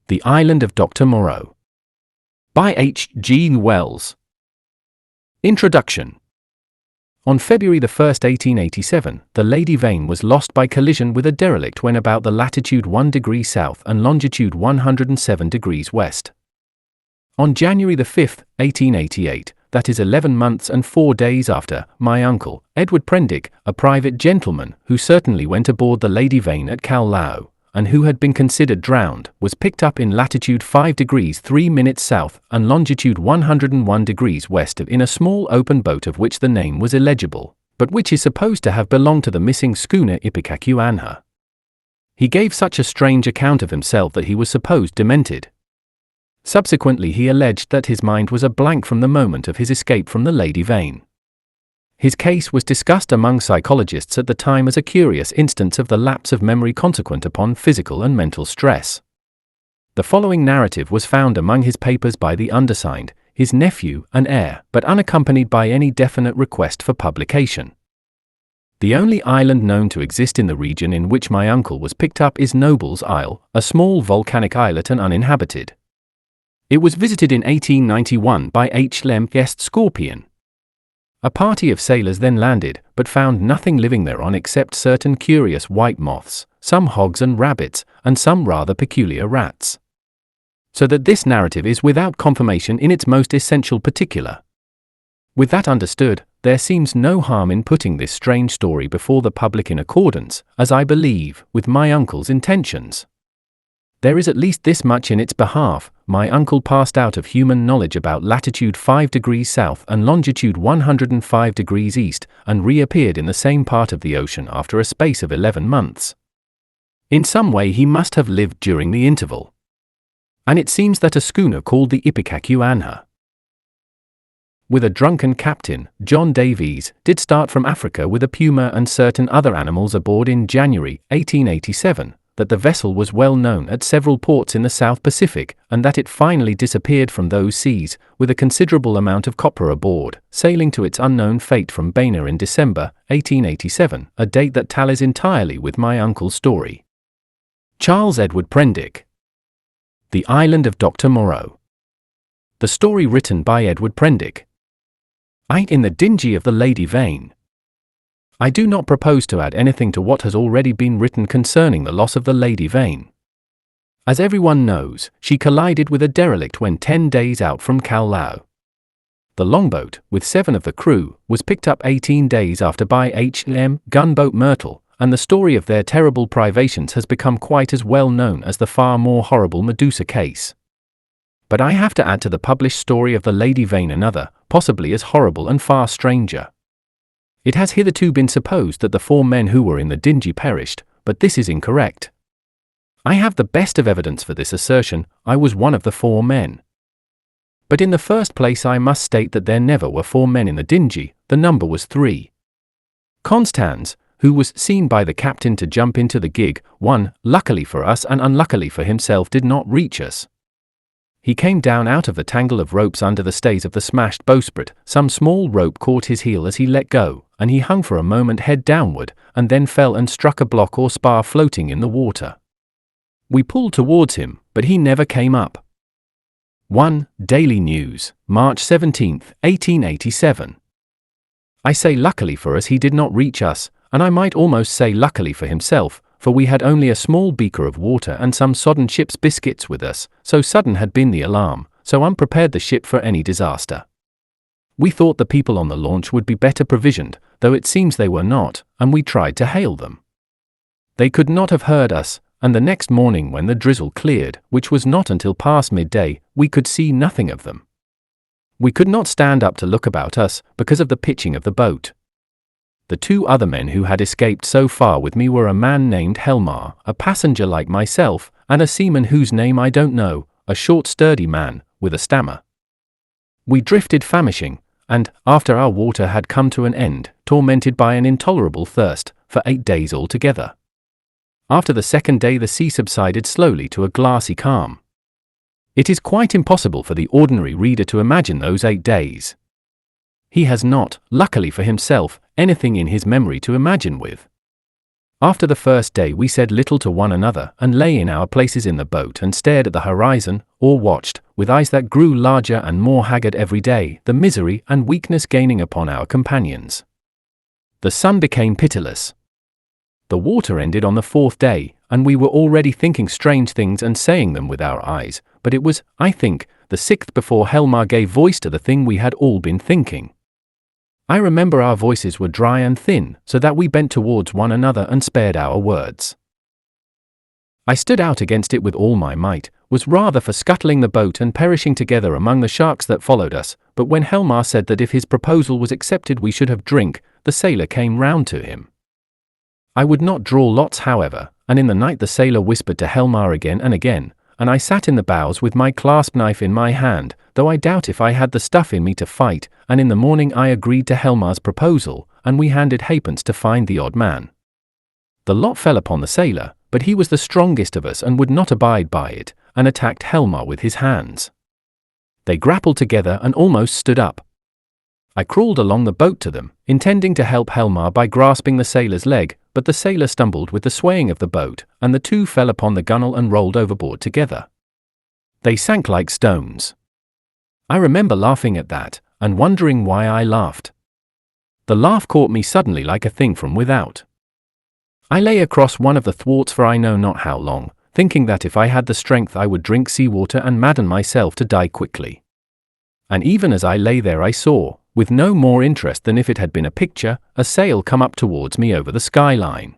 The Island of Dr. Moreau. By H.G.Wells. Introduction. On February 1, 1887, the Lady Vane was lost by collision with a derelict when about the latitude 1 degree south and longitude 107 degrees west. On January 5, 1888, that is 11 months and 4 days after, my uncle, Edward Prendick, a private gentleman who certainly went aboard the Lady Vane at Callao, and who had been considered drowned, was picked up in latitude 5 degrees 3 minutes south and longitude 101 degrees west in a small open boat of which the name was illegible, but which is supposed to have belonged to the missing schooner Ipecacuanha. He gave such a strange account of himself that he was supposed demented. Subsequently he alleged that his mind was a blank from the moment of his escape from the Lady Vane. His case was discussed among psychologists at the time as a curious instance of the lapse of memory consequent upon physical and mental stress. The following narrative was found among his papers by the undersigned, his nephew and heir, but unaccompanied by any definite request for publication. The only island known to exist in the region in which my uncle was picked up is Noble's Isle, a small volcanic islet and uninhabited. It was visited in 1891 by H.G.Wells Scorpion. A party of sailors then landed, but found nothing living thereon except certain curious white moths, some hogs and rabbits, and some rather peculiar rats. So that this narrative is without confirmation in its most essential particular. With that understood, there seems no harm in putting this strange story before the public in accordance, as I believe, with my uncle's intentions. There is at least this much in its behalf: my uncle passed out of human knowledge about latitude 5 degrees south and longitude 105 degrees east, and reappeared in the same part of the ocean after a space of 11 months. In some way he must have lived during the interval. And it seems that a schooner called the Ipecacuanha, with a drunken captain, John Davies, did start from Africa with a puma and certain other animals aboard in January 1887. That the vessel was well known at several ports in the South Pacific, and that it finally disappeared from those seas, with a considerable amount of copper aboard, sailing to its unknown fate from Baina in December 1887, a date that tallies entirely with my uncle's story. Charles Edward Prendick. The Island of Dr. Moreau. The story written by Edward Prendick. In the dingy of the Lady Vane. I do not propose to add anything to what has already been written concerning the loss of the Lady Vane. As everyone knows, she collided with a derelict when 10 days out from Callao. The longboat, with 7 of the crew, was picked up 18 days after by H.M. gunboat Myrtle, and the story of their terrible privations has become quite as well known as the far more horrible Medusa case. But I have to add to the published story of the Lady Vane another, possibly as horrible and far stranger. It has hitherto been supposed that the 4 men who were in the dingy perished, but this is incorrect. I have the best of evidence for this assertion: I was one of the 4 men. But in the first place I must state that there never were 4 men in the dingy, the number was 3. Constans, who was seen by the captain to jump into the gig, luckily for us and unluckily for himself, did not reach us. He came down out of the tangle of ropes under the stays of the smashed bowsprit. Some small rope caught his heel as he let go, and he hung for a moment head downward, and then fell and struck a block or spar floating in the water. We pulled towards him, but he never came up. 1 Daily News, March 17, 1887. I say luckily for us he did not reach us, and I might almost say luckily for himself, for we had only a small beaker of water and some sodden ship's biscuits with us, so sudden had been the alarm, so unprepared the ship for any disaster. We thought the people on the launch would be better provisioned, though it seems they were not, and we tried to hail them. They could not have heard us, and the next morning when the drizzle cleared, which was not until past midday, we could see nothing of them. We could not stand up to look about us, because of the pitching of the boat. The 2 other men who had escaped so far with me were a man named Helmar, a passenger like myself, and a seaman whose name I don't know, a short sturdy man, with a stammer. We drifted famishing, and, after our water had come to an end, tormented by an intolerable thirst, for 8 days altogether. After the 2nd day the sea subsided slowly to a glassy calm. It is quite impossible for the ordinary reader to imagine those 8 days. He has not, luckily for himself, anything in his memory to imagine with. After the first day we said little to one another and lay in our places in the boat and stared at the horizon, or watched, with eyes that grew larger and more haggard every day, the misery and weakness gaining upon our companions. The sun became pitiless. The water ended on the 4th day, and we were already thinking strange things and saying them with our eyes, but it was, I think, the 6th before Helmar gave voice to the thing we had all been thinking. I remember our voices were dry and thin, so that we bent towards one another and spared our words. I stood out against it with all my might, was rather for scuttling the boat and perishing together among the sharks that followed us, but when Helmar said that if his proposal was accepted we should have drink, the sailor came round to him. I would not draw lots, however, and in the night the sailor whispered to Helmar again and again, and I sat in the bows with my clasp knife in my hand, though I doubt if I had the stuff in me to fight, and in the morning I agreed to Helmar's proposal, and we handed halfpence to find the odd man. The lot fell upon the sailor, but he was the strongest of us and would not abide by it, and attacked Helmar with his hands. They grappled together and almost stood up. I crawled along the boat to them, intending to help Helmar by grasping the sailor's leg, but the sailor stumbled with the swaying of the boat, and the two fell upon the gunwale and rolled overboard together. They sank like stones. I remember laughing at that, and wondering why I laughed. The laugh caught me suddenly like a thing from without. I lay across one of the thwarts for I know not how long, thinking that if I had the strength I would drink seawater and madden myself to die quickly. And even as I lay there I saw, with no more interest than if it had been a picture, a sail come up towards me over the skyline.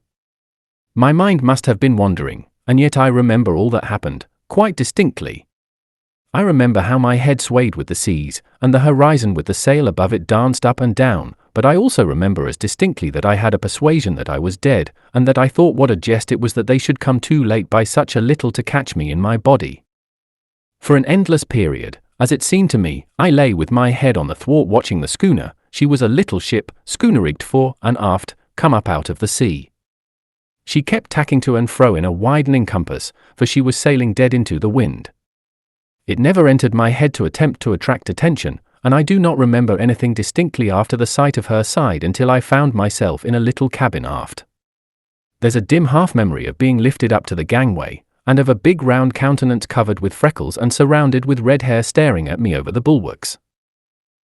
My mind must have been wandering, and yet I remember all that happened, quite distinctly. I remember how my head swayed with the seas, and the horizon with the sail above it danced up and down, but I also remember as distinctly that I had a persuasion that I was dead, and that I thought what a jest it was that they should come too late by such a little to catch me in my body. For an endless period, as it seemed to me, I lay with my head on the thwart watching the schooner. She was a little ship, schooner-rigged fore and aft, come up out of the sea. She kept tacking to and fro in a widening compass, for she was sailing dead into the wind. It never entered my head to attempt to attract attention, and I do not remember anything distinctly after the sight of her side until I found myself in a little cabin aft. There's a dim half-memory of being lifted up to the gangway, and of a big round countenance covered with freckles and surrounded with red hair staring at me over the bulwarks.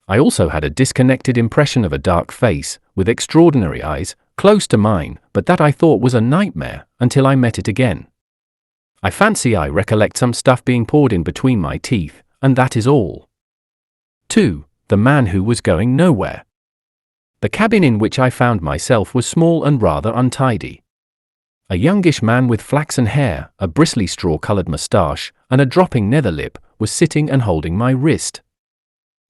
I also had a disconnected impression of a dark face, with extraordinary eyes, close to mine, but that I thought was a nightmare, until I met it again. I fancy I recollect some stuff being poured in between my teeth, and that is all. 2. The man who was going nowhere. The cabin in which I found myself was small and rather untidy. A youngish man with flaxen hair, a bristly straw-coloured moustache, and a dropping nether lip, was sitting and holding my wrist.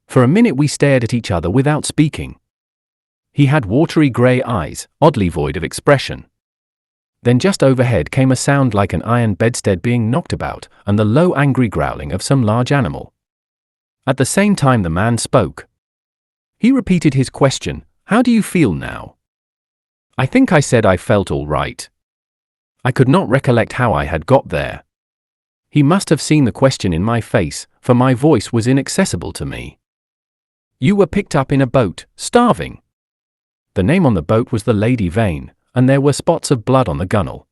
For a minute we stared at each other without speaking. He had watery grey eyes, oddly void of expression. Then just overhead came a sound like an iron bedstead being knocked about, and the low angry growling of some large animal. At the same time the man spoke. He repeated his question, "How do you feel now?" I think I said I felt all right. I could not recollect how I had got there. He must have seen the question in my face, for my voice was inaccessible to me. "You were picked up in a boat, starving." The name on the boat was the Lady Vane, and there were spots of blood on the gunwale.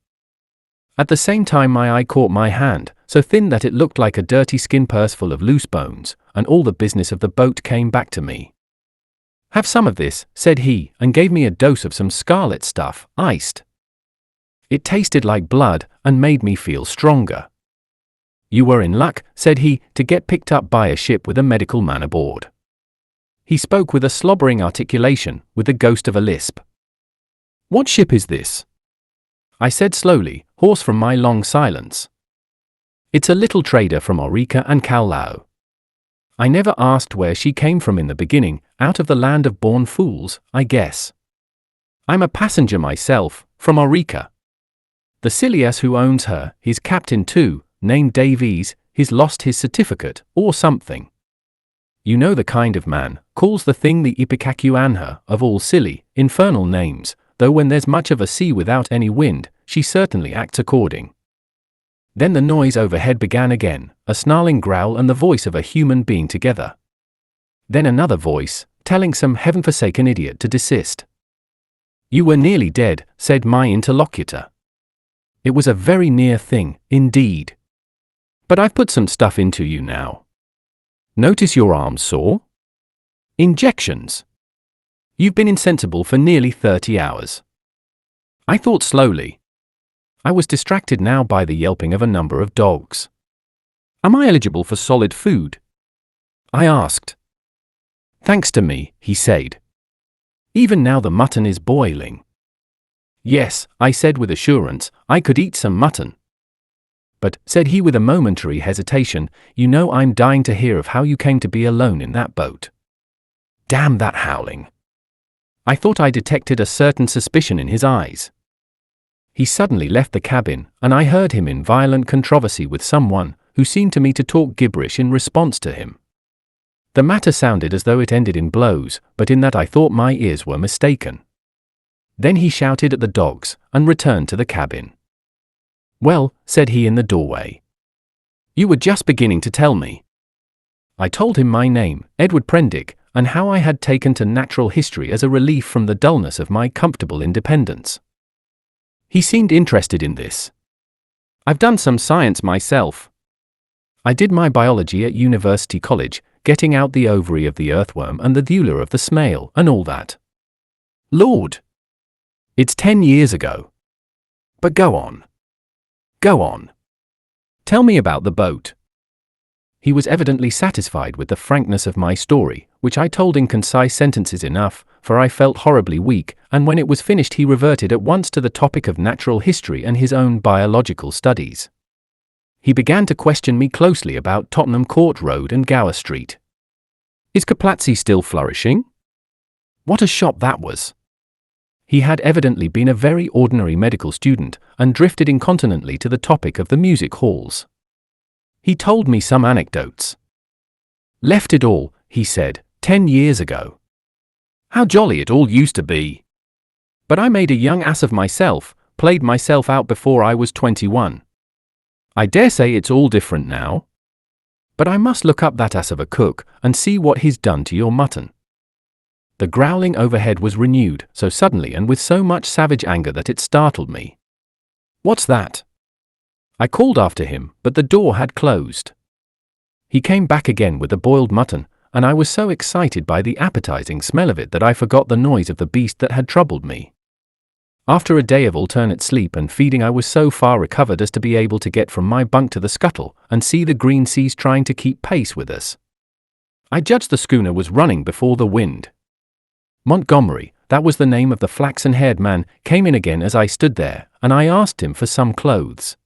At the same time my eye caught my hand, so thin that it looked like a dirty skin purse full of loose bones, and all the business of the boat came back to me. "Have some of this," said he, and gave me a dose of some scarlet stuff, iced. It tasted like blood, and made me feel stronger. "You were in luck," said he, "to get picked up by a ship with a medical man aboard." He spoke with a slobbering articulation, with the ghost of a lisp. "What ship is this?" I said slowly, hoarse from my long silence. "It's a little trader from Orica and Callao." I never asked where she came from in the beginning, out of the land of born fools, I guess. "I'm a passenger myself, from Orica. The silly ass who owns her, his captain too, named Davies, he's lost his certificate, or something. You know the kind of man, calls the thing the Ipecacuanha, of all silly, infernal names, though when there's much of a sea without any wind, she certainly acts according." Then the noise overhead began again, a snarling growl and the voice of a human being together. Then another voice, telling some heaven-forsaken idiot to desist. You were nearly dead, said my interlocutor. It was a very near thing, indeed. But I've put some stuff into you now. Notice your arms sore? Injections. You've been insensible for nearly 30 hours. I thought slowly. I was distracted now by the yelping of a number of dogs. Am I eligible for solid food? I asked. Thanks to me, he said. Even now the mutton is boiling. Yes, I said with assurance, I could eat some mutton. But, said he with a momentary hesitation, you know I'm dying to hear of how you came to be alone in that boat. Damn that howling. I thought I detected a certain suspicion in his eyes. He suddenly left the cabin, and I heard him in violent controversy with someone, who seemed to me to talk gibberish in response to him. The matter sounded as though it ended in blows, but in that I thought my ears were mistaken. Then he shouted at the dogs, and returned to the cabin. Well, said he in the doorway. You were just beginning to tell me. I told him my name, Edward Prendick, and how I had taken to natural history as a relief from the dullness of my comfortable independence. He seemed interested in this. I've done some science myself. I did my biology at University College, getting out the ovary of the earthworm and the dewler of the snail, and all that. Lord! It's 10 years ago. But go on. Go on. Tell me about the boat. He was evidently satisfied with the frankness of my story, which I told in concise sentences enough, for I felt horribly weak, and when it was finished he reverted at once to the topic of natural history and his own biological studies. He began to question me closely about Tottenham Court Road and Gower Street. Is Kaplatzi still flourishing? What a shop that was! He had evidently been a very ordinary medical student, and drifted incontinently to the topic of the music halls. He told me some anecdotes. Left it all, he said, 10 years ago. How jolly it all used to be. But I made a young ass of myself, played myself out before I was 21. I dare say it's all different now. But I must look up that ass of a cook, and see what he's done to your mutton. The growling overhead was renewed, so suddenly and with so much savage anger that it startled me. What's that? I called after him, but the door had closed. He came back again with the boiled mutton, and I was so excited by the appetizing smell of it that I forgot the noise of the beast that had troubled me. After a day of alternate sleep and feeding, I was so far recovered as to be able to get from my bunk to the scuttle and see the green seas trying to keep pace with us. I judged the schooner was running before the wind. Montgomery, that was the name of the flaxen-haired man, came in again as I stood there, and I asked him for some clothes.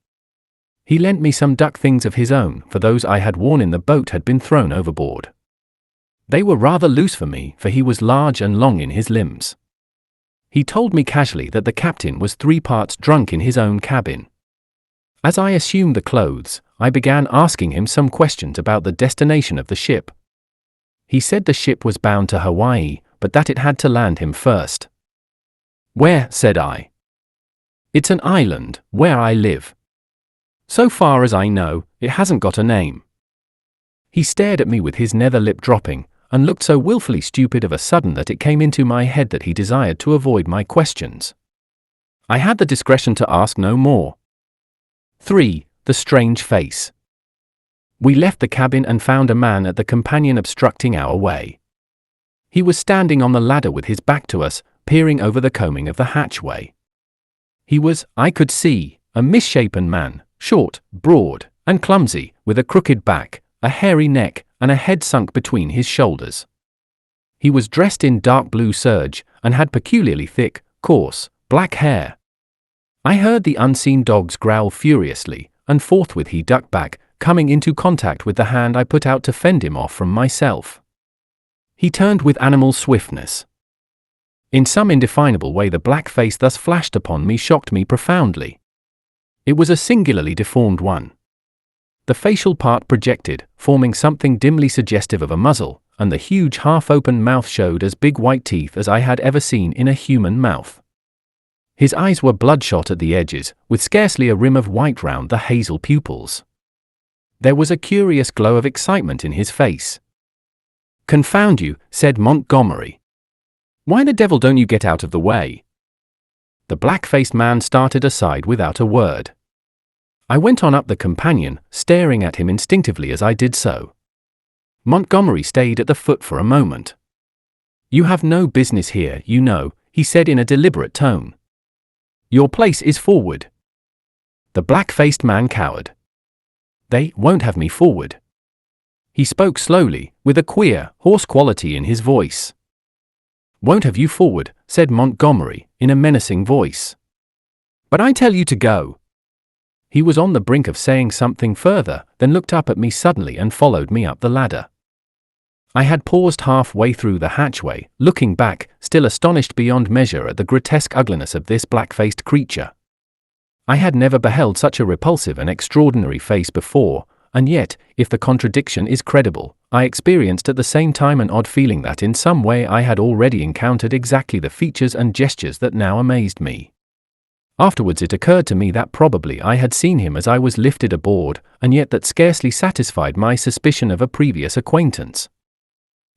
He lent me some duck things of his own, for those I had worn in the boat had been thrown overboard. They were rather loose for me, for he was large and long in his limbs. He told me casually that the captain was 3 parts drunk in his own cabin. As I assumed the clothes, I began asking him some questions about the destination of the ship. He said the ship was bound to Hawaii, but that it had to land him first. Where, said I. It's an island, where I live. So far as I know, it hasn't got a name. He stared at me with his nether lip dropping, and looked so willfully stupid of a sudden that it came into my head that he desired to avoid my questions. I had the discretion to ask no more. 3. The strange face. We left the cabin and found a man at the companion obstructing our way. He was standing on the ladder with his back to us, peering over the combing of the hatchway. He was, I could see, a misshapen man, short, broad, and clumsy, with a crooked back, a hairy neck, and a head sunk between his shoulders. He was dressed in dark blue serge, and had peculiarly thick, coarse, black hair. I heard the unseen dogs growl furiously, and forthwith he ducked back, coming into contact with the hand I put out to fend him off from myself. He turned with animal swiftness. In some indefinable way the black face thus flashed upon me shocked me profoundly. It was a singularly deformed one. The facial part projected, forming something dimly suggestive of a muzzle, and the huge half-open mouth showed as big white teeth as I had ever seen in a human mouth. His eyes were bloodshot at the edges, with scarcely a rim of white round the hazel pupils. There was a curious glow of excitement in his face. "Confound you," said Montgomery. "Why the devil don't you get out of the way? The black-faced man started aside without a word. I went on up the companion, staring at him instinctively as I did so. Montgomery stayed at the foot for a moment. "You have no business here, you know," he said in a deliberate tone. "Your place is forward." The black-faced man cowered. "They won't have me forward." He spoke slowly, with a queer, hoarse quality in his voice. "Won't have you forward," said Montgomery, in a menacing voice. "But I tell you to go." He was on the brink of saying something further, then looked up at me suddenly and followed me up the ladder. I had paused halfway through the hatchway, looking back, still astonished beyond measure at the grotesque ugliness of this black-faced creature. I had never beheld such a repulsive and extraordinary face before, and yet, if the contradiction is credible, I experienced at the same time an odd feeling that in some way I had already encountered exactly the features and gestures that now amazed me. Afterwards it occurred to me that probably I had seen him as I was lifted aboard, and yet that scarcely satisfied my suspicion of a previous acquaintance.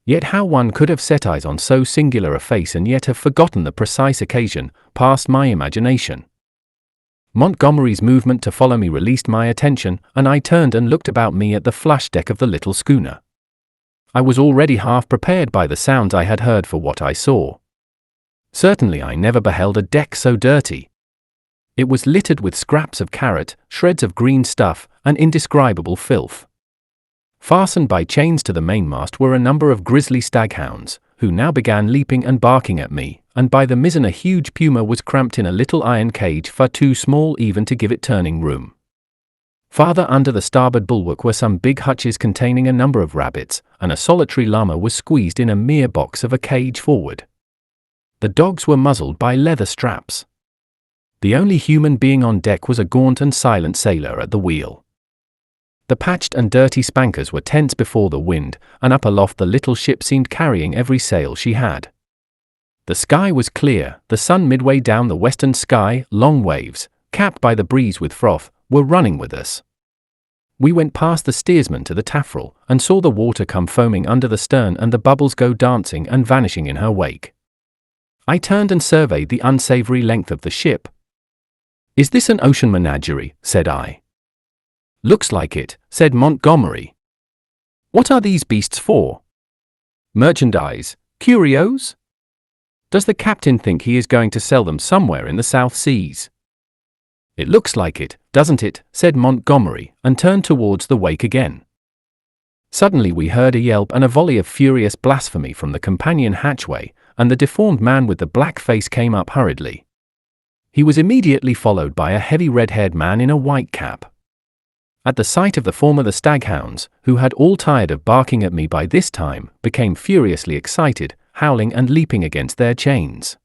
Yet how one could have set eyes on so singular a face and yet have forgotten the precise occasion, passed my imagination. Montgomery's movement to follow me released my attention, and I turned and looked about me at the flush deck of the little schooner. I was already half prepared by the sounds I had heard for what I saw. Certainly I never beheld a deck so dirty. It was littered with scraps of carrot, shreds of green stuff, and indescribable filth. Fastened by chains to the mainmast were a number of grisly staghounds, who now began leaping and barking at me, and by the mizzen a huge puma was cramped in a little iron cage far too small even to give it turning room. Farther under the starboard bulwark were some big hutches containing a number of rabbits, and a solitary llama was squeezed in a mere box of a cage forward. The dogs were muzzled by leather straps. The only human being on deck was a gaunt and silent sailor at the wheel. The patched and dirty spankers were tense before the wind, and up aloft the little ship seemed carrying every sail she had. The sky was clear, the sun midway down the western sky, long waves, capped by the breeze with froth, were running with us. We went past the steersman to the taffrail, and saw the water come foaming under the stern and the bubbles go dancing and vanishing in her wake. I turned and surveyed the unsavory length of the ship. "Is this an ocean menagerie?" said I. "Looks like it," said Montgomery. "What are these beasts for? Merchandise? Curios? Does the captain think he is going to sell them somewhere in the South Seas?" "It looks like it, doesn't it?" said Montgomery, and turned towards the wake again. Suddenly we heard a yelp and a volley of furious blasphemy from the companion hatchway, and the deformed man with the black face came up hurriedly. He was immediately followed by a heavy red-haired man in a white cap. At the sight of the former the staghounds, who had all tired of barking at me by this time, became furiously excited, howling and leaping against their chains.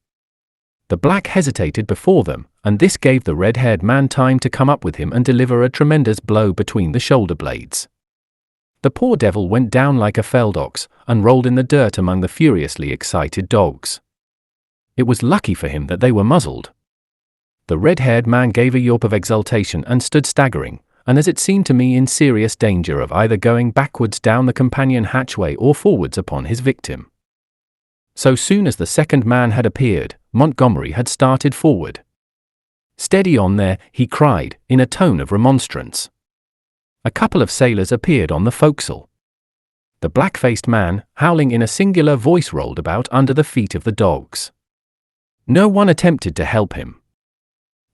The black hesitated before them, and this gave the red-haired man time to come up with him and deliver a tremendous blow between the shoulder blades. The poor devil went down like a felled ox, and rolled in the dirt among the furiously excited dogs. It was lucky for him that they were muzzled. The red-haired man gave a yelp of exultation and stood staggering, and as it seemed to me in serious danger of either going backwards down the companion hatchway or forwards upon his victim. So soon as the second man had appeared, Montgomery had started forward. "Steady on there," he cried, in a tone of remonstrance. A couple of sailors appeared on the forecastle. The black-faced man, howling in a singular voice, rolled about under the feet of the dogs. No one attempted to help him.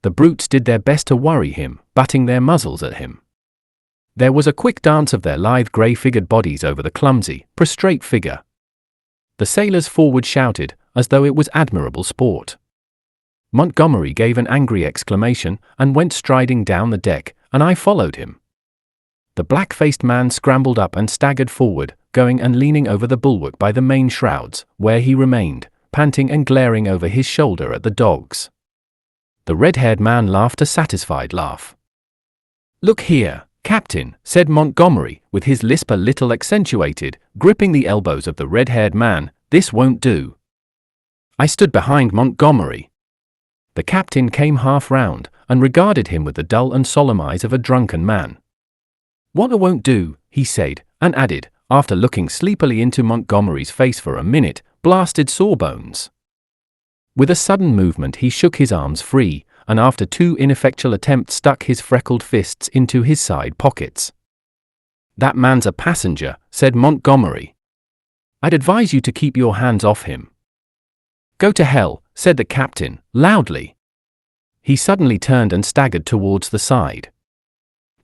The brutes did their best to worry him, butting their muzzles at him. There was a quick dance of their lithe grey-figured bodies over the clumsy, prostrate figure. The sailors forward shouted, as though it was admirable sport. Montgomery gave an angry exclamation, and went striding down the deck, and I followed him. The black-faced man scrambled up and staggered forward, going and leaning over the bulwark by the main shrouds, where he remained, panting and glaring over his shoulder at the dogs. The red-haired man laughed a satisfied laugh. "Look here, Captain," said Montgomery, with his lisp a little accentuated, gripping the elbows of the red-haired man, "this won't do." I stood behind Montgomery. The captain came half round, and regarded him with the dull and solemn eyes of a drunken man. "What I won't do," he said, and added, after looking sleepily into Montgomery's face for a minute, "blasted sawbones." With a sudden movement he shook his arms free, and after 2 ineffectual attempts stuck his freckled fists into his side pockets. "That man's a passenger," said Montgomery. "I'd advise you to keep your hands off him." "Go to hell," said the captain, loudly. He suddenly turned and staggered towards the side.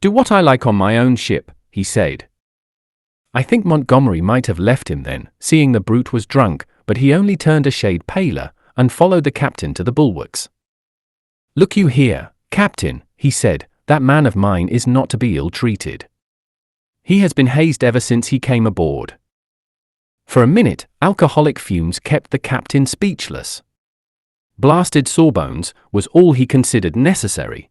"Do what I like on my own ship," he said. I think Montgomery might have left him then, seeing the brute was drunk, but he only turned a shade paler, and followed the captain to the bulwarks. "Look you here, Captain," he said, "that man of mine is not to be ill-treated. He has been hazed ever since he came aboard." For a minute, alcoholic fumes kept the captain speechless. Blasted sawbones was all he considered necessary.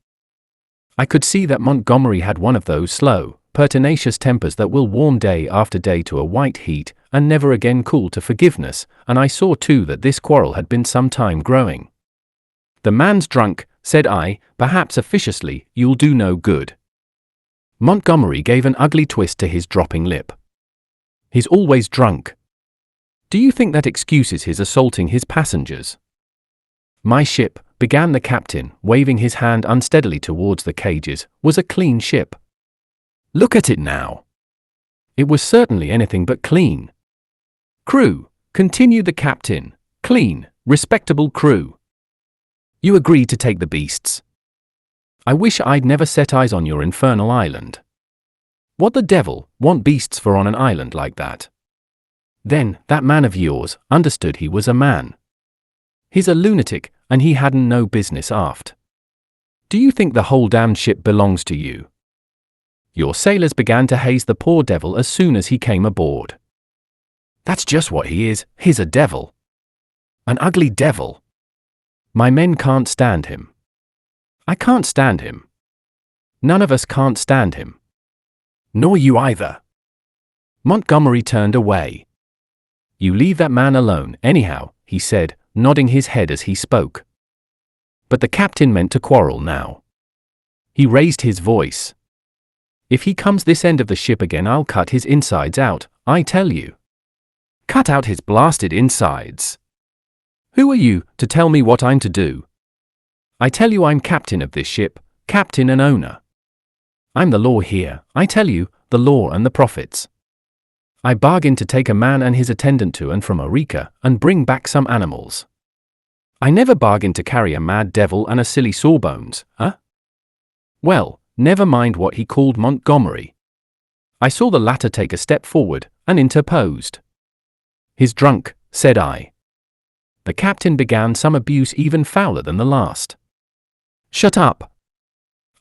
I could see that Montgomery had one of those slow, pertinacious tempers that will warm day after day to a white heat, and never again cool to forgiveness, and I saw too that this quarrel had been some time growing. "The man's drunk," said I, perhaps officiously, "you'll do no good." Montgomery gave an ugly twist to his dropping lip. "He's always drunk. Do you think that excuses his assaulting his passengers?" "My ship," began the captain, waving his hand unsteadily towards the cages, "was a clean ship. Look at it now. It was certainly anything but clean. Crew," continued the captain, "clean, respectable crew. You agreed to take the beasts. I wish I'd never set eyes on your infernal island. What the devil want beasts for on an island like that? Then, that man of yours understood he was a man. He's a lunatic, and he hadn't no business aft. Do you think the whole damned ship belongs to you? Your sailors began to haze the poor devil as soon as he came aboard. That's just what he is, he's a devil. An ugly devil. My men can't stand him. I can't stand him. None of us can't stand him. Nor you either." Montgomery turned away. "You leave that man alone, anyhow," he said, nodding his head as he spoke. But the captain meant to quarrel now. He raised his voice. "If he comes this end of the ship again, I'll cut his insides out, I tell you. Cut out his blasted insides. Who are you, to tell me what I'm to do? I tell you I'm captain of this ship, captain and owner. I'm the law here, I tell you, the law and the prophets. I bargained to take a man and his attendant to and from Arica, and bring back some animals. I never bargained to carry a mad devil and a silly sawbones, huh? Well, never mind what he called Montgomery. I saw the latter take a step forward, and interposed. He's drunk, said I. The captain began some abuse even fouler than the last. Shut up,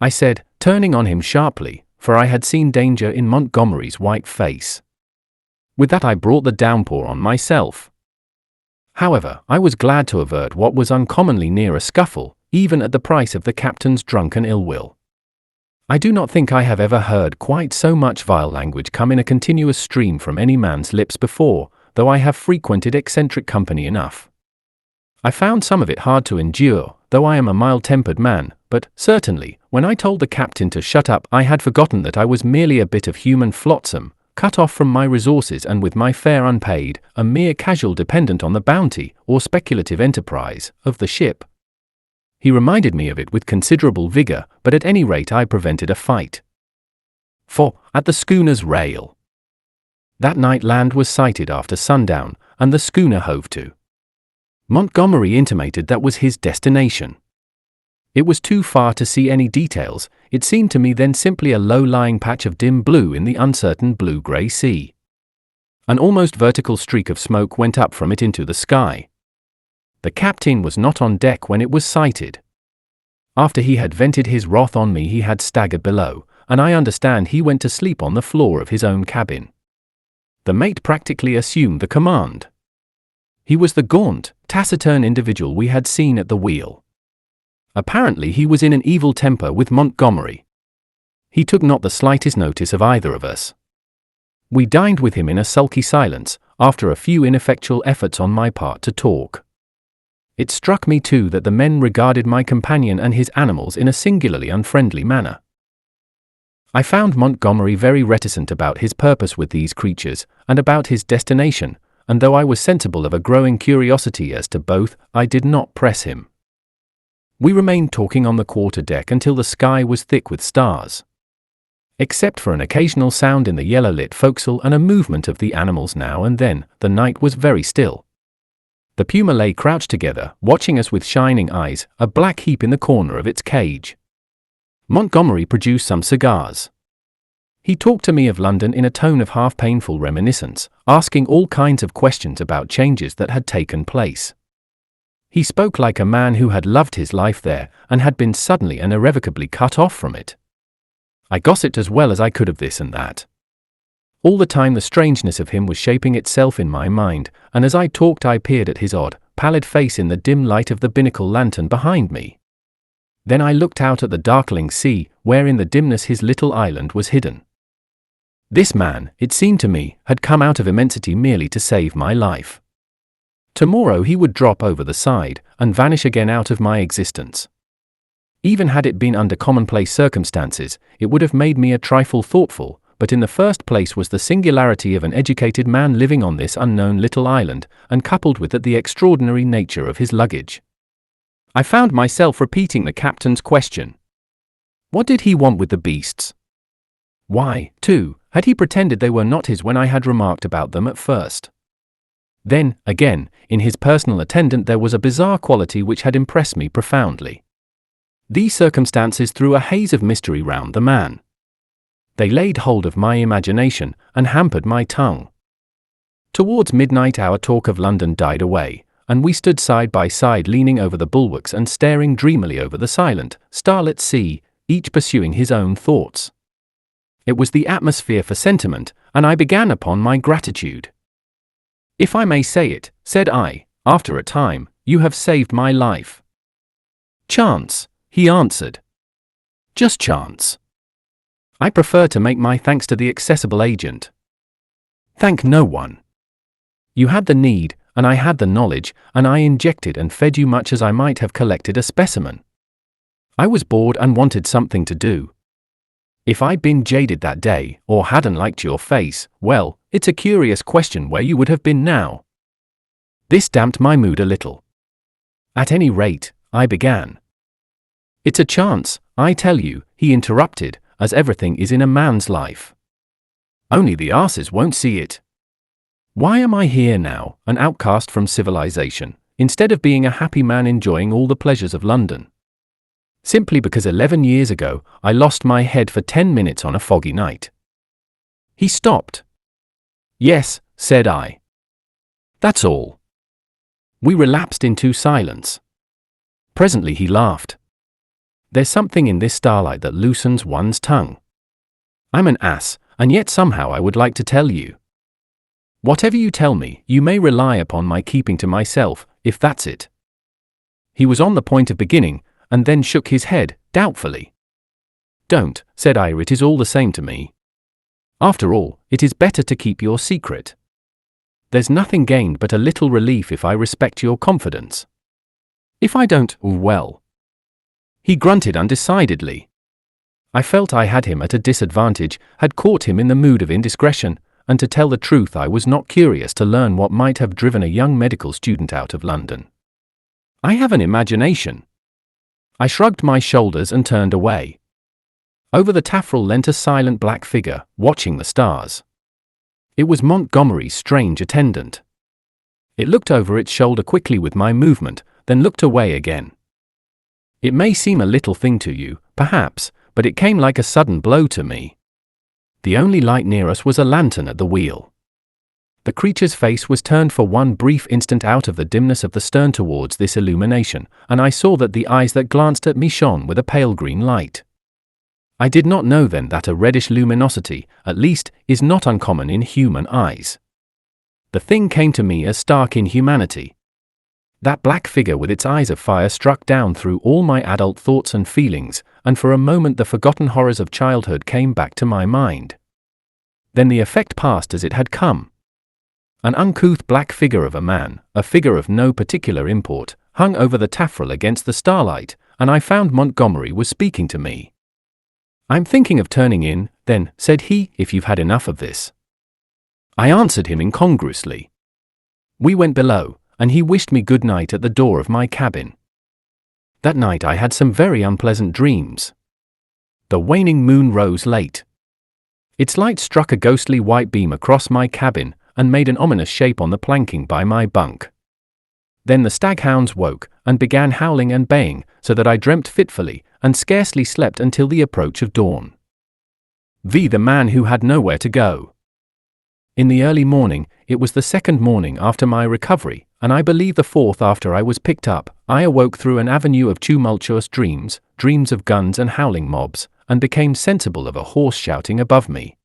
I said, turning on him sharply, for I had seen danger in Montgomery's white face. With that I brought the downpour on myself. However, I was glad to avert what was uncommonly near a scuffle, even at the price of the captain's drunken ill will. I do not think I have ever heard quite so much vile language come in a continuous stream from any man's lips before, though I have frequented eccentric company enough. I found some of it hard to endure, though I am a mild-tempered man, but, certainly, when I told the captain to shut up, I had forgotten that I was merely a bit of human flotsam, cut off from my resources and with my fare unpaid, a mere casual dependent on the bounty, or speculative enterprise, of the ship. He reminded me of it with considerable vigor, but at any rate I prevented a fight. For, at the schooner's rail. That night land was sighted after sundown, and the schooner hove to. Montgomery intimated that was his destination. It was too far to see any details, it seemed to me then simply a low-lying patch of dim blue in the uncertain blue-grey sea. An almost vertical streak of smoke went up from it into the sky. The captain was not on deck when it was sighted. After he had vented his wrath on me he had staggered below, and I understand he went to sleep on the floor of his own cabin. The mate practically assumed the command. He was the gaunt, taciturn individual we had seen at the wheel. Apparently he was in an evil temper with Montgomery. He took not the slightest notice of either of us. We dined with him in a sulky silence, after a few ineffectual efforts on my part to talk. It struck me too that the men regarded my companion and his animals in a singularly unfriendly manner. I found Montgomery very reticent about his purpose with these creatures, and about his destination, and though I was sensible of a growing curiosity as to both, I did not press him. We remained talking on the quarter-deck until the sky was thick with stars. Except for an occasional sound in the yellow-lit forecastle and a movement of the animals now and then, the night was very still. The puma lay crouched together, watching us with shining eyes, a black heap in the corner of its cage. Montgomery produced some cigars. He talked to me of London in a tone of half-painful reminiscence, asking all kinds of questions about changes that had taken place. He spoke like a man who had loved his life there, and had been suddenly and irrevocably cut off from it. I gossiped as well as I could of this and that. All the time the strangeness of him was shaping itself in my mind, and as I talked I peered at his odd, pallid face in the dim light of the binnacle lantern behind me. Then I looked out at the darkling sea, where in the dimness his little island was hidden. This man, it seemed to me, had come out of immensity merely to save my life. Tomorrow he would drop over the side, and vanish again out of my existence. Even had it been under commonplace circumstances, it would have made me a trifle thoughtful, but in the first place was the singularity of an educated man living on this unknown little island, and coupled with it the extraordinary nature of his luggage. I found myself repeating the captain's question. What did he want with the beasts? Why, too, had he pretended they were not his when I had remarked about them at first? Then, again, in his personal attendant there was a bizarre quality which had impressed me profoundly. These circumstances threw a haze of mystery round the man. They laid hold of my imagination, and hampered my tongue. Towards midnight our talk of London died away, and we stood side by side leaning over the bulwarks and staring dreamily over the silent, starlit sea, each pursuing his own thoughts. It was the atmosphere for sentiment, and I began upon my gratitude. "If I may say it," said I, after a time, "you have saved my life." "Chance," he answered. "Just chance. I prefer to make my thanks to the accessible agent." "Thank no one. You had the need, and I had the knowledge, and I injected and fed you much as I might have collected a specimen. I was bored and wanted something to do. If I'd been jaded that day, or hadn't liked your face, well, it's a curious question where you would have been now." This damped my mood a little. "At any rate," I began. "It's a chance, I tell you," he interrupted, "as everything is in a man's life. Only the arses won't see it. Why am I here now, an outcast from civilization, instead of being a happy man enjoying all the pleasures of London? Simply because 11 years ago, I lost my head for 10 minutes on a foggy night." He stopped. "Yes," said I. "That's all." We relapsed into silence. Presently he laughed. "There's something in this starlight that loosens one's tongue. I'm an ass, and yet somehow I would like to tell you. Whatever you tell me, you may rely upon my keeping to myself, if that's it." He was on the point of beginning, and then shook his head, doubtfully. "Don't," said I, "it is all the same to me. After all, it is better to keep your secret. There's nothing gained but a little relief if I respect your confidence. If I don't, well." He grunted undecidedly. I felt I had him at a disadvantage, had caught him in the mood of indiscretion, and to tell the truth I was not curious to learn what might have driven a young medical student out of London. I have an imagination. I shrugged my shoulders and turned away. Over the taffrail leant a silent black figure, watching the stars. It was Montgomery's strange attendant. It looked over its shoulder quickly with my movement, then looked away again. It may seem a little thing to you, perhaps, but it came like a sudden blow to me. The only light near us was a lantern at the wheel. The creature's face was turned for one brief instant out of the dimness of the stern towards this illumination, and I saw that the eyes that glanced at me shone with a pale green light. I did not know then that a reddish luminosity, at least, is not uncommon in human eyes. The thing came to me as stark inhumanity. That black figure with its eyes of fire struck down through all my adult thoughts and feelings, and for a moment the forgotten horrors of childhood came back to my mind. Then the effect passed as it had come. An uncouth black figure of a man, a figure of no particular import, hung over the taffrail against the starlight, and I found Montgomery was speaking to me. "I'm thinking of turning in, then," said he, "if you've had enough of this." I answered him incongruously. We went below, and he wished me good night at the door of my cabin. That night I had some very unpleasant dreams. The waning moon rose late. Its light struck a ghostly white beam across my cabin, and made an ominous shape on the planking by my bunk. Then the staghounds woke, and began howling and baying, so that I dreamt fitfully, and scarcely slept until the approach of dawn. The man who had nowhere to go. In the early morning, it was the second morning after my recovery, and I believe the fourth after I was picked up, I awoke through an avenue of tumultuous dreams, dreams of guns and howling mobs, and became sensible of a horse shouting above me.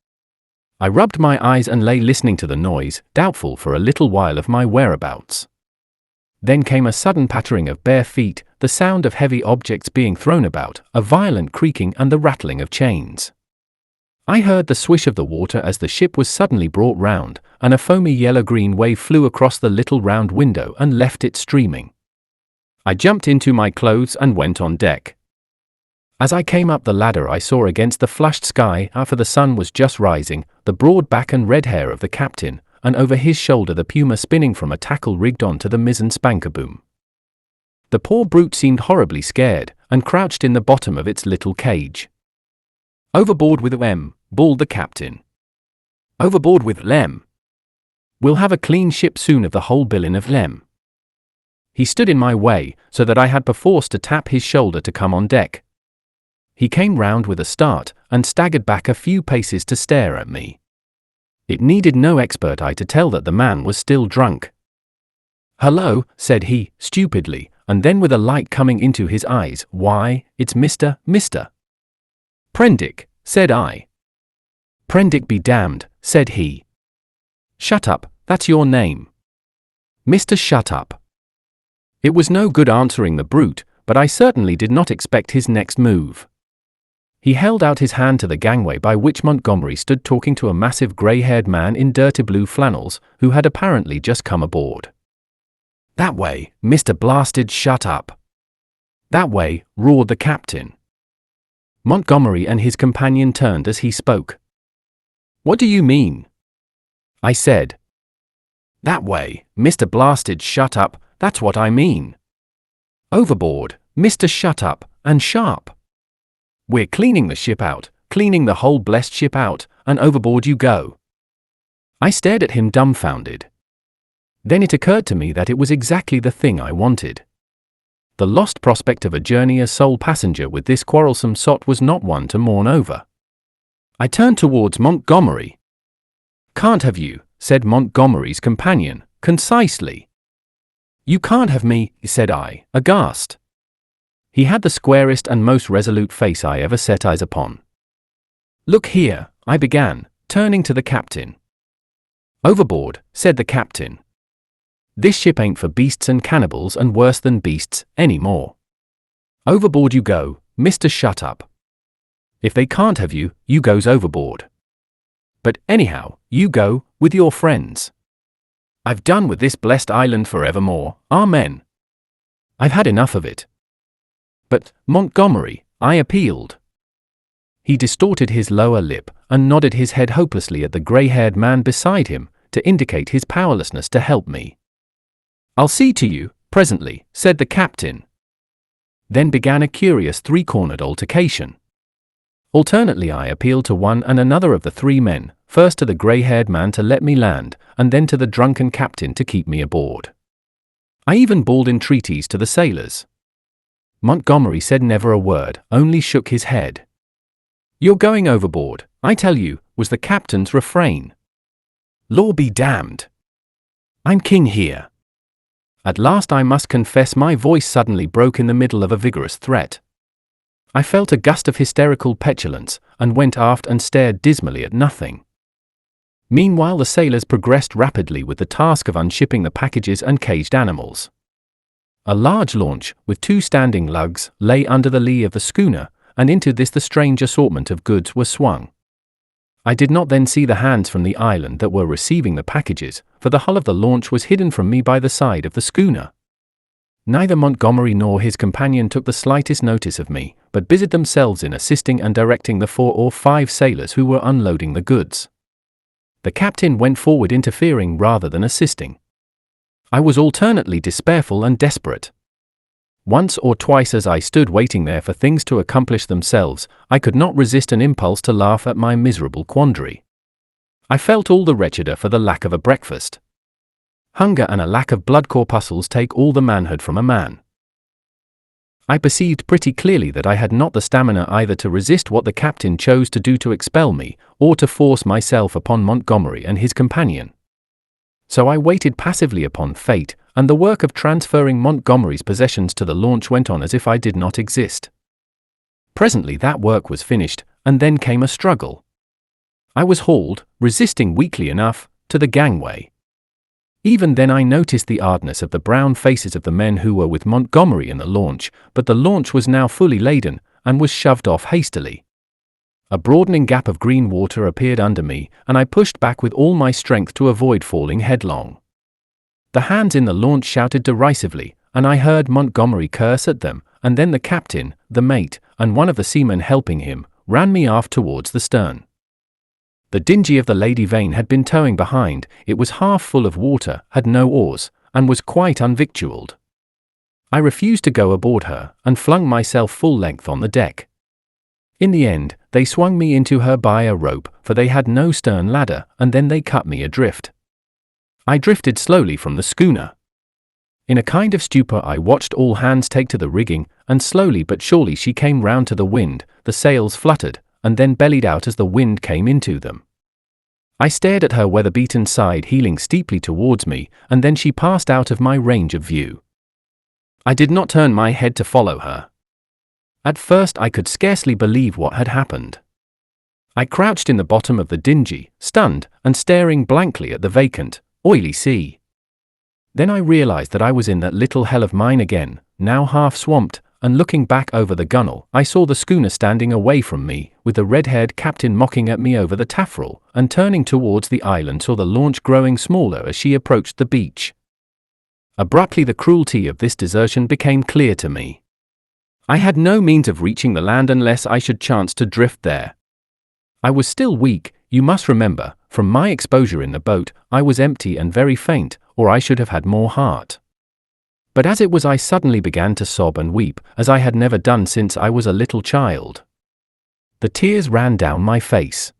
I rubbed my eyes and lay listening to the noise, doubtful for a little while of my whereabouts. Then came a sudden pattering of bare feet, the sound of heavy objects being thrown about, a violent creaking and the rattling of chains. I heard the swish of the water as the ship was suddenly brought round, and a foamy yellow-green wave flew across the little round window and left it streaming. I jumped into my clothes and went on deck. As I came up the ladder I saw against the flushed sky, for the sun was just rising, the broad back and red hair of the captain, and over his shoulder the puma spinning from a tackle rigged on to the mizzen spanker boom. The poor brute seemed horribly scared, and crouched in the bottom of its little cage. "Overboard with them," bawled the captain. "Overboard with them. We'll have a clean ship soon of the whole bilin of them." He stood in my way, so that I had perforce to tap his shoulder to come on deck. He came round with a start, and staggered back a few paces to stare at me. It needed no expert eye to tell that the man was still drunk. "Hello," said he, stupidly, and then with a light coming into his eyes, "Why, it's Mr. Prendick," said I. "Prendick be damned," said he. "Shut up, that's your name. Mr. Shut up." It was no good answering the brute, but I certainly did not expect his next move. He held out his hand to the gangway by which Montgomery stood talking to a massive grey-haired man in dirty blue flannels, who had apparently just come aboard. "That way, Mr. Blasted Shut up." "That way," roared the captain. Montgomery and his companion turned as he spoke. "What do you mean?" I said. "That way, Mr. Blasted Shut up, that's what I mean. Overboard, Mr. Shut up, and sharp. We're cleaning the ship out, cleaning the whole blessed ship out, and overboard you go." I stared at him dumbfounded. Then it occurred to me that it was exactly the thing I wanted. The lost prospect of a journey as sole passenger with this quarrelsome sot was not one to mourn over. I turned towards Montgomery. "Can't have you," said Montgomery's companion, concisely. "You can't have me," said I, aghast. He had the squarest and most resolute face I ever set eyes upon. "Look here," I began, turning to the captain. "Overboard," said the captain. "This ship ain't for beasts and cannibals and worse than beasts, any more. Overboard you go, Mr. Shut up. If they can't have you, you goes overboard. But anyhow, you go, with your friends. I've done with this blessed island forevermore, amen. I've had enough of it." "But, Montgomery," I appealed. He distorted his lower lip, and nodded his head hopelessly at the grey-haired man beside him, to indicate his powerlessness to help me. "I'll see to you, presently," said the captain. Then began a curious three-cornered altercation. Alternately I appealed to one and another of the three men, first to the grey-haired man to let me land, and then to the drunken captain to keep me aboard. I even bawled entreaties to the sailors. Montgomery said never a word, only shook his head. "You're going overboard, I tell you," was the captain's refrain. "Law be damned. I'm king here." At last I must confess my voice suddenly broke in the middle of a vigorous threat. I felt a gust of hysterical petulance, and went aft and stared dismally at nothing. Meanwhile the sailors progressed rapidly with the task of unshipping the packages and caged animals. A large launch, with 2 standing lugs, lay under the lee of the schooner, and into this the strange assortment of goods were swung. I did not then see the hands from the island that were receiving the packages, for the hull of the launch was hidden from me by the side of the schooner. Neither Montgomery nor his companion took the slightest notice of me, but busied themselves in assisting and directing the 4 or 5 sailors who were unloading the goods. The captain went forward interfering rather than assisting. I was alternately despairful and desperate. Once or twice as I stood waiting there for things to accomplish themselves, I could not resist an impulse to laugh at my miserable quandary. I felt all the wretcheder for the lack of a breakfast. Hunger and a lack of blood corpuscles take all the manhood from a man. I perceived pretty clearly that I had not the stamina either to resist what the captain chose to do to expel me, or to force myself upon Montgomery and his companion. So I waited passively upon fate, and the work of transferring Montgomery's possessions to the launch went on as if I did not exist. Presently that work was finished, and then came a struggle. I was hauled, resisting weakly enough, to the gangway. Even then I noticed the hardness of the brown faces of the men who were with Montgomery in the launch, but the launch was now fully laden, and was shoved off hastily. A broadening gap of green water appeared under me, and I pushed back with all my strength to avoid falling headlong. The hands in the launch shouted derisively, and I heard Montgomery curse at them, and then the captain, the mate, and one of the seamen helping him, ran me aft towards the stern. The dinghy of the Lady Vane had been towing behind. It was half full of water, had no oars, and was quite unvictualled. I refused to go aboard her, and flung myself full length on the deck. In the end, they swung me into her by a rope, for they had no stern ladder, and then they cut me adrift. I drifted slowly from the schooner. In a kind of stupor I watched all hands take to the rigging, and slowly but surely she came round to the wind, the sails fluttered, and then bellied out as the wind came into them. I stared at her weather-beaten side heeling steeply towards me, and then she passed out of my range of view. I did not turn my head to follow her. At first I could scarcely believe what had happened. I crouched in the bottom of the dinghy, stunned, and staring blankly at the vacant, oily sea. Then I realized that I was in that little hell of mine again, now half swamped, and looking back over the gunwale, I saw the schooner standing away from me, with the red-haired captain mocking at me over the taffrail, and turning towards the island saw the launch growing smaller as she approached the beach. Abruptly the cruelty of this desertion became clear to me. I had no means of reaching the land unless I should chance to drift there. I was still weak, you must remember, from my exposure in the boat. I was empty and very faint, or I should have had more heart. But as it was I suddenly began to sob and weep, as I had never done since I was a little child. The tears ran down my face.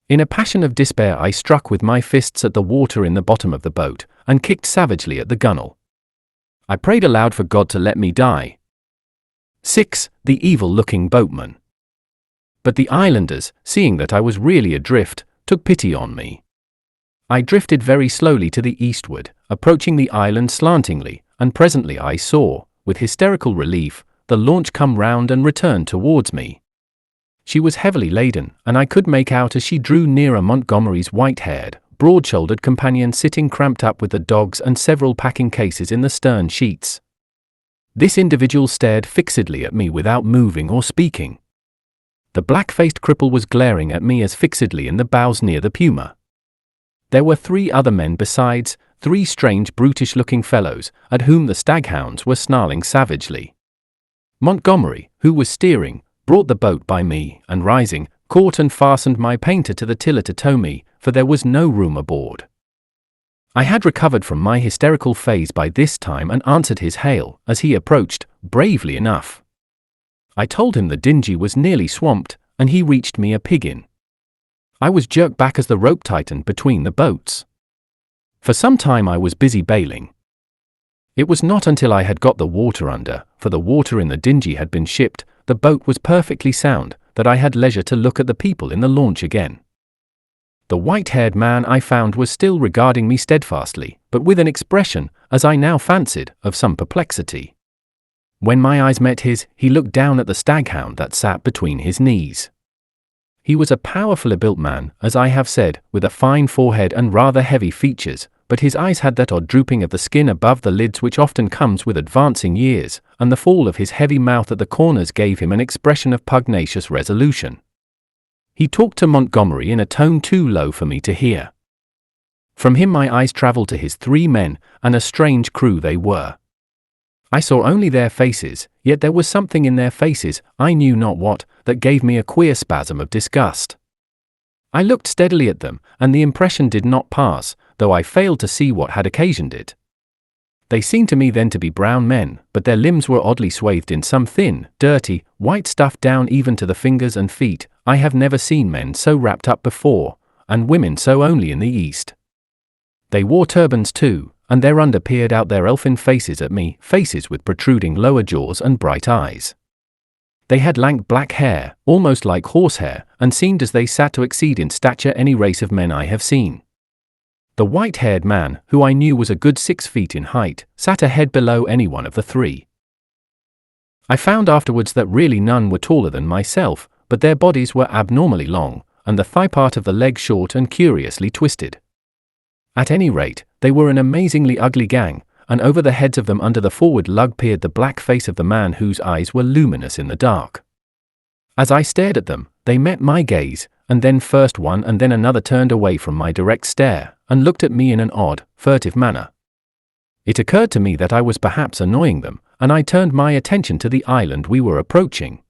In a passion of despair I struck with my fists at the water in the bottom of the boat, and kicked savagely at the gunwale. I prayed aloud for God to let me die. 6. The evil-looking boatman. But the islanders, seeing that I was really adrift, took pity on me. I drifted very slowly to the eastward, approaching the island slantingly, and presently I saw, with hysterical relief, the launch come round and return towards me. She was heavily laden, and I could make out as she drew nearer Montgomery's white-haired, broad-shouldered companion sitting cramped up with the dogs and several packing cases in the stern sheets. This individual stared fixedly at me without moving or speaking. The black-faced cripple was glaring at me as fixedly in the bows near the Puma. There were 3 other men besides, 3 strange brutish-looking fellows, at whom the staghounds were snarling savagely. Montgomery, who was steering, brought the boat by me, and rising, caught and fastened my painter to the tiller to tow me, for there was no room aboard. I had recovered from my hysterical phase by this time and answered his hail, as he approached, bravely enough. I told him the dinghy was nearly swamped, and he reached me a piggin. I was jerked back as the rope tightened between the boats. For some time I was busy bailing. It was not until I had got the water under, for the water in the dinghy had been shipped, the boat was perfectly sound, that I had leisure to look at the people in the launch again. The white-haired man I found was still regarding me steadfastly, but with an expression, as I now fancied, of some perplexity. When my eyes met his, he looked down at the staghound that sat between his knees. He was a powerfully built man, as I have said, with a fine forehead and rather heavy features, but his eyes had that odd drooping of the skin above the lids which often comes with advancing years, and the fall of his heavy mouth at the corners gave him an expression of pugnacious resolution. He talked to Montgomery in a tone too low for me to hear. From him my eyes travelled to his 3 men, and a strange crew they were. I saw only their faces, yet there was something in their faces, I knew not what, that gave me a queer spasm of disgust. I looked steadily at them, and the impression did not pass, though I failed to see what had occasioned it. They seemed to me then to be brown men, but their limbs were oddly swathed in some thin, dirty, white stuff down even to the fingers and feet. I have never seen men so wrapped up before, and women so only in the East. They wore turbans too, and thereunder peered out their elfin faces at me, faces with protruding lower jaws and bright eyes. They had lank black hair, almost like horsehair, and seemed as they sat to exceed in stature any race of men I have seen. The white-haired man, who I knew was a good 6 feet in height, sat a head below any one of the three. I found afterwards that really none were taller than myself, but their bodies were abnormally long, and the thigh part of the leg short and curiously twisted. At any rate, they were an amazingly ugly gang, and over the heads of them under the forward lug peered the black face of the man whose eyes were luminous in the dark. As I stared at them, they met my gaze, and then first one and then another turned away from my direct stare, and looked at me in an odd, furtive manner. It occurred to me that I was perhaps annoying them, and I turned my attention to the island we were approaching.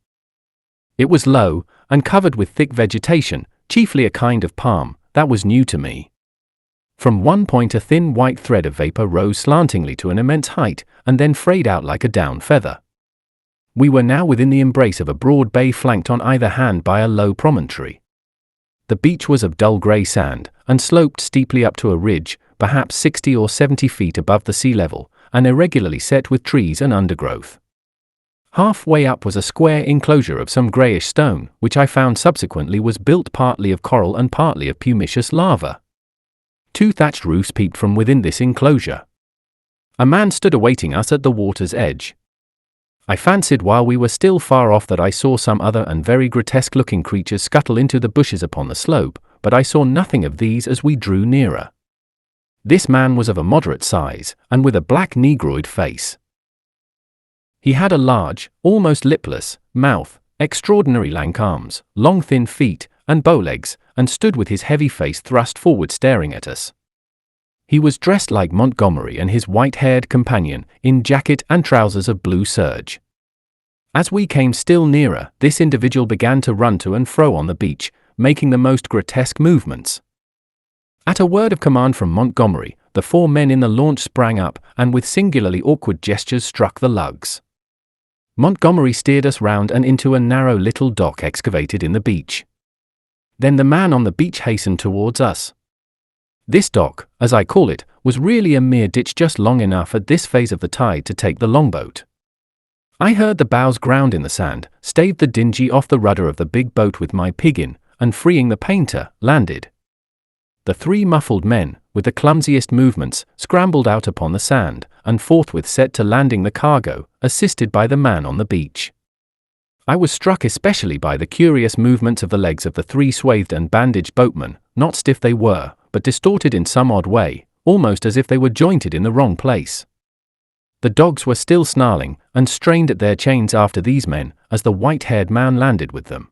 It was low, and covered with thick vegetation, chiefly a kind of palm, that was new to me. From one point a thin white thread of vapor rose slantingly to an immense height, and then frayed out like a down feather. We were now within the embrace of a broad bay flanked on either hand by a low promontory. The beach was of dull grey sand, and sloped steeply up to a ridge, perhaps 60 or 70 feet above the sea level, and irregularly set with trees and undergrowth. Halfway up was a square enclosure of some greyish stone, which I found subsequently was built partly of coral and partly of pumiceous lava. 2 thatched roofs peeped from within this enclosure. A man stood awaiting us at the water's edge. I fancied while we were still far off that I saw some other and very grotesque-looking creatures scuttle into the bushes upon the slope, but I saw nothing of these as we drew nearer. This man was of a moderate size, and with a black negroid face. He had a large, almost lipless, mouth, extraordinary lank arms, long thin feet, and bow legs, and stood with his heavy face thrust forward staring at us. He was dressed like Montgomery and his white-haired companion, in jacket and trousers of blue serge. As we came still nearer, this individual began to run to and fro on the beach, making the most grotesque movements. At a word of command from Montgomery, the 4 men in the launch sprang up, and with singularly awkward gestures struck the lugs. Montgomery steered us round and into a narrow little dock excavated in the beach. Then the man on the beach hastened towards us. This dock, as I call it, was really a mere ditch just long enough at this phase of the tide to take the longboat. I heard the bows ground in the sand, staved the dinghy off the rudder of the big boat with my pig in, and freeing the painter, landed. The 3 muffled men, with the clumsiest movements, scrambled out upon the sand, and forthwith set to landing the cargo, assisted by the man on the beach. I was struck especially by the curious movements of the legs of the 3 swathed and bandaged boatmen, not stiff they were, but distorted in some odd way, almost as if they were jointed in the wrong place. The dogs were still snarling, and strained at their chains after these men, as the white-haired man landed with them.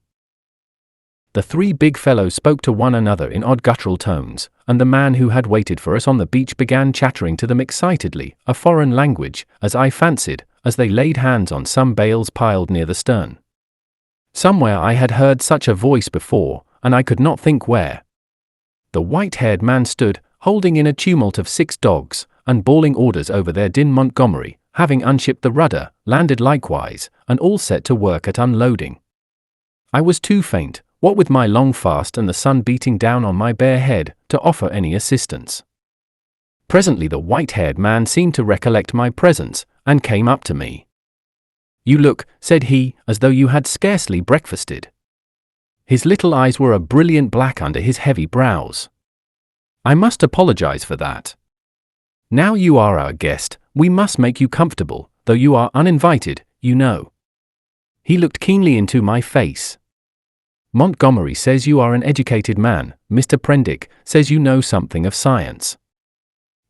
The 3 big fellows spoke to one another in odd guttural tones, and the man who had waited for us on the beach began chattering to them excitedly, a foreign language, as I fancied, as they laid hands on some bales piled near the stern. Somewhere I had heard such a voice before, and I could not think where. The white-haired man stood, holding in a tumult of 6 dogs, and bawling orders over their din. Montgomery, having unshipped the rudder, landed likewise, and all set to work at unloading. I was too faint, what with my long fast and the sun beating down on my bare head, to offer any assistance. Presently the white-haired man seemed to recollect my presence, and came up to me. "You look," said he, "as though you had scarcely breakfasted." His little eyes were a brilliant black under his heavy brows. "I must apologize for that. Now you are our guest, we must make you comfortable, though you are uninvited, you know." He looked keenly into my face. "Montgomery says you are an educated man, Mr. Prendick says you know something of science.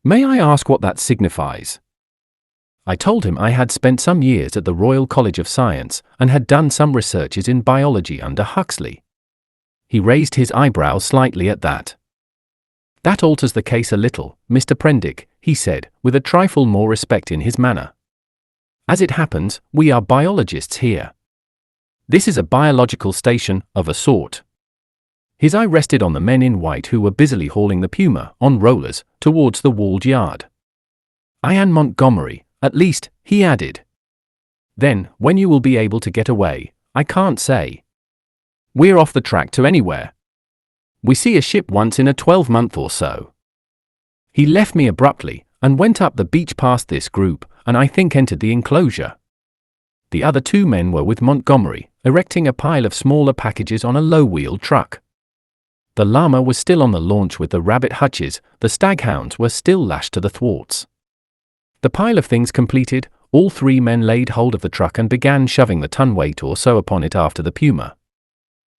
May I ask what that signifies?" I told him I had spent some years at the Royal College of Science, and had done some researches in biology under Huxley. He raised his eyebrows slightly at that. "That alters the case a little, Mr. Prendick," he said, with a trifle more respect in his manner. "As it happens, we are biologists here. This is a biological station, of a sort." His eye rested on the men in white who were busily hauling the puma, on rollers, towards the walled yard. "Ian Montgomery, at least," he added. "Then, when you will be able to get away, I can't say. We're off the track to anywhere. We see a ship once in a 12-month or so." He left me abruptly and went up the beach past this group, and I think entered the enclosure. The other two men were with Montgomery, erecting a pile of smaller packages on a low-wheeled truck. The llama was still on the launch with the rabbit hutches, the staghounds were still lashed to the thwarts. The pile of things completed, all three men laid hold of the truck and began shoving the ton-weight or so upon it after the puma.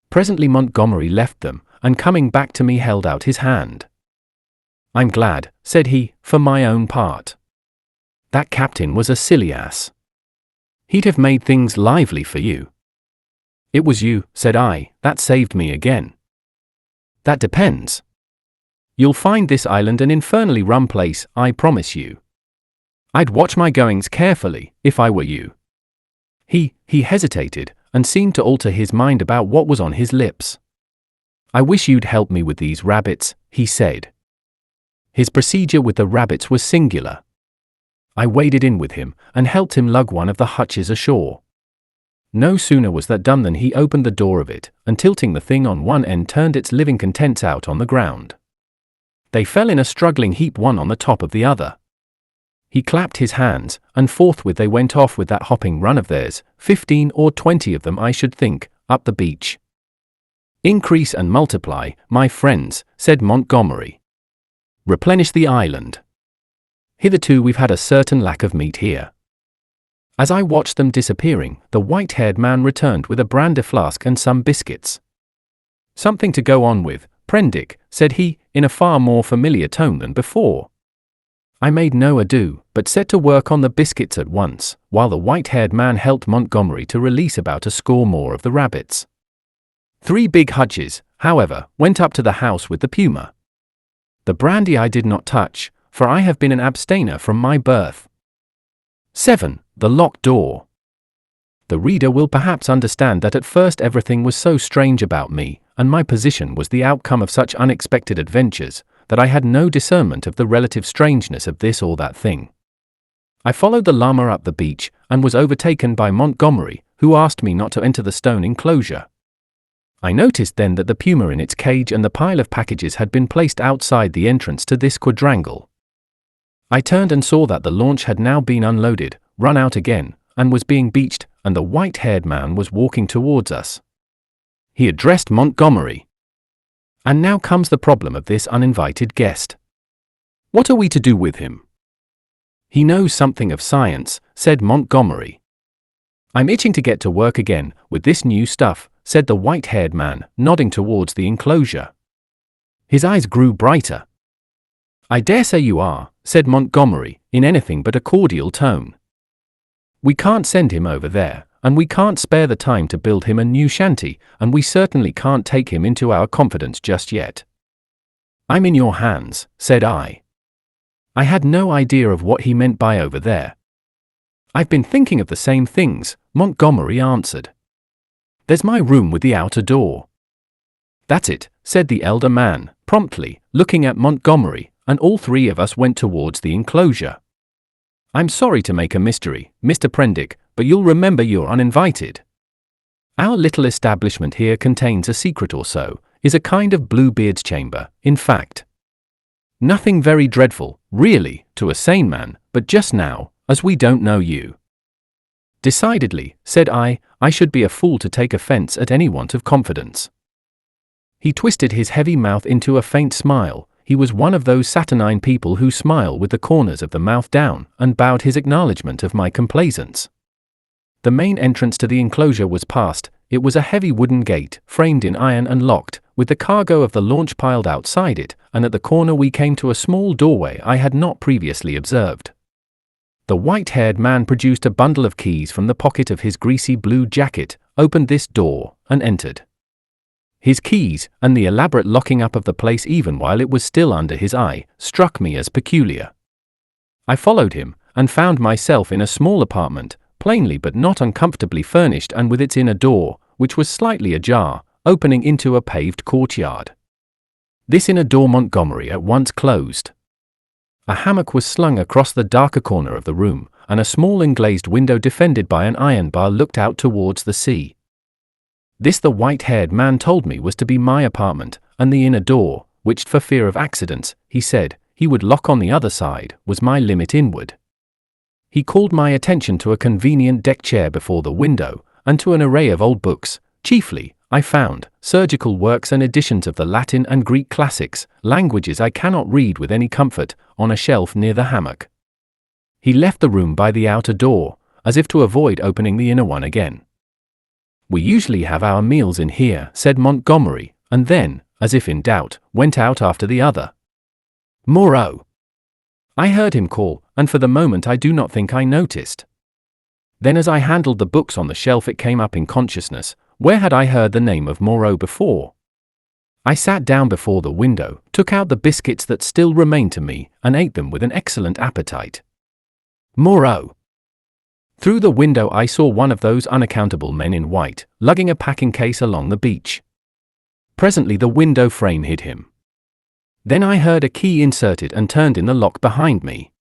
Presently Montgomery left them, and coming back to me held out his hand. "I'm glad," said he, "for my own part. That captain was a silly ass. He'd have made things lively for you." "It was you," said I, "that saved me again." "That depends. You'll find this island an infernally rum place, I promise you. I'd watch my goings carefully, if I were you." He hesitated, and seemed to alter his mind about what was on his lips. "I wish you'd help me with these rabbits," he said. His procedure with the rabbits was singular. I waded in with him, and helped him lug one of the hutches ashore. No sooner was that done than he opened the door of it, and tilting the thing on one end turned its living contents out on the ground. They fell in a struggling heap one on the top of the other. He clapped his hands, and forthwith they went off with that hopping run of theirs, 15 or 20 of them I should think, up the beach. "Increase and multiply, my friends," said Montgomery. "Replenish the island. Hitherto we've had a certain lack of meat here." As I watched them disappearing, the white-haired man returned with a brandy flask and some biscuits. "Something to go on with, Prendick," said he, in a far more familiar tone than before. I made no ado, but set to work on the biscuits at once, while the white-haired man helped Montgomery to release about a score more of the rabbits. 3 big hutches, however, went up to the house with the puma. The brandy I did not touch, for I have been an abstainer from my birth. 7. The locked door. The reader will perhaps understand that at first everything was so strange about me, and my position was the outcome of such unexpected adventures, that I had no discernment of the relative strangeness of this or that thing. I followed the llama up the beach, and was overtaken by Montgomery, who asked me not to enter the stone enclosure. I noticed then that the puma in its cage and the pile of packages had been placed outside the entrance to this quadrangle. I turned and saw that the launch had now been unloaded, run out again, and was being beached, and the white-haired man was walking towards us. He addressed Montgomery. "And now comes the problem of this uninvited guest. What are we to do with him?" "He knows something of science," said Montgomery. "I'm itching to get to work again, with this new stuff," said the white-haired man, nodding towards the enclosure. His eyes grew brighter. "I dare say you are," said Montgomery, in anything but a cordial tone. "We can't send him over there, and we can't spare the time to build him a new shanty, and we certainly can't take him into our confidence just yet." "I'm in your hands," said I. I had no idea of what he meant by over there. "I've been thinking of the same things," Montgomery answered. "There's my room with the outer door." "That's it," said the elder man, promptly, looking at Montgomery, and all three of us went towards the enclosure. "I'm sorry to make a mystery, Mr. Prendick, but you'll remember you're uninvited. Our little establishment here contains a secret or so, is a kind of Bluebeard's chamber, in fact. Nothing very dreadful, really, to a sane man, but just now, as we don't know you." "Decidedly," said I should be a fool to take offense at any want of confidence." He twisted his heavy mouth into a faint smile. He was one of those saturnine people who smile with the corners of the mouth down, and bowed his acknowledgment of my complaisance. The main entrance to the enclosure was passed. It was a heavy wooden gate, framed in iron and locked, with the cargo of the launch piled outside it, and at the corner we came to a small doorway I had not previously observed. The white-haired man produced a bundle of keys from the pocket of his greasy blue jacket, opened this door, and entered. His keys, and the elaborate locking up of the place even while it was still under his eye, struck me as peculiar. I followed him, and found myself in a small apartment, plainly but not uncomfortably furnished and with its inner door, which was slightly ajar, opening into a paved courtyard. This inner door Montgomery at once closed. A hammock was slung across the darker corner of the room, and a small englazed window defended by an iron bar looked out towards the sea. This, the white-haired man told me, was to be my apartment, and the inner door, which, for fear of accidents, he said, he would lock on the other side, was my limit inward. He called my attention to a convenient deck chair before the window, and to an array of old books, chiefly, I found, surgical works and editions of the Latin and Greek classics, languages I cannot read with any comfort, on a shelf near the hammock. He left the room by the outer door, as if to avoid opening the inner one again. "We usually have our meals in here," said Montgomery, and then, as if in doubt, went out after the other. "Moreau!" I heard him call, and for the moment I do not think I noticed. Then as I handled the books on the shelf it came up in consciousness, where had I heard the name of Moreau before? I sat down before the window, took out the biscuits that still remained to me, and ate them with an excellent appetite. Moreau! Through the window I saw one of those unaccountable men in white, lugging a packing case along the beach. Presently the window frame hid him. Then I heard a key inserted and turned in the lock behind me.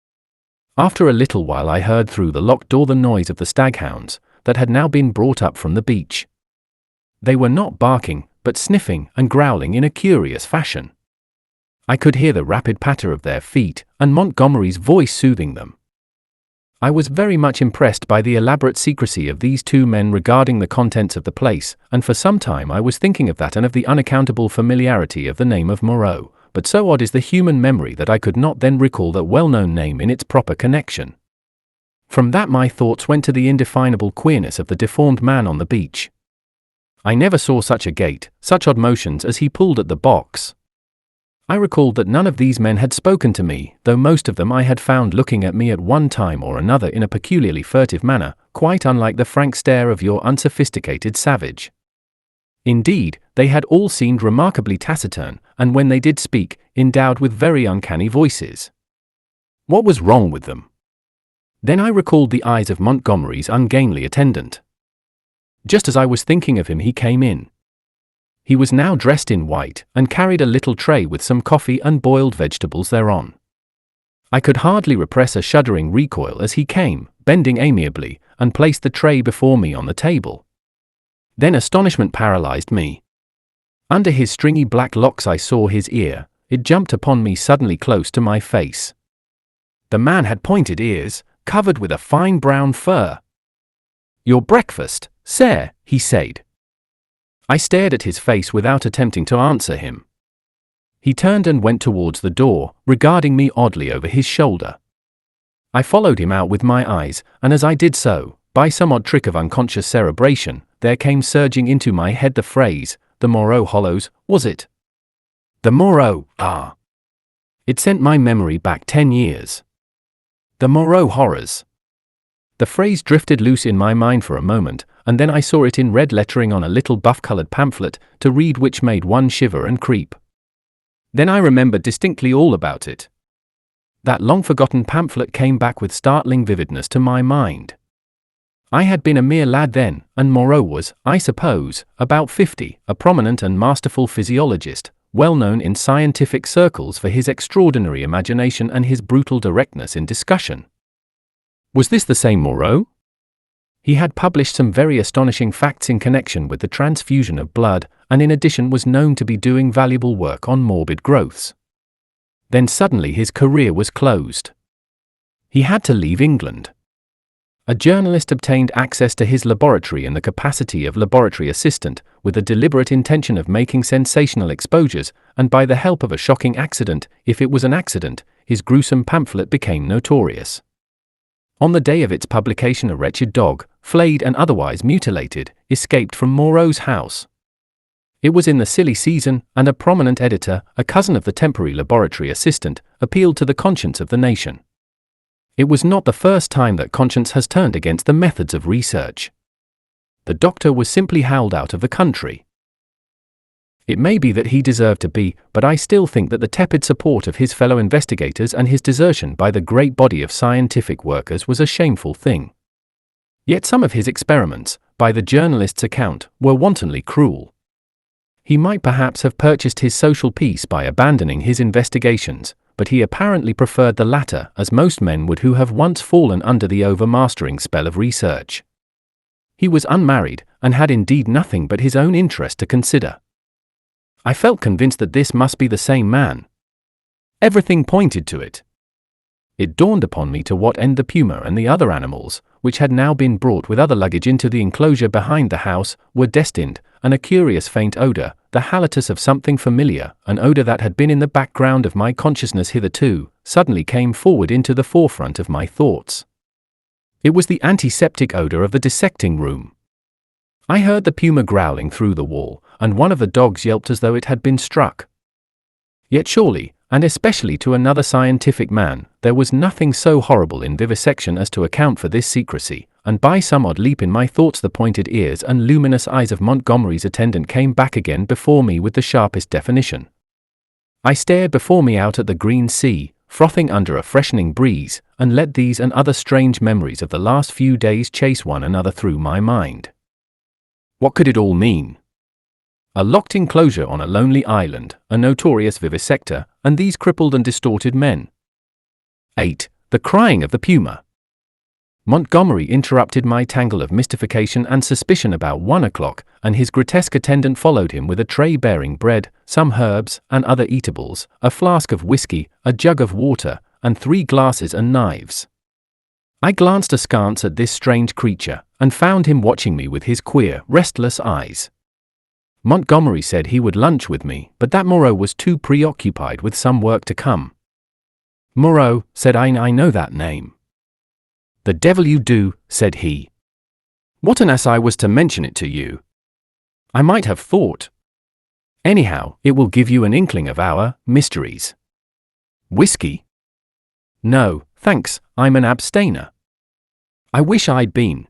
After a little while I heard through the locked door the noise of the staghounds, that had now been brought up from the beach. They were not barking, but sniffing and growling in a curious fashion. I could hear the rapid patter of their feet, and Montgomery's voice soothing them. I was very much impressed by the elaborate secrecy of these two men regarding the contents of the place, and for some time I was thinking of that and of the unaccountable familiarity of the name of Moreau, but so odd is the human memory that I could not then recall that well-known name in its proper connection. From that my thoughts went to the indefinable queerness of the deformed man on the beach. I never saw such a gait, such odd motions as he pulled at the box. I recalled that none of these men had spoken to me, though most of them I had found looking at me at one time or another in a peculiarly furtive manner, quite unlike the frank stare of your unsophisticated savage. Indeed, they had all seemed remarkably taciturn, and when they did speak, endowed with very uncanny voices. What was wrong with them? Then I recalled the eyes of Montgomery's ungainly attendant. Just as I was thinking of him he came in. He was now dressed in white, and carried a little tray with some coffee and boiled vegetables thereon. I could hardly repress a shuddering recoil as he came, bending amiably, and placed the tray before me on the table. Then astonishment paralyzed me. Under his stringy black locks I saw his ear. It jumped upon me suddenly close to my face. The man had pointed ears, covered with a fine brown fur. "Your breakfast, sir," he said. I stared at his face without attempting to answer him. He turned and went towards the door, regarding me oddly over his shoulder. I followed him out with my eyes, and as I did so, by some odd trick of unconscious cerebration, there came surging into my head the phrase, "The Moreau Hollows," was it? The Moreau, ah! It sent my memory back 10 years. The Moreau horrors. The phrase drifted loose in my mind for a moment, and then I saw it in red lettering on a little buff-colored pamphlet, to read which made one shiver and creep. Then I remembered distinctly all about it. That long-forgotten pamphlet came back with startling vividness to my mind. I had been a mere lad then, and Moreau was, I suppose, about 50, a prominent and masterful physiologist, well known in scientific circles for his extraordinary imagination and his brutal directness in discussion. Was this the same Moreau? He had published some very astonishing facts in connection with the transfusion of blood, and in addition was known to be doing valuable work on morbid growths. Then suddenly his career was closed. He had to leave England. A journalist obtained access to his laboratory in the capacity of laboratory assistant, with the deliberate intention of making sensational exposures, and by the help of a shocking accident, if it was an accident, his gruesome pamphlet became notorious. On the day of its publication a wretched dog, flayed and otherwise mutilated, escaped from Moreau's house. It was in the silly season, and a prominent editor, a cousin of the temporary laboratory assistant, appealed to the conscience of the nation. It was not the first time that conscience has turned against the methods of research. The doctor was simply howled out of the country. It may be that he deserved to be, but I still think that the tepid support of his fellow investigators and his desertion by the great body of scientific workers was a shameful thing. Yet some of his experiments, by the journalist's account, were wantonly cruel. He might perhaps have purchased his social peace by abandoning his investigations, but he apparently preferred the latter, as most men would who have once fallen under the overmastering spell of research. He was unmarried, and had indeed nothing but his own interest to consider. I felt convinced that this must be the same man. Everything pointed to it. It dawned upon me to what end the puma and the other animals, which had now been brought with other luggage into the enclosure behind the house, were destined, and a curious faint odor, the halitus of something familiar, an odor that had been in the background of my consciousness hitherto, suddenly came forward into the forefront of my thoughts. It was the antiseptic odor of the dissecting room. I heard the puma growling through the wall, and one of the dogs yelped as though it had been struck. Yet surely, and especially to another scientific man, there was nothing so horrible in vivisection as to account for this secrecy, and by some odd leap in my thoughts the pointed ears and luminous eyes of Montgomery's attendant came back again before me with the sharpest definition. I stared before me out at the green sea, frothing under a freshening breeze, and let these and other strange memories of the last few days chase one another through my mind. What could it all mean? A locked enclosure on a lonely island, a notorious vivisector, and these crippled and distorted men. 8. The crying of the puma. Montgomery interrupted my tangle of mystification and suspicion about 1 o'clock, and his grotesque attendant followed him with a tray bearing bread, some herbs and other eatables, a flask of whiskey, a jug of water, and 3 glasses and knives. I glanced askance at this strange creature, and found him watching me with his queer, restless eyes. Montgomery said he would lunch with me, but that Moreau was too preoccupied with some work to come. Moreau, said I know that name. The devil you do, said he. What an ass I was to mention it to you. I might have thought. Anyhow, it will give you an inkling of our mysteries. Whiskey? No, thanks, I'm an abstainer. I wish I'd been.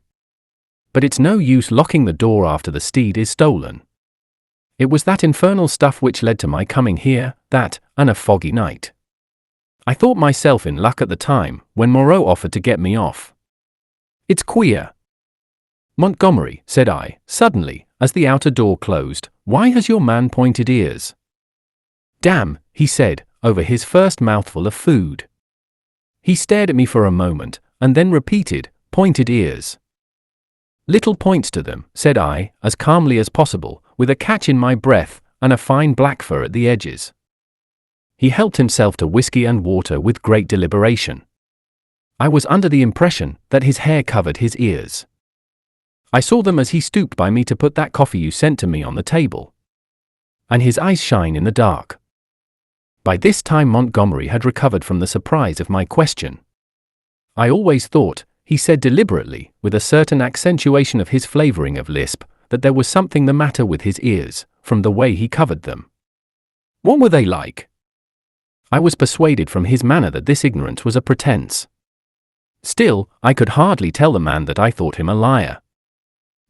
But it's no use locking the door after the steed is stolen. It was that infernal stuff which led to my coming here, that, and a foggy night. I thought myself in luck at the time, when Moreau offered to get me off. It's queer. Montgomery, said I, suddenly, as the outer door closed, why has your man pointed ears? Damn, he said, over his first mouthful of food. He stared at me for a moment, and then repeated, pointed ears. Little points to them, said I, as calmly as possible, with a catch in my breath, and a fine black fur at the edges. He helped himself to whiskey and water with great deliberation. I was under the impression that his hair covered his ears. I saw them as he stooped by me to put that coffee you sent to me on the table. And his eyes shine in the dark. By this time Montgomery had recovered from the surprise of my question. I always thought, he said deliberately, with a certain accentuation of his flavoring of lisp, that there was something the matter with his ears, from the way he covered them. What were they like? I was persuaded from his manner that this ignorance was a pretense. Still, I could hardly tell the man that I thought him a liar.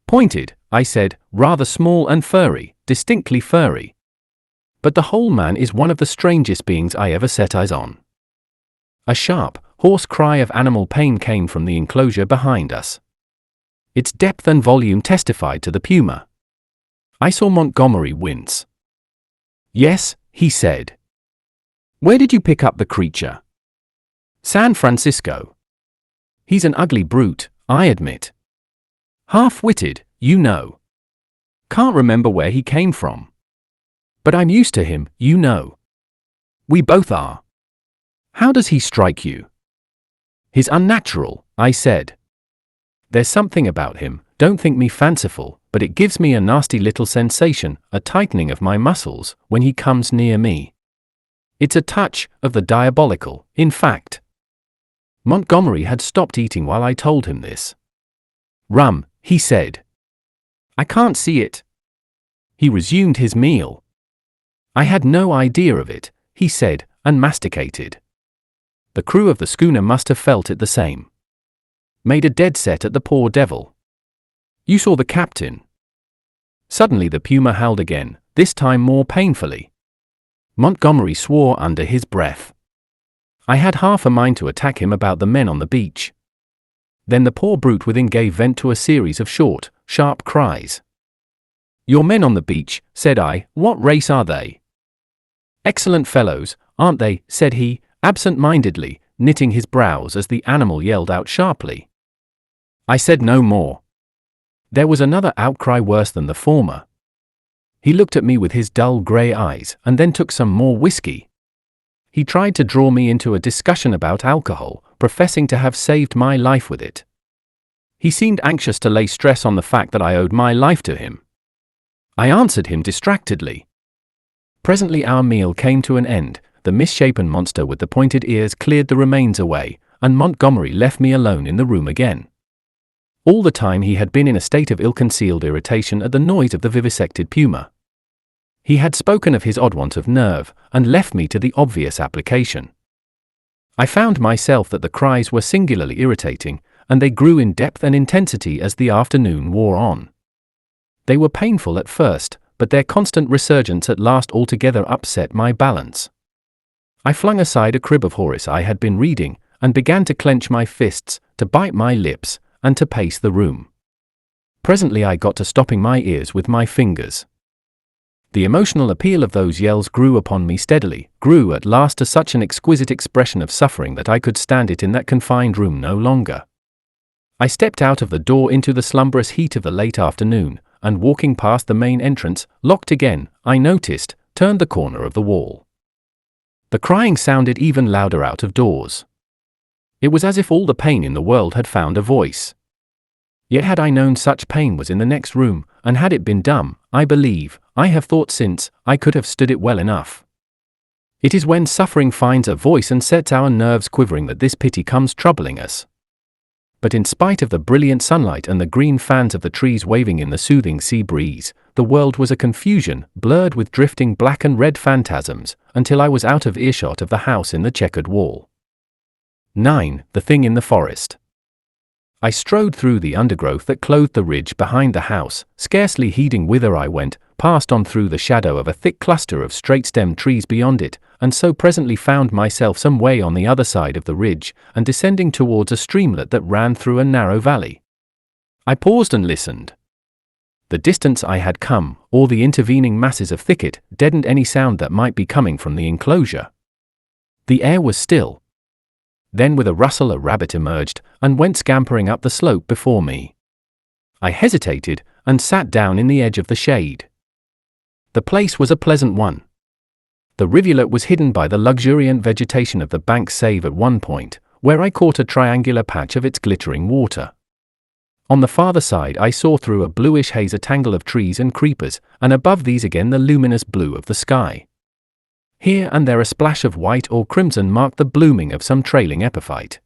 Pointed, I said, rather small and furry, distinctly furry. But the whole man is one of the strangest beings I ever set eyes on. A sharp, hoarse cry of animal pain came from the enclosure behind us. Its depth and volume testified to the puma. I saw Montgomery wince. Yes, he said. Where did you pick up the creature? San Francisco. He's an ugly brute, I admit. Half-witted, you know. Can't remember where he came from. But I'm used to him, you know. We both are. How does he strike you? He's unnatural, I said. There's something about him, don't think me fanciful, but it gives me a nasty little sensation, a tightening of my muscles, when he comes near me. It's a touch of the diabolical, in fact. Montgomery had stopped eating while I told him this. Rum, he said. I can't see it. He resumed his meal. I had no idea of it, he said, and masticated. The crew of the schooner must have felt it the same. Made a dead set at the poor devil. You saw the captain. Suddenly the puma howled again, this time more painfully. Montgomery swore under his breath. I had half a mind to attack him about the men on the beach. Then the poor brute within gave vent to a series of short, sharp cries. Your men on the beach, said I, what race are they? Excellent fellows, aren't they, said he, absent-mindedly, knitting his brows as the animal yelled out sharply. I said no more. There was another outcry worse than the former. He looked at me with his dull grey eyes and then took some more whiskey. He tried to draw me into a discussion about alcohol, professing to have saved my life with it. He seemed anxious to lay stress on the fact that I owed my life to him. I answered him distractedly. Presently our meal came to an end, the misshapen monster with the pointed ears cleared the remains away, and Montgomery left me alone in the room again. All the time he had been in a state of ill-concealed irritation at the noise of the vivisected puma. He had spoken of his odd want of nerve, and left me to the obvious application. I found myself that the cries were singularly irritating, and they grew in depth and intensity as the afternoon wore on. They were painful at first, but their constant resurgence at last altogether upset my balance. I flung aside a crib of Horace I had been reading, and began to clench my fists, to bite my lips, and to pace the room. Presently I got to stopping my ears with my fingers. The emotional appeal of those yells grew upon me steadily, grew at last to such an exquisite expression of suffering that I could stand it in that confined room no longer. I stepped out of the door into the slumberous heat of the late afternoon, and walking past the main entrance, locked again, I noticed, turned the corner of the wall. The crying sounded even louder out of doors. It was as if all the pain in the world had found a voice. Yet had I known such pain was in the next room, and had it been dumb, I believe, I have thought since, I could have stood it well enough. It is when suffering finds a voice and sets our nerves quivering that this pity comes troubling us. But in spite of the brilliant sunlight and the green fans of the trees waving in the soothing sea breeze, the world was a confusion, blurred with drifting black and red phantasms, until I was out of earshot of the house in the checkered wall. 9. The Thing in the Forest. I strode through the undergrowth that clothed the ridge behind the house, scarcely heeding whither I went, passed on through the shadow of a thick cluster of straight-stemmed trees beyond it, and so presently found myself some way on the other side of the ridge, and descending towards a streamlet that ran through a narrow valley. I paused and listened. The distance I had come, or the intervening masses of thicket, deadened any sound that might be coming from the enclosure. The air was still. Then with a rustle a rabbit emerged, and went scampering up the slope before me. I hesitated, and sat down in the edge of the shade. The place was a pleasant one. The rivulet was hidden by the luxuriant vegetation of the bank save at one point, where I caught a triangular patch of its glittering water. On the farther side I saw through a bluish haze a tangle of trees and creepers, and above these again the luminous blue of the sky. Here and there a splash of white or crimson marked the blooming of some trailing epiphyte.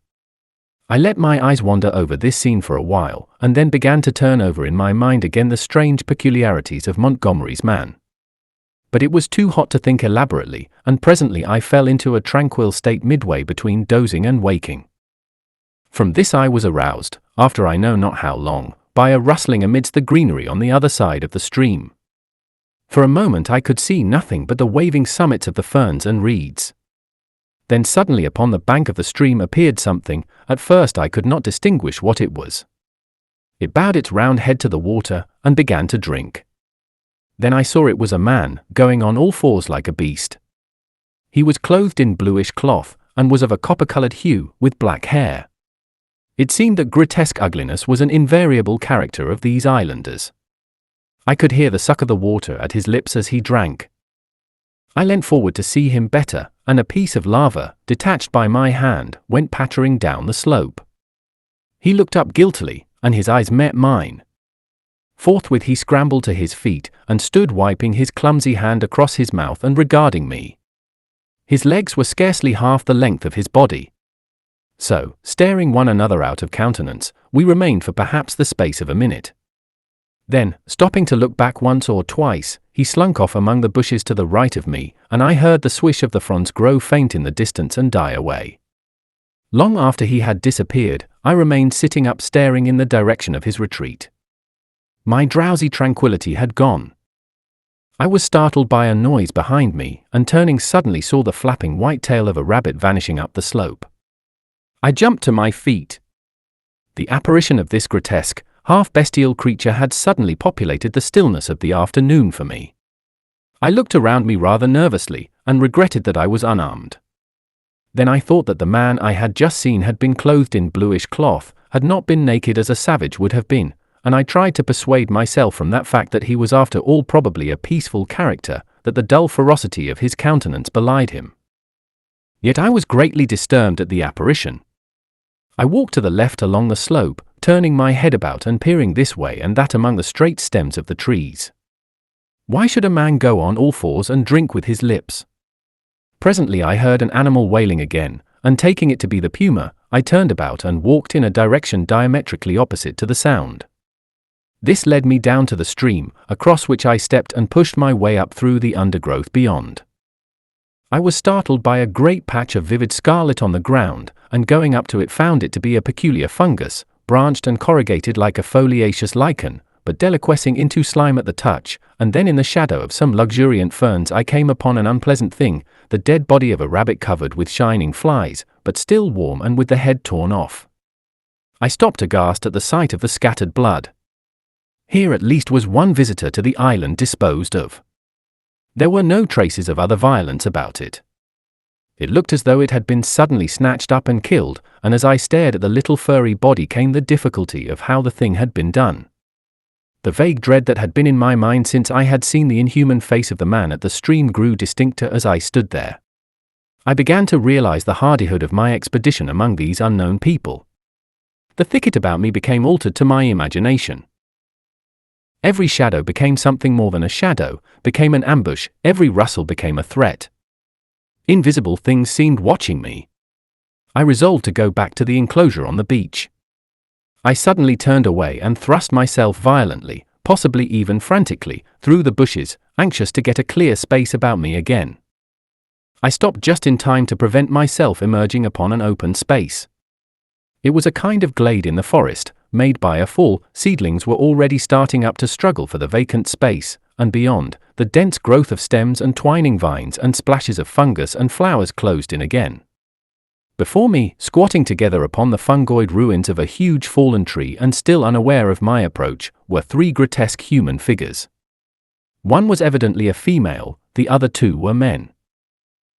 I let my eyes wander over this scene for a while, and then began to turn over in my mind again the strange peculiarities of Montgomery's man. But it was too hot to think elaborately, and presently I fell into a tranquil state midway between dozing and waking. From this I was aroused, after I know not how long, by a rustling amidst the greenery on the other side of the stream. For a moment I could see nothing but the waving summits of the ferns and reeds. Then suddenly upon the bank of the stream appeared something, at first I could not distinguish what it was. It bowed its round head to the water, and began to drink. Then I saw it was a man, going on all fours like a beast. He was clothed in bluish cloth, and was of a copper-coloured hue, with black hair. It seemed that grotesque ugliness was an invariable character of these islanders. I could hear the suck of the water at his lips as he drank. I leant forward to see him better, and a piece of lava, detached by my hand, went pattering down the slope. He looked up guiltily, and his eyes met mine. Forthwith he scrambled to his feet, and stood wiping his clumsy hand across his mouth and regarding me. His legs were scarcely half the length of his body. So, staring one another out of countenance, we remained for perhaps the space of a minute. Then, stopping to look back once or twice, he slunk off among the bushes to the right of me, and I heard the swish of the fronds grow faint in the distance and die away. Long after he had disappeared, I remained sitting up staring in the direction of his retreat. My drowsy tranquillity had gone. I was startled by a noise behind me, and turning suddenly saw the flapping white tail of a rabbit vanishing up the slope. I jumped to my feet. The apparition of this grotesque, half-bestial creature had suddenly populated the stillness of the afternoon for me. I looked around me rather nervously, and regretted that I was unarmed. Then I thought that the man I had just seen had been clothed in bluish cloth, had not been naked as a savage would have been, and I tried to persuade myself from that fact that he was after all probably a peaceful character, that the dull ferocity of his countenance belied him. Yet I was greatly disturbed at the apparition. I walked to the left along the slope, turning my head about and peering this way and that among the straight stems of the trees. Why should a man go on all fours and drink with his lips? Presently I heard an animal wailing again, and taking it to be the puma, I turned about and walked in a direction diametrically opposite to the sound. This led me down to the stream, across which I stepped and pushed my way up through the undergrowth beyond. I was startled by a great patch of vivid scarlet on the ground, and going up to it found it to be a peculiar fungus, branched and corrugated like a foliaceous lichen, but deliquescing into slime at the touch, and then in the shadow of some luxuriant ferns I came upon an unpleasant thing, the dead body of a rabbit covered with shining flies, but still warm and with the head torn off. I stopped aghast at the sight of the scattered blood. Here at least was one visitor to the island disposed of. There were no traces of other violence about it. It looked as though it had been suddenly snatched up and killed, and as I stared at the little furry body came the difficulty of how the thing had been done. The vague dread that had been in my mind since I had seen the inhuman face of the man at the stream grew distincter as I stood there. I began to realize the hardihood of my expedition among these unknown people. The thicket about me became altered to my imagination. Every shadow became something more than a shadow, became an ambush, every rustle became a threat. Invisible things seemed watching me. I resolved to go back to the enclosure on the beach. I suddenly turned away and thrust myself violently, possibly even frantically, through the bushes, anxious to get a clear space about me again. I stopped just in time to prevent myself emerging upon an open space. It was a kind of glade in the forest, made by a fall. Seedlings were already starting up to struggle for the vacant space, and beyond, the dense growth of stems and twining vines and splashes of fungus and flowers closed in again. Before me, squatting together upon the fungoid ruins of a huge fallen tree and still unaware of my approach, were three grotesque human figures. One was evidently a female, the other two were men.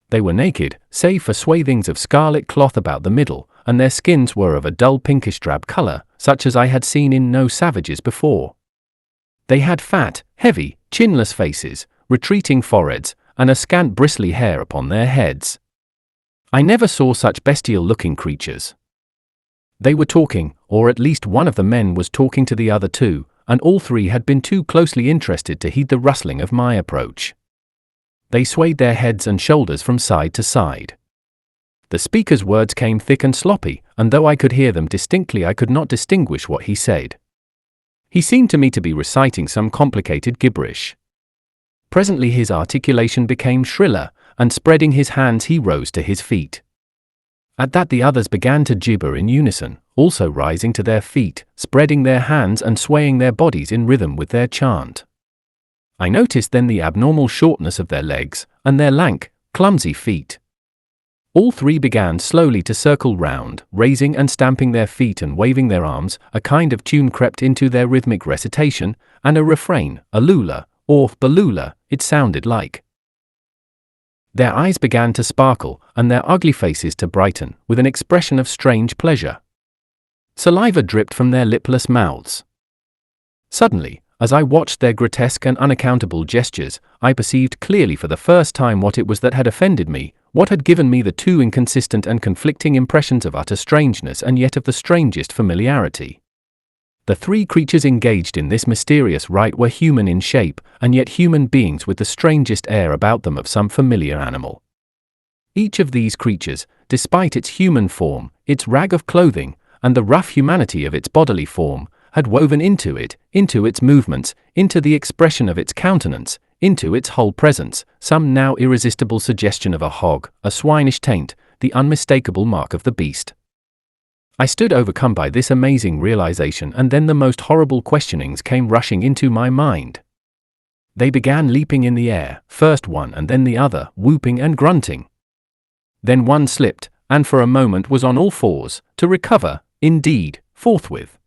They were naked, save for swathings of scarlet cloth about the middle, and their skins were of a dull pinkish drab color, such as I had seen in no savages before. They had fat, heavy, chinless faces, retreating foreheads, and a scant bristly hair upon their heads. I never saw such bestial-looking creatures. They were talking, or at least one of the men was talking to the other two, and all three had been too closely interested to heed the rustling of my approach. They swayed their heads and shoulders from side to side. The speaker's words came thick and sloppy, and though I could hear them distinctly I could not distinguish what he said. He seemed to me to be reciting some complicated gibberish. Presently his articulation became shriller, and spreading his hands he rose to his feet. At that the others began to gibber in unison, also rising to their feet, spreading their hands and swaying their bodies in rhythm with their chant. I noticed then the abnormal shortness of their legs, and their lank, clumsy feet. All three began slowly to circle round, raising and stamping their feet and waving their arms. A kind of tune crept into their rhythmic recitation, and a refrain, a lula, or balula, it sounded like. Their eyes began to sparkle, and their ugly faces to brighten, with an expression of strange pleasure. Saliva dripped from their lipless mouths. Suddenly, as I watched their grotesque and unaccountable gestures, I perceived clearly for the first time what it was that had offended me, what had given me the two inconsistent and conflicting impressions of utter strangeness and yet of the strangest familiarity. The three creatures engaged in this mysterious rite were human in shape, and yet human beings with the strangest air about them of some familiar animal. Each of these creatures, despite its human form, its rag of clothing, and the rough humanity of its bodily form, had woven into it, into its movements, into the expression of its countenance, into its whole presence, some now irresistible suggestion of a hog, a swinish taint, the unmistakable mark of the beast. I stood overcome by this amazing realization, and then the most horrible questionings came rushing into my mind. They began leaping in the air, first one and then the other, whooping and grunting. Then one slipped, and for a moment was on all fours, to recover, indeed, forthwith.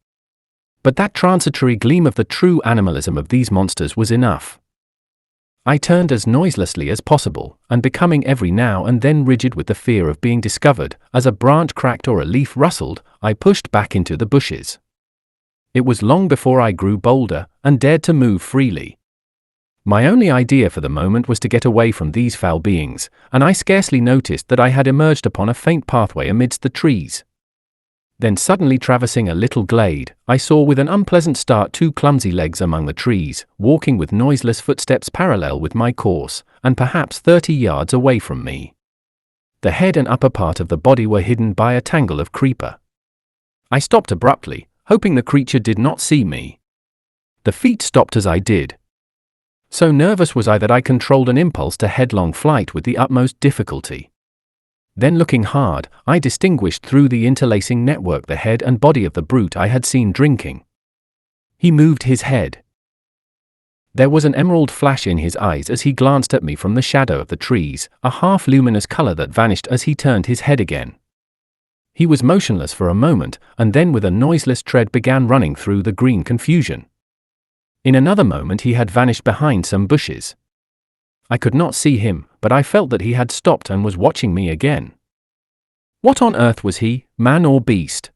But that transitory gleam of the true animalism of these monsters was enough. I turned as noiselessly as possible, and becoming every now and then rigid with the fear of being discovered, as a branch cracked or a leaf rustled, I pushed back into the bushes. It was long before I grew bolder and dared to move freely. My only idea for the moment was to get away from these foul beings, and I scarcely noticed that I had emerged upon a faint pathway amidst the trees. Then suddenly traversing a little glade, I saw with an unpleasant start 2 clumsy legs among the trees, walking with noiseless footsteps parallel with my course, and perhaps 30 yards away from me. The head and upper part of the body were hidden by a tangle of creeper. I stopped abruptly, hoping the creature did not see me. The feet stopped as I did. So nervous was I that I controlled an impulse to headlong flight with the utmost difficulty. Then looking hard, I distinguished through the interlacing network the head and body of the brute I had seen drinking. He moved his head. There was an emerald flash in his eyes as he glanced at me from the shadow of the trees, a half-luminous color that vanished as he turned his head again. He was motionless for a moment, and then with a noiseless tread began running through the green confusion. In another moment he had vanished behind some bushes. I could not see him, but I felt that he had stopped and was watching me again. What on earth was he, man or beast?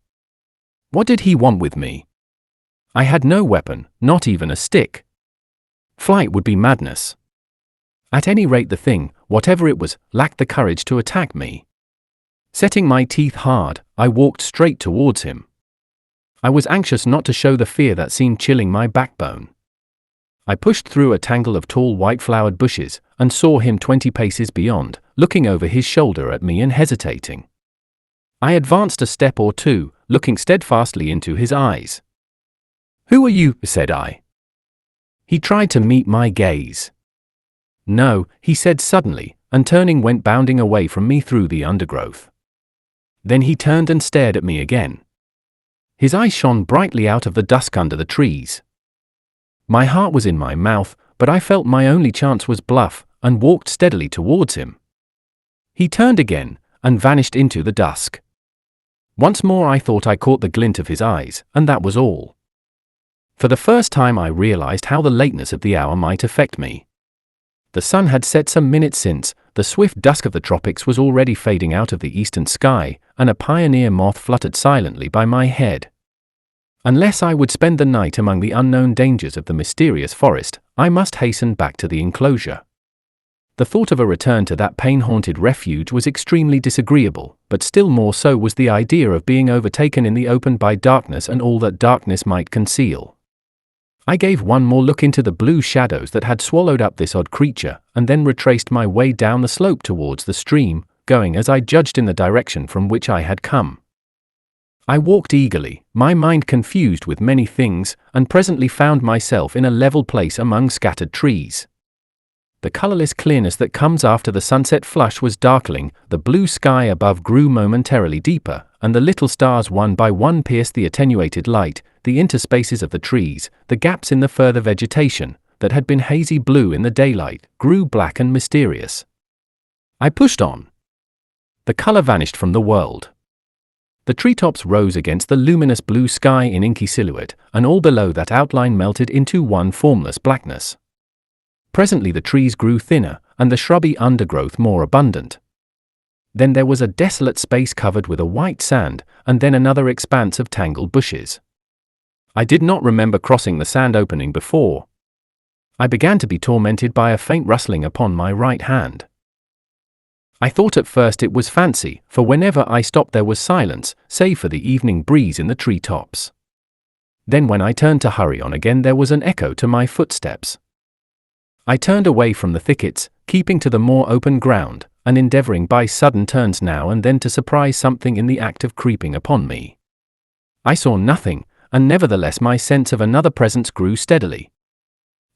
What did he want with me? I had no weapon, not even a stick. Flight would be madness. At any rate the thing, whatever it was, lacked the courage to attack me. Setting my teeth hard, I walked straight towards him. I was anxious not to show the fear that seemed chilling my backbone. I pushed through a tangle of tall white-flowered bushes, and saw him 20 paces beyond, looking over his shoulder at me and hesitating. I advanced a step or 2, looking steadfastly into his eyes. "Who are you?" said I. He tried to meet my gaze. "No," he said suddenly, and turning went bounding away from me through the undergrowth. Then he turned and stared at me again. His eyes shone brightly out of the dusk under the trees. My heart was in my mouth, but I felt my only chance was bluff, and walked steadily towards him. He turned again, and vanished into the dusk. Once more I thought I caught the glint of his eyes, and that was all. For the first time I realized how the lateness of the hour might affect me. The sun had set some minutes since, the swift dusk of the tropics was already fading out of the eastern sky, and a pioneer moth fluttered silently by my head. Unless I would spend the night among the unknown dangers of the mysterious forest, I must hasten back to the enclosure. The thought of a return to that pain-haunted refuge was extremely disagreeable, but still more so was the idea of being overtaken in the open by darkness and all that darkness might conceal. I gave one more look into the blue shadows that had swallowed up this odd creature, and then retraced my way down the slope towards the stream, going as I judged in the direction from which I had come. I walked eagerly, my mind confused with many things, and presently found myself in a level place among scattered trees. The colorless clearness that comes after the sunset flush was darkling, the blue sky above grew momentarily deeper, and the little stars one by one pierced the attenuated light, the interspaces of the trees, the gaps in the further vegetation, that had been hazy blue in the daylight, grew black and mysterious. I pushed on. The color vanished from the world. The treetops rose against the luminous blue sky in inky silhouette, and all below that outline melted into one formless blackness. Presently the trees grew thinner, and the shrubby undergrowth more abundant. Then there was a desolate space covered with a white sand, and then another expanse of tangled bushes. I did not remember crossing the sand opening before. I began to be tormented by a faint rustling upon my right hand. I thought at first it was fancy, for whenever I stopped there was silence, save for the evening breeze in the treetops. Then when I turned to hurry on again there was an echo to my footsteps. I turned away from the thickets, keeping to the more open ground, and endeavoring by sudden turns now and then to surprise something in the act of creeping upon me. I saw nothing, and nevertheless my sense of another presence grew steadily.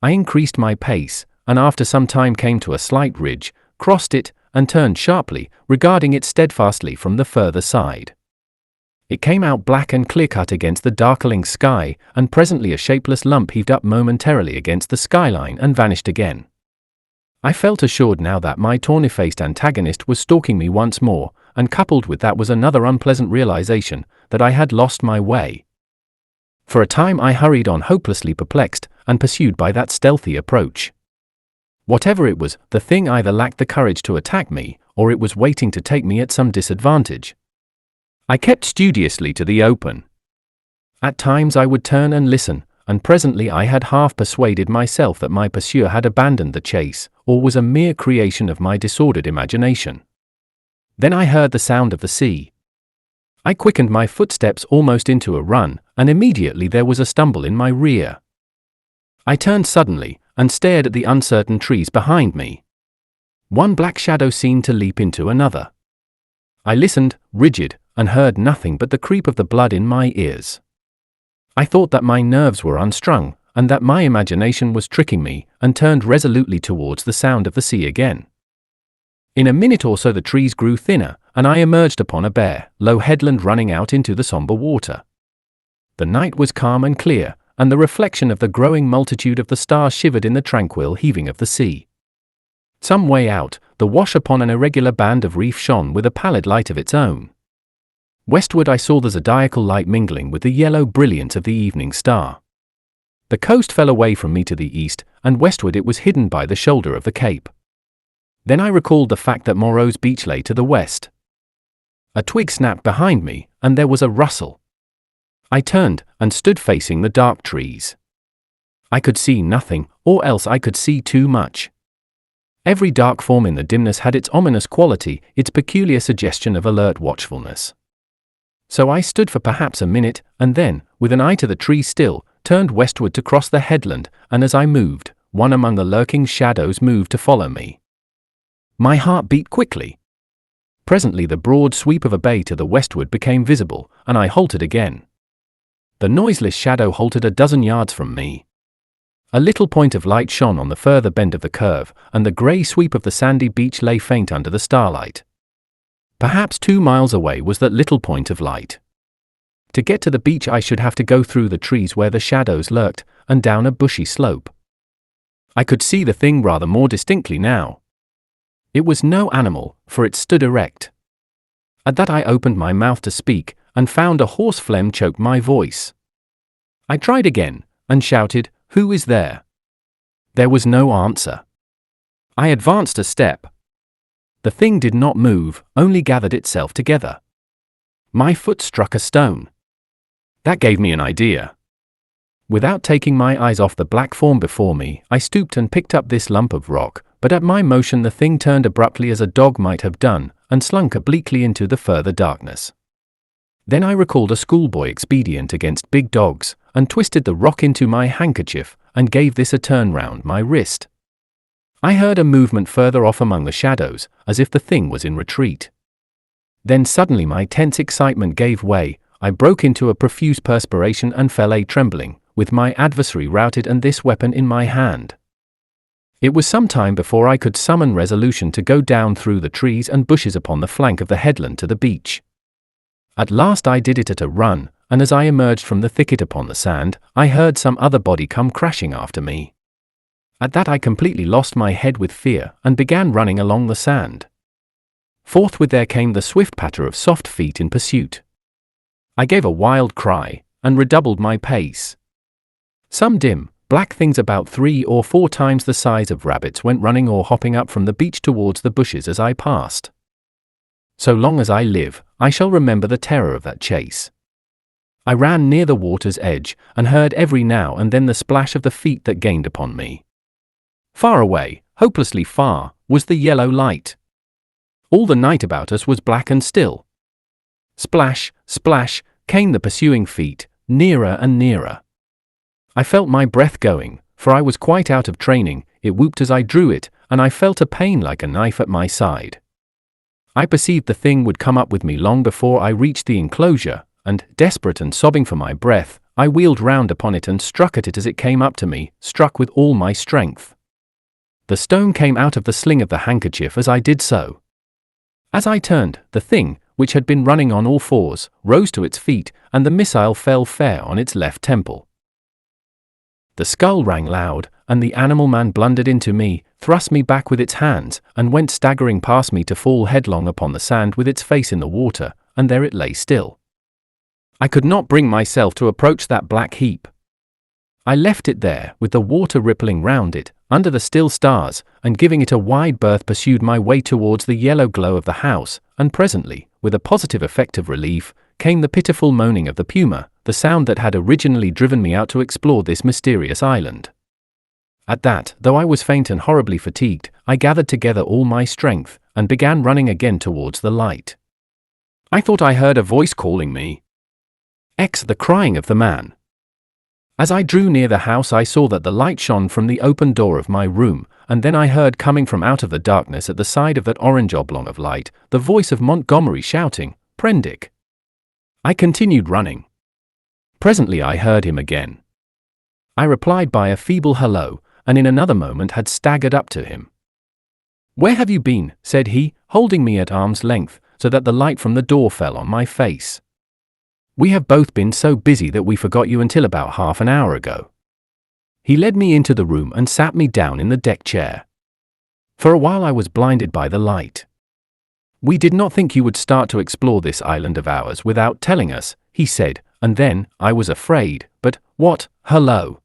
I increased my pace, and after some time came to a slight ridge, crossed it, and turned sharply, regarding it steadfastly from the further side. It came out black and clear-cut against the darkling sky, and presently a shapeless lump heaved up momentarily against the skyline and vanished again. I felt assured now that my tawny-faced antagonist was stalking me once more, and coupled with that was another unpleasant realization, that I had lost my way. For a time I hurried on hopelessly perplexed, and pursued by that stealthy approach. Whatever it was, the thing either lacked the courage to attack me, or it was waiting to take me at some disadvantage. I kept studiously to the open. At times I would turn and listen, and presently I had half persuaded myself that my pursuer had abandoned the chase, or was a mere creation of my disordered imagination. Then I heard the sound of the sea. I quickened my footsteps almost into a run, and immediately there was a stumble in my rear. I turned suddenly, and stared at the uncertain trees behind me. One black shadow seemed to leap into another. I listened, rigid, and heard nothing but the creep of the blood in my ears. I thought that my nerves were unstrung, and that my imagination was tricking me, and turned resolutely towards the sound of the sea again. In a minute or so the trees grew thinner, and I emerged upon a bare, low headland running out into the somber water. The night was calm and clear, and the reflection of the growing multitude of the stars shivered in the tranquil heaving of the sea. Some way out, the wash upon an irregular band of reef shone with a pallid light of its own. Westward I saw the zodiacal light mingling with the yellow brilliance of the evening star. The coast fell away from me to the east, and westward it was hidden by the shoulder of the cape. Then I recalled the fact that Moreau's beach lay to the west. A twig snapped behind me, and there was a rustle. I turned, and stood facing the dark trees. I could see nothing, or else I could see too much. Every dark form in the dimness had its ominous quality, its peculiar suggestion of alert watchfulness. So I stood for perhaps a minute, and then, with an eye to the trees still, turned westward to cross the headland, and as I moved, one among the lurking shadows moved to follow me. My heart beat quickly. Presently the broad sweep of a bay to the westward became visible, and I halted again. The noiseless shadow halted a dozen yards from me. A little point of light shone on the further bend of the curve, and the grey sweep of the sandy beach lay faint under the starlight. Perhaps 2 miles away was that little point of light. To get to the beach I should have to go through the trees where the shadows lurked, and down a bushy slope. I could see the thing rather more distinctly now. It was no animal, for it stood erect. At that I opened my mouth to speak, and found a hoarse phlegm choke my voice. I tried again, and shouted, "Who is there?" There was no answer. I advanced a step. The thing did not move, only gathered itself together. My foot struck a stone. That gave me an idea. Without taking my eyes off the black form before me, I stooped and picked up this lump of rock, but at my motion the thing turned abruptly as a dog might have done, and slunk obliquely into the further darkness. Then I recalled a schoolboy expedient against big dogs, and twisted the rock into my handkerchief, and gave this a turn round my wrist. I heard a movement further off among the shadows, as if the thing was in retreat. Then suddenly my tense excitement gave way, I broke into a profuse perspiration and fell a trembling, with my adversary routed and this weapon in my hand. It was some time before I could summon resolution to go down through the trees and bushes upon the flank of the headland to the beach. At last I did it at a run, and as I emerged from the thicket upon the sand, I heard some other body come crashing after me. At that I completely lost my head with fear, and began running along the sand. Forthwith there came the swift patter of soft feet in pursuit. I gave a wild cry, and redoubled my pace. Some dim, black things about 3 or 4 times the size of rabbits went running or hopping up from the beach towards the bushes as I passed. So long as I live, I shall remember the terror of that chase. I ran near the water's edge, and heard every now and then the splash of the feet that gained upon me. Far away, hopelessly far, was the yellow light. All the night about us was black and still. Splash, splash, came the pursuing feet, nearer and nearer. I felt my breath going, for I was quite out of training, it whooped as I drew it, and I felt a pain like a knife at my side. I perceived the thing would come up with me long before I reached the enclosure, and, desperate and sobbing for my breath, I wheeled round upon it and struck at it as it came up to me, struck with all my strength. The stone came out of the sling of the handkerchief as I did so. As I turned, the thing, which had been running on all fours, rose to its feet, and the missile fell fair on its left temple. The skull rang loud, and the animal man blundered into me, thrust me back with its hands, and went staggering past me to fall headlong upon the sand with its face in the water, and there it lay still. I could not bring myself to approach that black heap. I left it there, with the water rippling round it, under the still stars, and giving it a wide berth pursued my way towards the yellow glow of the house, and presently, with a positive effect of relief, came the pitiful moaning of the puma, the sound that had originally driven me out to explore this mysterious island. At that, though I was faint and horribly fatigued, I gathered together all my strength, and began running again towards the light. I thought I heard a voice calling me. The crying of the man. As I drew near the house I saw that the light shone from the open door of my room, and then I heard coming from out of the darkness at the side of that orange oblong of light, the voice of Montgomery shouting, "Prendick!" I continued running. Presently I heard him again. I replied by a feeble hello, and in another moment had staggered up to him. "Where have you been?" said he, holding me at arm's length, so that the light from the door fell on my face. "We have both been so busy that we forgot you until about half an hour ago." He led me into the room and sat me down in the deck chair. For a while I was blinded by the light. "We did not think you would start to explore this island of ours without telling us," he said, and then, I was afraid, but, what, hello.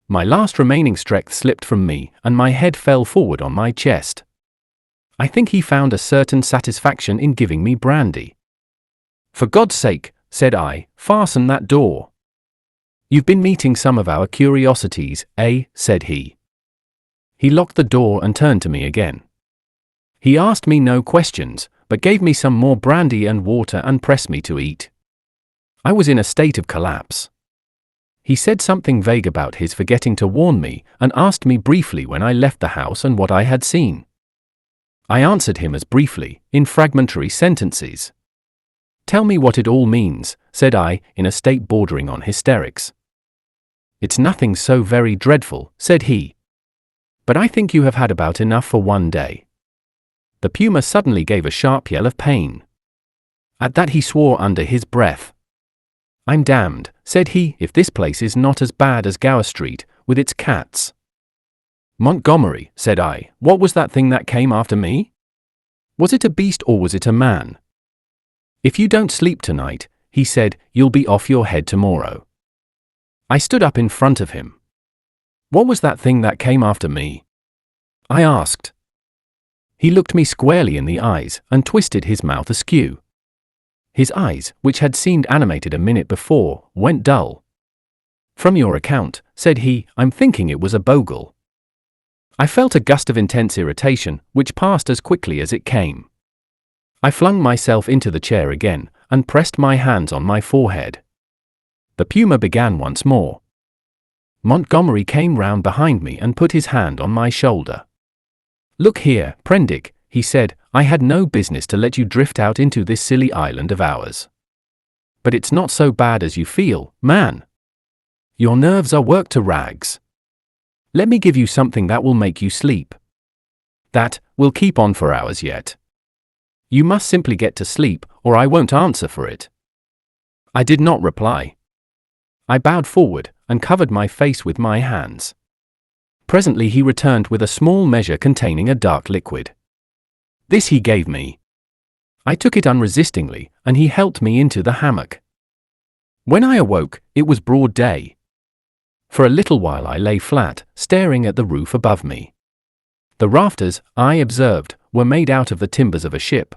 My last remaining strength slipped from me, and my head fell forward on my chest. I think he found a certain satisfaction in giving me brandy. "For God's sake," said I, "fasten that door." "You've been meeting some of our curiosities, eh?" said he. He locked the door and turned to me again. He asked me no questions, but gave me some more brandy and water and pressed me to eat. I was in a state of collapse. He said something vague about his forgetting to warn me, and asked me briefly when I left the house and what I had seen. I answered him as briefly, in fragmentary sentences. "Tell me what it all means," said I, in a state bordering on hysterics. "It's nothing so very dreadful," said he. "But I think you have had about enough for one day." The puma suddenly gave a sharp yell of pain. At that he swore under his breath. "I'm damned," said he, "if this place is not as bad as Gower Street, with its cats." "Montgomery," said I, "what was that thing that came after me? Was it a beast or was it a man?" "If you don't sleep tonight," he said, "you'll be off your head tomorrow." I stood up in front of him. "What was that thing that came after me?" I asked. He looked me squarely in the eyes and twisted his mouth askew. His eyes, which had seemed animated a minute before, went dull. "From your account," said he, "I'm thinking it was a bogle." I felt a gust of intense irritation, which passed as quickly as it came. I flung myself into the chair again, and pressed my hands on my forehead. The puma began once more. Montgomery came round behind me and put his hand on my shoulder. "Look here, Prendick," he said, "I had no business to let you drift out into this silly island of ours. But it's not so bad as you feel, man. Your nerves are worked to rags. Let me give you something that will make you sleep. That will keep on for hours yet. You must simply get to sleep, or I won't answer for it." I did not reply. I bowed forward, and covered my face with my hands. Presently he returned with a small measure containing a dark liquid. This he gave me. I took it unresistingly, and he helped me into the hammock. When I awoke, it was broad day. For a little while I lay flat, staring at the roof above me. The rafters, I observed, were made out of the timbers of a ship.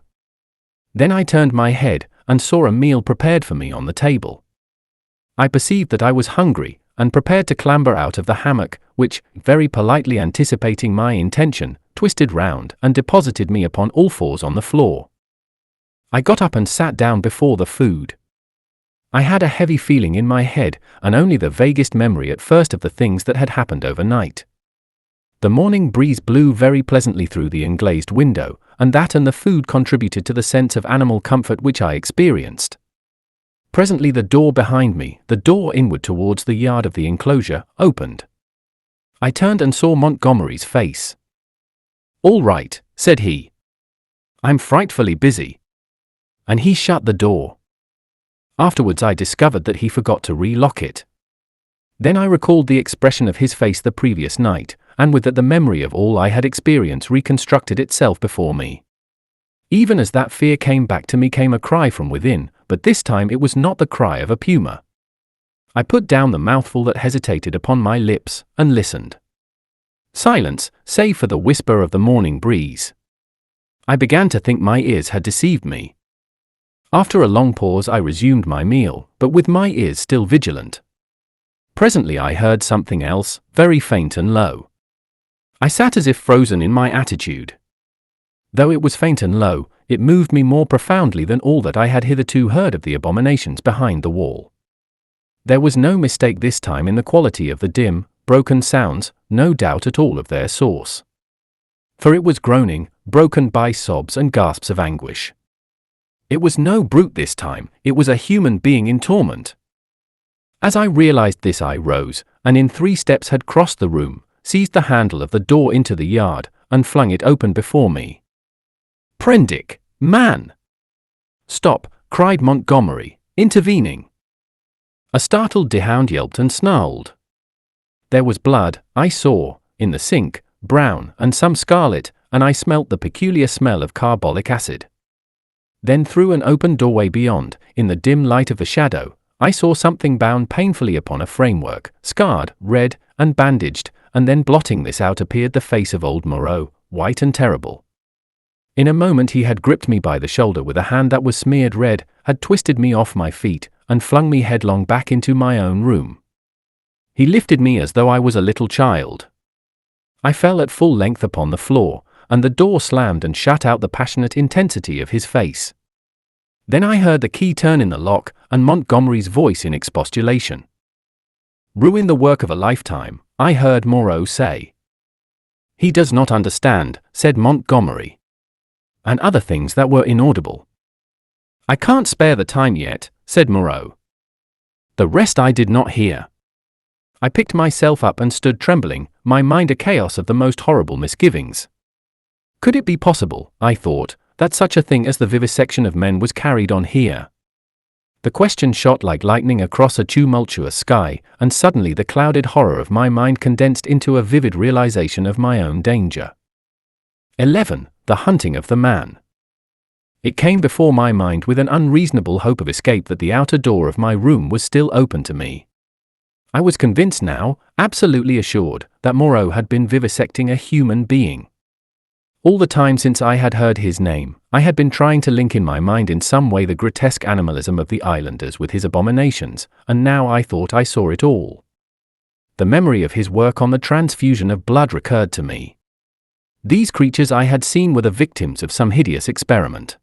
Then I turned my head, and saw a meal prepared for me on the table. I perceived that I was hungry, and prepared to clamber out of the hammock, which, very politely anticipating my intention, twisted round and deposited me upon all fours on the floor. I got up and sat down before the food. I had a heavy feeling in my head, and only the vaguest memory at first of the things that had happened overnight. The morning breeze blew very pleasantly through the englazed window, and that and the food contributed to the sense of animal comfort which I experienced. Presently the door behind me, the door inward towards the yard of the enclosure, opened. I turned and saw Montgomery's face. "All right," said he. "I'm frightfully busy." And he shut the door. Afterwards I discovered that he forgot to relock it. Then I recalled the expression of his face the previous night, and with that the memory of all I had experienced reconstructed itself before me. Even as that fear came back to me came a cry from within, but this time it was not the cry of a puma. I put down the mouthful that hesitated upon my lips, and listened. Silence, save for the whisper of the morning breeze. I began to think my ears had deceived me. After a long pause I resumed my meal, but with my ears still vigilant. Presently I heard something else, very faint and low. I sat as if frozen in my attitude. Though it was faint and low, it moved me more profoundly than all that I had hitherto heard of the abominations behind the wall. There was no mistake this time in the quality of the dim, broken sounds, no doubt at all of their source. For it was groaning, broken by sobs and gasps of anguish. It was no brute this time, it was a human being in torment. As I realized this I rose, and in 3 steps had crossed the room, seized the handle of the door into the yard, and flung it open before me. "Prendick, man!" "Stop!" cried Montgomery, intervening. A startled deerhound yelped and snarled. There was blood, I saw, in the sink, brown and some scarlet, and I smelt the peculiar smell of carbolic acid. Then through an open doorway beyond, in the dim light of the shadow, I saw something bound painfully upon a framework, scarred, red, and bandaged, and then blotting this out appeared the face of old Moreau, white and terrible. In a moment he had gripped me by the shoulder with a hand that was smeared red, had twisted me off my feet, and flung me headlong back into my own room. He lifted me as though I was a little child. I fell at full length upon the floor, and the door slammed and shut out the passionate intensity of his face. Then I heard the key turn in the lock, and Montgomery's voice in expostulation. "Ruin the work of a lifetime," I heard Moreau say. "He does not understand," said Montgomery. And other things that were inaudible. "I can't spare the time yet," said Moreau. The rest I did not hear. I picked myself up and stood trembling, my mind a chaos of the most horrible misgivings. Could it be possible, I thought, that such a thing as the vivisection of men was carried on here? The question shot like lightning across a tumultuous sky, and suddenly the clouded horror of my mind condensed into a vivid realization of my own danger. 11. The hunting of the man. It came before my mind with an unreasonable hope of escape that the outer door of my room was still open to me. I was convinced now, absolutely assured, that Moreau had been vivisecting a human being. All the time since I had heard his name, I had been trying to link in my mind in some way the grotesque animalism of the islanders with his abominations, and now I thought I saw it all. The memory of his work on the transfusion of blood recurred to me. These creatures I had seen were the victims of some hideous experiment.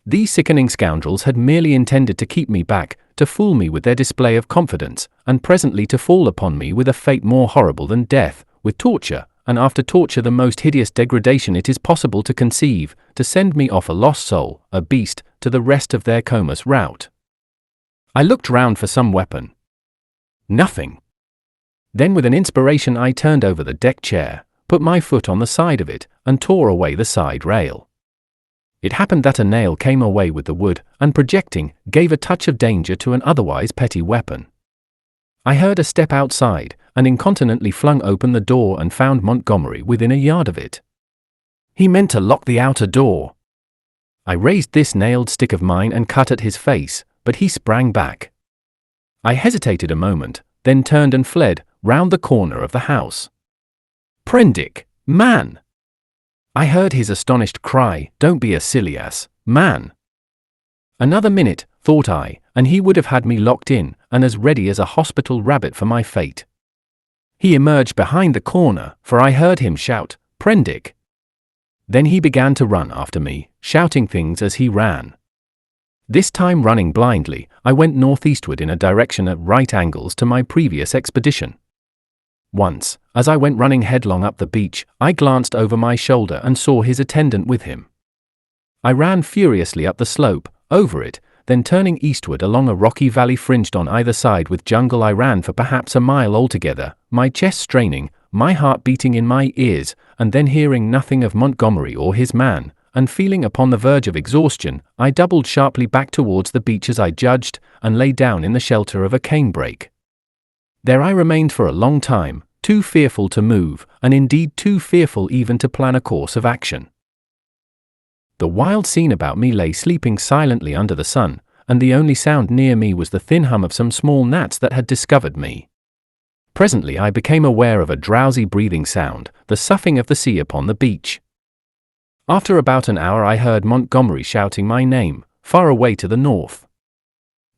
These sickening scoundrels had merely intended to keep me back, to fool me with their display of confidence, and presently to fall upon me with a fate more horrible than death, with torture, and after torture the most hideous degradation it is possible to conceive, to send me off a lost soul, a beast, to the rest of their comus rout. I looked round for some weapon. Nothing. Then with an inspiration I turned over the deck chair, put my foot on the side of it, and tore away the side rail. It happened that a nail came away with the wood, and projecting, gave a touch of danger to an otherwise petty weapon. I heard a step outside, and incontinently flung open the door and found Montgomery within a yard of it. He meant to lock the outer door. I raised this nailed stick of mine and cut at his face, but he sprang back. I hesitated a moment, then turned and fled, round the corner of the house. "Prendick, man!" I heard his astonished cry, "Don't be a silly ass, man!" Another minute, thought I, and he would have had me locked in, and as ready as a hospital rabbit for my fate. He emerged behind the corner, for I heard him shout, "Prendick!" Then he began to run after me, shouting things as he ran. This time running blindly, I went northeastward in a direction at right angles to my previous expedition. Once, as I went running headlong up the beach, I glanced over my shoulder and saw his attendant with him. I ran furiously up the slope, over it, then turning eastward along a rocky valley fringed on either side with jungle I ran for perhaps a mile altogether, my chest straining, my heart beating in my ears, and then hearing nothing of Montgomery or his man, and feeling upon the verge of exhaustion, I doubled sharply back towards the beach as I judged, and lay down in the shelter of a canebrake. There I remained for a long time, too fearful to move, and indeed too fearful even to plan a course of action. The wild scene about me lay sleeping silently under the sun, and the only sound near me was the thin hum of some small gnats that had discovered me. Presently I became aware of a drowsy breathing sound, the soughing of the sea upon the beach. After about an hour I heard Montgomery shouting my name, far away to the north.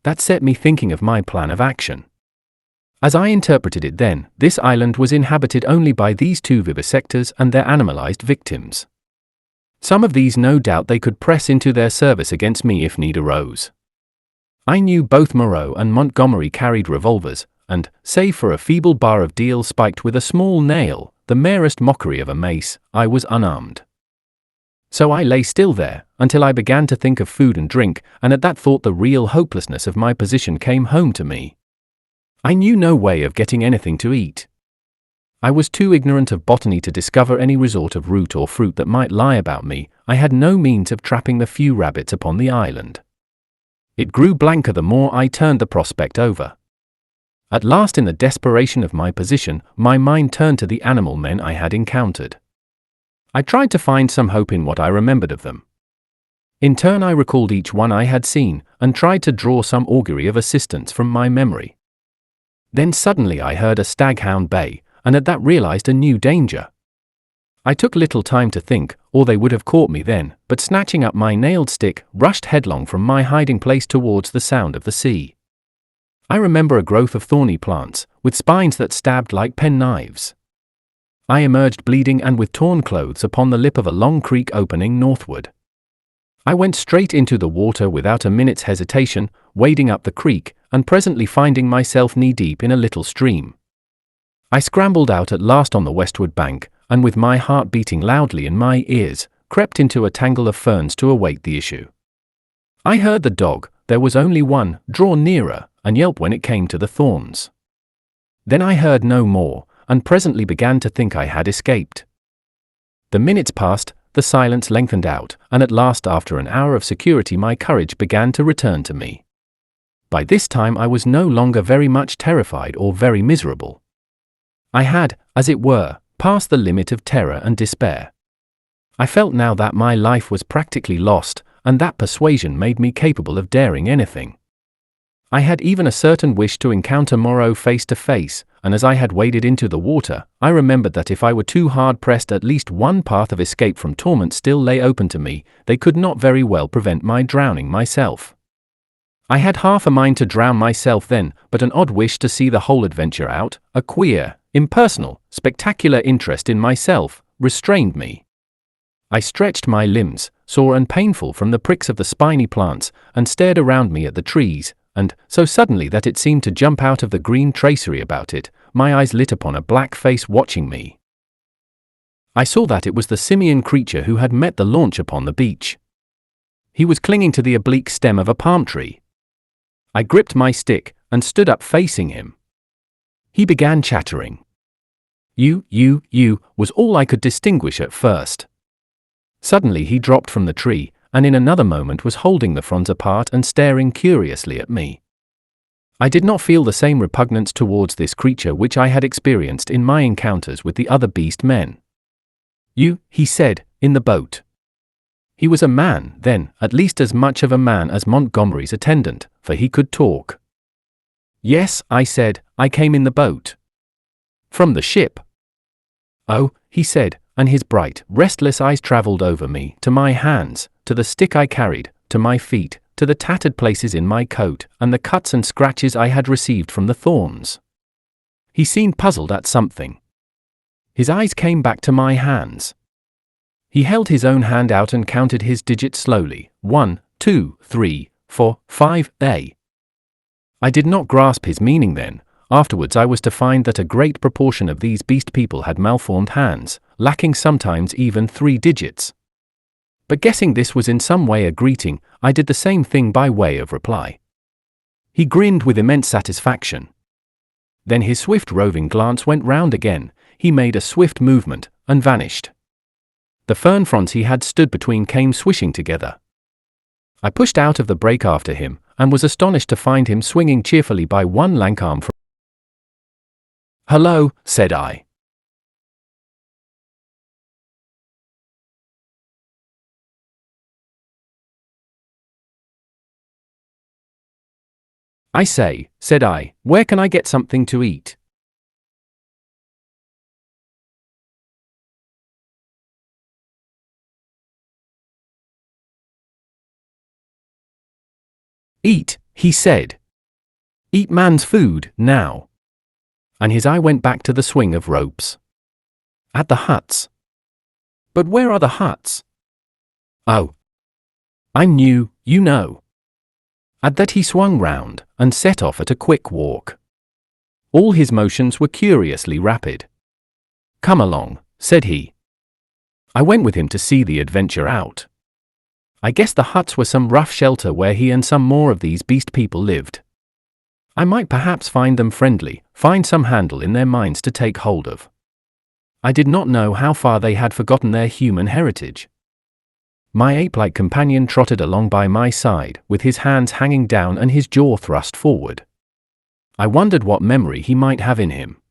That set me thinking of my plan of action. As I interpreted it then, this island was inhabited only by these two vivisectors and their animalized victims. Some of these no doubt they could press into their service against me if need arose. I knew both Moreau and Montgomery carried revolvers, and, save for a feeble bar of deal spiked with a small nail, the merest mockery of a mace, I was unarmed. So I lay still there, until I began to think of food and drink, and at that thought the real hopelessness of my position came home to me. I knew no way of getting anything to eat. I was too ignorant of botany to discover any resort of root or fruit that might lie about me. I had no means of trapping the few rabbits upon the island. It grew blanker the more I turned the prospect over. At last, in the desperation of my position, my mind turned to the animal men I had encountered. I tried to find some hope in what I remembered of them. In turn I recalled each one I had seen, and tried to draw some augury of assistance from my memory. Then suddenly I heard a staghound bay, and at that realized a new danger. I took little time to think, or they would have caught me then, but snatching up my nailed stick, rushed headlong from my hiding place towards the sound of the sea. I remember a growth of thorny plants, with spines that stabbed like penknives. I emerged bleeding and with torn clothes upon the lip of a long creek opening northward. I went straight into the water without a minute's hesitation, wading up the creek, and presently finding myself knee-deep in a little stream. I scrambled out at last on the westward bank, and with my heart beating loudly in my ears, crept into a tangle of ferns to await the issue. I heard the dog, there was only one, draw nearer, and yelp when it came to the thorns. Then I heard no more, and presently began to think I had escaped. The minutes passed, the silence lengthened out, and at last after an hour of security my courage began to return to me. By this time I was no longer very much terrified or very miserable. I had, as it were, passed the limit of terror and despair. I felt now that my life was practically lost, and that persuasion made me capable of daring anything. I had even a certain wish to encounter Moreau face to face, and as I had waded into the water, I remembered that if I were too hard pressed at least one path of escape from torment still lay open to me, they could not very well prevent my drowning myself. I had half a mind to drown myself then, but an odd wish to see the whole adventure out, a queer, impersonal, spectacular interest in myself, restrained me. I stretched my limbs, sore and painful from the pricks of the spiny plants, and stared around me at the trees, and, so suddenly that it seemed to jump out of the green tracery about it, my eyes lit upon a black face watching me. I saw that it was the simian creature who had met the launch upon the beach. He was clinging to the oblique stem of a palm tree. I gripped my stick, and stood up facing him. He began chattering. You, was all I could distinguish at first. Suddenly he dropped from the tree, and in another moment was holding the fronds apart and staring curiously at me. I did not feel the same repugnance towards this creature which I had experienced in my encounters with the other beast men. You, he said, in the boat. He was a man, then, at least as much of a man as Montgomery's attendant, for he could talk. Yes, I said, I came in the boat. From the ship. Oh, he said, and his bright, restless eyes traveled over me, to my hands, to the stick I carried, to my feet, to the tattered places in my coat, and the cuts and scratches I had received from the thorns. He seemed puzzled at something. His eyes came back to my hands. He held his own hand out and counted his digits slowly, 1, 2, 3, 4, 5, A. I did not grasp his meaning then. Afterwards I was to find that a great proportion of these beast people had malformed hands, lacking sometimes even 3 digits. But guessing this was in some way a greeting, I did the same thing by way of reply. He grinned with immense satisfaction. Then his swift roving glance went round again, he made a swift movement, and vanished. The fern fronds he had stood between came swishing together. I pushed out of the brake after him, and was astonished to find him swinging cheerfully by one lank arm from. "Hello," said I. "I say," said I, "where can I get something to eat?" "Eat," he said. "Eat man's food, now." And his eye went back to the swing of ropes. "At the huts." "But where are the huts?" "Oh, I'm new, you know." At that he swung round, and set off at a quick walk. All his motions were curiously rapid. "Come along," said he. I went with him to see the adventure out. I guess the huts were some rough shelter where he and some more of these beast people lived. I might perhaps find them friendly, find some handle in their minds to take hold of. I did not know how far they had forgotten their human heritage. My ape-like companion trotted along by my side, with his hands hanging down and his jaw thrust forward. I wondered what memory he might have in him.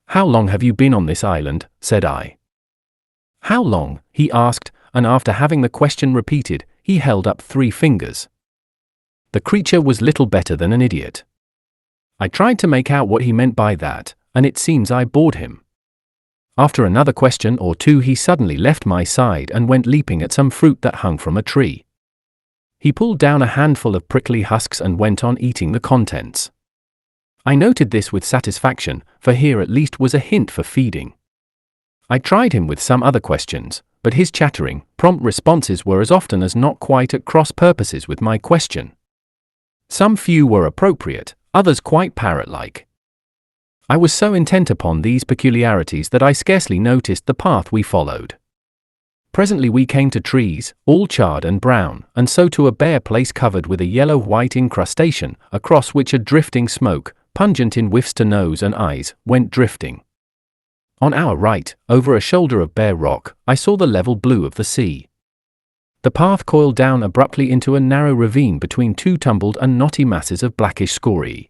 "How long have you been on this island?" said I. "How long?" he asked, and after having the question repeated, he held up 3 fingers. The creature was little better than an idiot. I tried to make out what he meant by that, and it seems I bored him. After another question or two, he suddenly left my side and went leaping at some fruit that hung from a tree. He pulled down a handful of prickly husks and went on eating the contents. I noted this with satisfaction, for here at least was a hint for feeding. I tried him with some other questions, but his chattering, prompt responses were as often as not quite at cross purposes with my question. Some few were appropriate, others quite parrot-like. I was so intent upon these peculiarities that I scarcely noticed the path we followed. Presently we came to trees, all charred and brown, and so to a bare place covered with a yellow-white incrustation, across which a drifting smoke, pungent in whiffs to nose and eyes, went drifting. On our right, over a shoulder of bare rock, I saw the level blue of the sea. The path coiled down abruptly into a narrow ravine between 2 tumbled and knotty masses of blackish scoriae.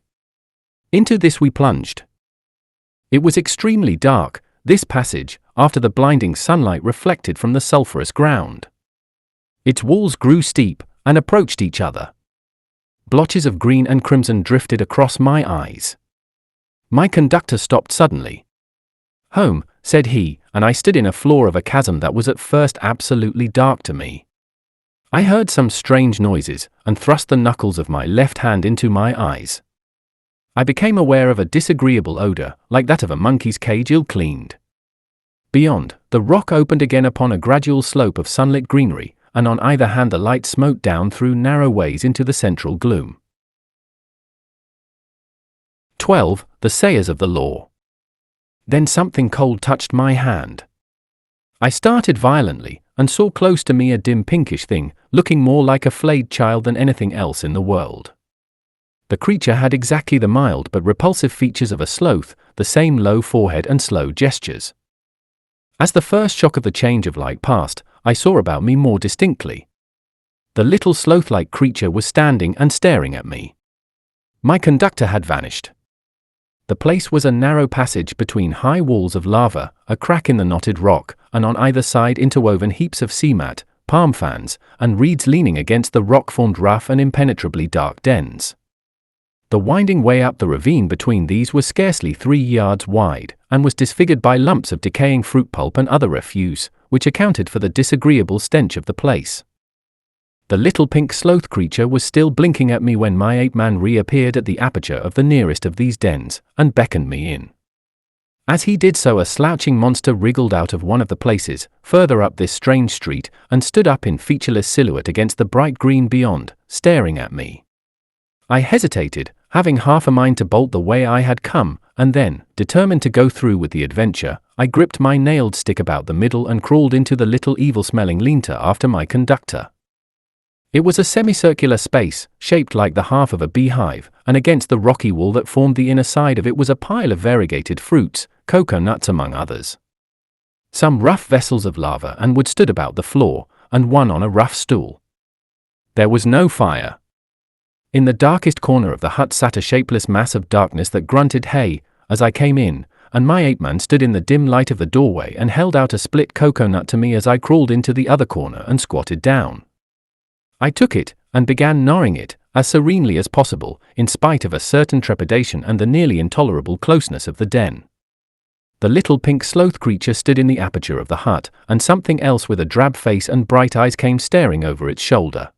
Into this we plunged. It was extremely dark, this passage, after the blinding sunlight reflected from the sulphurous ground. Its walls grew steep, and approached each other. Blotches of green and crimson drifted across my eyes. My conductor stopped suddenly. "Home," said he, and I stood in a floor of a chasm that was at first absolutely dark to me. I heard some strange noises, and thrust the knuckles of my left hand into my eyes. I became aware of a disagreeable odor, like that of a monkey's cage ill-cleaned. Beyond, the rock opened again upon a gradual slope of sunlit greenery, and on either hand the light smote down through narrow ways into the central gloom. 12. The Sayers of the Law. Then something cold touched my hand. I started violently, and saw close to me a dim pinkish thing, looking more like a flayed child than anything else in the world. The creature had exactly the mild but repulsive features of a sloth, the same low forehead and slow gestures. As the first shock of the change of light passed, I saw about me more distinctly. The little sloth-like creature was standing and staring at me. My conductor had vanished. The place was a narrow passage between high walls of lava, a crack in the knotted rock, and on either side interwoven heaps of sea mat, palm fans, and reeds leaning against the rock formed rough and impenetrably dark dens. The winding way up the ravine between these was scarcely 3 yards wide, and was disfigured by lumps of decaying fruit pulp and other refuse, which accounted for the disagreeable stench of the place. The little pink sloth creature was still blinking at me when my ape-man reappeared at the aperture of the nearest of these dens, and beckoned me in. As he did so, a slouching monster wriggled out of one of the places, further up this strange street, and stood up in featureless silhouette against the bright green beyond, staring at me. I hesitated, having half a mind to bolt the way I had come, and then, determined to go through with the adventure, I gripped my nailed stick about the middle and crawled into the little evil-smelling lean-to after my conductor. It was a semicircular space, shaped like the half of a beehive, and against the rocky wall that formed the inner side of it was a pile of variegated fruits, cocoa-nuts among others. Some rough vessels of lava and wood stood about the floor, and one on a rough stool. There was no fire. In the darkest corner of the hut sat a shapeless mass of darkness that grunted "hey" as I came in, and my ape-man stood in the dim light of the doorway and held out a split cocoa-nut to me as I crawled into the other corner and squatted down. I took it, and began gnawing it, as serenely as possible, in spite of a certain trepidation and the nearly intolerable closeness of the den. The little pink sloth creature stood in the aperture of the hut, and something else with a drab face and bright eyes came staring over its shoulder.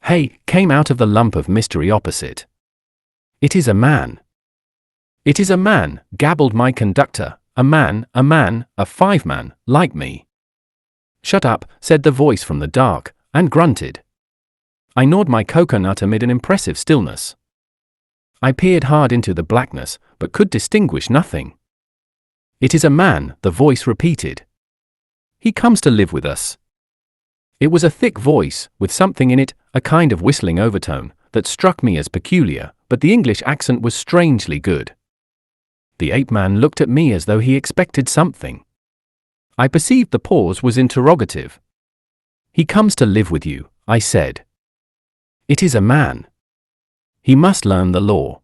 "Hey," came out of the lump of mystery opposite. "It is a man." "It is a man," gabbled my conductor. A man, a 5-man, like me." "Shut up," said the voice from the dark, and grunted. I gnawed my coconut amid an impressive stillness. I peered hard into the blackness, but could distinguish nothing. "It is a man," the voice repeated. "He comes to live with us." It was a thick voice, with something in it, a kind of whistling overtone, that struck me as peculiar, but the English accent was strangely good. The ape-man looked at me as though he expected something. I perceived the pause was interrogative. "He comes to live with you," I said. "It is a man. He must learn the law."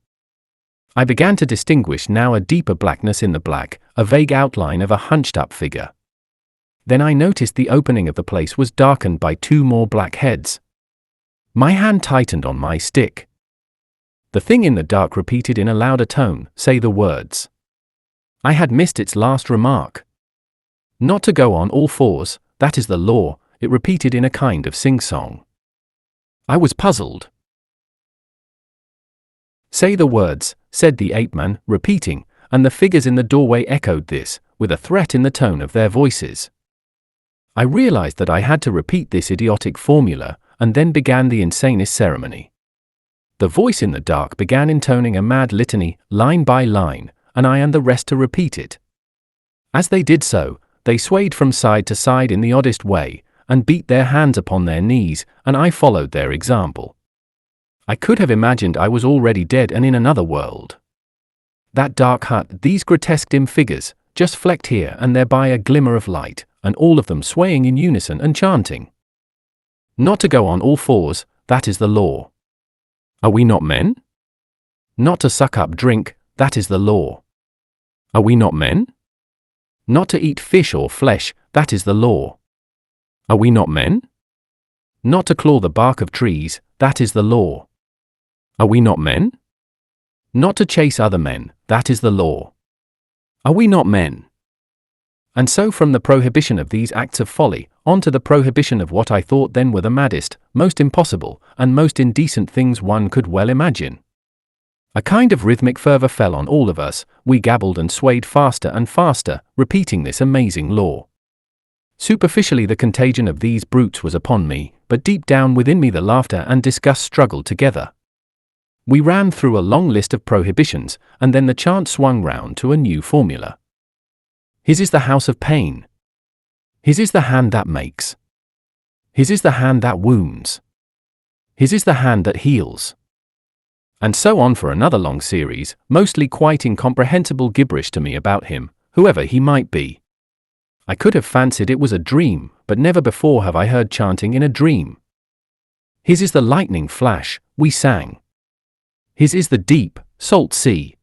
I began to distinguish now a deeper blackness in the black, a vague outline of a hunched-up figure. Then I noticed the opening of the place was darkened by 2 more black heads. My hand tightened on my stick. The thing in the dark repeated in a louder tone, "Say the words." I had missed its last remark. "Not to go on all fours, that is the law," it repeated in a kind of sing-song. I was puzzled. "Say the words," said the ape-man, repeating, and the figures in the doorway echoed this, with a threat in the tone of their voices. I realized that I had to repeat this idiotic formula, and then began the insanest ceremony. The voice in the dark began intoning a mad litany, line by line, and I and the rest to repeat it. As they did so, they swayed from side to side in the oddest way, and beat their hands upon their knees, and I followed their example. I could have imagined I was already dead and in another world. That dark hut, these grotesque dim figures, just flecked here and there by a glimmer of light, and all of them swaying in unison and chanting. "Not to go on all fours, that is the law." Are we not men? Not to suck up drink, that is the law. Are we not men? Not to eat fish or flesh, that is the law. Are we not men? Not to claw the bark of trees, that is the law. Are we not men? Not to chase other men, that is the law. Are we not men? And so from the prohibition of these acts of folly, on to the prohibition of what I thought then were the maddest, most impossible, and most indecent things one could well imagine. A kind of rhythmic fervor fell on all of us, we gabbled and swayed faster and faster, repeating this amazing law. Superficially the contagion of these brutes was upon me, but deep down within me the laughter and disgust struggled together. We ran through a long list of prohibitions, and then the chant swung round to a new formula. His is the house of pain. His is the hand that makes. His is the hand that wounds. His is the hand that heals. And so on for another long series, mostly quite incomprehensible gibberish to me about him, whoever he might be. I could have fancied it was a dream, but never before have I heard chanting in a dream. His is the lightning flash, we sang. His is the deep, salt sea.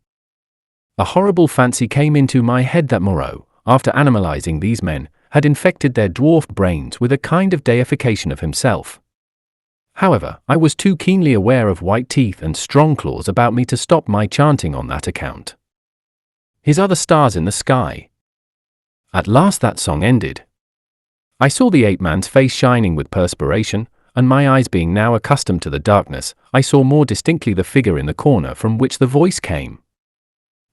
A horrible fancy came into my head that Moreau, after animalizing these men, had infected their dwarfed brains with a kind of deification of himself. However, I was too keenly aware of white teeth and strong claws about me to stop my chanting on that account. His are the stars in the sky. At last that song ended. I saw the ape-man's face shining with perspiration, and my eyes being now accustomed to the darkness, I saw more distinctly the figure in the corner from which the voice came.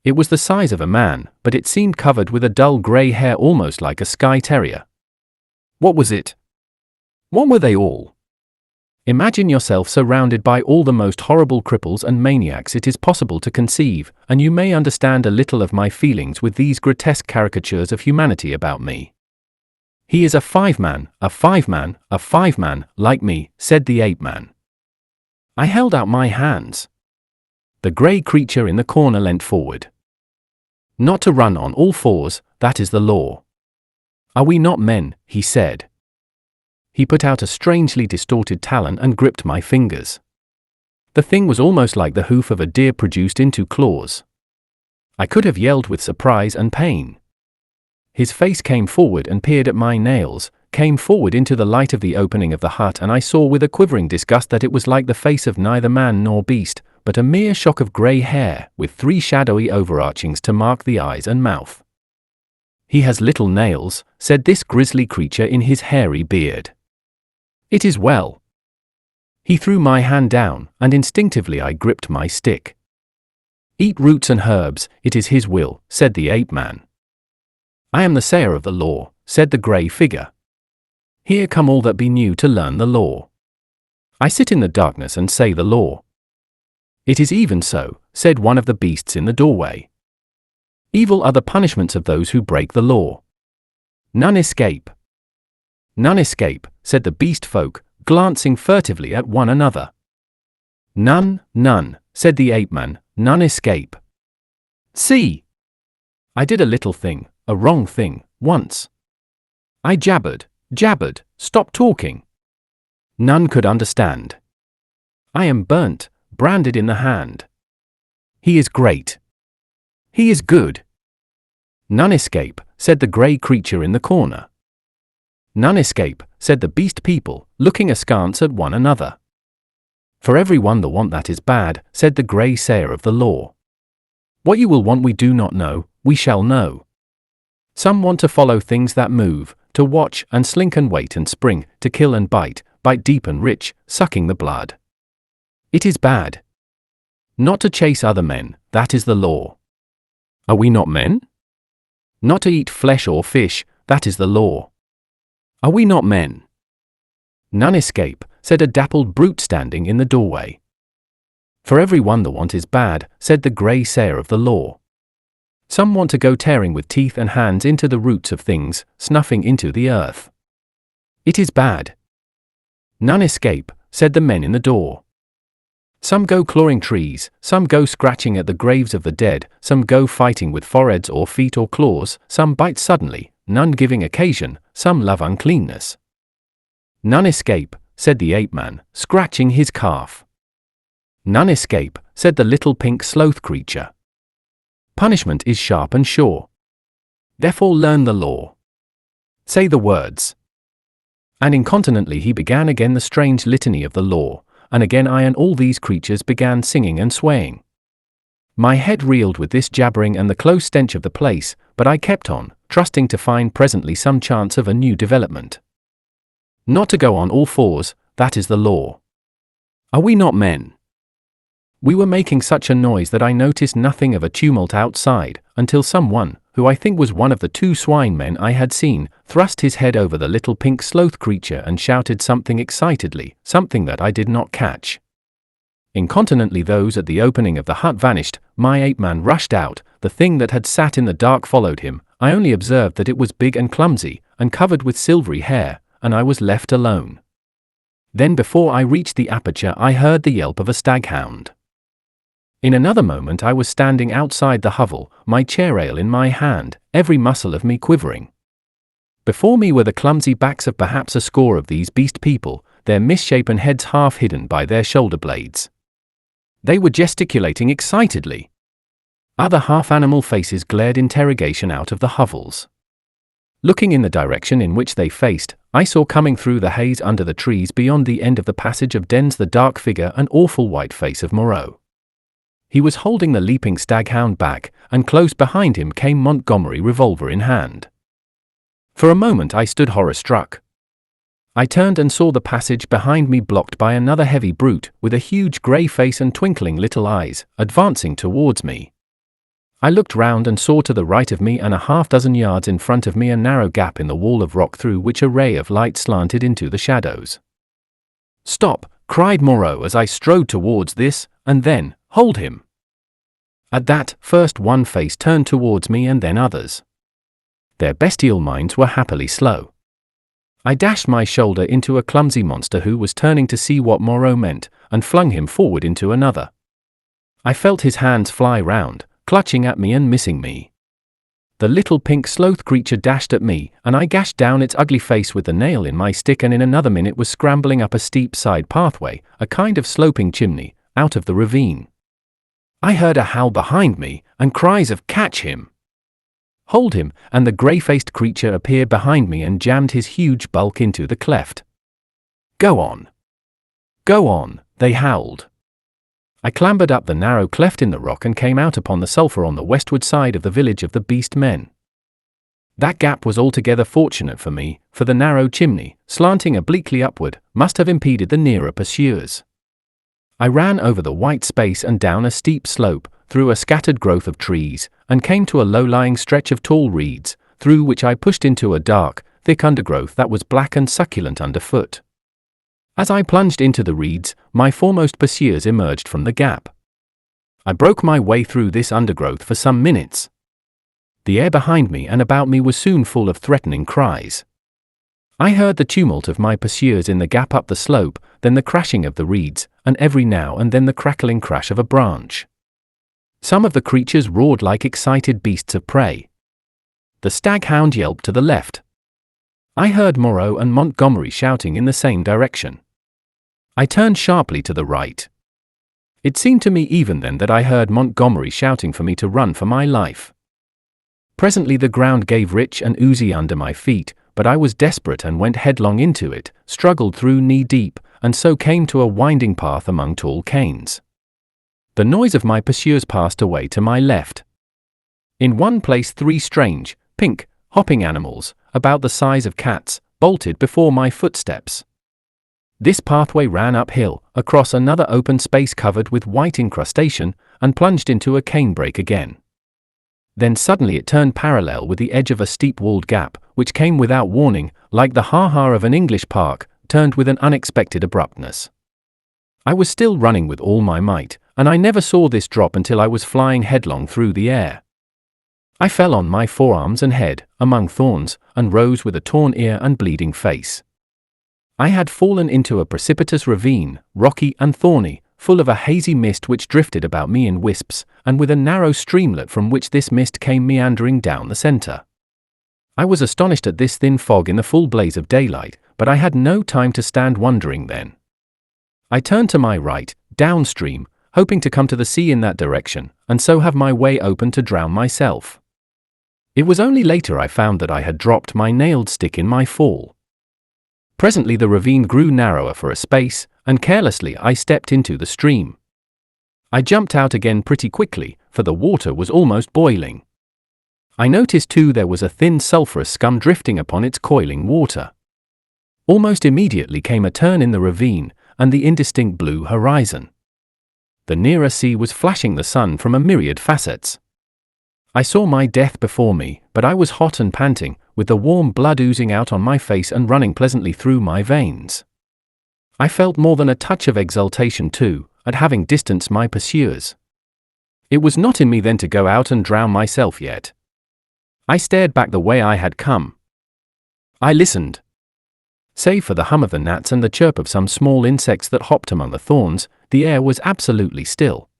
It was the size of a man, but it seemed covered with a dull grey hair almost like a Skye terrier. What was it? What were they all? Imagine yourself surrounded by all the most horrible cripples and maniacs it is possible to conceive, and you may understand a little of my feelings with these grotesque caricatures of humanity about me. He is a 5-man, a 5-man, a 5-man, like me, said the ape-man. I held out my hands. The grey creature in the corner leant forward. Not to run on all fours, that is the law. Are we not men, he said. He put out a strangely distorted talon and gripped my fingers. The thing was almost like the hoof of a deer produced into claws. I could have yelled with surprise and pain. His face came forward and peered at my nails, came forward into the light of the opening of the hut, and I saw with a quivering disgust that it was like the face of neither man nor beast, but a mere shock of grey hair, with 3 shadowy overarchings to mark the eyes and mouth. He has little nails, said this grisly creature in his hairy beard. It is well. He threw my hand down, and instinctively I gripped my stick. "Eat roots and herbs, it is his will," said the ape-man. "I am the sayer of the law," said the grey figure. "Here come all that be new to learn the law. I sit in the darkness and say the law." "It is even so," said one of the beasts in the doorway. "Evil are the punishments of those who break the law. None escape." "None escape," said the beast folk, glancing furtively at one another. "None, none," said the ape-man, "none escape. See! I did a little thing, a wrong thing, once. I jabbered, stop talking. None could understand. I am burnt, branded in the hand. He is great. He is good. None escape," said the grey creature in the corner. "None escape," said the beast people, looking askance at one another. "For every one the want that is bad," said the grey sayer of the law. "What you will want we do not know, we shall know. Some want to follow things that move, to watch and slink and wait and spring, to kill and bite deep and rich, sucking the blood. It is bad. Not to chase other men, that is the law. Are we not men? Not to eat flesh or fish, that is the law. Are we not men? None escape," said a dappled brute standing in the doorway. "For every one the want is bad," said the grey sayer of the law. "Some want to go tearing with teeth and hands into the roots of things, snuffing into the earth. It is bad. None escape," said the men in the door. "Some go clawing trees, some go scratching at the graves of the dead, some go fighting with foreheads or feet or claws, some bite suddenly, none giving occasion, some love uncleanness. None escape," said the ape-man, scratching his calf. "None escape," said the little pink sloth creature. "Punishment is sharp and sure. Therefore learn the law. Say the words." And incontinently he began again the strange litany of the law, and again I and all these creatures began singing and swaying. My head reeled with this jabbering and the close stench of the place, but I kept on, trusting to find presently some chance of a new development. Not to go on all fours, that is the law. Are we not men? We were making such a noise that I noticed nothing of a tumult outside, until someone, who I think was one of the 2 swine men I had seen, thrust his head over the little pink sloth creature and shouted something excitedly, something that I did not catch. Incontinently those at the opening of the hut vanished, my ape-man rushed out, the thing that had sat in the dark followed him, I only observed that it was big and clumsy, and covered with silvery hair, and I was left alone. Then before I reached the aperture I heard the yelp of a staghound. In another moment I was standing outside the hovel, my chair ale in my hand, every muscle of me quivering. Before me were the clumsy backs of perhaps a score of these beast people, their misshapen heads half hidden by their shoulder blades. They were gesticulating excitedly. Other half-animal faces glared interrogation out of the hovels. Looking in the direction in which they faced, I saw coming through the haze under the trees beyond the end of the passage of dens the dark figure and awful white face of Moreau. He was holding the leaping staghound back, and close behind him came Montgomery, revolver in hand. For a moment I stood horror-struck. I turned and saw the passage behind me blocked by another heavy brute, with a huge grey face and twinkling little eyes, advancing towards me. I looked round and saw to the right of me and a half-dozen yards in front of me a narrow gap in the wall of rock through which a ray of light slanted into the shadows. "Stop!" cried Moreau as I strode towards this, and then, "Hold him!" At that, first one face turned towards me and then others. Their bestial minds were happily slow. I dashed my shoulder into a clumsy monster who was turning to see what Moreau meant, and flung him forward into another. I felt his hands fly round, clutching at me and missing me. The little pink sloth creature dashed at me, and I gashed down its ugly face with the nail in my stick, and in another minute was scrambling up a steep side pathway, a kind of sloping chimney, out of the ravine. I heard a howl behind me, and cries of "Catch him! Hold him!" and the grey-faced creature appeared behind me and jammed his huge bulk into the cleft. "Go on! Go on!" they howled. I clambered up the narrow cleft in the rock and came out upon the sulphur on the westward side of the village of the beast men. That gap was altogether fortunate for me, for the narrow chimney, slanting obliquely upward, must have impeded the nearer pursuers. I ran over the white space and down a steep slope, through a scattered growth of trees, and came to a low-lying stretch of tall reeds, through which I pushed into a dark, thick undergrowth that was black and succulent underfoot. As I plunged into the reeds, my foremost pursuers emerged from the gap. I broke my way through this undergrowth for some minutes. The air behind me and about me was soon full of threatening cries. I heard the tumult of my pursuers in the gap up the slope, then the crashing of the reeds, and every now and then the crackling crash of a branch. Some of the creatures roared like excited beasts of prey. The staghound yelped to the left. I heard Moreau and Montgomery shouting in the same direction. I turned sharply to the right. It seemed to me even then that I heard Montgomery shouting for me to run for my life. Presently the ground gave rich and oozy under my feet, but I was desperate and went headlong into it, struggled through knee-deep, and so came to a winding path among tall canes. The noise of my pursuers passed away to my left. In one place 3 strange, pink, hopping animals, about the size of cats, bolted before my footsteps. This pathway ran uphill, across another open space covered with white incrustation, and plunged into a canebrake again. Then suddenly it turned parallel with the edge of a steep-walled gap, which came without warning, like the ha-ha of an English park, turned with an unexpected abruptness. I was still running with all my might, and I never saw this drop until I was flying headlong through the air. I fell on my forearms and head, among thorns, and rose with a torn ear and bleeding face. I had fallen into a precipitous ravine, rocky and thorny, full of a hazy mist which drifted about me in wisps, and with a narrow streamlet from which this mist came meandering down the center. I was astonished at this thin fog in the full blaze of daylight, but I had no time to stand wondering then. I turned to my right, downstream, hoping to come to the sea in that direction, and so have my way open to drown myself. It was only later I found that I had dropped my nailed stick in my fall. Presently the ravine grew narrower for a space, and carelessly I stepped into the stream. I jumped out again pretty quickly, for the water was almost boiling. I noticed too there was a thin sulphurous scum drifting upon its coiling water. Almost immediately came a turn in the ravine, and the indistinct blue horizon. The nearer sea was flashing the sun from a myriad facets. I saw my death before me, but I was hot and panting, with the warm blood oozing out on my face and running pleasantly through my veins. I felt more than a touch of exultation too, at having distanced my pursuers. It was not in me then to go out and drown myself yet. I stared back the way I had come. I listened. Save for the hum of the gnats and the chirp of some small insects that hopped among the thorns, the air was absolutely still.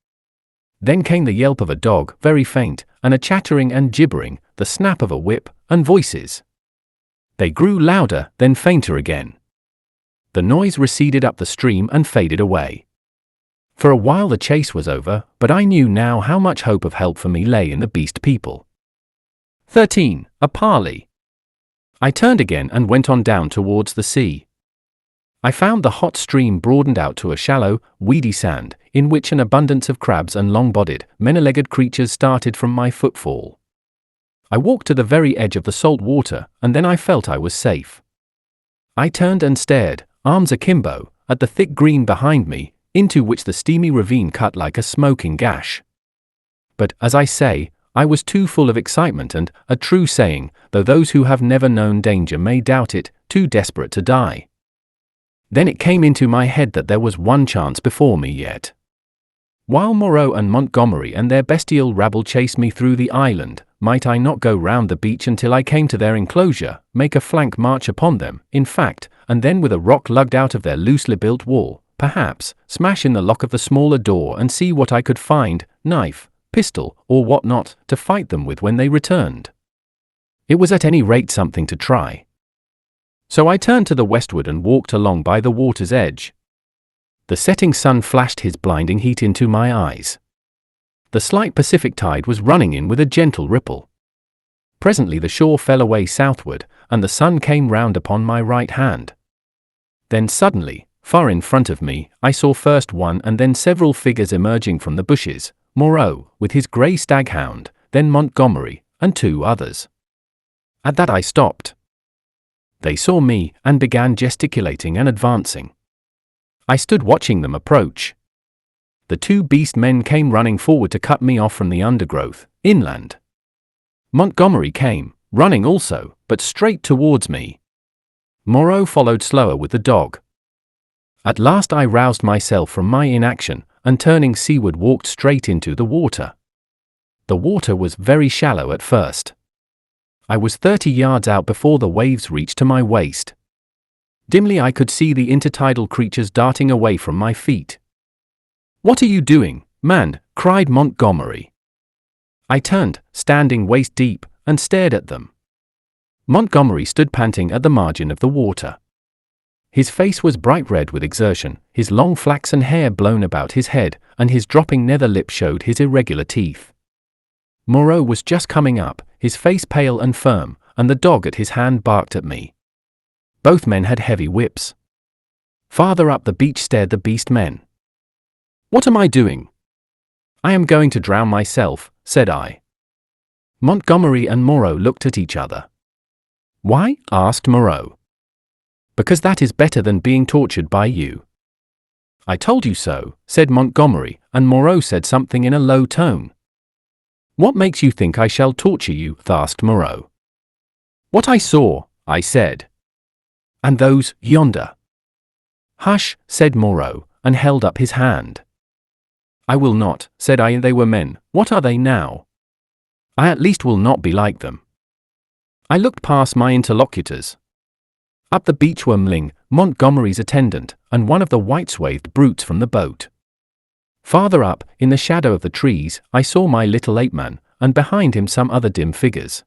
Then came the yelp of a dog, very faint, and a chattering and gibbering, the snap of a whip, and voices. They grew louder, then fainter again. The noise receded up the stream and faded away. For a while the chase was over, but I knew now how much hope of help for me lay in the beast people. 13. A parley. I turned again and went on down towards the sea. I found the hot stream broadened out to a shallow, weedy sand, in which an abundance of crabs and long-bodied, many-legged creatures started from my footfall. I walked to the very edge of the salt water, and then I felt I was safe. I turned and stared, arms akimbo, at the thick green behind me, into which the steamy ravine cut like a smoking gash. But, as I say, I was too full of excitement and, a true saying, though those who have never known danger may doubt it, too desperate to die. Then it came into my head that there was one chance before me yet. While Moreau and Montgomery and their bestial rabble chased me through the island, might I not go round the beach until I came to their enclosure, make a flank march upon them, in fact, and then with a rock lugged out of their loosely built wall, perhaps, smash in the lock of the smaller door and see what I could find, knife, pistol, or what not, to fight them with when they returned. It was at any rate something to try. So I turned to the westward and walked along by the water's edge. The setting sun flashed his blinding heat into my eyes. The slight Pacific tide was running in with a gentle ripple. Presently the shore fell away southward, and the sun came round upon my right hand. Then suddenly, far in front of me, I saw first one and then several figures emerging from the bushes, Moreau, with his grey staghound, then Montgomery, and 2 others. At that I stopped. They saw me and began gesticulating and advancing. I stood watching them approach. The two beast men came running forward to cut me off from the undergrowth, inland. Montgomery came, running also, but straight towards me. Moreau followed slower with the dog. At last I roused myself from my inaction, and turning seaward walked straight into the water. The water was very shallow at first. I was 30 yards out before the waves reached to my waist. Dimly I could see the intertidal creatures darting away from my feet. "What are you doing, man?" cried Montgomery. I turned, standing waist deep, and stared at them. Montgomery stood panting at the margin of the water. His face was bright red with exertion, his long flaxen hair blown about his head, and his dropping nether lip showed his irregular teeth. Moreau was just coming up, his face pale and firm, and the dog at his hand barked at me. Both men had heavy whips. Farther up the beach stared the beast men. "What am I doing?" "I am going to drown myself," said I. Montgomery and Moreau looked at each other. "Why?" asked Moreau. "Because that is better than being tortured by you." "I told you so," said Montgomery, and Moreau said something in a low tone. "What makes you think I shall torture you?" asked Moreau. "What I saw," I said. "And those, yonder." "Hush," said Moreau, and held up his hand. "I will not," said I. "They were men. What are they now? I at least will not be like them." I looked past my interlocutors. Up the beach were Mling, Montgomery's attendant, and one of the white-swathed brutes from the boat. Farther up, in the shadow of the trees, I saw my little ape-man, and behind him some other dim figures.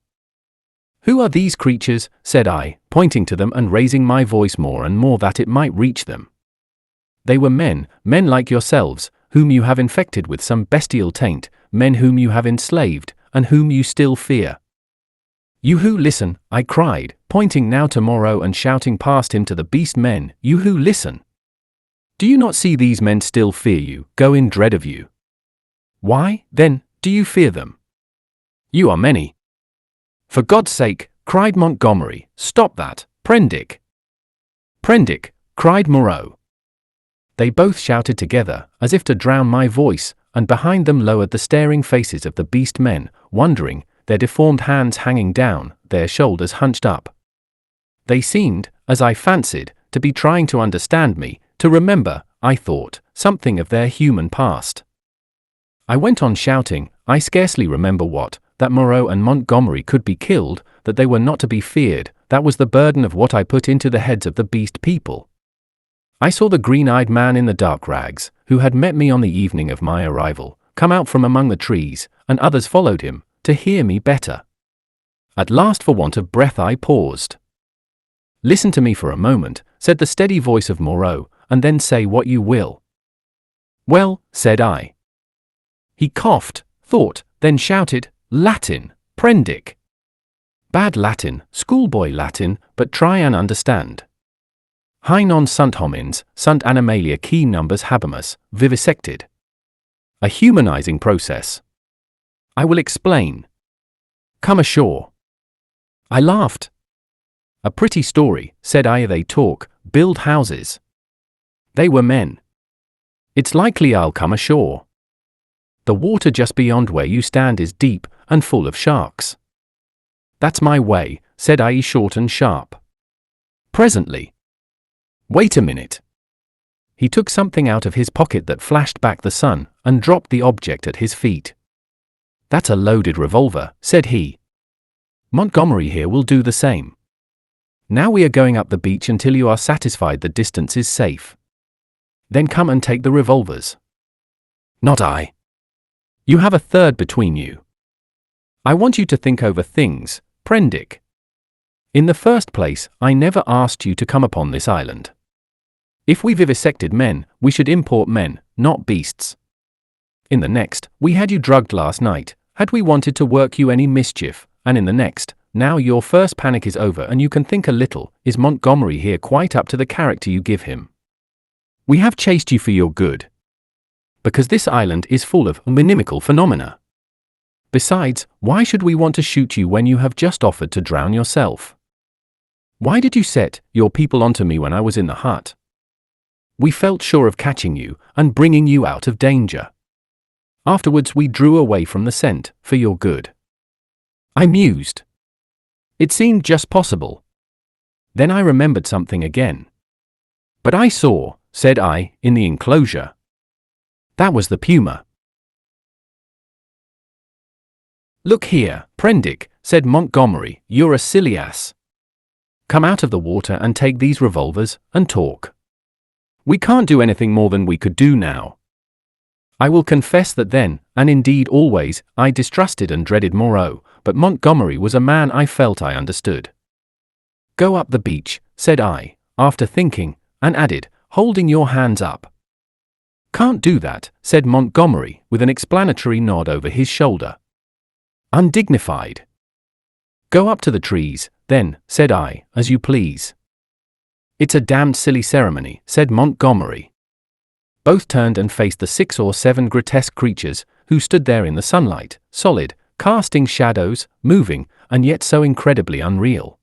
"Who are these creatures?" said I, pointing to them and raising my voice more and more that it might reach them. They were men like yourselves, whom you have infected with some bestial taint, men whom you have enslaved, and whom you still fear. "You who listen," I cried, pointing now to Moreau and shouting past him to the beast men, "you who listen. Do you not see these men still fear you, go in dread of you? Why, then, do you fear them? You are many." "For God's sake," cried Montgomery, "stop that, Prendick." "Prendick," cried Moreau. They both shouted together, as if to drown my voice, and behind them lowered the staring faces of the beast men, wondering, their deformed hands hanging down, their shoulders hunched up. They seemed, as I fancied, to be trying to understand me, to remember, I thought, something of their human past. I went on shouting, I scarcely remember what, that Moreau and Montgomery could be killed, that they were not to be feared, that was the burden of what I put into the heads of the beast people. I saw the green-eyed man in the dark rags, who had met me on the evening of my arrival, come out from among the trees, and others followed him, to hear me better. At last, for want of breath, I paused. "Listen to me for a moment," said the steady voice of Moreau, "and then say what you will." "Well," said I. He coughed, thought, then shouted, "Latin, Prendick." "Bad Latin, schoolboy Latin, but try and understand. Hi non sunt homines, sunt animalia qui numbers habemus, vivisected. A humanizing process. I will explain. Come ashore." I laughed. "A pretty story," said I. "They talk, build houses. They were men. It's likely I'll come ashore. The water just beyond where you stand is deep, and full of sharks." "That's my way," said I, short and sharp. "Presently." "Wait a minute." He took something out of his pocket that flashed back the sun, and dropped the object at his feet. "That's a loaded revolver," said he. "Montgomery here will do the same. Now we are going up the beach until you are satisfied the distance is safe. Then come and take the revolvers." "Not I. You have a third between you. I want you to think over things, Prendick. In the first place, I never asked you to come upon this island. If we vivisected men, we should import men, not beasts. In the next, we had you drugged last night, had we wanted to work you any mischief, and in the next, now your first panic is over and you can think a little, is Montgomery here quite up to the character you give him? We have chased you for your good. Because this island is full of inimical phenomena. Besides, why should we want to shoot you when you have just offered to drown yourself? Why did you set your people onto me when I was in the hut? We felt sure of catching you and bringing you out of danger. Afterwards we drew away from the scent, for your good. I mused. It seemed just possible. Then I remembered something again. But I saw, said I, in the enclosure. That was the puma. Look here, Prendick, said Montgomery, you're a silly ass. Come out of the water and take these revolvers, and talk. We can't do anything more than we could do now. I will confess that then, and indeed always, I distrusted and dreaded Moreau, but Montgomery was a man I felt I understood. Go up the beach, said I, after thinking, and added, holding your hands up. Can't do that, said Montgomery, with an explanatory nod over his shoulder. Undignified. Go up to the trees, then, said I, as you please. It's a damned silly ceremony, said Montgomery. Both turned and faced the 6 or 7 grotesque creatures, who stood there in the sunlight, solid, casting shadows, moving, and yet so incredibly unreal.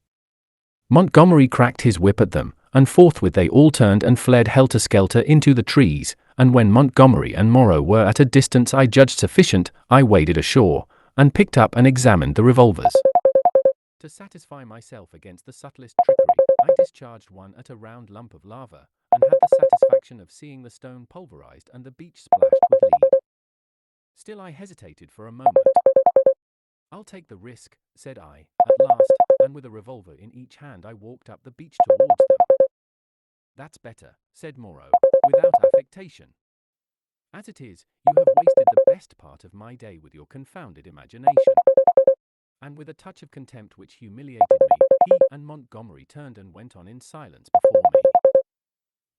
Montgomery cracked his whip at them, and forthwith they all turned and fled helter-skelter into the trees, and when Montgomery and Moreau were at a distance I judged sufficient, I waded ashore, and picked up and examined the revolvers. To satisfy myself against the subtlest trickery, I discharged one at a round lump of lava, and had the satisfaction of seeing the stone pulverized and the beach splashed with lead. Still I hesitated for a moment. I'll take the risk, said I, at last, and with a revolver in each hand I walked up the beach towards them. That's better, said Moreau, without affectation. As it is, you have wasted the best part of my day with your confounded imagination. And with a touch of contempt which humiliated me, he and Montgomery turned and went on in silence before me.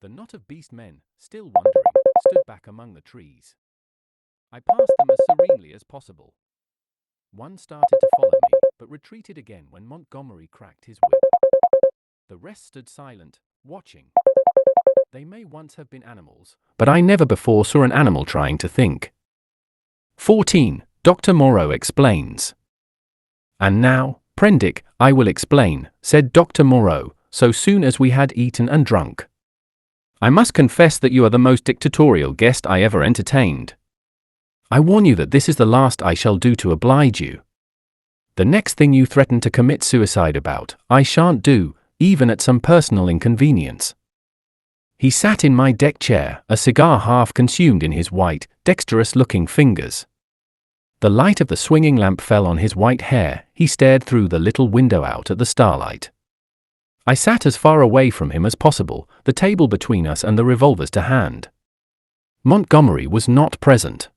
The knot of beast men, still wondering, stood back among the trees. I passed them as serenely as possible. One started to follow me, but retreated again when Montgomery cracked his whip. The rest stood silent, watching. They may once have been animals, but I never before saw an animal trying to think. 14. Dr. Moreau explains. And now, Prendick, I will explain, said Dr. Moreau, so soon as we had eaten and drunk. I must confess that you are the most dictatorial guest I ever entertained. I warn you that this is the last I shall do to oblige you. The next thing you threaten to commit suicide about, I shan't do, even at some personal inconvenience. He sat in my deck chair, a cigar half consumed in his white, dexterous-looking fingers. The light of the swinging lamp fell on his white hair, he stared through the little window out at the starlight. I sat as far away from him as possible, the table between us and the revolvers to hand. Montgomery was not present.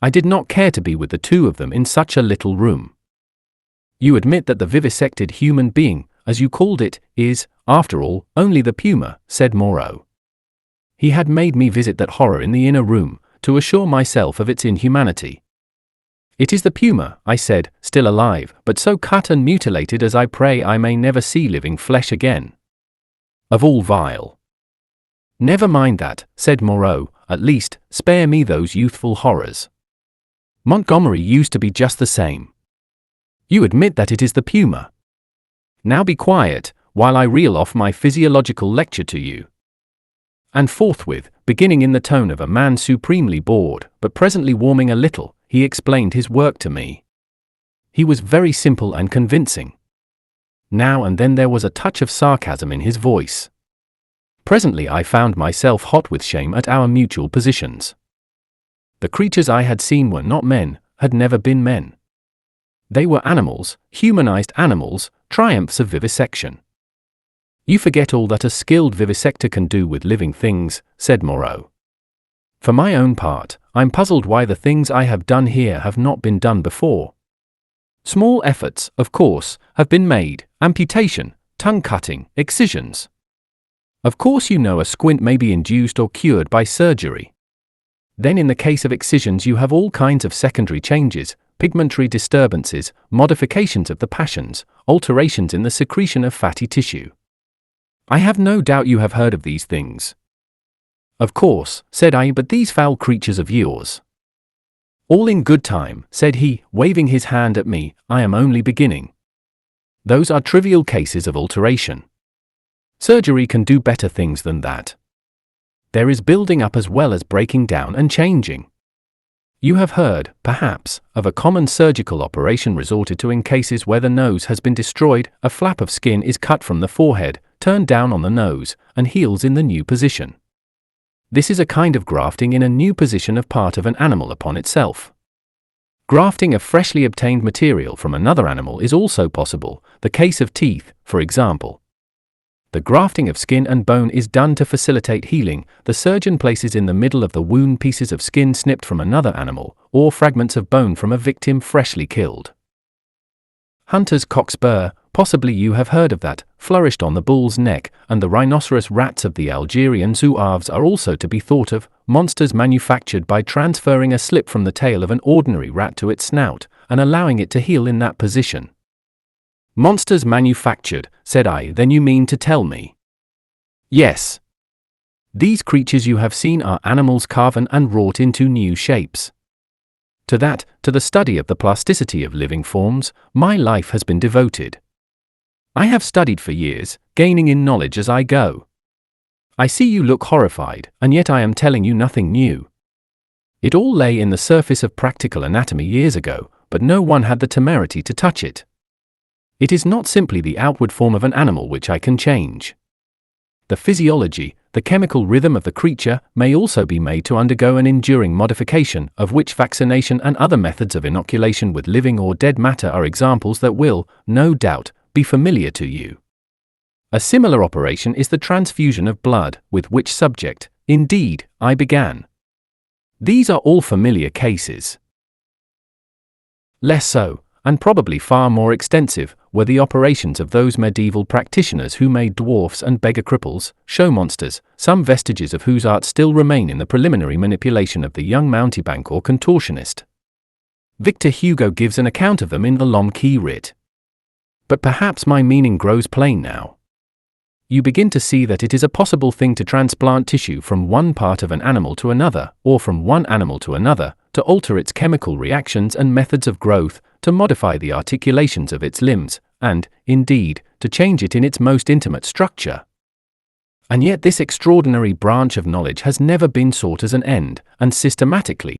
I did not care to be with the two of them in such a little room. You admit that the vivisected human being, as you called it, is, after all, only the puma, said Moreau. He had made me visit that horror in the inner room, to assure myself of its inhumanity. It is the puma, I said, still alive, but so cut and mutilated as I pray I may never see living flesh again. Of all vile. Never mind that, said Moreau, at least, spare me those youthful horrors. Montgomery used to be just the same. You admit that it is the puma. Now be quiet, while I reel off my physiological lecture to you. And forthwith, beginning in the tone of a man supremely bored, but presently warming a little, he explained his work to me. He was very simple and convincing. Now and then there was a touch of sarcasm in his voice. Presently I found myself hot with shame at our mutual positions. The creatures I had seen were not men, had never been men. They were animals, humanized animals, triumphs of vivisection. You forget all that a skilled vivisector can do with living things, said Moreau. For my own part, I'm puzzled why the things I have done here have not been done before. Small efforts, of course, have been made, amputation, tongue-cutting, excisions. Of course you know a squint may be induced or cured by surgery. Then in the case of excisions you have all kinds of secondary changes, pigmentary disturbances, modifications of the passions, alterations in the secretion of fatty tissue. I have no doubt you have heard of these things. Of course, said I, but these foul creatures of yours. All in good time, said he, waving his hand at me, I am only beginning. Those are trivial cases of alteration. Surgery can do better things than that. There is building up as well as breaking down and changing. You have heard, perhaps, of a common surgical operation resorted to in cases where the nose has been destroyed, a flap of skin is cut from the forehead, turned down on the nose, and heals in the new position. This is a kind of grafting in a new position of part of an animal upon itself. Grafting of freshly obtained material from another animal is also possible, the case of teeth, for example. The grafting of skin and bone is done to facilitate healing. The surgeon places in the middle of the wound pieces of skin snipped from another animal, or fragments of bone from a victim freshly killed. Hunter's cockspur, possibly you have heard of that, flourished on the bull's neck, and the rhinoceros rats of the Algerian zouaves are also to be thought of, monsters manufactured by transferring a slip from the tail of an ordinary rat to its snout, and allowing it to heal in that position. Monsters manufactured, said I, then you mean to tell me? Yes. These creatures you have seen are animals carven and wrought into new shapes. To the study of the plasticity of living forms, my life has been devoted. I have studied for years, gaining in knowledge as I go. I see you look horrified, and yet I am telling you nothing new. It all lay in the surface of practical anatomy years ago, but no one had the temerity to touch it. It is not simply the outward form of an animal which I can change. The physiology, the chemical rhythm of the creature, may also be made to undergo an enduring modification, of which vaccination and other methods of inoculation with living or dead matter are examples that will, no doubt, be familiar to you. A similar operation is the transfusion of blood, with which subject, indeed, I began. These are all familiar cases. Less so, and probably far more extensive, were the operations of those medieval practitioners who made dwarfs and beggar cripples, show monsters, some vestiges of whose art still remain in the preliminary manipulation of the young mountebank or contortionist. Victor Hugo gives an account of them in the Lomkey writ. But perhaps my meaning grows plain now. You begin to see that it is a possible thing to transplant tissue from one part of an animal to another, or from one animal to another, to alter its chemical reactions and methods of growth, to modify the articulations of its limbs, and, indeed, to change it in its most intimate structure. And yet this extraordinary branch of knowledge has never been sought as an end, and systematically,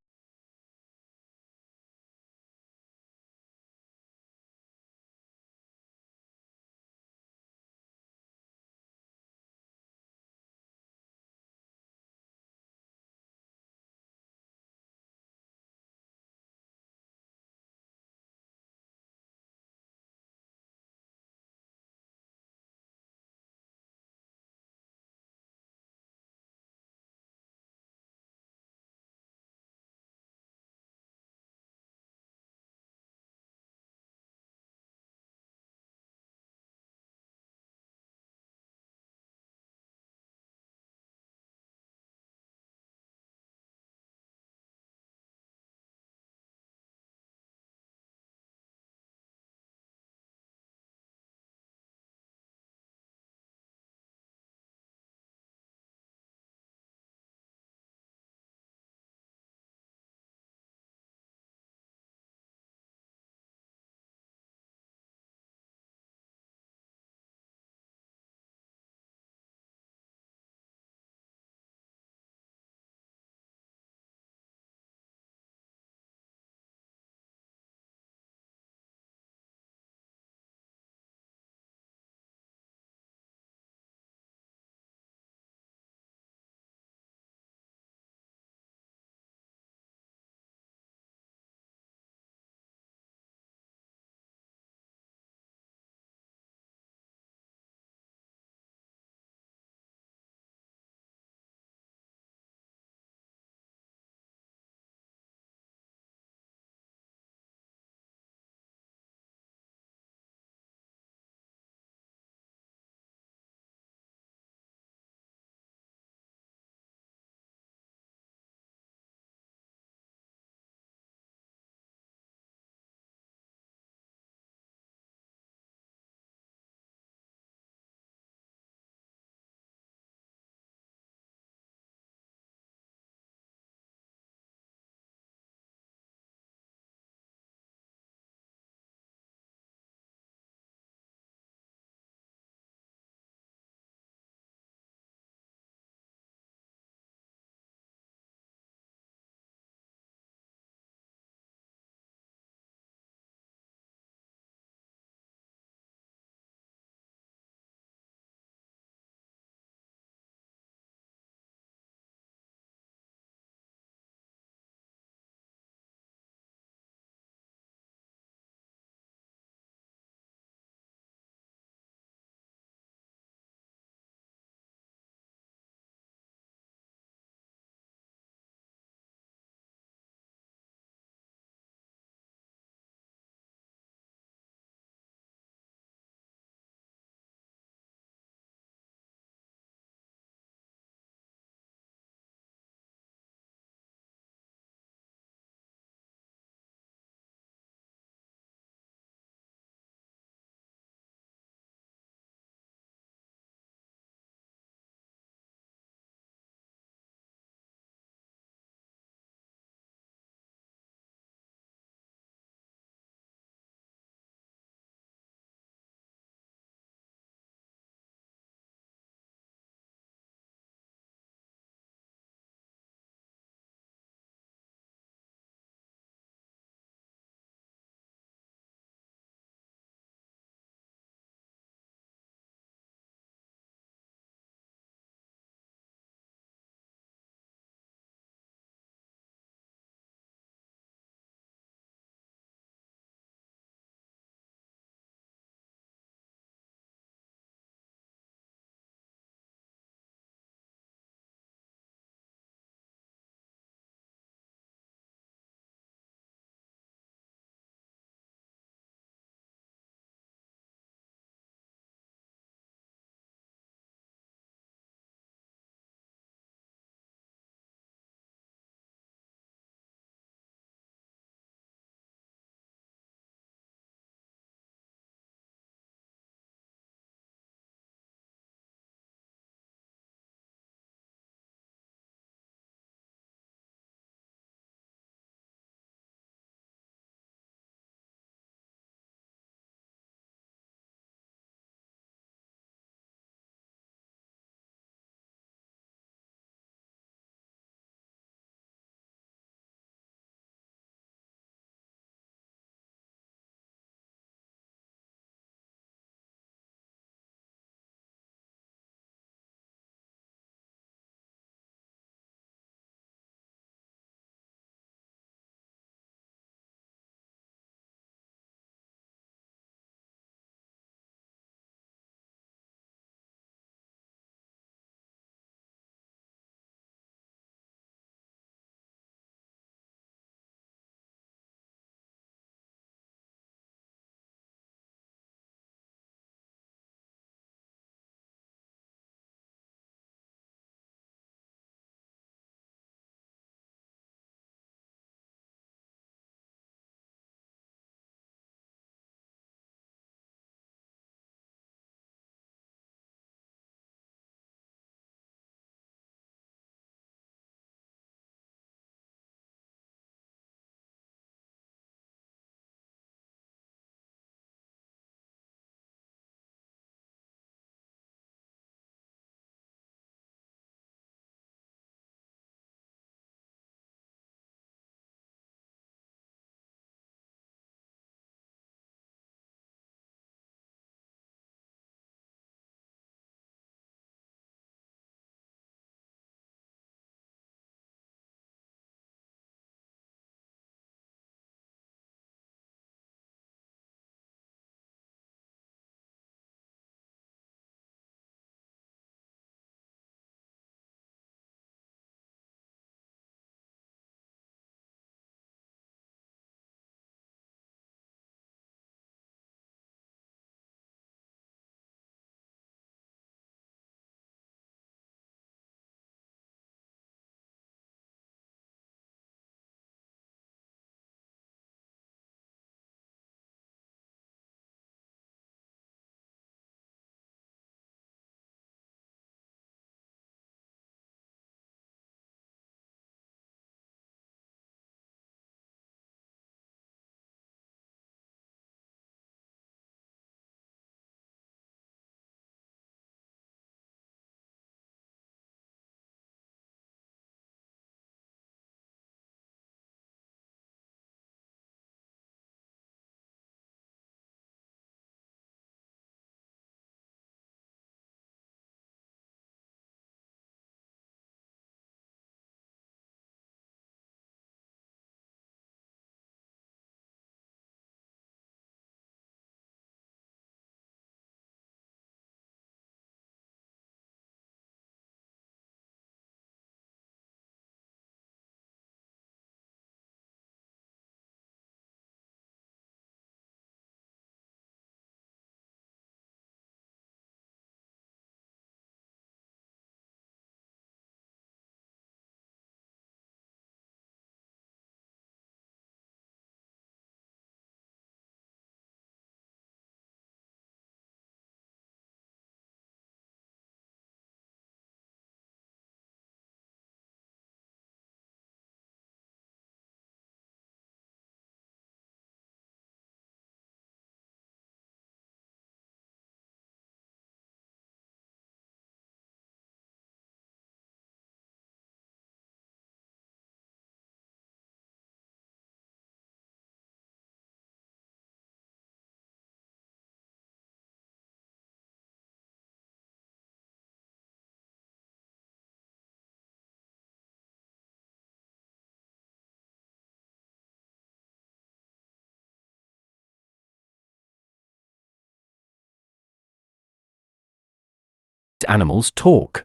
animals talk.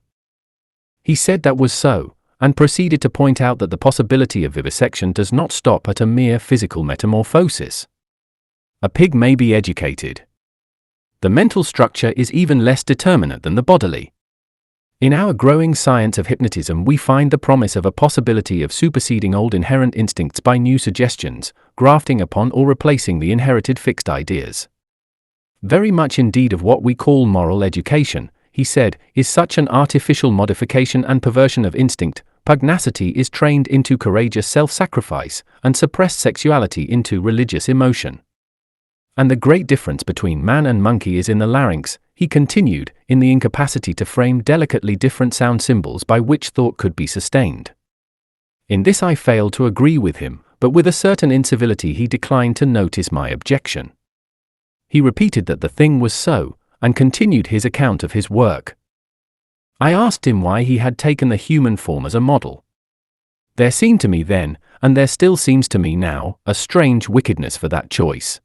He said that was so, and proceeded to point out that the possibility of vivisection does not stop at a mere physical metamorphosis. A pig may be educated. The mental structure is even less determinate than the bodily. In our growing science of hypnotism, we find the promise of a possibility of superseding old inherent instincts by new suggestions, grafting upon or replacing the inherited fixed ideas. Very much indeed of what we call moral education, he said, is such an artificial modification and perversion of instinct. Pugnacity is trained into courageous self-sacrifice, and suppressed sexuality into religious emotion. And the great difference between man and monkey is in the larynx, he continued, in the incapacity to frame delicately different sound symbols by which thought could be sustained. In this I failed to agree with him, but with a certain incivility he declined to notice my objection. He repeated that the thing was so, and continued his account of his work. I asked him why he had taken the human form as a model. There seemed to me then, and there still seems to me now, a strange wickedness for that choice.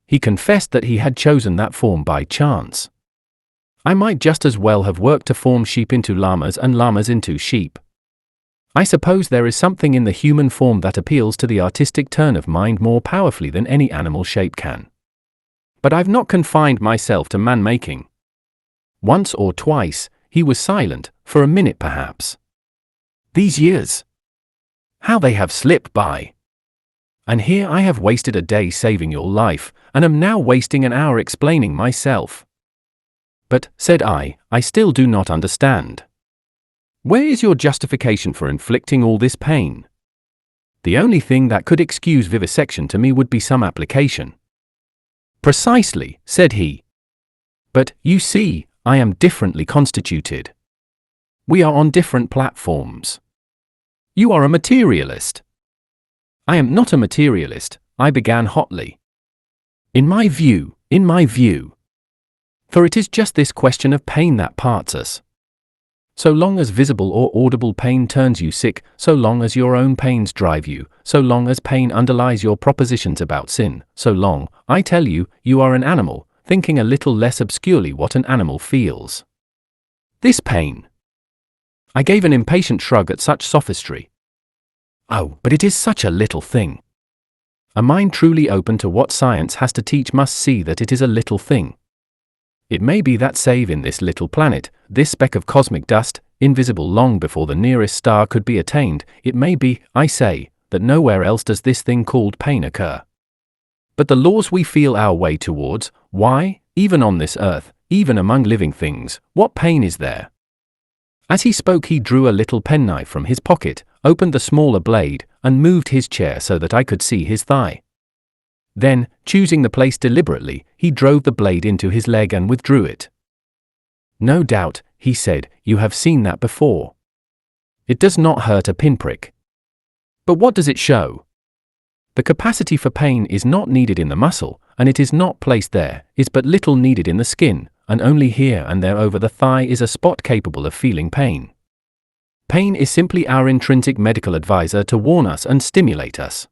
He confessed that he had chosen that form by chance. I might just as well have worked to form sheep into llamas and llamas into sheep. I suppose there is something in the human form that appeals to the artistic turn of mind more powerfully than any animal shape can. But I've not confined myself to man-making. Once or twice, he was silent, for a minute perhaps. These years! How they have slipped by! And here I have wasted a day saving your life, and am now wasting an hour explaining myself. But, said I still do not understand. Where is your justification for inflicting all this pain? The only thing that could excuse vivisection to me would be some application. Precisely, said he. But, you see, I am differently constituted. We are on different platforms. You are a materialist. I am not a materialist, I began hotly. In my view. For it is just this question of pain that parts us. So long as visible or audible pain turns you sick, so long as your own pains drive you, so long as pain underlies your propositions about sin, so long, I tell you, you are an animal, thinking a little less obscurely what an animal feels. This pain. I gave an impatient shrug at such sophistry. Oh, but it is such a little thing. A mind truly open to what science has to teach must see that it is a little thing. It may be that save in this little planet, this speck of cosmic dust, invisible long before the nearest star could be attained, it may be, I say, that nowhere else does this thing called pain occur. But the laws we feel our way towards, why, even on this earth, even among living things, what pain is there? As he spoke he drew a little penknife from his pocket, opened the smaller blade, and moved his chair so that I could see his thigh. Then, choosing the place deliberately, he drove the blade into his leg and withdrew it. No doubt, he said, you have seen that before. It does not hurt a pinprick. But what does it show? The capacity for pain is not needed in the muscle, and it is not placed there, is but little needed in the skin, and only here and there over the thigh is a spot capable of feeling pain. Pain is simply our intrinsic medical advisor to warn us and stimulate us.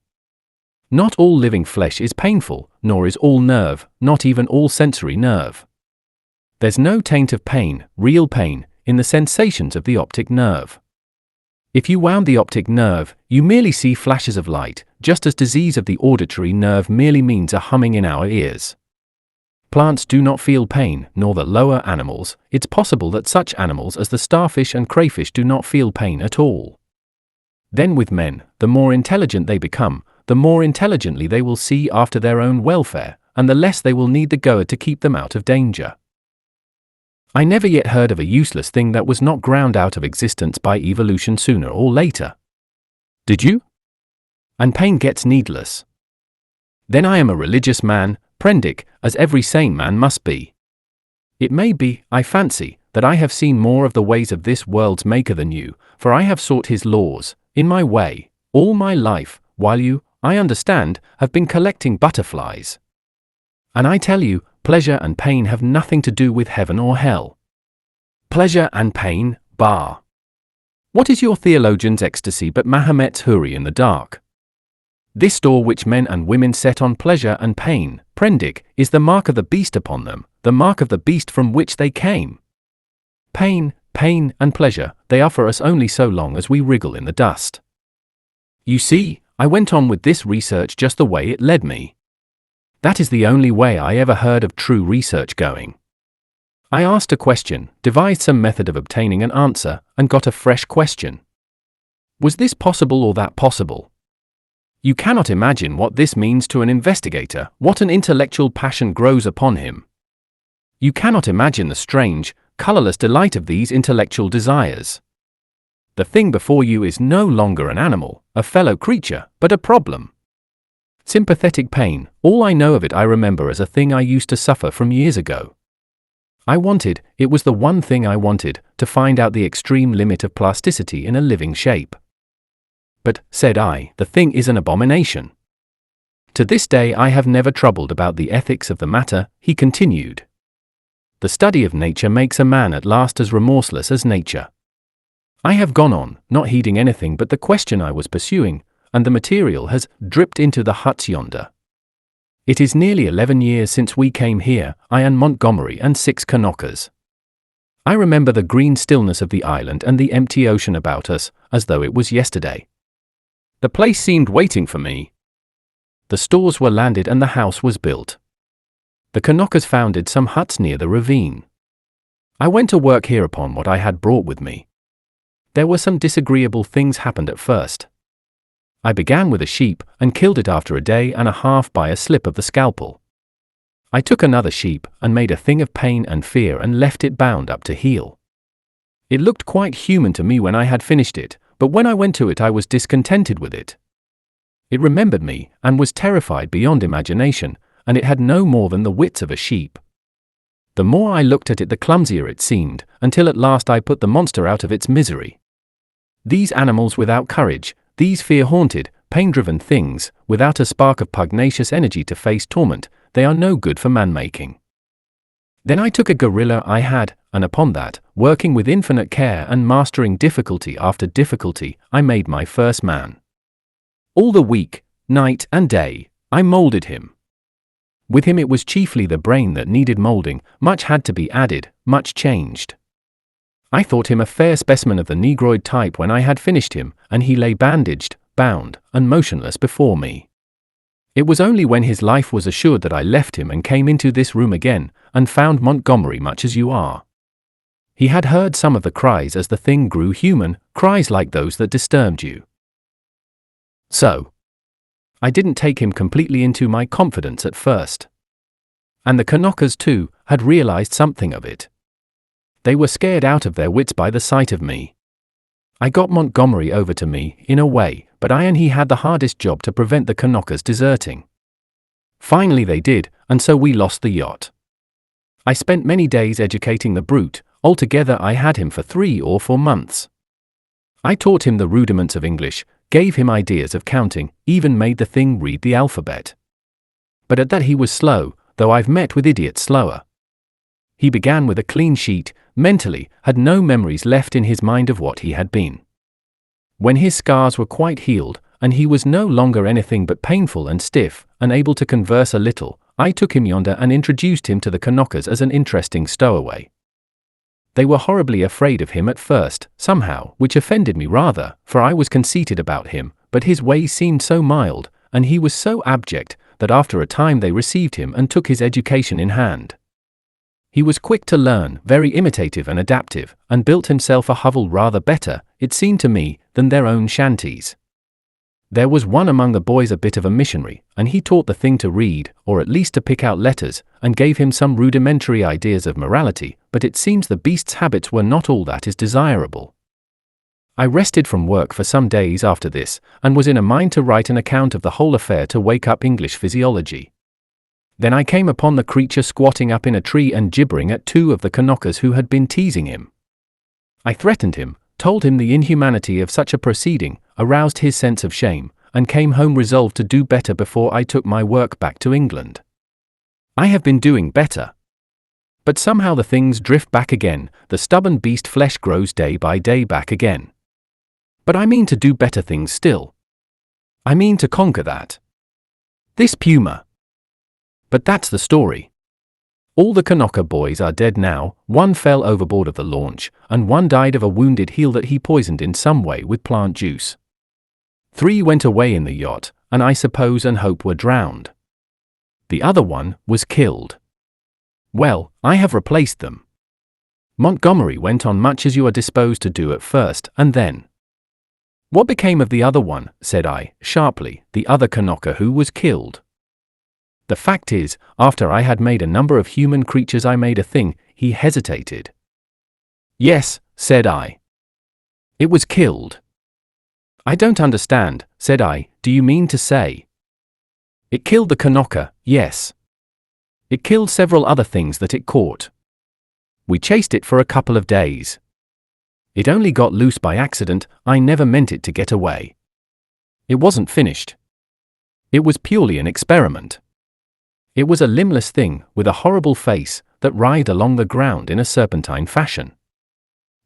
Not all living flesh is painful, nor is all nerve, not even all sensory nerve. There's no taint of pain, real pain, in the sensations of the optic nerve. If you wound the optic nerve, you merely see flashes of light, just as disease of the auditory nerve merely means a humming in our ears. Plants do not feel pain, nor the lower animals. It's possible that such animals as the starfish and crayfish do not feel pain at all. Then with men, the more intelligent they become, the more intelligently they will see after their own welfare, and the less they will need the goad to keep them out of danger. I never yet heard of a useless thing that was not ground out of existence by evolution sooner or later. Did you? And pain gets needless. Then I am a religious man, Prendick, as every sane man must be. It may be, I fancy, that I have seen more of the ways of this world's maker than you, for I have sought his laws, in my way, all my life, while you, I understand, have been collecting butterflies. And I tell you, pleasure and pain have nothing to do with heaven or hell. Pleasure and pain, bah! What is your theologian's ecstasy but Mahomet's huri in the dark? This store which men and women set on pleasure and pain, Prendick, is the mark of the beast upon them, the mark of the beast from which they came. Pain, and pleasure, they are for us only so long as we wriggle in the dust. You see, I went on with this research just the way it led me. That is the only way I ever heard of true research going. I asked a question, devised some method of obtaining an answer, and got a fresh question. Was this possible or that possible? You cannot imagine what this means to an investigator, what an intellectual passion grows upon him. You cannot imagine the strange, colorless delight of these intellectual desires. The thing before you is no longer an animal, a fellow creature, but a problem. Sympathetic pain, all I know of it I remember as a thing I used to suffer from years ago. It was the one thing I wanted, to find out the extreme limit of plasticity in a living shape. But, said I, the thing is an abomination. To this day I have never troubled about the ethics of the matter, he continued. The study of nature makes a man at last as remorseless as nature. I have gone on, not heeding anything but the question I was pursuing, and the material has dripped into the huts yonder. It is nearly 11 years since we came here, I and Montgomery and 6 Kanakas. I remember the green stillness of the island and the empty ocean about us, as though it was yesterday. The place seemed waiting for me. The stores were landed and the house was built. The Kanakas founded some huts near the ravine. I went to work here upon what I had brought with me. There were some disagreeable things happened at first. I began with a sheep, and killed it after a day and a half by a slip of the scalpel. I took another sheep, and made a thing of pain and fear and left it bound up to heel. It looked quite human to me when I had finished it, but when I went to it I was discontented with it. It remembered me, and was terrified beyond imagination, and it had no more than the wits of a sheep. The more I looked at it the clumsier it seemed, until at last I put the monster out of its misery. These animals without courage, these fear-haunted, pain-driven things, without a spark of pugnacious energy to face torment, they are no good for man-making. Then I took a gorilla I had, and upon that, working with infinite care and mastering difficulty after difficulty, I made my first man. All the week, night and day, I molded him. With him it was chiefly the brain that needed molding, much had to be added, much changed. I thought him a fair specimen of the Negroid type when I had finished him, and he lay bandaged, bound, and motionless before me. It was only when his life was assured that I left him and came into this room again, and found Montgomery much as you are. He had heard some of the cries as the thing grew human, cries like those that disturbed you. So, I didn't take him completely into my confidence at first. And the Kanakas, too, had realized something of it. They were scared out of their wits by the sight of me. I got Montgomery over to me, in a way, but I and he had the hardest job to prevent the Kanakas deserting. Finally they did, and so we lost the yacht. I spent many days educating the brute, altogether I had him for 3 or 4 months. I taught him the rudiments of English, gave him ideas of counting, even made the thing read the alphabet. But at that he was slow, though I've met with idiots slower. He began with a clean sheet, mentally, had no memories left in his mind of what he had been. When his scars were quite healed, and he was no longer anything but painful and stiff, unable to converse a little, I took him yonder and introduced him to the Kanakas as an interesting stowaway. They were horribly afraid of him at first, somehow, which offended me rather, for I was conceited about him, but his ways seemed so mild, and he was so abject, that after a time they received him and took his education in hand. He was quick to learn, very imitative and adaptive, and built himself a hovel rather better, it seemed to me, than their own shanties. There was one among the boys a bit of a missionary, and he taught the thing to read, or at least to pick out letters, and gave him some rudimentary ideas of morality, but it seems the beast's habits were not all that is desirable. I rested from work for some days after this, and was in a mind to write an account of the whole affair to wake up English physiology. Then I came upon the creature squatting up in a tree and gibbering at 2 of the Kanakas who had been teasing him. I threatened him, told him the inhumanity of such a proceeding, aroused his sense of shame, and came home resolved to do better before I took my work back to England. I have been doing better. But somehow the things drift back again, the stubborn beast flesh grows day by day back again. But I mean to do better things still. I mean to conquer that. This puma. But that's the story. All the Kanaka boys are dead now, one fell overboard of the launch, and one died of a wounded heel that he poisoned in some way with plant juice. 3 went away in the yacht, and I suppose and hope were drowned. The other one was killed. Well, I have replaced them. Montgomery went on much as you are disposed to do at first, and then. What became of the other one, said I, sharply, the other Kanaka who was killed? The fact is, after I had made a number of human creatures I made a thing. He hesitated. Yes, said I. It was killed. I don't understand, said I, do you mean to say? It killed the Kanaka, yes. It killed several other things that it caught. We chased it for a couple of days. It only got loose by accident, I never meant it to get away. It wasn't finished. It was purely an experiment. It was a limbless thing, with a horrible face, that writhed along the ground in a serpentine fashion.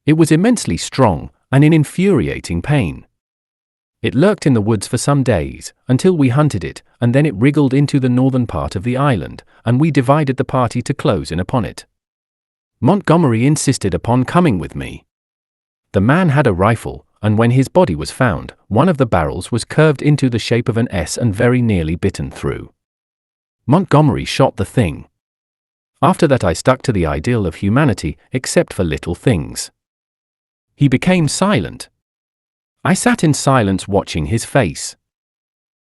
It was immensely strong, and in infuriating pain. It lurked in the woods for some days, until we hunted it, and then it wriggled into the northern part of the island, and we divided the party to close in upon it. Montgomery insisted upon coming with me. The man had a rifle, and when his body was found, one of the barrels was curved into the shape of an S and very nearly bitten through. Montgomery shot the thing. After that I stuck to the ideal of humanity, except for little things. He became silent. I sat in silence watching his face.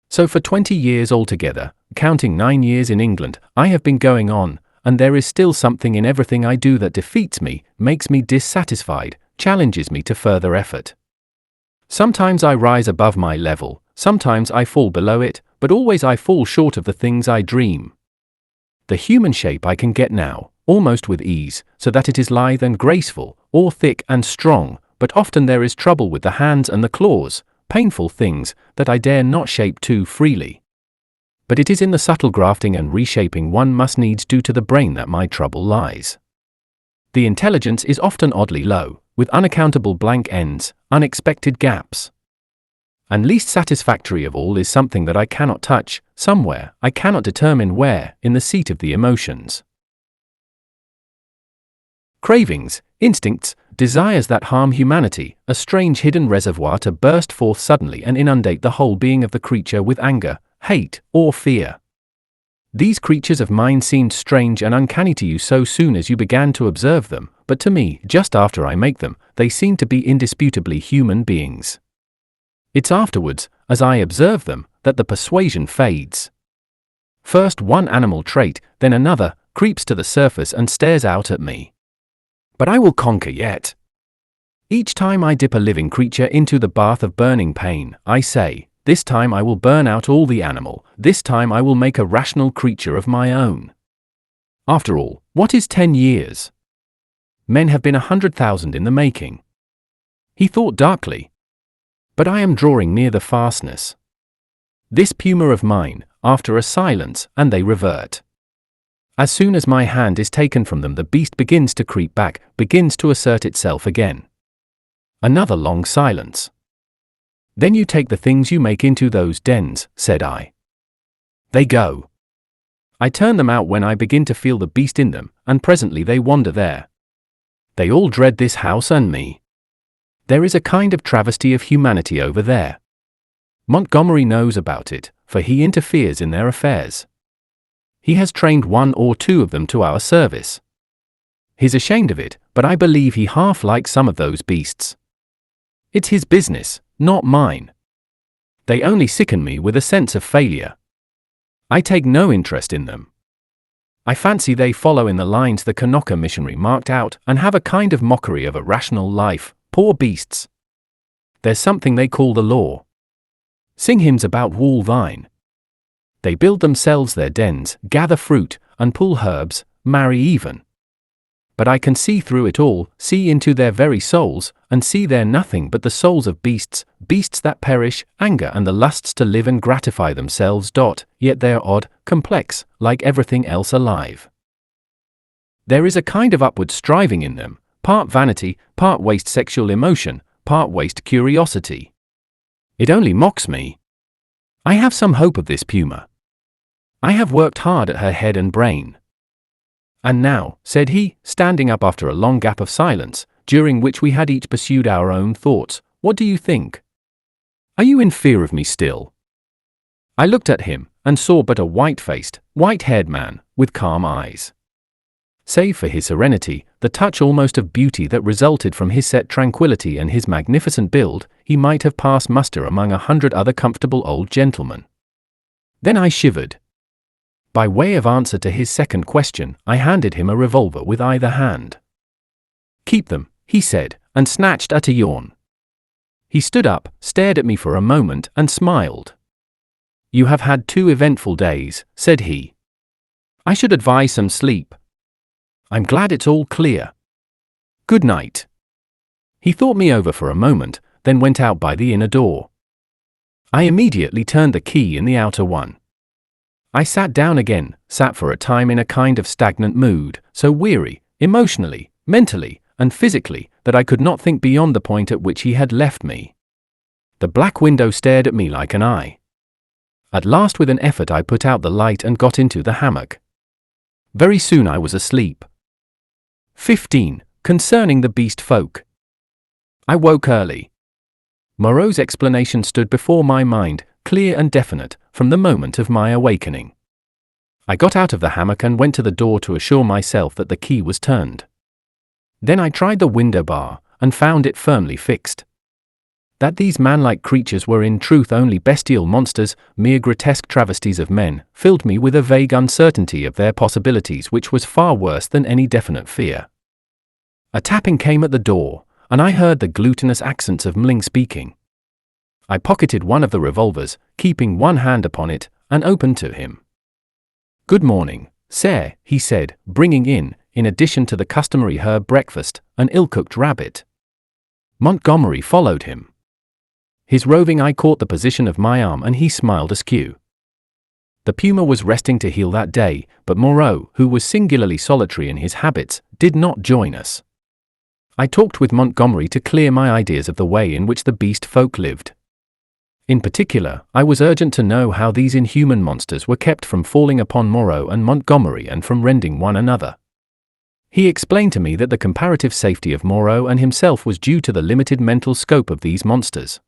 So for 20 years altogether, counting 9 years in England, I have been going on, and there is still something in everything I do that defeats me, makes me dissatisfied, challenges me to further effort. Sometimes I rise above my level, sometimes I fall below it, but always I fall short of the things I dream. The human shape I can get now, almost with ease, so that it is lithe and graceful, or thick and strong, but often there is trouble with the hands and the claws, painful things, that I dare not shape too freely. But it is in the subtle grafting and reshaping one must needs do to the brain that my trouble lies. The intelligence is often oddly low, with unaccountable blank ends, unexpected gaps. And least satisfactory of all is something that I cannot touch, somewhere, I cannot determine where, in the seat of the emotions. Cravings, instincts, desires that harm humanity, a strange hidden reservoir to burst forth suddenly and inundate the whole being of the creature with anger, hate, or fear. These creatures of mine seemed strange and uncanny to you so soon as you began to observe them, but to me, just after I make them, they seem to be indisputably human beings. It's afterwards, as I observe them, that the persuasion fades. First one animal trait, then another, creeps to the surface and stares out at me. But I will conquer yet. Each time I dip a living creature into the bath of burning pain, I say, this time I will burn out all the animal, this time I will make a rational creature of my own. After all, what is 10 years? Men have been 100,000 in the making. He thought darkly. But I am drawing near the fastness. This puma of mine, after a silence, and they revert. As soon as my hand is taken from them, the beast begins to creep back, begins to assert itself again. Another long silence. Then you take the things you make into those dens, said I. They go. I turn them out when I begin to feel the beast in them, and presently they wander there. They all dread this house and me. There is a kind of travesty of humanity over there. Montgomery knows about it, for he interferes in their affairs. He has trained 1 or 2 of them to our service. He's ashamed of it, but I believe he half likes some of those beasts. It's his business, not mine. They only sicken me with a sense of failure. I take no interest in them. I fancy they follow in the lines the Kanaka missionary marked out and have a kind of mockery of a rational life. Poor beasts. There's something they call the law. Sing hymns about wool vine. They build themselves their dens, gather fruit, and pull herbs, marry even. But I can see through it all, see into their very souls, and see they're nothing but the souls of beasts, beasts that perish, anger and the lusts to live and gratify themselves. Yet they're odd, complex, like everything else alive. There is a kind of upward striving in them, part vanity, part waste sexual emotion, part waste curiosity. It only mocks me. I have some hope of this puma. I have worked hard at her head and brain. "And now," said he, standing up after a long gap of silence, during which we had each pursued our own thoughts, "what do you think? Are you in fear of me still?" I looked at him, and saw but a white-faced, white-haired man, with calm eyes. Save for his serenity, the touch almost of beauty that resulted from his set tranquility and his magnificent build, he might have passed muster among 100 other comfortable old gentlemen. Then I shivered. By way of answer to his second question, I handed him a revolver with either hand. "Keep them," he said, and snatched at a yawn. He stood up, stared at me for a moment, and smiled. "You have had 2 eventful days," said he. "I should advise some sleep. I'm glad it's all clear. Good night." He thought me over for a moment, then went out by the inner door. I immediately turned the key in the outer one. I sat down again, sat for a time in a kind of stagnant mood, so weary, emotionally, mentally, and physically, that I could not think beyond the point at which he had left me. The black window stared at me like an eye. At last, with an effort, I put out the light and got into the hammock. Very soon I was asleep. 15. Concerning the beast folk. I woke early. Moreau's explanation stood before my mind, clear and definite, from the moment of my awakening. I got out of the hammock and went to the door to assure myself that the key was turned. Then I tried the window bar, and found it firmly fixed. That these man-like creatures were in truth only bestial monsters, mere grotesque travesties of men, filled me with a vague uncertainty of their possibilities which was far worse than any definite fear. A tapping came at the door, and I heard the glutinous accents of Mling speaking. I pocketed one of the revolvers, keeping one hand upon it, and opened to him. "Good morning, sir," he said, bringing in addition to the customary herb breakfast, an ill-cooked rabbit. Montgomery followed him. His roving eye caught the position of my arm and he smiled askew. The puma was resting to heal that day, but Moreau, who was singularly solitary in his habits, did not join us. I talked with Montgomery to clear my ideas of the way in which the beast folk lived. In particular, I was urgent to know how these inhuman monsters were kept from falling upon Moreau and Montgomery and from rending one another. He explained to me that the comparative safety of Moreau and himself was due to the limited mental scope of these monsters.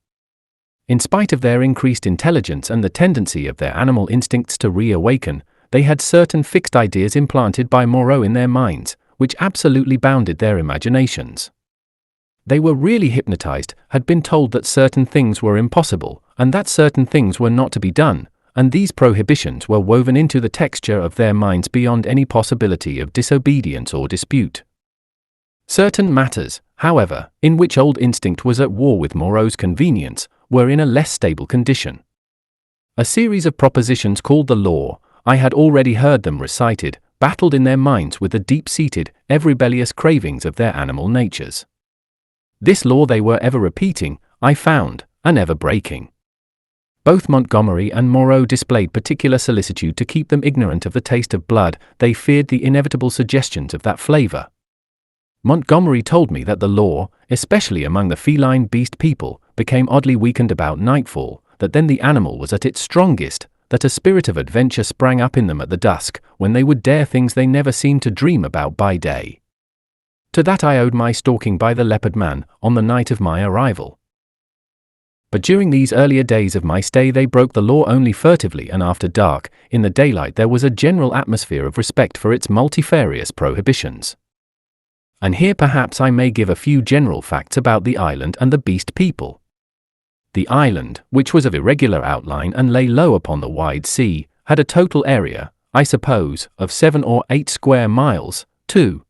In spite of their increased intelligence and the tendency of their animal instincts to reawaken, they had certain fixed ideas implanted by Moreau in their minds, which absolutely bounded their imaginations. They were really hypnotized, had been told that certain things were impossible, and that certain things were not to be done, and these prohibitions were woven into the texture of their minds beyond any possibility of disobedience or dispute. Certain matters, however, in which old instinct was at war with Moreau's convenience, were in a less stable condition. A series of propositions called the law, I had already heard them recited, battled in their minds with the deep-seated, ever-rebellious cravings of their animal natures. This law they were ever repeating, I found, and ever breaking. Both Montgomery and Moreau displayed particular solicitude to keep them ignorant of the taste of blood. They feared the inevitable suggestions of that flavor. Montgomery told me that the law, especially among the feline beast people, became oddly weakened about nightfall, that then the animal was at its strongest, that a spirit of adventure sprang up in them at the dusk, when they would dare things they never seemed to dream about by day. To that I owed my stalking by the leopard man, on the night of my arrival. But during these earlier days of my stay they broke the law only furtively and after dark. In the daylight there was a general atmosphere of respect for its multifarious prohibitions. And here perhaps I may give a few general facts about the island and the beast people. The island, which was of irregular outline and lay low upon the wide sea, had a total area, I suppose, of 7 or 8 square miles, too.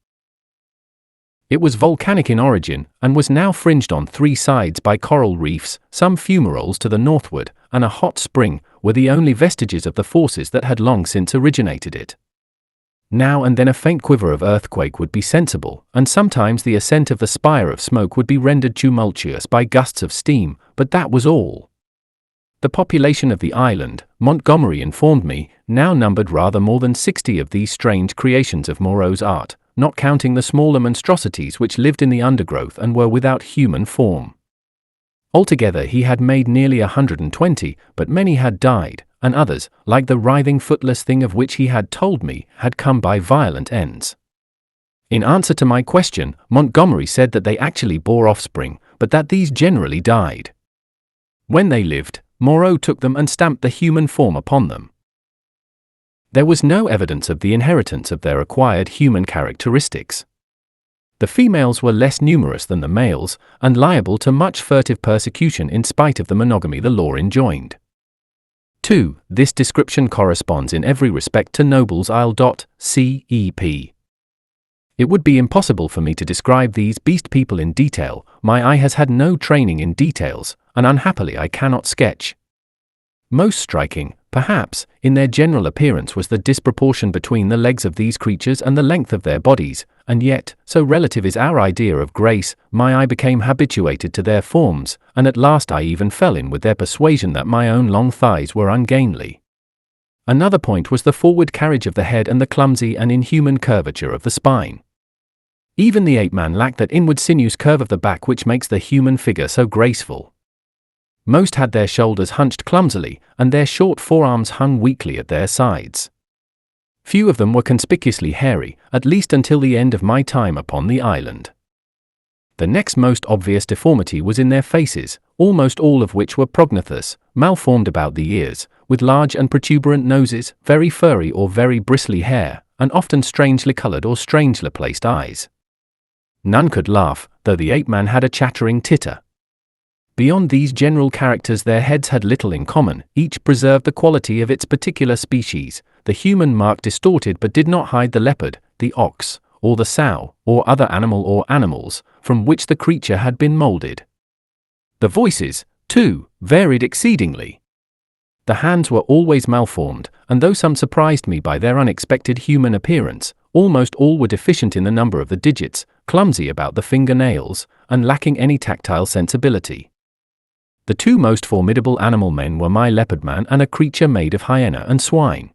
It was volcanic in origin, and was now fringed on 3 sides by coral reefs. Some fumaroles to the northward, and a hot spring, were the only vestiges of the forces that had long since originated it. Now and then a faint quiver of earthquake would be sensible, and sometimes the ascent of the spire of smoke would be rendered tumultuous by gusts of steam, but that was all. The population of the island, Montgomery informed me, now numbered rather more than 60 of these strange creations of Moreau's art, not counting the smaller monstrosities which lived in the undergrowth and were without human form. Altogether he had made nearly 120, but many had died, and others, like the writhing footless thing of which he had told me, had come by violent ends. In answer to my question, Montgomery said that they actually bore offspring, but that these generally died. When they lived, Moreau took them and stamped the human form upon them. There was no evidence of the inheritance of their acquired human characteristics. The females were less numerous than the males, and liable to much furtive persecution in spite of the monogamy the law enjoined. 2. This description corresponds in every respect to Noble's Isle.cep. It would be impossible for me to describe these beast people in detail. My eye has had no training in details, and unhappily I cannot sketch. Most striking, perhaps, in their general appearance was the disproportion between the legs of these creatures and the length of their bodies, and yet, so relative is our idea of grace, my eye became habituated to their forms, and at last I even fell in with their persuasion that my own long thighs were ungainly. Another point was the forward carriage of the head and the clumsy and inhuman curvature of the spine. Even the ape-man lacked that inward sinuous curve of the back which makes the human figure so graceful. Most had their shoulders hunched clumsily, and their short forearms hung weakly at their sides. Few of them were conspicuously hairy, at least until the end of my time upon the island. The next most obvious deformity was in their faces, almost all of which were prognathous, malformed about the ears, with large and protuberant noses, very furry or very bristly hair, and often strangely colored or strangely placed eyes. None could laugh, though the ape-man had a chattering titter. Beyond these general characters their heads had little in common, each preserved the quality of its particular species. The human mark distorted but did not hide the leopard, the ox, or the sow, or other animal or animals, from which the creature had been molded. The voices, too, varied exceedingly. The hands were always malformed, and though some surprised me by their unexpected human appearance, almost all were deficient in the number of the digits, clumsy about the fingernails, and lacking any tactile sensibility. The two most formidable animal men were my leopard man and a creature made of hyena and swine.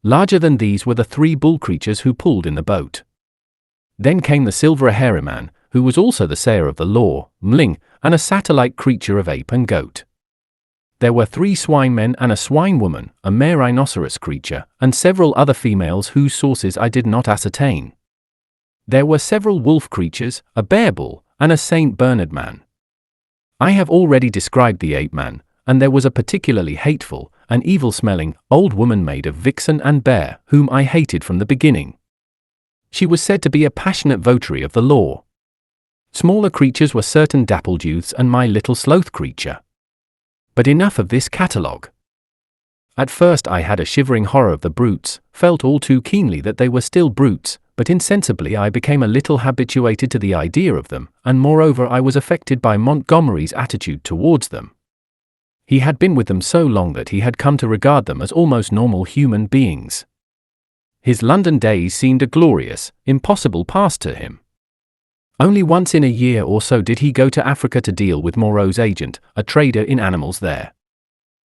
Larger than these were the three bull creatures who pulled in the boat. Then came the silver hairy man, who was also the sayer of the law, Mling, and a satellite creature of ape and goat. There were 3 swine men and a swine woman, a mare rhinoceros creature, and several other females whose sources I did not ascertain. There were several wolf creatures, a bear bull, and a Saint Bernard man. I have already described the ape-man, and there was a particularly hateful, and evil-smelling, old woman made of vixen and bear, whom I hated from the beginning. She was said to be a passionate votary of the law. Smaller creatures were certain dappled youths and my little sloth creature. But enough of this catalogue. At first I had a shivering horror of the brutes, felt all too keenly that they were still brutes, but insensibly I became a little habituated to the idea of them, and moreover I was affected by Montgomery's attitude towards them. He had been with them so long that he had come to regard them as almost normal human beings. His London days seemed a glorious, impossible past to him. Only once in a year or so did he go to Africa to deal with Moreau's agent, a trader in animals there.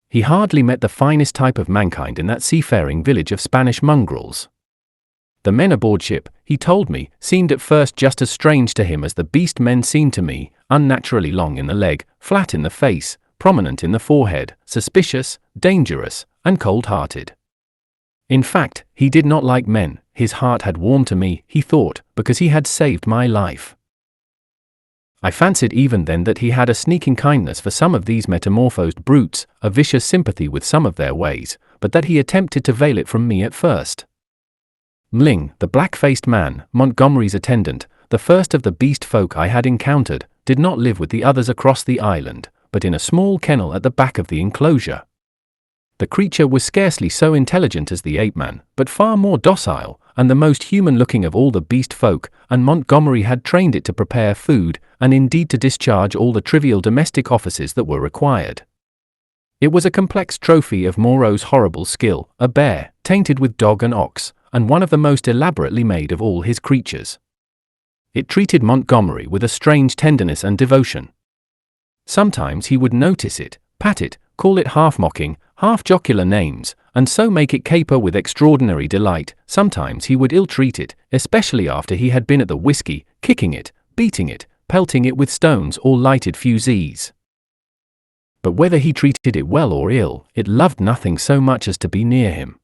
He hardly met the finest type of mankind in that seafaring village of Spanish mongrels. The men aboard ship, he told me, seemed at first just as strange to him as the beast men seemed to me, unnaturally long in the leg, flat in the face, prominent in the forehead, suspicious, dangerous, and cold-hearted. In fact, he did not like men. His heart had warmed to me, he thought, because he had saved my life. I fancied even then that he had a sneaking kindness for some of these metamorphosed brutes, a vicious sympathy with some of their ways, but that he attempted to veil it from me at first. Mling, the black-faced man, Montgomery's attendant, the first of the beast folk I had encountered, did not live with the others across the island, but in a small kennel at the back of the enclosure. The creature was scarcely so intelligent as the ape-man, but far more docile, and the most human-looking of all the beast folk, and Montgomery had trained it to prepare food, and indeed to discharge all the trivial domestic offices that were required. It was a complex trophy of Moreau's horrible skill, a bear, tainted with dog and ox, and one of the most elaborately made of all his creatures. It treated Montgomery with a strange tenderness and devotion. Sometimes he would notice it, pat it, call it half-mocking, half-jocular names, and so make it caper with extraordinary delight. Sometimes he would ill-treat it, especially after he had been at the whiskey, kicking it, beating it, pelting it with stones or lighted fusees. but whether he treated it well or ill, it loved nothing so much as to be near him.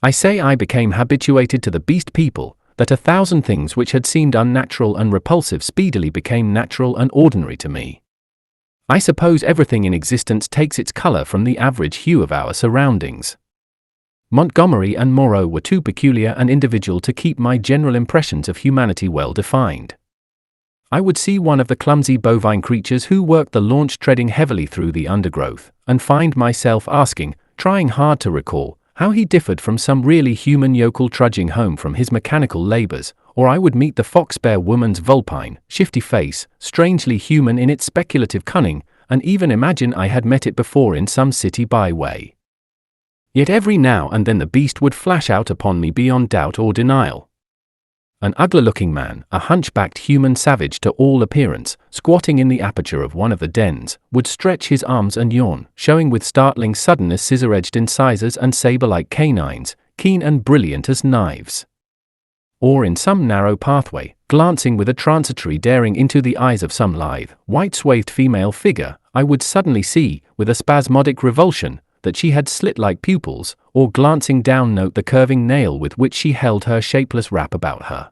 I say I became habituated to the beast people, that 1,000 things which had seemed unnatural and repulsive speedily became natural and ordinary to me. I suppose everything in existence takes its color from the average hue of our surroundings. Montgomery and Moreau were too peculiar and individual to keep my general impressions of humanity well defined. I would see one of the clumsy bovine creatures who worked the launch treading heavily through the undergrowth, and find myself asking, trying hard to recall, how he differed from some really human yokel trudging home from his mechanical labors, or I would meet the fox-bear woman's vulpine, shifty face, strangely human in its speculative cunning, and even imagine I had met it before in some city byway. Yet every now and then the beast would flash out upon me beyond doubt or denial. An ugly-looking man, a hunchbacked human savage to all appearance, squatting in the aperture of one of the dens, would stretch his arms and yawn, showing with startling suddenness scissor-edged incisors and saber-like canines, keen and brilliant as knives. Or in some narrow pathway, glancing with a transitory daring into the eyes of some lithe, white-swathed female figure, I would suddenly see, with a spasmodic revulsion, that she had slit-like pupils, or glancing down note the curving nail with which she held her shapeless wrap about her.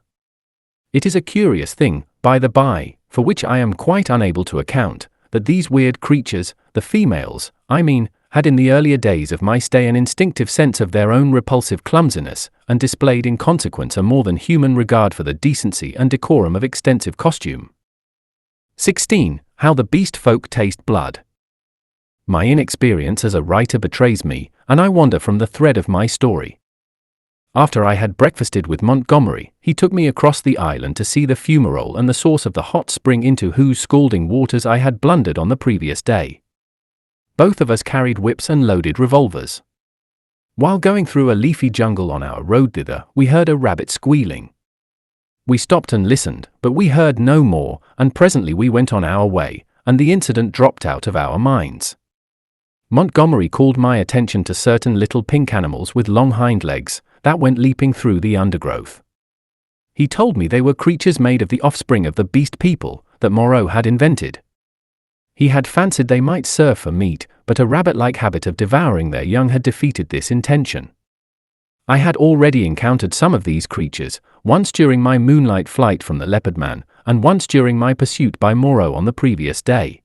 It is a curious thing, by the by, for which I am quite unable to account, that these weird creatures, the females, I mean, had in the earlier days of my stay an instinctive sense of their own repulsive clumsiness, and displayed in consequence a more than human regard for the decency and decorum of extensive costume. 16. How the beast folk taste blood. My inexperience as a writer betrays me, and I wander from the thread of my story. After I had breakfasted with Montgomery, he took me across the island to see the fumarole and the source of the hot spring into whose scalding waters I had blundered on the previous day. Both of us carried whips and loaded revolvers. While going through a leafy jungle on our road thither, we heard a rabbit squealing. We stopped and listened, but we heard no more, and presently we went on our way, and the incident dropped out of our minds. Montgomery called my attention to certain little pink animals with long hind legs that went leaping through the undergrowth. He told me they were creatures made of the offspring of the beast people that Moreau had invented. He had fancied they might serve for meat, but a rabbit-like habit of devouring their young had defeated this intention. I had already encountered some of these creatures, once during my moonlight flight from the leopard man, and once during my pursuit by Moreau on the previous day.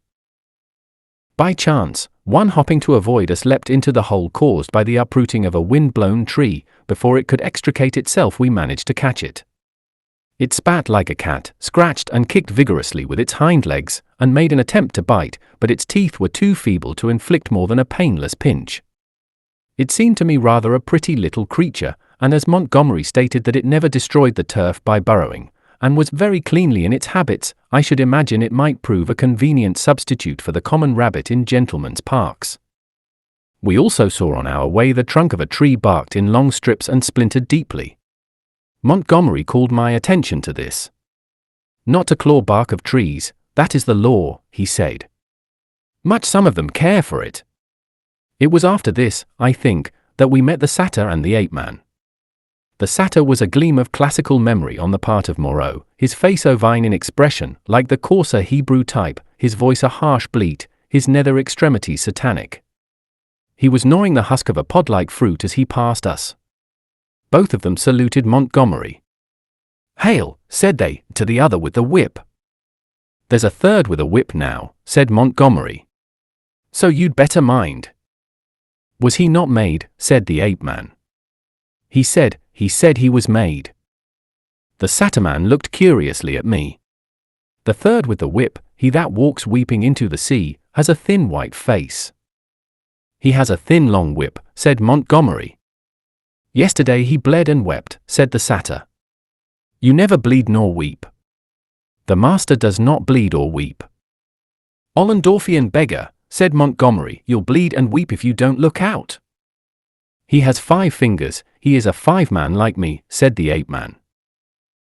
By chance, one hopping to avoid us leapt into the hole caused by the uprooting of a wind-blown tree. Before it could extricate itself, we managed to catch it. It spat like a cat, scratched and kicked vigorously with its hind legs, and made an attempt to bite, but its teeth were too feeble to inflict more than a painless pinch. It seemed to me rather a pretty little creature, and as Montgomery stated that it never destroyed the turf by burrowing, and was very cleanly in its habits, I should imagine it might prove a convenient substitute for the common rabbit in gentlemen's parks. We also saw on our way the trunk of a tree barked in long strips and splintered deeply. Montgomery called my attention to this. Not to claw bark of trees, that is the law, he said. Much some of them care for it. It was after this, I think, that we met the satyr and the ape-man. The satyr was a gleam of classical memory on the part of Moreau, his face ovine in expression, like the coarser Hebrew type, his voice a harsh bleat, his nether extremities satanic. He was gnawing the husk of a pod-like fruit as he passed us. Both of them saluted Montgomery. "Hail," said they, to the other with the whip. "There's a third with a whip now," said Montgomery. "So you'd better mind." "Was he not made?" said the ape-man. He said he was made." The satyr-man looked curiously at me. "The third with the whip, he that walks weeping into the sea, has a thin white face." "He has a thin long whip," said Montgomery. "Yesterday he bled and wept," said the satyr. "You never bleed nor weep." "The master does not bleed or weep." "Ollendorfian beggar," said Montgomery, "you'll bleed and weep if you don't look out." "He has 5 fingers, he is a 5-man like me," said the ape-man.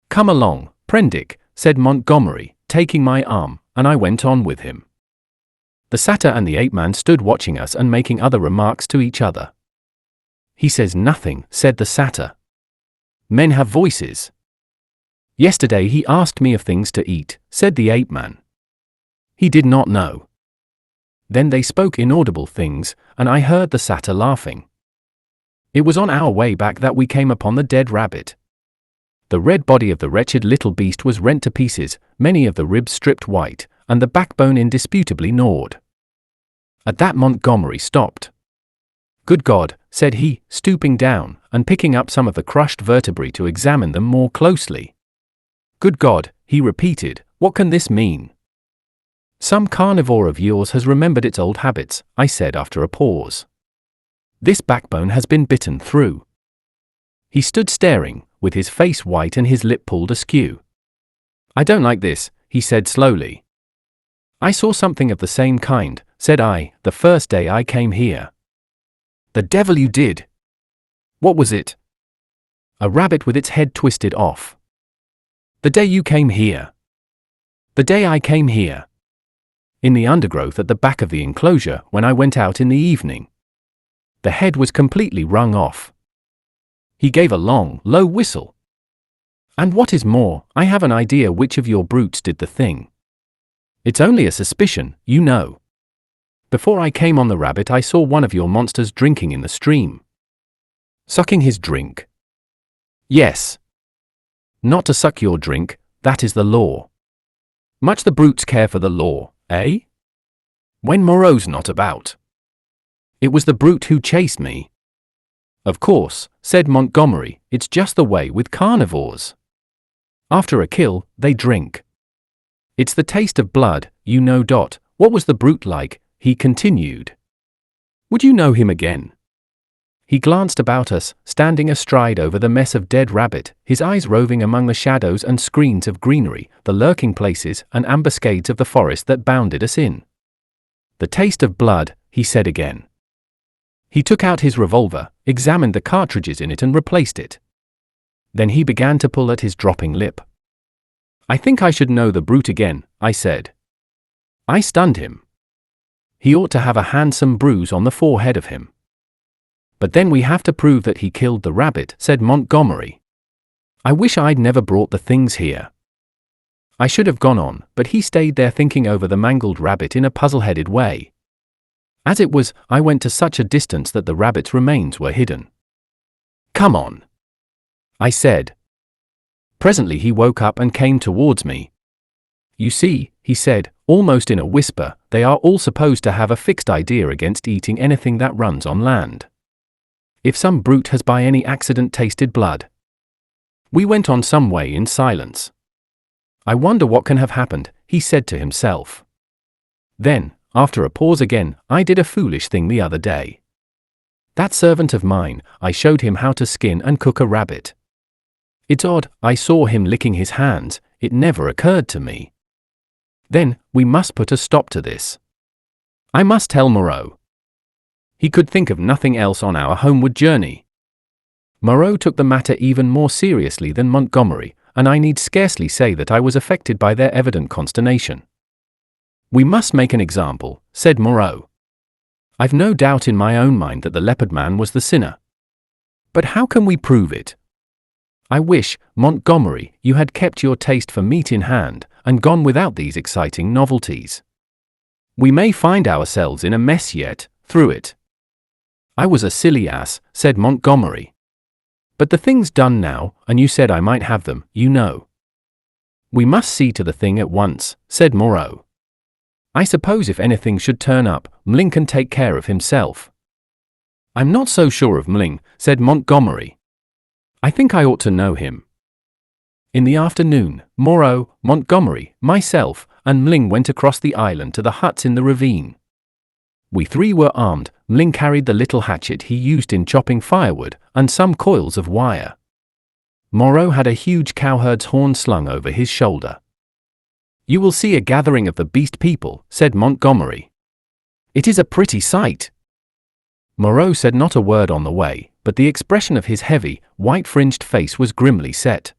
"Come along, Prendick," said Montgomery, taking my arm, and I went on with him. The satyr and the ape-man stood watching us and making other remarks to each other. "He says nothing," said the satyr. "Men have voices." "Yesterday he asked me of things to eat," said the ape-man. "He did not know." Then they spoke inaudible things, and I heard the satyr laughing. It was on our way back that we came upon the dead rabbit. The red body of the wretched little beast was rent to pieces, many of the ribs stripped white, and the backbone indisputably gnawed. At that Montgomery stopped. "Good God," said he, stooping down, and picking up some of the crushed vertebrae to examine them more closely. "Good God," he repeated, "what can this mean?" "Some carnivore of yours has remembered its old habits," I said after a pause. "This backbone has been bitten through." He stood staring, with his face white and his lip pulled askew. "I don't like this," he said slowly. "I saw something of the same kind," said I, "the first day I came here." "The devil you did! What was it?" "A rabbit with its head twisted off." "The day you came here?" "The day I came here. In the undergrowth at the back of the enclosure when I went out in the evening. The head was completely wrung off." He gave a long, low whistle. "And what is more, I have an idea which of your brutes did the thing. It's only a suspicion, you know. Before I came on the rabbit I saw one of your monsters drinking in the stream." "Sucking his drink?" "Yes. Not to suck your drink, that is the law. Much the brutes care for the law, eh? When Moreau's not about. It was the brute who chased me." "Of course," said Montgomery, "it's just the way with carnivores. After a kill, they drink. It's the taste of blood, you know. What was the brute like?" he continued. "Would you know him again?" He glanced about us, standing astride over the mess of dead rabbit, his eyes roving among the shadows and screens of greenery, the lurking places and ambuscades of the forest that bounded us in. "The taste of blood," he said again. He took out his revolver, examined the cartridges in it and replaced it. Then he began to pull at his dropping lip. "I think I should know the brute again," I said. I stunned him. He ought to have a handsome bruise on the forehead of him. "But then we have to prove that he killed the rabbit," said Montgomery. "I wish I'd never brought the things here." I should have gone on, but he stayed there thinking over the mangled rabbit in a puzzle-headed way. As it was, I went to such a distance that the rabbit's remains were hidden. "Come on," I said. Presently he woke up and came towards me. "You see," he said, almost in a whisper, "they are all supposed to have a fixed idea against eating anything that runs on land. If some brute has by any accident tasted blood." We went on some way in silence. "I wonder what can have happened," he said to himself. Then, after a pause again, "I did a foolish thing the other day. That servant of mine, I showed him how to skin and cook a rabbit. It's odd, I saw him licking his hands, it never occurred to me. Then, we must put a stop to this. I must tell Moreau." He could think of nothing else on our homeward journey. Moreau took the matter even more seriously than Montgomery, and I need scarcely say that I was affected by their evident consternation. "We must make an example," said Moreau. "I've no doubt in my own mind that the leopard man was the sinner. But how can we prove it? I wish, Montgomery, you had kept your taste for meat in hand, and gone without these exciting novelties. We may find ourselves in a mess yet, through it." "I was a silly ass," said Montgomery. "But the thing's done now, and you said I might have them, you know." "We must see to the thing at once," said Moreau. "I suppose if anything should turn up, Mling can take care of himself." "I'm not so sure of Mling," said Montgomery. "I think I ought to know him." In the afternoon, Moreau, Montgomery, myself, and Mling went across the island to the huts in the ravine. We three were armed. Mling carried the little hatchet he used in chopping firewood, and some coils of wire. Moreau had a huge cowherd's horn slung over his shoulder. "You will see a gathering of the beast people," said Montgomery. "It is a pretty sight." Moreau said not a word on the way, but the expression of his heavy, white-fringed face was grimly set.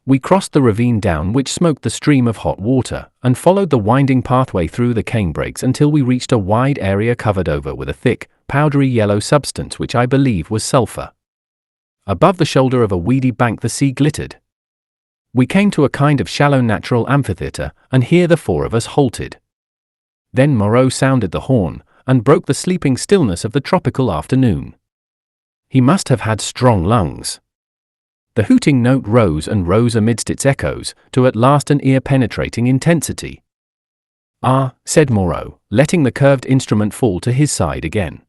We crossed the ravine down which smoked the stream of hot water, and followed the winding pathway through the canebrakes until we reached a wide area covered over with a thick, powdery yellow substance which I believe was sulphur. Above the shoulder of a weedy bank the sea glittered. We came to a kind of shallow natural amphitheatre, and here the four of us halted. Then Moreau sounded the horn, and broke the sleeping stillness of the tropical afternoon. He must have had strong lungs. The hooting note rose and rose amidst its echoes, to at last an ear-penetrating intensity. "Ah," said Moreau, letting the curved instrument fall to his side again.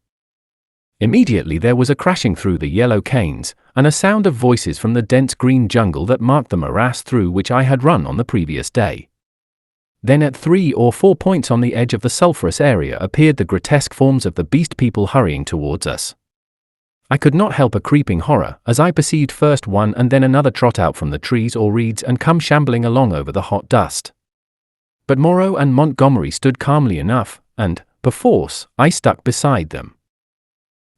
Immediately there was a crashing through the yellow canes, and a sound of voices from the dense green jungle that marked the morass through which I had run on the previous day. Then at 3 or 4 points on the edge of the sulphurous area appeared the grotesque forms of the beast people hurrying towards us. I could not help a creeping horror as I perceived first one and then another trot out from the trees or reeds and come shambling along over the hot dust. But Moreau and Montgomery stood calmly enough, and, perforce, I stuck beside them.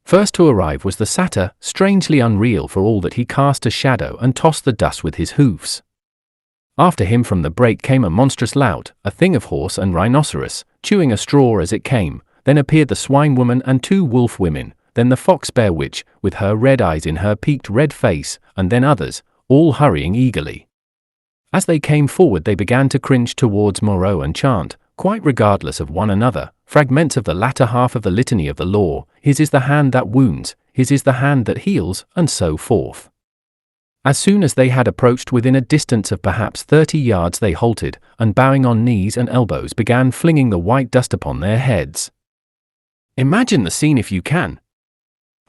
First to arrive was the satyr, strangely unreal for all that he cast a shadow and tossed the dust with his hoofs. After him from the brake came a monstrous lout, a thing of horse and rhinoceros, chewing a straw as it came. Then appeared the swine woman and 2 wolf women, then the fox bear witch, with her red eyes in her peaked red face, and then others, all hurrying eagerly. As they came forward they began to cringe towards Moreau and chant, quite regardless of one another, fragments of the latter half of the litany of the law: "His is the hand that wounds, his is the hand that heals," and so forth. As soon as they had approached within a distance of perhaps 30 yards they halted, and bowing on knees and elbows began flinging the white dust upon their heads. Imagine the scene if you can.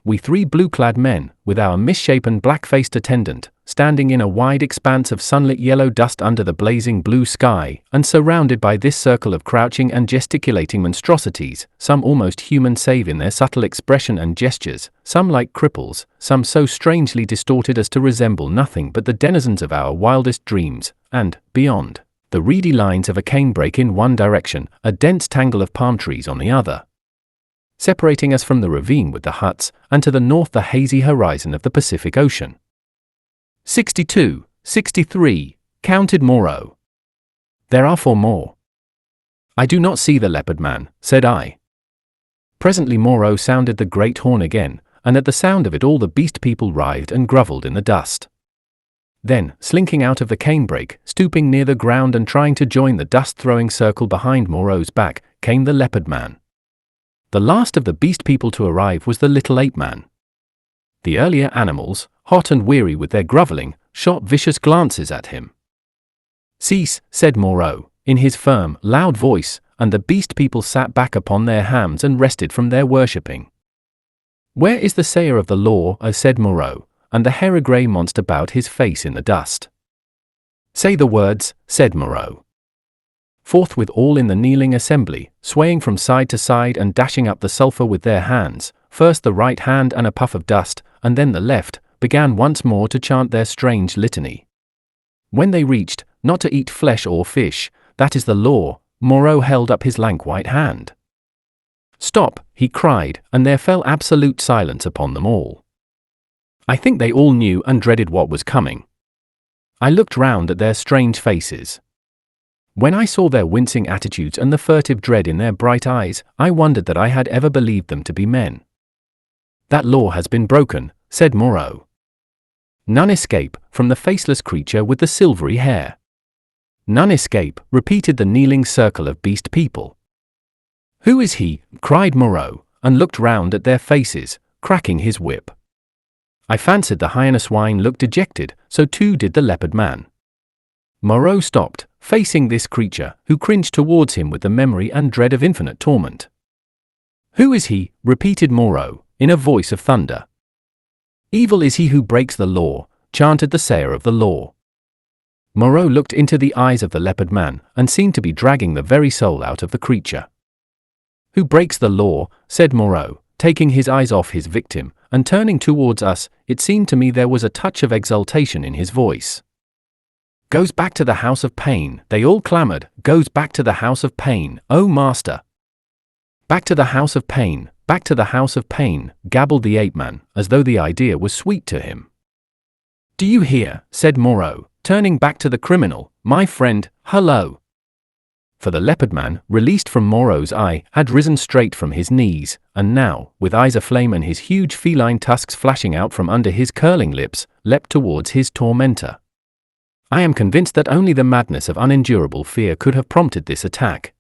We 3 blue-clad men, with our misshapen black-faced attendant, standing in a wide expanse of sunlit yellow dust under the blazing blue sky, and surrounded by this circle of crouching and gesticulating monstrosities, some almost human save in their subtle expression and gestures, some like cripples, some so strangely distorted as to resemble nothing but the denizens of our wildest dreams, and, beyond, the reedy lines of a canebrake in one direction, a dense tangle of palm trees on the other, separating us from the ravine with the huts, and to the north the hazy horizon of the Pacific Ocean. 62, 63, counted Moreau. There are 4 more. I do not see the leopard man, said I. Presently Moreau sounded the great horn again, and at the sound of it all the beast people writhed and grovelled in the dust. Then, slinking out of the canebrake, stooping near the ground and trying to join the dust-throwing circle behind Moreau's back, came the leopard man. The last of the beast people to arrive was the little ape man. The earlier animals, hot and weary with their grovelling, shot vicious glances at him. "Cease," said Moreau, in his firm, loud voice, and the beast people sat back upon their hams and rested from their worshipping. "Where is the sayer of the law?" said Moreau, and the hair-grey monster bowed his face in the dust. "Say the words," said Moreau. Forthwith all in the kneeling assembly, swaying from side to side and dashing up the sulphur with their hands, first the right hand and a puff of dust, and then the left, began once more to chant their strange litany. When they reached, "Not to eat flesh or fish, that is the law," Moreau held up his lank white hand. "Stop," he cried, and there fell absolute silence upon them all. I think they all knew and dreaded what was coming. I looked round at their strange faces. When I saw their wincing attitudes and the furtive dread in their bright eyes, I wondered that I had ever believed them to be men. "That law has been broken," said Moreau. "None escape from the faceless creature with the silvery hair." "None escape," repeated the kneeling circle of beast people. "Who is he?" cried Moreau, and looked round at their faces, cracking his whip. I fancied the hyena swine looked dejected, so too did the leopard man. Moreau stopped, facing this creature, who cringed towards him with the memory and dread of infinite torment. "Who is he?" repeated Moreau, in a voice of thunder. "Evil is he who breaks the law," chanted the sayer of the law. Moreau looked into the eyes of the leopard man, and seemed to be dragging the very soul out of the creature. "Who breaks the law?" said Moreau, taking his eyes off his victim, and turning towards us. It seemed to me there was a touch of exultation in his voice. "Goes back to the house of pain," they all clamored. "Goes back to the house of pain, O master." "Back to the house of pain, back to the house of pain," gabbled the ape-man, as though the idea was sweet to him. "Do you hear?" said Moreau, turning back to the criminal. "My friend, hullo!" For the leopard man, released from Moreau's eye, had risen straight from his knees, and now, with eyes aflame and his huge feline tusks flashing out from under his curling lips, leapt towards his tormentor. I am convinced that only the madness of unendurable fear could have prompted this attack.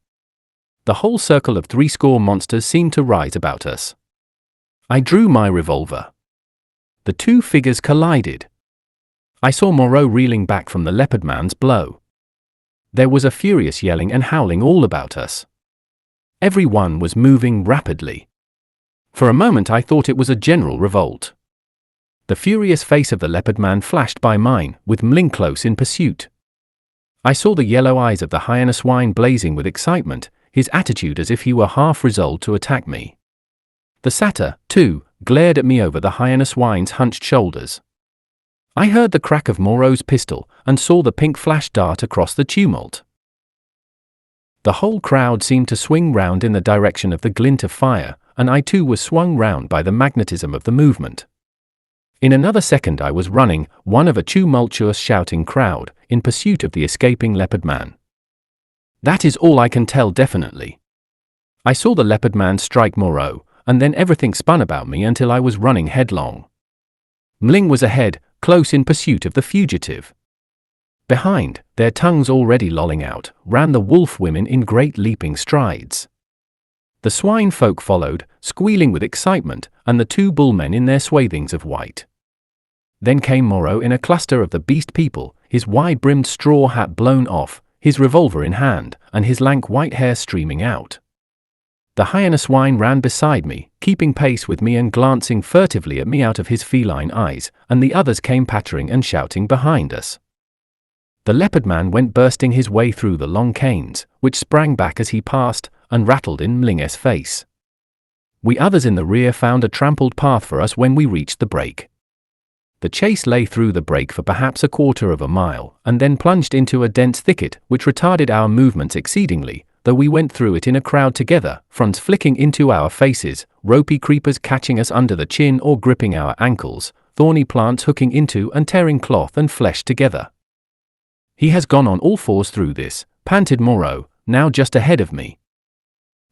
The whole circle of 80 monsters seemed to rise about us. I drew my revolver. The two figures collided. I saw Moreau reeling back from the leopard man's blow. There was a furious yelling and howling all about us. Everyone was moving rapidly. For a moment I thought it was a general revolt. The furious face of the leopard man flashed by mine, with Mling close in pursuit. I saw the yellow eyes of the hyena swine blazing with excitement, his attitude as if he were half resolved to attack me. The satyr, too, glared at me over the hyena swine's hunched shoulders. I heard the crack of Moreau's pistol and saw the pink flash dart across the tumult. The whole crowd seemed to swing round in the direction of the glint of fire, and I too was swung round by the magnetism of the movement. In another second I was running, one of a tumultuous shouting crowd, in pursuit of the escaping leopard man. That is all I can tell definitely. I saw the leopard man strike Moreau, and then everything spun about me until I was running headlong. Mling was ahead, close in pursuit of the fugitive. Behind, their tongues already lolling out, ran the wolf women in great leaping strides. The swine folk followed, squealing with excitement, and the two bullmen in their swathings of white. Then came Moreau in a cluster of the beast people, his wide-brimmed straw hat blown off, his revolver in hand, and his lank white hair streaming out. The hyena swine ran beside me, keeping pace with me and glancing furtively at me out of his feline eyes, and the others came pattering and shouting behind us. The leopard man went bursting his way through the long canes, which sprang back as he passed, and rattled in Mling's face. We others in the rear found a trampled path for us when we reached the break. The chase lay through the break for perhaps a quarter of a mile, and then plunged into a dense thicket, which retarded our movements exceedingly, though we went through it in a crowd together, fronds flicking into our faces, ropey creepers catching us under the chin or gripping our ankles, thorny plants hooking into and tearing cloth and flesh together. He has gone on all fours through this, panted Moreau, now just ahead of me.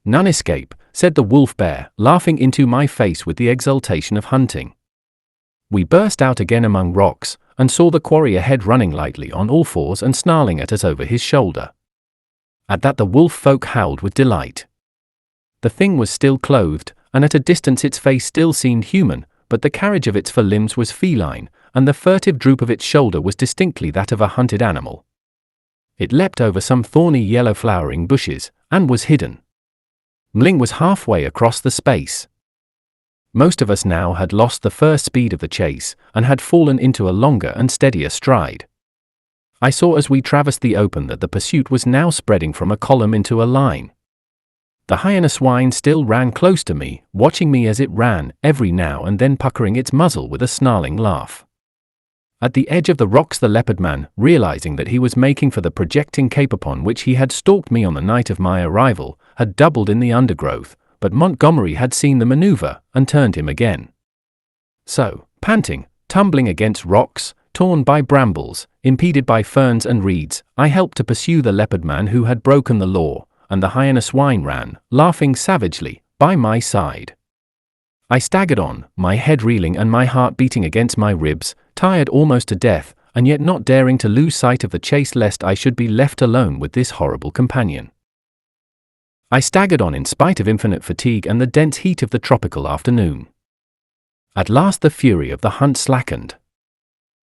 None escape, said the wolf bear, laughing into my face with the exultation of hunting. We burst out again among rocks, and saw the quarry ahead running lightly on all fours and snarling at us over his shoulder. At that the wolf folk howled with delight. The thing was still clothed, and at a distance its face still seemed human, but the carriage of its forelimbs was feline, and the furtive droop of its shoulder was distinctly that of a hunted animal. It leapt over some thorny yellow flowering bushes, and was hidden. Mling was halfway across the space. Most of us now had lost the first speed of the chase, and had fallen into a longer and steadier stride. I saw as we traversed the open that the pursuit was now spreading from a column into a line. The hyena swine still ran close to me, watching me as it ran, every now and then puckering its muzzle with a snarling laugh. At the edge of the rocks the leopard man, realizing that he was making for the projecting cape upon which he had stalked me on the night of my arrival, had doubled in the undergrowth, but Montgomery had seen the maneuver, and turned him again. So, panting, tumbling against rocks, torn by brambles, impeded by ferns and reeds, I helped to pursue the leopard man who had broken the law, and the hyena swine ran, laughing savagely, by my side. I staggered on, my head reeling and my heart beating against my ribs, tired almost to death, and yet not daring to lose sight of the chase lest I should be left alone with this horrible companion. I staggered on in spite of infinite fatigue and the dense heat of the tropical afternoon. At last the fury of the hunt slackened.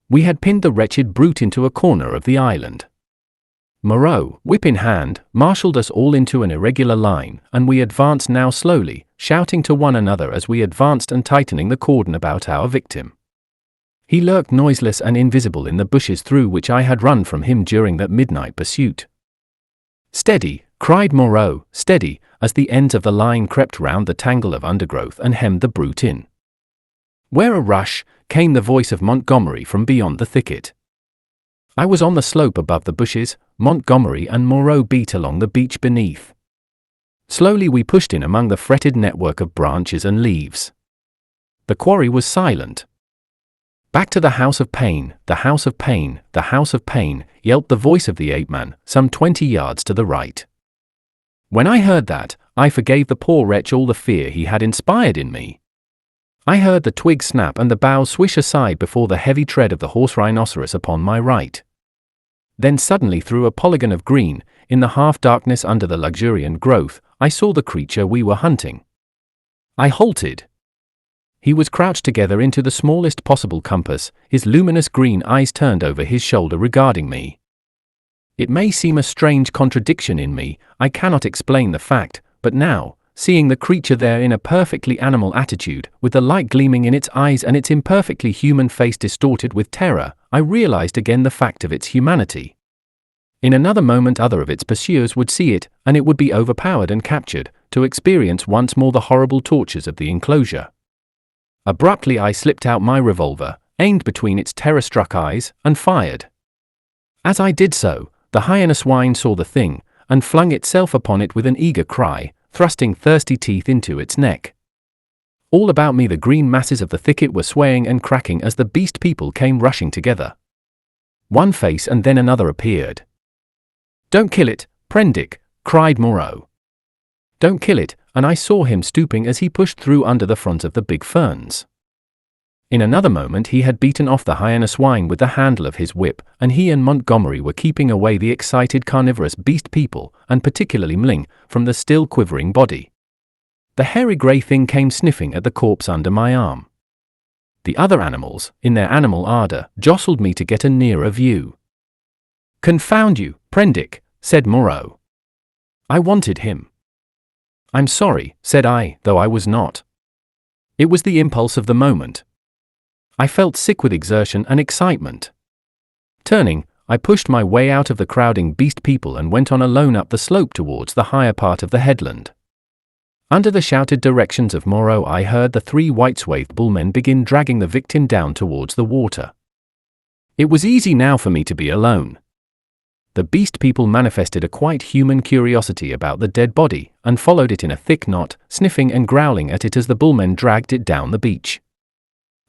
We had pinned the wretched brute into a corner of the island. Moreau, whip in hand, marshalled us all into an irregular line, and we advanced now slowly, shouting to one another as we advanced and tightening the cordon about our victim. He lurked noiseless and invisible in the bushes through which I had run from him during that midnight pursuit. "Steady!" cried Moreau, "steady!" as the ends of the line crept round the tangle of undergrowth and hemmed the brute in. "Where a rush!" came the voice of Montgomery from beyond the thicket. I was on the slope above the bushes, Montgomery and Moreau beat along the beach beneath. Slowly we pushed in among the fretted network of branches and leaves. The quarry was silent. "Back to the house of pain, the house of pain, the house of pain," yelped the voice of the ape-man, some 20 yards to the right. When I heard that, I forgave the poor wretch all the fear he had inspired in me. I heard the twig snap and the boughs swish aside before the heavy tread of the horse rhinoceros upon my right. Then suddenly through a polygon of green, in the half-darkness under the luxuriant growth, I saw the creature we were hunting. I halted. He was crouched together into the smallest possible compass, his luminous green eyes turned over his shoulder regarding me. It may seem a strange contradiction in me, I cannot explain the fact, but now, seeing the creature there in a perfectly animal attitude, with the light gleaming in its eyes and its imperfectly human face distorted with terror, I realized again the fact of its humanity. In another moment other of its pursuers would see it, and it would be overpowered and captured, to experience once more the horrible tortures of the enclosure. Abruptly I slipped out my revolver, aimed between its terror-struck eyes, and fired. As I did so, the hyena swine saw the thing, and flung itself upon it with an eager cry, thrusting thirsty teeth into its neck. All about me the green masses of the thicket were swaying and cracking as the beast people came rushing together. One face and then another appeared. "Don't kill it, Prendick," cried Moreau. "Don't kill it," and I saw him stooping as he pushed through under the front of the big ferns. In another moment he had beaten off the hyena swine with the handle of his whip, and he and Montgomery were keeping away the excited carnivorous beast people, and particularly Mling, from the still quivering body. The hairy grey thing came sniffing at the corpse under my arm. The other animals, in their animal ardour, jostled me to get a nearer view. "Confound you, Prendick," said Moreau. "I wanted him." "I'm sorry," said I, though I was not. It was the impulse of the moment. I felt sick with exertion and excitement. Turning, I pushed my way out of the crowding beast people and went on alone up the slope towards the higher part of the headland. Under the shouted directions of Moreau I heard the 3 white-swathed bullmen begin dragging the victim down towards the water. It was easy now for me to be alone. The beast people manifested a quite human curiosity about the dead body, and followed it in a thick knot, sniffing and growling at it as the bullmen dragged it down the beach.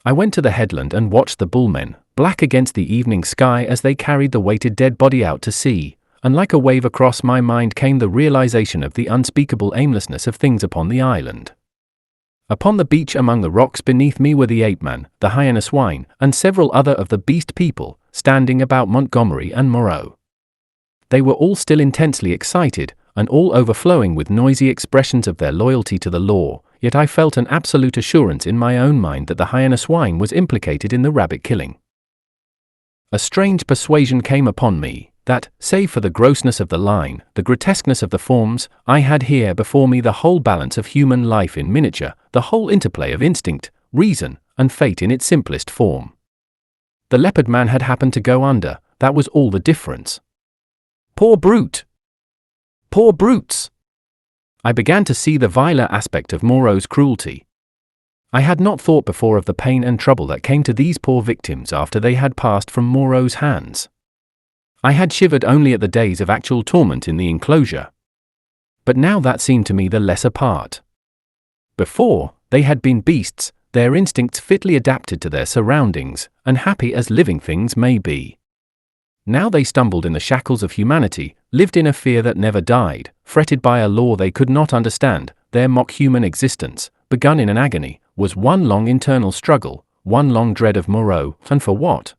I went to the headland and watched the bullmen, black against the evening sky as they carried the weighted dead body out to sea, and like a wave across my mind came the realization of the unspeakable aimlessness of things upon the island. Upon the beach among the rocks beneath me were the ape-man, the hyena swine, and several other of the beast people, standing about Montgomery and Moreau. They were all still intensely excited, and all overflowing with noisy expressions of their loyalty to the law, yet I felt an absolute assurance in my own mind that the hyena swine was implicated in the rabbit killing. A strange persuasion came upon me, that, save for the grossness of the line, the grotesqueness of the forms, I had here before me the whole balance of human life in miniature, the whole interplay of instinct, reason, and fate in its simplest form. The leopard man had happened to go under, that was all the difference. Poor brute! Poor brutes! I began to see the viler aspect of Moreau's cruelty. I had not thought before of the pain and trouble that came to these poor victims after they had passed from Moreau's hands. I had shivered only at the days of actual torment in the enclosure. But now that seemed to me the lesser part. Before, they had been beasts, their instincts fitly adapted to their surroundings, and happy as living things may be. Now they stumbled in the shackles of humanity, lived in a fear that never died, fretted by a law they could not understand. Their mock-human existence, begun in an agony, was one long internal struggle, one long dread of Moreau, and for what?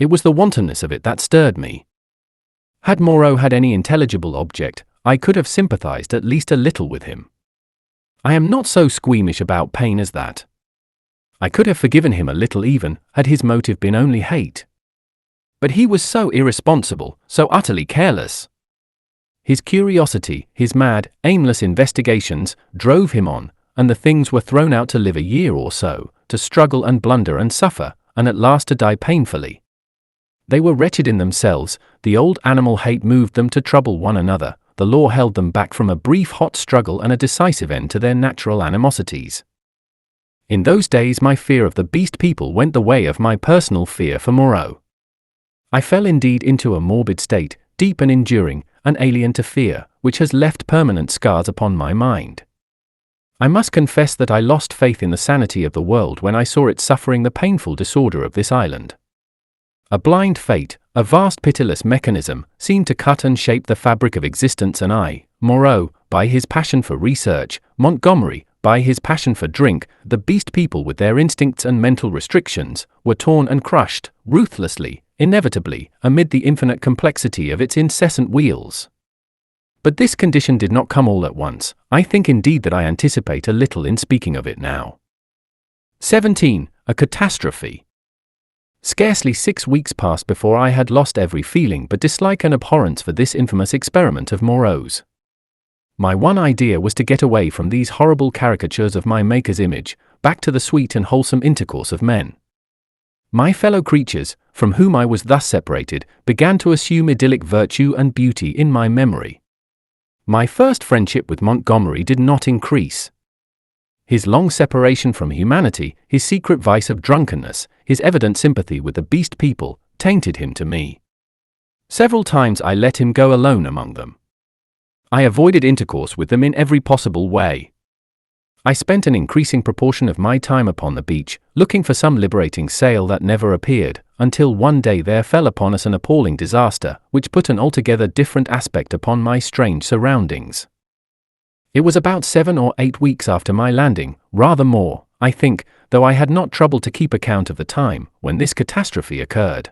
It was the wantonness of it that stirred me. Had Moreau had any intelligible object, I could have sympathized at least a little with him. I am not so squeamish about pain as that. I could have forgiven him a little even, had his motive been only hate. But he was so irresponsible, so utterly careless. His curiosity, his mad, aimless investigations, drove him on, and the things were thrown out to live a year or so, to struggle and blunder and suffer, and at last to die painfully. They were wretched in themselves, the old animal hate moved them to trouble one another, the law held them back from a brief hot struggle and a decisive end to their natural animosities. In those days my fear of the beast people went the way of my personal fear for Moreau. I fell indeed into a morbid state, deep and enduring, and alien to fear, which has left permanent scars upon my mind. I must confess that I lost faith in the sanity of the world when I saw it suffering the painful disorder of this island. A blind fate, a vast pitiless mechanism, seemed to cut and shape the fabric of existence, and I, Moreau, by his passion for research, Montgomery, by his passion for drink, the beast people with their instincts and mental restrictions, were torn and crushed, ruthlessly, inevitably, amid the infinite complexity of its incessant wheels. But this condition did not come all at once. I think indeed that I anticipate a little in speaking of it now. 17. A catastrophe. Scarcely 6 weeks passed before I had lost every feeling but dislike and abhorrence for this infamous experiment of Moreau's. My one idea was to get away from these horrible caricatures of my Maker's image, back to the sweet and wholesome intercourse of men. My fellow creatures, from whom I was thus separated, began to assume idyllic virtue and beauty in my memory. My first friendship with Montgomery did not increase. His long separation from humanity, his secret vice of drunkenness, his evident sympathy with the beast people, tainted him to me. Several times I let him go alone among them. I avoided intercourse with them in every possible way. I spent an increasing proportion of my time upon the beach, looking for some liberating sail that never appeared, until one day there fell upon us an appalling disaster, which put an altogether different aspect upon my strange surroundings. It was about 7 or 8 weeks after my landing, rather more, I think, though I had not troubled to keep account of the time, when this catastrophe occurred.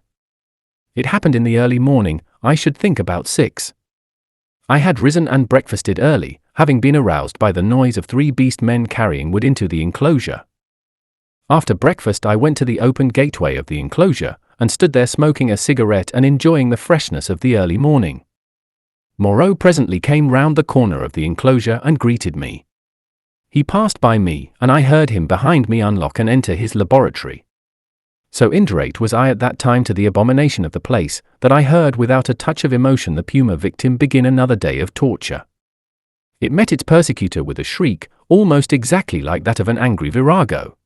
It happened in the early morning, I should think about 6. I had risen and breakfasted early, having been aroused by the noise of 3 beast men carrying wood into the enclosure. After breakfast I went to the open gateway of the enclosure, and stood there smoking a cigarette and enjoying the freshness of the early morning. Moreau presently came round the corner of the enclosure and greeted me. He passed by me, and I heard him behind me unlock and enter his laboratory. So indurate was I at that time to the abomination of the place, that I heard without a touch of emotion the puma victim begin another day of torture. It met its persecutor with a shriek, almost exactly like that of an angry virago.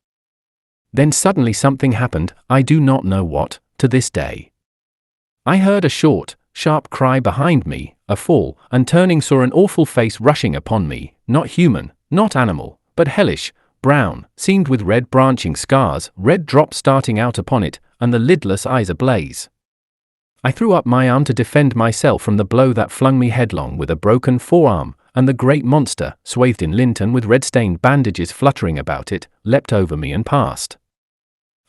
Then suddenly something happened, I do not know what, to this day. I heard a short, sharp cry behind me, a fall, and turning saw an awful face rushing upon me, not human, not animal, but hellish, brown, seamed with red branching scars, red drops starting out upon it, and the lidless eyes ablaze. I threw up my arm to defend myself from the blow that flung me headlong with a broken forearm, and the great monster, swathed in lint and with red-stained bandages fluttering about it, leapt over me and passed.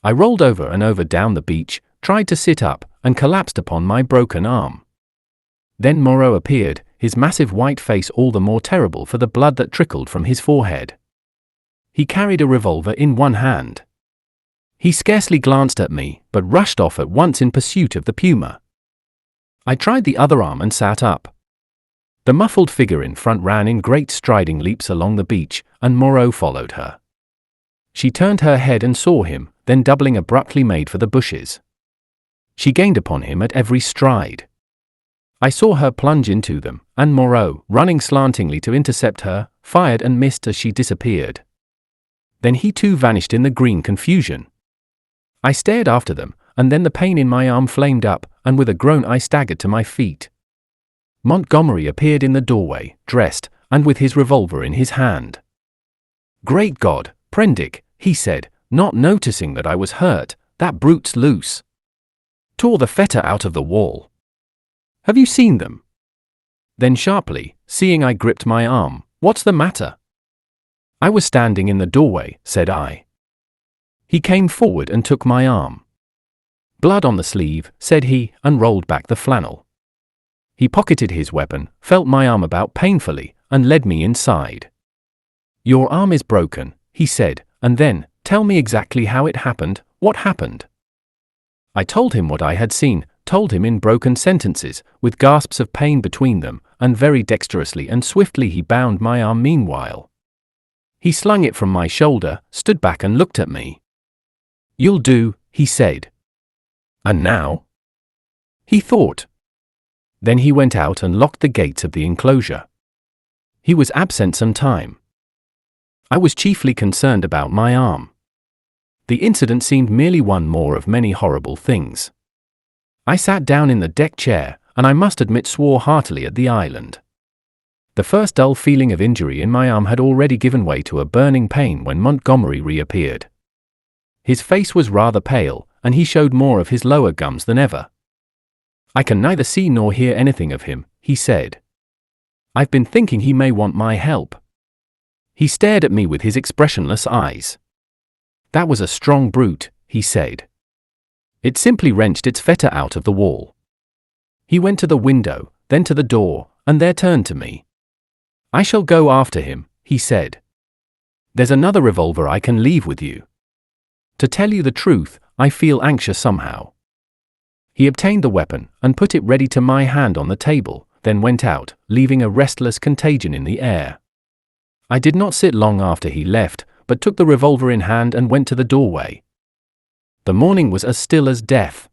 I rolled over and over down the beach, tried to sit up, and collapsed upon my broken arm. Then Moreau appeared, his massive white face all the more terrible for the blood that trickled from his forehead. He carried a revolver in one hand. He scarcely glanced at me, but rushed off at once in pursuit of the puma. I tried the other arm and sat up. The muffled figure in front ran in great striding leaps along the beach, and Moreau followed her. She turned her head and saw him, then doubling abruptly made for the bushes. She gained upon him at every stride. I saw her plunge into them, and Moreau, running slantingly to intercept her, fired and missed as she disappeared. Then he too vanished in the green confusion. I stared after them, and then the pain in my arm flamed up, and with a groan I staggered to my feet. Montgomery appeared in the doorway, dressed, and with his revolver in his hand. "Great God, Prendick," he said, not noticing that I was hurt, "that brute's loose. Tore the fetter out of the wall. Have you seen them?" Then sharply, seeing I gripped my arm, "What's the matter?" "I was standing in the doorway," said I. He came forward and took my arm. "Blood on the sleeve," said he, and rolled back the flannel. He pocketed his weapon, felt my arm about painfully, and led me inside. "Your arm is broken," he said, and then, "Tell me exactly how it happened, what happened?" I told him what I had seen, told him in broken sentences, with gasps of pain between them, and very dexterously and swiftly he bound my arm meanwhile. He slung it from my shoulder, stood back and looked at me. "You'll do," he said. "And now?" He thought. Then he went out and locked the gates of the enclosure. He was absent some time. I was chiefly concerned about my arm. The incident seemed merely one more of many horrible things. I sat down in the deck chair, and I must admit swore heartily at the island. The first dull feeling of injury in my arm had already given way to a burning pain when Montgomery reappeared. His face was rather pale, and he showed more of his lower gums than ever. "I can neither see nor hear anything of him," he said. "I've been thinking he may want my help." He stared at me with his expressionless eyes. "That was a strong brute," he said. "It simply wrenched its fetter out of the wall." He went to the window, then to the door, and there turned to me. "I shall go after him," he said. "There's another revolver I can leave with you. To tell you the truth, I feel anxious somehow." He obtained the weapon and put it ready to my hand on the table, then went out, leaving a restless contagion in the air. I did not sit long after he left, but took the revolver in hand and went to the doorway. The morning was as still as death.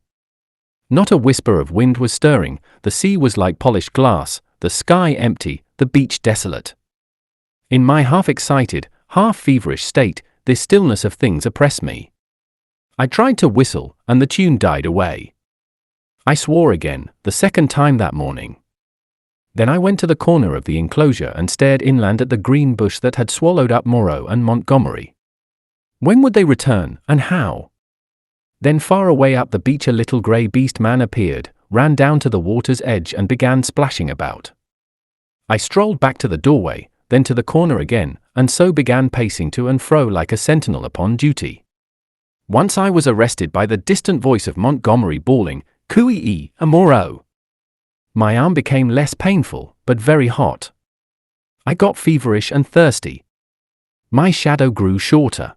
Not a whisper of wind was stirring, the sea was like polished glass, the sky empty, the beach desolate. In my half-excited, half-feverish state, this stillness of things oppressed me. I tried to whistle, and the tune died away. I swore again, the second time that morning. Then I went to the corner of the enclosure and stared inland at the green bush that had swallowed up Moreau and Montgomery. When would they return, and how? Then far away up the beach a little grey beast man appeared, ran down to the water's edge and began splashing about. I strolled back to the doorway, then to the corner again, and so began pacing to and fro like a sentinel upon duty. Once I was arrested by the distant voice of Montgomery bawling, "Cooee, a Moreau!" My arm became less painful, but very hot. I got feverish and thirsty. My shadow grew shorter.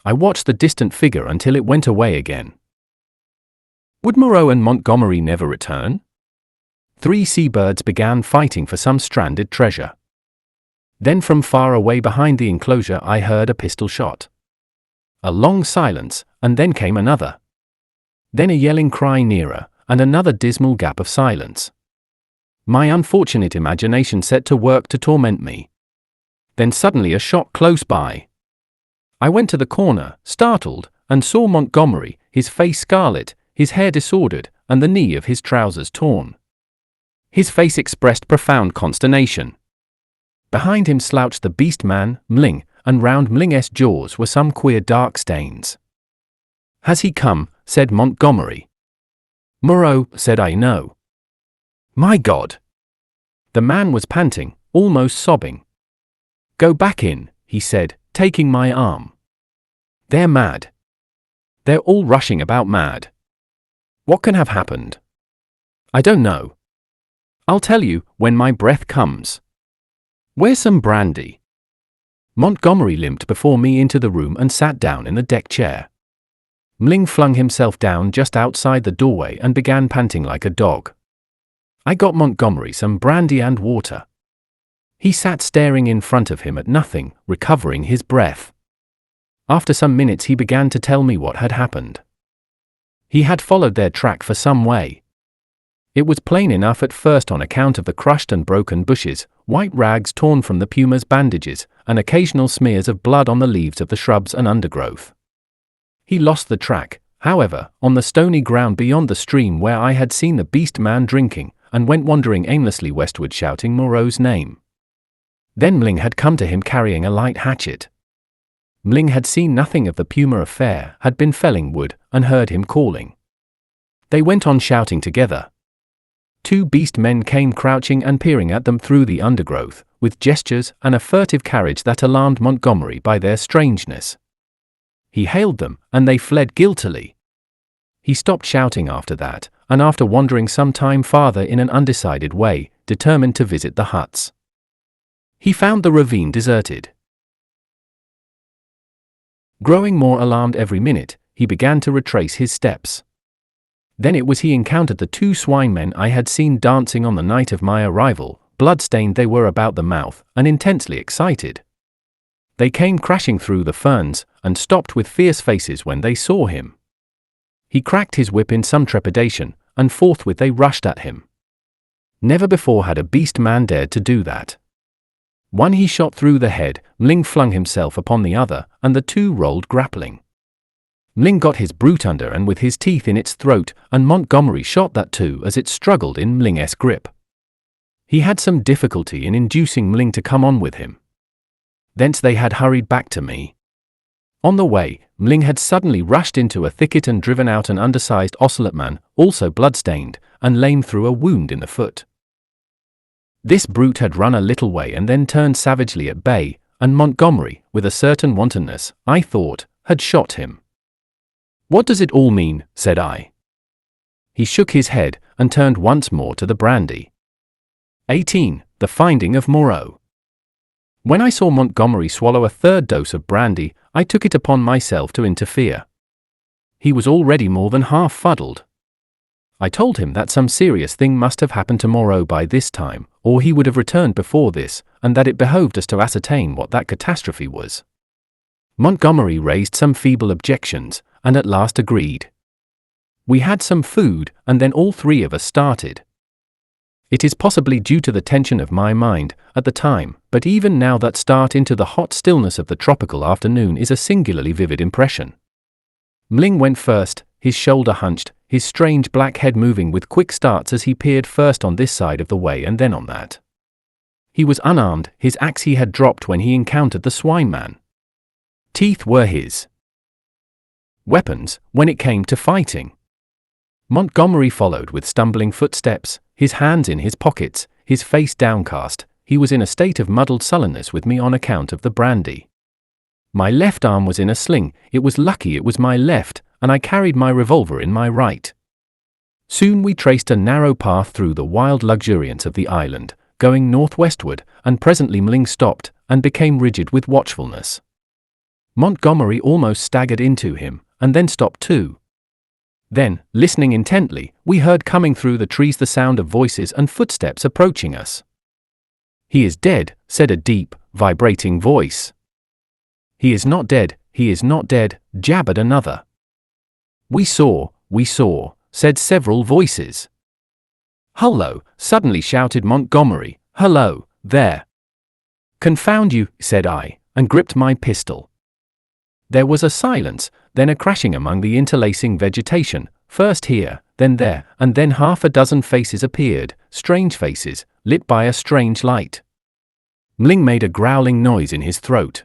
I watched the distant figure until it went away again. Would Moreau and Montgomery never return? 3 seabirds began fighting for some stranded treasure. Then from far away behind the enclosure I heard a pistol shot. A long silence, and then came another. Then a yelling cry nearer, and another dismal gap of silence. My unfortunate imagination set to work to torment me. Then suddenly a shot close by. I went to the corner, startled, and saw Montgomery, his face scarlet, his hair disordered, and the knee of his trousers torn. His face expressed profound consternation. Behind him slouched the beast man, Mling, and round Mling's jaws were some queer dark stains. "Has he come?" said Montgomery. "Moreau," said I. "No." "My God!" The man was panting, almost sobbing. "Go back in," he said, taking my arm. "They're mad. They're all rushing about mad. What can have happened? I don't know. I'll tell you when my breath comes. Where's some brandy?" Montgomery limped before me into the room and sat down in the deck chair. Mling flung himself down just outside the doorway and began panting like a dog. I got Montgomery some brandy and water. He sat staring in front of him at nothing, recovering his breath. After some minutes he began to tell me what had happened. He had followed their track for some way. It was plain enough at first on account of the crushed and broken bushes, white rags torn from the puma's bandages, and occasional smears of blood on the leaves of the shrubs and undergrowth. He lost the track, however, on the stony ground beyond the stream where I had seen the beast man drinking, and went wandering aimlessly westward shouting Moreau's name. Then Mling had come to him carrying a light hatchet. Mling had seen nothing of the puma affair, had been felling wood, and heard him calling. They went on shouting together. 2 beast men came crouching and peering at them through the undergrowth, with gestures and a furtive carriage that alarmed Montgomery by their strangeness. He hailed them, and they fled guiltily. He stopped shouting after that, and after wandering some time farther in an undecided way, determined to visit the huts. He found the ravine deserted. Growing more alarmed every minute, he began to retrace his steps. Then it was he encountered the 2 swine men I had seen dancing on the night of my arrival. Blood-stained they were about the mouth, and intensely excited. They came crashing through the ferns, and stopped with fierce faces when they saw him. He cracked his whip in some trepidation, and forthwith they rushed at him. Never before had a beast man dared to do that. One he shot through the head, Mling flung himself upon the other, and the 2 rolled grappling. Mling got his brute under and with his teeth in its throat, and Montgomery shot that too as it struggled in Mling's grip. He had some difficulty in inducing Mling to come on with him. Thence they had hurried back to me. On the way, Mling had suddenly rushed into a thicket and driven out an undersized ocelot man, also blood-stained, and lame through a wound in the foot. This brute had run a little way and then turned savagely at bay, and Montgomery, with a certain wantonness, I thought, had shot him. "What does it all mean?" said I. He shook his head, and turned once more to the brandy. 18. The finding of Moreau. When I saw Montgomery swallow a third dose of brandy, I took it upon myself to interfere. He was already more than half fuddled. I told him that some serious thing must have happened to Moreau by this time, or he would have returned before this, and that it behoved us to ascertain what that catastrophe was. Montgomery raised some feeble objections, and at last agreed. We had some food, and then all three of us started. It is possibly due to the tension of my mind at the time, but even now that start into the hot stillness of the tropical afternoon is a singularly vivid impression. Mling went first, his shoulder hunched, his strange black head moving with quick starts as he peered first on this side of the way and then on that. He was unarmed, his axe he had dropped when he encountered the swine man. Teeth were his weapons when it came to fighting. Montgomery followed with stumbling footsteps, his hands in his pockets, his face downcast. He was in a state of muddled sullenness with me on account of the brandy. My left arm was in a sling. It was lucky it was my left, and I carried my revolver in my right. Soon we traced a narrow path through the wild luxuriance of the island, going northwestward, and presently Mling stopped, and became rigid with watchfulness. Montgomery almost staggered into him, and then stopped too. Then, listening intently, we heard coming through the trees the sound of voices and footsteps approaching us. "He is dead," said a deep, vibrating voice. "He is not dead, he is not dead," jabbered another. We saw, said several voices. "Hullo," suddenly shouted Montgomery, "hullo, there." "Confound you," said I, and gripped my pistol. There was a silence, then a crashing among the interlacing vegetation, first here, then there, and then half a dozen faces appeared, strange faces, lit by a strange light. Mling made a growling noise in his throat.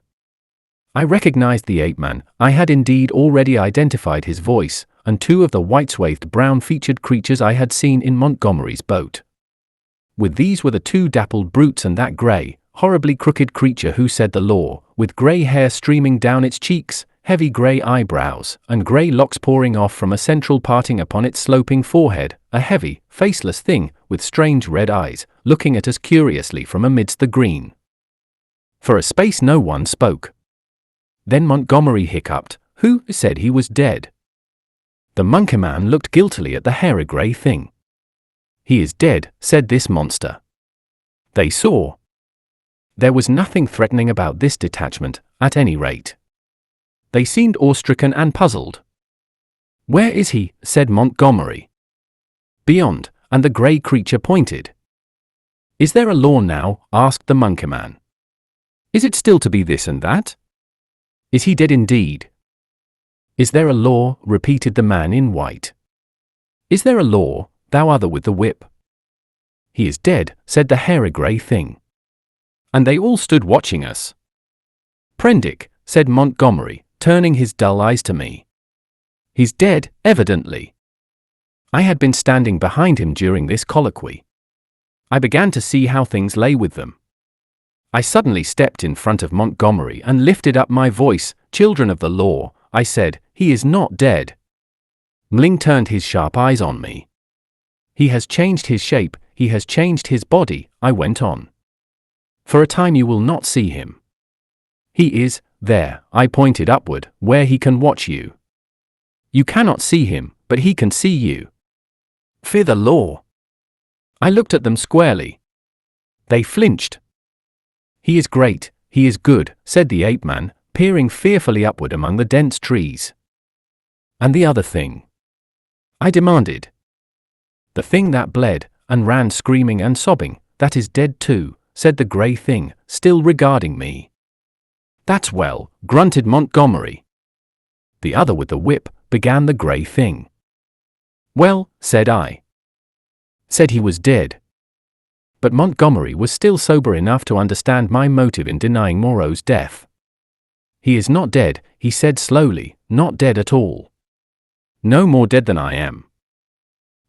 I recognized the ape-man. I had indeed already identified his voice, and two of the white-swathed brown-featured creatures I had seen in Montgomery's boat. With these were the two dappled brutes and that grey, horribly crooked creature who said the law, with grey hair streaming down its cheeks, heavy grey eyebrows, and grey locks pouring off from a central parting upon its sloping forehead, a heavy, faceless thing, with strange red eyes, looking at us curiously from amidst the green. For a space no one spoke. Then Montgomery hiccuped, "Who said he was dead?" The monkey man looked guiltily at the hairy grey thing. "He is dead," said this monster. They saw. There was nothing threatening about this detachment, at any rate. They seemed awe-stricken and puzzled. "Where is he?" said Montgomery. "Beyond," and the grey creature pointed. "Is there a law now?" asked the monkey man. "Is it still to be this and that? Is he dead indeed?" "Is there a law?" repeated the man in white. "Is there a law, thou other with the whip?" "He is dead," said the hairy grey thing. And they all stood watching us. "Prendick," said Montgomery, turning his dull eyes to me. "He's dead, evidently." I had been standing behind him during this colloquy. I began to see how things lay with them. I suddenly stepped in front of Montgomery and lifted up my voice. "Children of the law," I said, "he is not dead." Mling turned his sharp eyes on me. "He has changed his shape, he has changed his body," I went on. "For a time you will not see him. He is there," I pointed upward, "where he can watch you. You cannot see him, but he can see you. Fear the law." I looked at them squarely. They flinched. "He is great, he is good," said the ape-man, peering fearfully upward among the dense trees. "And the other thing?" I demanded. "The thing that bled, and ran screaming and sobbing, that is dead too," said the grey thing, still regarding me. "That's well," grunted Montgomery. "The other with the whip," began the grey thing. "Well," said I. "Said he was dead." But Montgomery was still sober enough to understand my motive in denying Moreau's death. "He is not dead," he said slowly, "not dead at all. No more dead than I am.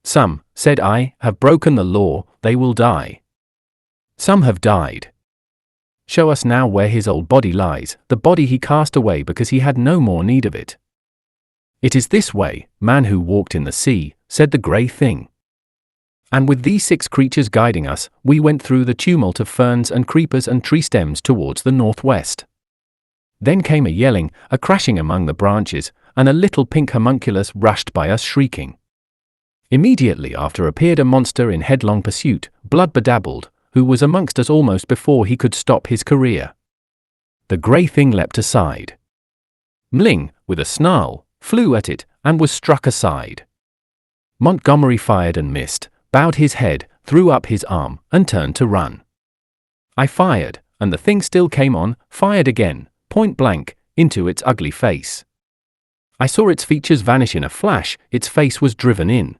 Some," said I, "have broken the law, they will die. Some have died. Show us now where his old body lies, the body he cast away because he had no more need of it." "It is this way, man who walked in the sea," said the grey thing. And with these 6 creatures guiding us, we went through the tumult of ferns and creepers and tree stems towards the northwest. Then came a yelling, a crashing among the branches, and a little pink homunculus rushed by us shrieking. Immediately after appeared a monster in headlong pursuit, blood-bedabbled, who was amongst us almost before he could stop his career. The grey thing leapt aside. Mling, with a snarl, flew at it, and was struck aside. Montgomery fired and missed, bowed his head, threw up his arm, and turned to run. I fired, and the thing still came on, fired again, point blank, into its ugly face. I saw its features vanish in a flash, its face was driven in.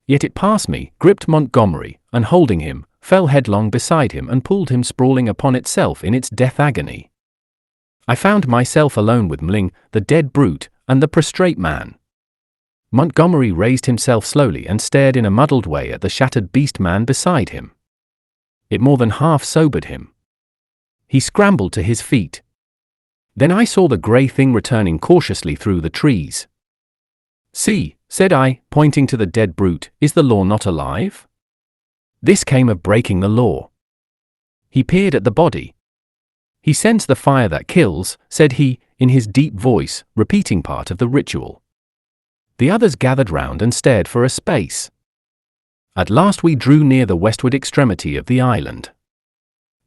Yet it passed me, gripped Montgomery, and holding him, fell headlong beside him and pulled him sprawling upon itself in its death agony. I found myself alone with Mling, the dead brute, and the prostrate man. Montgomery raised himself slowly and stared in a muddled way at the shattered beast man beside him. It more than half sobered him. He scrambled to his feet. Then I saw the grey thing returning cautiously through the trees. "See," said I, pointing to the dead brute, "is the law not alive?" This came of breaking the law. He peered at the body. "He scents the fire that kills," said he, in his deep voice, repeating part of the ritual. The others gathered round and stared for a space. At last we drew near the westward extremity of the island.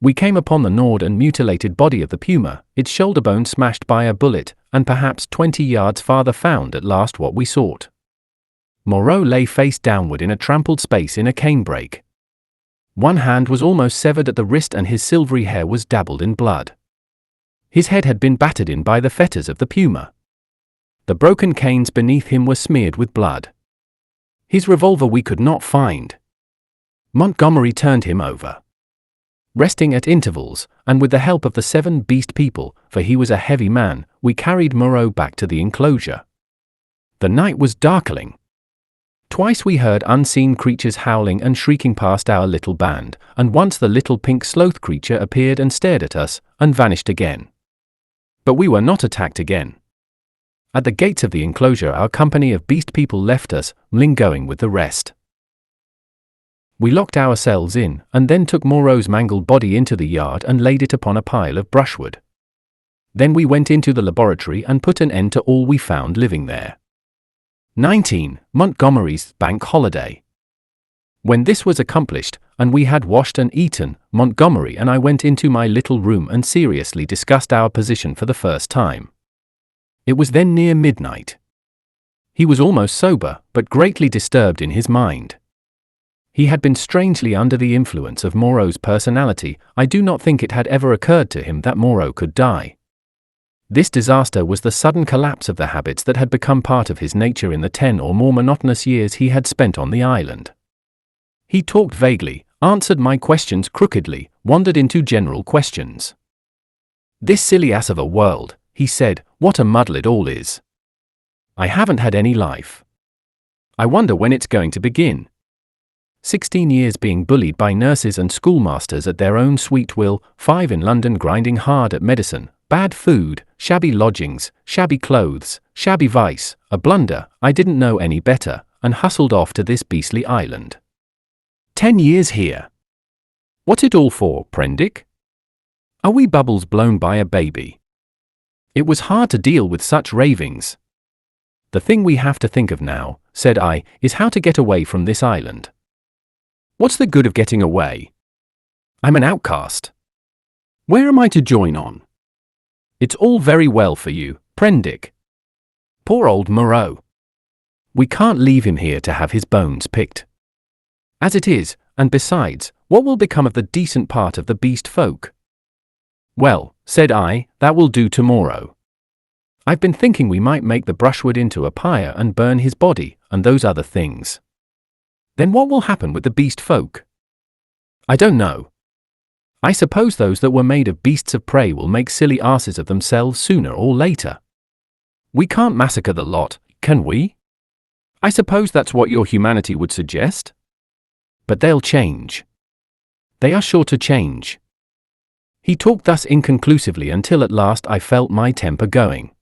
We came upon the gnawed and mutilated body of the puma, its shoulder bone smashed by a bullet, and perhaps 20 yards farther found at last what we sought. Moreau lay face downward in a trampled space in a canebrake. One hand was almost severed at the wrist and his silvery hair was dabbled in blood. His head had been battered in by the fetters of the puma. The broken canes beneath him were smeared with blood. His revolver we could not find. Montgomery turned him over. Resting at intervals, and with the help of the 7 beast people, for he was a heavy man, we carried Moreau back to the enclosure. The night was darkling. Twice we heard unseen creatures howling and shrieking past our little band, and once the little pink sloth creature appeared and stared at us, and vanished again. But we were not attacked again. At the gates of the enclosure our company of beast people left us, Mling going with the rest. We locked ourselves in, and then took Moreau's mangled body into the yard and laid it upon a pile of brushwood. Then we went into the laboratory and put an end to all we found living there. 19. Montgomery's Bank Holiday. When this was accomplished, and we had washed and eaten, Montgomery and I went into my little room and seriously discussed our position for the first time. It was then near midnight. He was almost sober, but greatly disturbed in his mind. He had been strangely under the influence of Moreau's personality. I do not think it had ever occurred to him that Moreau could die. This disaster was the sudden collapse of the habits that had become part of his nature in the 10 or more monotonous years he had spent on the island. He talked vaguely, answered my questions crookedly, wandered into general questions. "This silly ass of a world," he said, "what a muddle it all is. I haven't had any life. I wonder when it's going to begin. 16 years being bullied by nurses and schoolmasters at their own sweet will, 5 in London grinding hard at medicine, bad food, shabby lodgings, shabby clothes, shabby vice, a blunder, I didn't know any better, and hustled off to this beastly island. 10 years here. What's it all for, Prendick? Are we bubbles blown by a baby?" It was hard to deal with such ravings. "The thing we have to think of now," said I, "is how to get away from this island." "What's the good of getting away? I'm an outcast. Where am I to join on?" "It's all very well for you, Prendick. Poor old Moreau. We can't leave him here to have his bones picked. As it is, and besides, what will become of the decent part of the beast folk?" "Well," said I, "that will do tomorrow. I've been thinking we might make the brushwood into a pyre and burn his body, and those other things. Then what will happen with the beast folk?" "I don't know. I suppose those that were made of beasts of prey will make silly asses of themselves sooner or later. We can't massacre the lot, can we? I suppose that's what your humanity would suggest? But they'll change. They are sure to change." He talked thus inconclusively until at last I felt my temper going.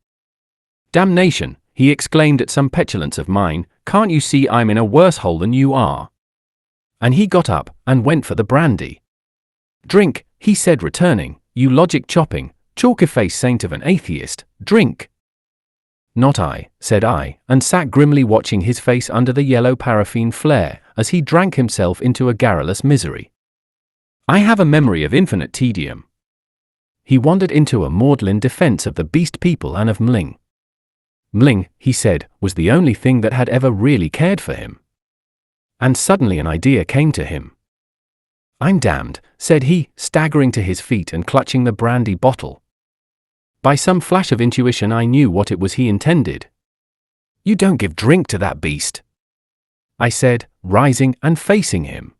"Damnation," he exclaimed at some petulance of mine, "can't you see I'm in a worse hole than you are? And he got up and went for the brandy. "Drink," he said, returning, "you logic-chopping, chalky-faced saint of an atheist, drink." "Not I," said I, and sat grimly watching his face under the yellow paraffin flare as he drank himself into a garrulous misery. "I have a memory of infinite tedium." He wandered into a maudlin defense of the beast people and of Mling. Mling, he said, was the only thing that had ever really cared for him. And suddenly an idea came to him. "I'm damned," said he, staggering to his feet and clutching the brandy bottle. By some flash of intuition I knew what it was he intended. "You don't give drink to that beast," I said, rising and facing him.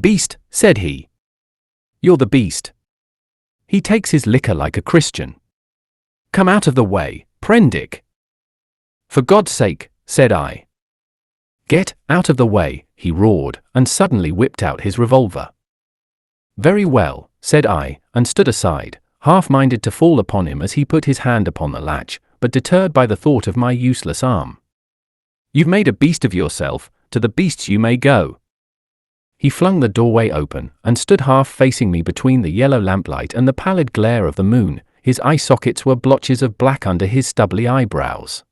"Beast," said he. "You're the beast. He takes his liquor like a Christian. Come out of the way, Prendick." "For God's sake," said I. "Get out of the way," he roared, and suddenly whipped out his revolver. "Very well," said I, and stood aside, half-minded to fall upon him as he put his hand upon the latch, but deterred by the thought of my useless arm. "You've made a beast of yourself, to the beasts you may go." He flung the doorway open, and stood half-facing me between the yellow lamplight and the pallid glare of the moon. His eye sockets were blotches of black under his stubbly eyebrows.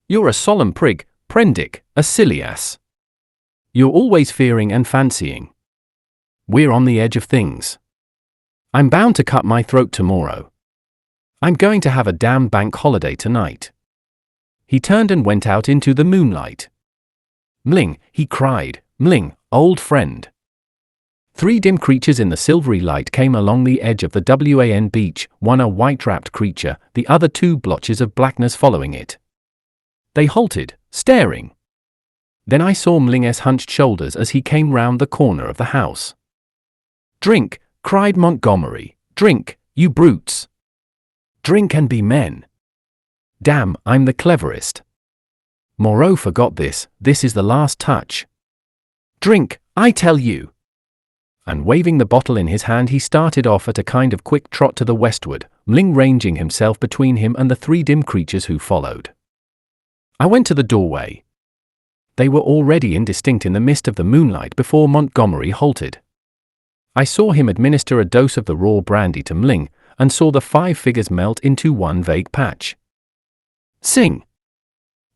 "You're a solemn prig, Prendick, a silly ass. You're always fearing and fancying. We're on the edge of things. I'm bound to cut my throat tomorrow. I'm going to have a damn bank holiday tonight." He turned and went out into the moonlight. "Mling," he cried, "Mling, old friend." Three dim creatures in the silvery light came along the edge of the Wan beach, one a white-wrapped creature, the other two blotches of blackness following it. They halted, staring. Then I saw Mling's hunched shoulders as he came round the corner of the house. "Drink," cried Montgomery, "drink, you brutes. Drink and be men. Damn, I'm the cleverest. Moreau forgot this is the last touch. Drink, I tell you." And waving the bottle in his hand he started off at a kind of quick trot to the westward, Mling ranging himself between him and the three dim creatures who followed. I went to the doorway. They were already indistinct in the mist of the moonlight before Montgomery halted. I saw him administer a dose of the raw brandy to Mling, and saw the 5 figures melt into one vague patch. "Sing!"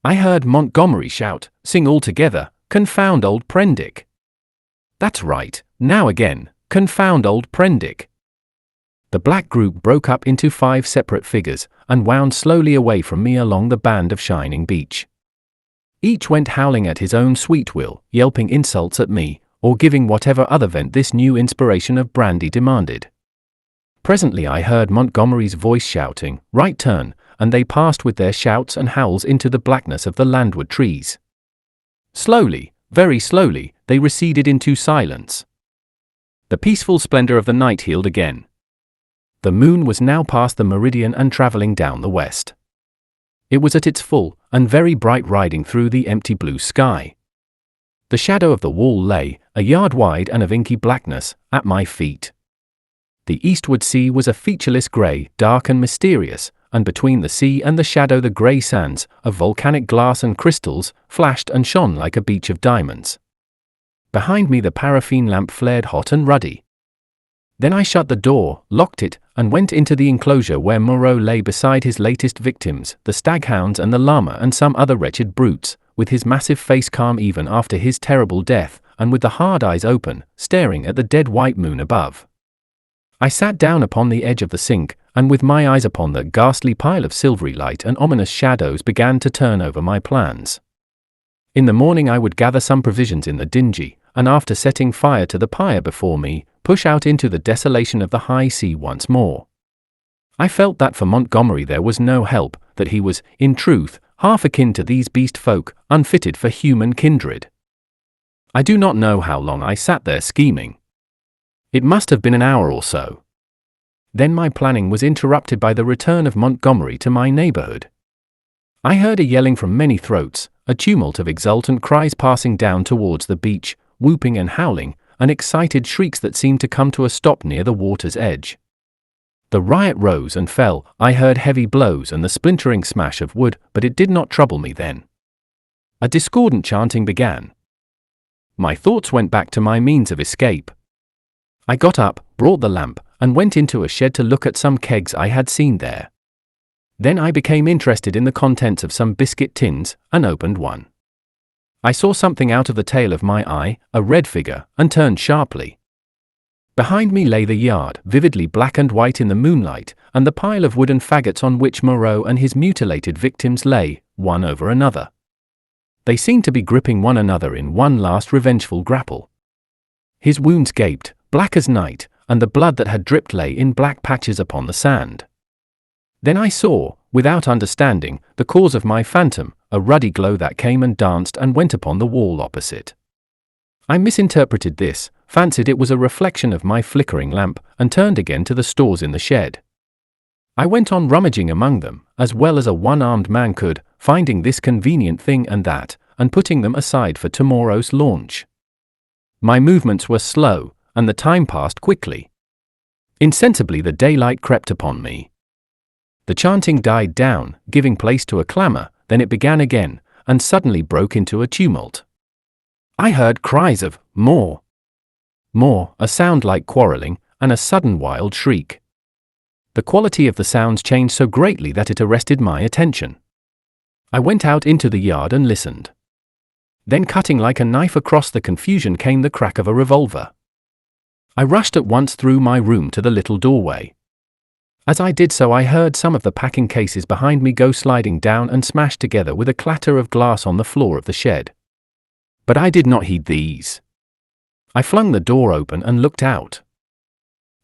I heard Montgomery shout, "Sing all together, confound old Prendick." "That's right, now again, confound old Prendick." The black group broke up into 5 separate figures, and wound slowly away from me along the band of shining beach. Each went howling at his own sweet will, yelping insults at me, or giving whatever other vent this new inspiration of brandy demanded. Presently I heard Montgomery's voice shouting, "Right turn," and they passed with their shouts and howls into the blackness of the landward trees. Slowly, very slowly, they receded into silence. The peaceful splendor of the night healed again. The moon was now past the meridian and traveling down the west. It was at its full, and very bright, riding through the empty blue sky. The shadow of the wall lay, a yard wide and of inky blackness, at my feet. The eastward sea was a featureless grey, dark and mysterious, and between the sea and the shadow the grey sands, of volcanic glass and crystals, flashed and shone like a beach of diamonds. Behind me the paraffin lamp flared hot and ruddy. Then I shut the door, locked it, and went into the enclosure where Moreau lay beside his latest victims, the staghounds and the llama and some other wretched brutes, with his massive face calm even after his terrible death, and with the hard eyes open, staring at the dead white moon above. I sat down upon the edge of the sink, and with my eyes upon the ghastly pile of silvery light and ominous shadows began to turn over my plans. In the morning I would gather some provisions in the dingy, and after setting fire to the pyre before me, push out into the desolation of the high sea once more. I felt that for Montgomery there was no help, that he was, in truth, half akin to these beast folk, unfitted for human kindred. I do not know how long I sat there scheming. It must have been an hour or so. Then my planning was interrupted by the return of Montgomery to my neighborhood. I heard a yelling from many throats, a tumult of exultant cries passing down towards the beach, whooping and howling, and excited shrieks that seemed to come to a stop near the water's edge. The riot rose and fell, I heard heavy blows and the splintering smash of wood, but it did not trouble me then. A discordant chanting began. My thoughts went back to my means of escape. I got up, brought the lamp, and went into a shed to look at some kegs I had seen there. Then I became interested in the contents of some biscuit tins, and opened one. I saw something out of the tail of my eye, a red figure, and turned sharply. Behind me lay the yard, vividly black and white in the moonlight, and the pile of wooden faggots on which Moreau and his mutilated victims lay, one over another. They seemed to be gripping one another in one last revengeful grapple. His wounds gaped, black as night, and the blood that had dripped lay in black patches upon the sand. Then I saw, without understanding, the cause of my phantom, a ruddy glow that came and danced and went upon the wall opposite. I misinterpreted this, fancied it was a reflection of my flickering lamp, and turned again to the stores in the shed. I went on rummaging among them, as well as a one-armed man could, finding this convenient thing and that, and putting them aside for tomorrow's launch. My movements were slow, and the time passed quickly. Insensibly the daylight crept upon me. The chanting died down, giving place to a clamor, then it began again, and suddenly broke into a tumult. I heard cries of, "More! More!" a sound like quarreling, and a sudden wild shriek. The quality of the sounds changed so greatly that it arrested my attention. I went out into the yard and listened. Then cutting like a knife across the confusion came the crack of a revolver. I rushed at once through my room to the little doorway. As I did so I heard some of the packing cases behind me go sliding down and smash together with a clatter of glass on the floor of the shed. But I did not heed these. I flung the door open and looked out.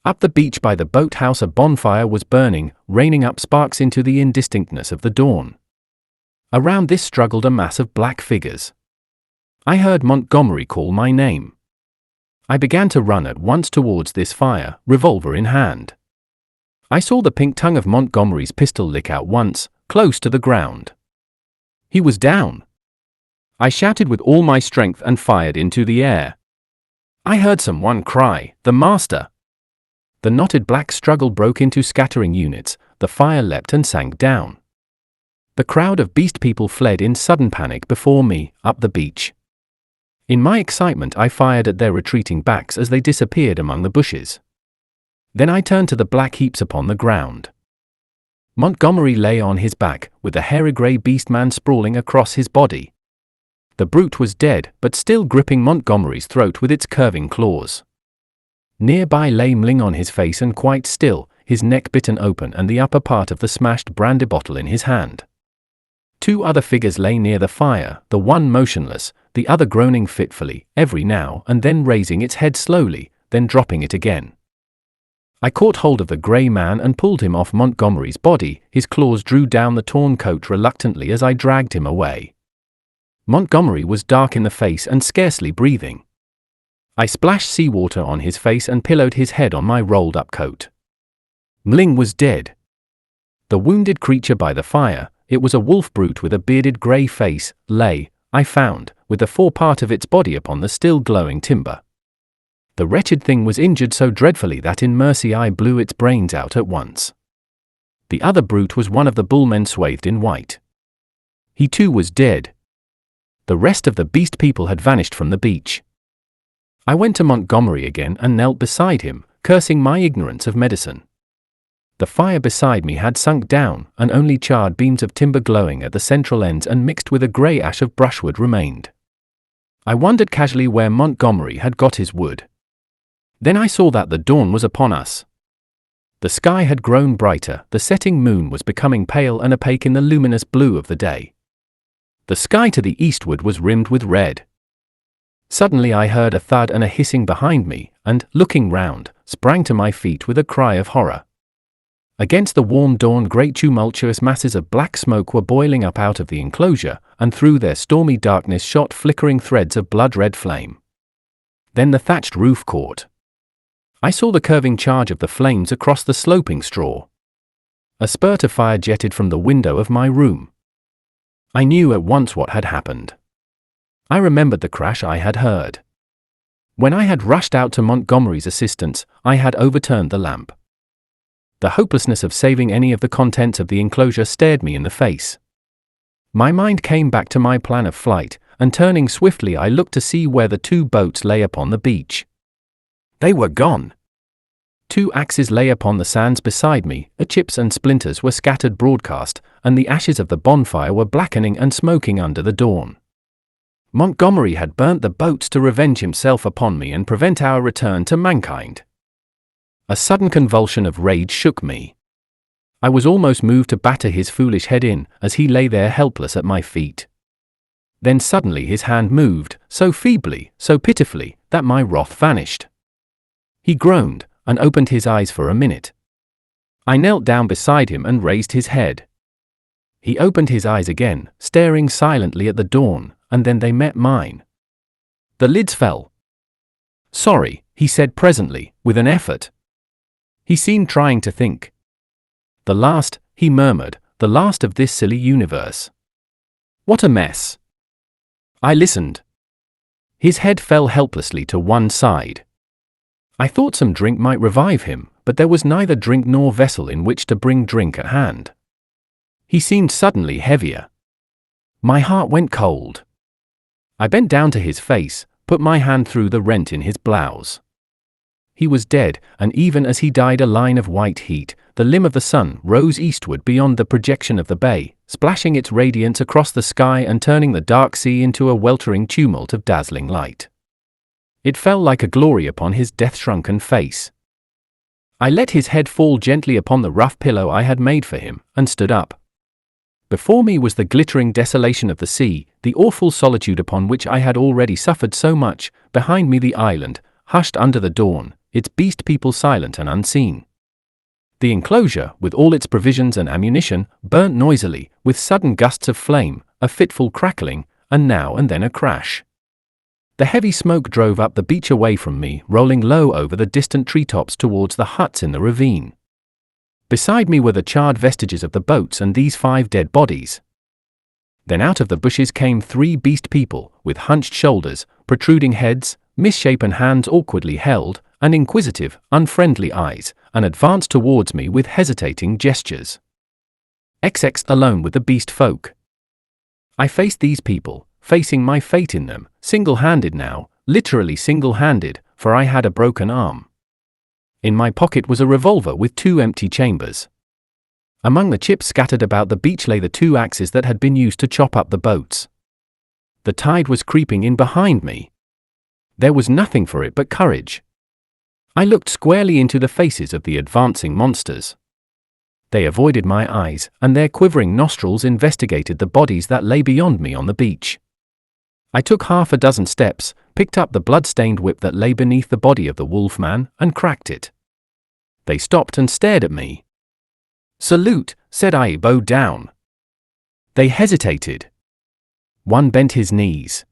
Up the beach by the boathouse a bonfire was burning, raining up sparks into the indistinctness of the dawn. Around this struggled a mass of black figures. I heard Montgomery call my name. I began to run at once towards this fire, revolver in hand. I saw the pink tongue of Montgomery's pistol lick out once, close to the ground. He was down. I shouted with all my strength and fired into the air. I heard someone cry, "The master!" The knotted black struggle broke into scattering units, the fire leapt and sank down. The crowd of beast people fled in sudden panic before me, up the beach. In my excitement I fired at their retreating backs as they disappeared among the bushes. Then I turned to the black heaps upon the ground. Montgomery lay on his back, with the hairy grey beast-man sprawling across his body. The brute was dead, but still gripping Montgomery's throat with its curving claws. Nearby lay Mling on his face and quite still, his neck bitten open and the upper part of the smashed brandy bottle in his hand. Two other figures lay near the fire, the one motionless, the other groaning fitfully, every now and then raising its head slowly, then dropping it again. I caught hold of the grey man and pulled him off Montgomery's body. His claws drew down the torn coat reluctantly as I dragged him away. Montgomery was dark in the face and scarcely breathing. I splashed seawater on his face and pillowed his head on my rolled-up coat. Mling was dead. The wounded creature by the fire, it was a wolf brute with a bearded grey face, lay, I found, with the forepart of its body upon the still glowing timber. The wretched thing was injured so dreadfully that in mercy I blew its brains out at once. The other brute was one of the bullmen swathed in white. He too was dead. The rest of the beast people had vanished from the beach. I went to Montgomery again and knelt beside him, cursing my ignorance of medicine. The fire beside me had sunk down, and only charred beams of timber glowing at the central ends and mixed with a grey ash of brushwood remained. I wondered casually where Montgomery had got his wood. Then I saw that the dawn was upon us. The sky had grown brighter, the setting moon was becoming pale and opaque in the luminous blue of the day. The sky to the eastward was rimmed with red. Suddenly I heard a thud and a hissing behind me, and, looking round, sprang to my feet with a cry of horror. Against the warm dawn great tumultuous masses of black smoke were boiling up out of the enclosure, and through their stormy darkness shot flickering threads of blood-red flame. Then the thatched roof caught. I saw the curving charge of the flames across the sloping straw. A spurt of fire jetted from the window of my room. I knew at once what had happened. I remembered the crash I had heard. When I had rushed out to Montgomery's assistance, I had overturned the lamp. The hopelessness of saving any of the contents of the enclosure stared me in the face. My mind came back to my plan of flight, and turning swiftly I looked to see where the 2 boats lay upon the beach. They were gone. 2 axes lay upon the sands beside me, chips and splinters were scattered broadcast, and the ashes of the bonfire were blackening and smoking under the dawn. Montgomery had burnt the boats to revenge himself upon me and prevent our return to mankind. A sudden convulsion of rage shook me. I was almost moved to batter his foolish head in, as he lay there helpless at my feet. Then suddenly his hand moved, so feebly, so pitifully, that my wrath vanished. He groaned, and opened his eyes for a minute. I knelt down beside him and raised his head. He opened his eyes again, staring silently at the dawn, and then they met mine. The lids fell. "Sorry," he said presently, with an effort. He seemed trying to think. "The last," he murmured, "the last of this silly universe. What a mess." I listened. His head fell helplessly to one side. I thought some drink might revive him, but there was neither drink nor vessel in which to bring drink at hand. He seemed suddenly heavier. My heart went cold. I bent down to his face, put my hand through the rent in his blouse. He was dead, and even as he died a line of white heat, the limb of the sun, rose eastward beyond the projection of the bay, splashing its radiance across the sky and turning the dark sea into a weltering tumult of dazzling light. It fell like a glory upon his death-shrunken face. I let his head fall gently upon the rough pillow I had made for him, and stood up. Before me was the glittering desolation of the sea, the awful solitude upon which I had already suffered so much, behind me the island, hushed under the dawn, its beast people silent and unseen. The enclosure, with all its provisions and ammunition, burnt noisily, with sudden gusts of flame, a fitful crackling, and now and then a crash. The heavy smoke drove up the beach away from me, rolling low over the distant treetops towards the huts in the ravine. Beside me were the charred vestiges of the boats and these 5 dead bodies. Then out of the bushes came 3 beast people, with hunched shoulders, protruding heads, misshapen hands awkwardly held, and inquisitive, unfriendly eyes, and advanced towards me with hesitating gestures. XX alone with the beast folk. I faced these people, facing my fate in them, single-handed now, literally single-handed, for I had a broken arm. In my pocket was a revolver with 2 empty chambers. Among the chips scattered about the beach lay the 2 axes that had been used to chop up the boats. The tide was creeping in behind me. There was nothing for it but courage. I looked squarely into the faces of the advancing monsters. They avoided my eyes, and their quivering nostrils investigated the bodies that lay beyond me on the beach. I took 6 steps, picked up the blood-stained whip that lay beneath the body of the wolfman, and cracked it. They stopped and stared at me. "Salute," said I, bow down. They hesitated. One bent his knees.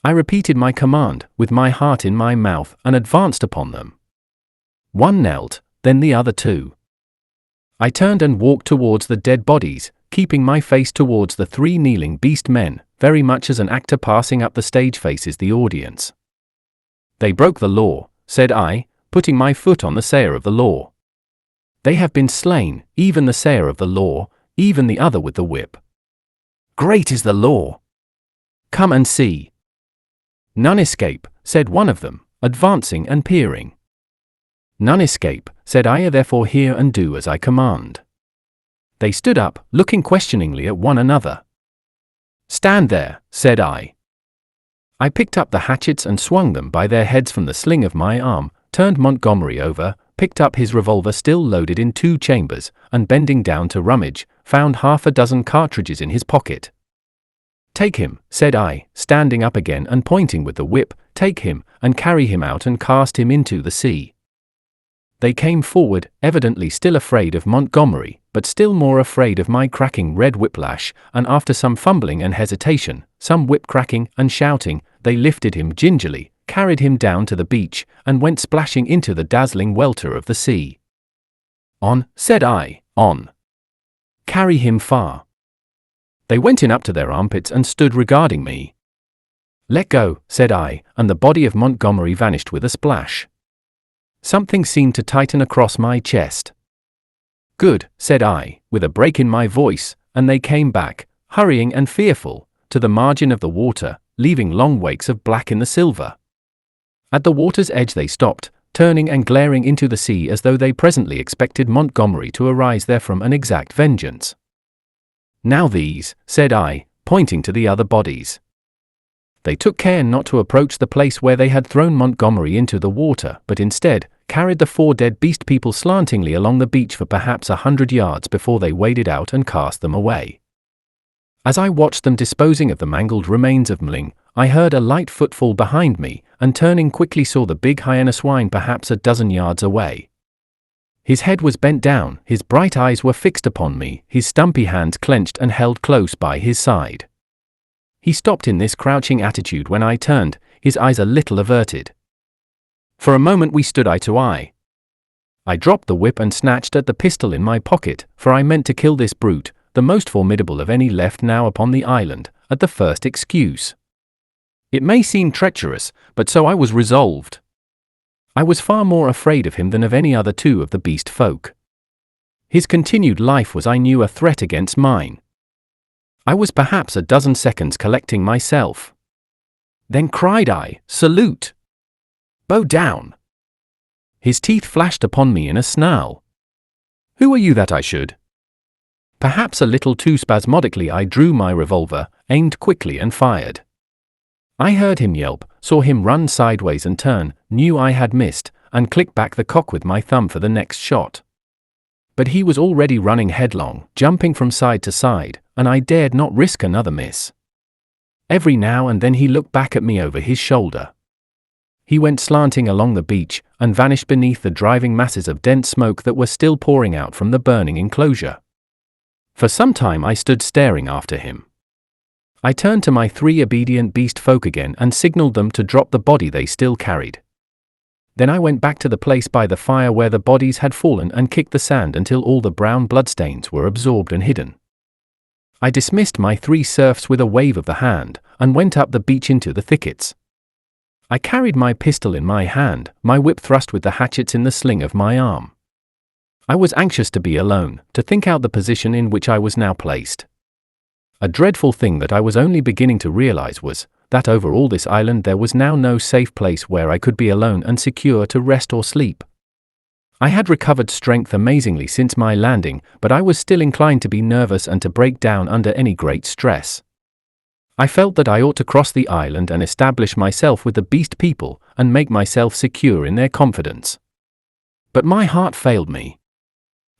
I repeated my command, with my heart in my mouth, and advanced upon them. One knelt, then the other 2. I turned and walked towards the dead bodies, keeping my face towards the 3 kneeling beast men, very much as an actor passing up the stage faces the audience. "They broke the law," said I, putting my foot on the sayer of the law. "They have been slain, even the sayer of the law, even the other with the whip. Great is the law. Come and see." "None escape," said one of them, advancing and peering. "None escape," said I, "therefore hear and do as I command." They stood up, looking questioningly at one another. "Stand there," said I. I picked up the hatchets and swung them by their heads from the sling of my arm, turned Montgomery over, picked up his revolver still loaded in 2 chambers, and bending down to rummage, found 6 cartridges in his pocket. "Take him," said I, standing up again and pointing with the whip, "take him, and carry him out and cast him into the sea." They came forward, evidently still afraid of Montgomery, but still more afraid of my cracking red whiplash, and after some fumbling and hesitation, some whip cracking and shouting, they lifted him gingerly, carried him down to the beach, and went splashing into the dazzling welter of the sea. "On," said I, "on. Carry him far." They went in up to their armpits and stood regarding me. "Let go," said I, and the body of Montgomery vanished with a splash. Something seemed to tighten across my chest. "Good," said I, with a break in my voice, and they came back, hurrying and fearful, to the margin of the water, leaving long wakes of black in the silver. At the water's edge they stopped, turning and glaring into the sea as though they presently expected Montgomery to arise therefrom and exact vengeance. "Now these," said I, pointing to the other bodies. They took care not to approach the place where they had thrown Montgomery into the water, but instead carried the 4 dead beast people slantingly along the beach for perhaps 100 yards before they waded out and cast them away. As I watched them disposing of the mangled remains of Mling, I heard a light footfall behind me, and turning quickly saw the big hyena swine perhaps a dozen yards away. His head was bent down, his bright eyes were fixed upon me, his stumpy hands clenched and held close by his side. He stopped in this crouching attitude when I turned, his eyes a little averted. For a moment we stood eye to eye. I dropped the whip and snatched at the pistol in my pocket, for I meant to kill this brute, the most formidable of any left now upon the island, at the first excuse. It may seem treacherous, but so I was resolved. I was far more afraid of him than of any other 2 of the beast folk. His continued life was, I knew, a threat against mine. I was perhaps a dozen seconds collecting myself. Then cried I, "Salute! Bow down!" His teeth flashed upon me in a snarl. "Who are you that I should?" Perhaps a little too spasmodically I drew my revolver, aimed quickly and fired. I heard him yelp, saw him run sideways and turn, knew I had missed, and clicked back the cock with my thumb for the next shot. But he was already running headlong, jumping from side to side, and I dared not risk another miss. Every now and then he looked back at me over his shoulder. He went slanting along the beach, and vanished beneath the driving masses of dense smoke that were still pouring out from the burning enclosure. For some time I stood staring after him. I turned to my 3 obedient beast folk again and signaled them to drop the body they still carried. Then I went back to the place by the fire where the bodies had fallen and kicked the sand until all the brown bloodstains were absorbed and hidden. I dismissed my 3 serfs with a wave of the hand, and went up the beach into the thickets. I carried my pistol in my hand, my whip thrust with the hatchets in the sling of my arm. I was anxious to be alone, to think out the position in which I was now placed. A dreadful thing that I was only beginning to realize was that over all this island there was now no safe place where I could be alone and secure to rest or sleep. I had recovered strength amazingly since my landing, but I was still inclined to be nervous and to break down under any great stress. I felt that I ought to cross the island and establish myself with the beast people and make myself secure in their confidence. But my heart failed me.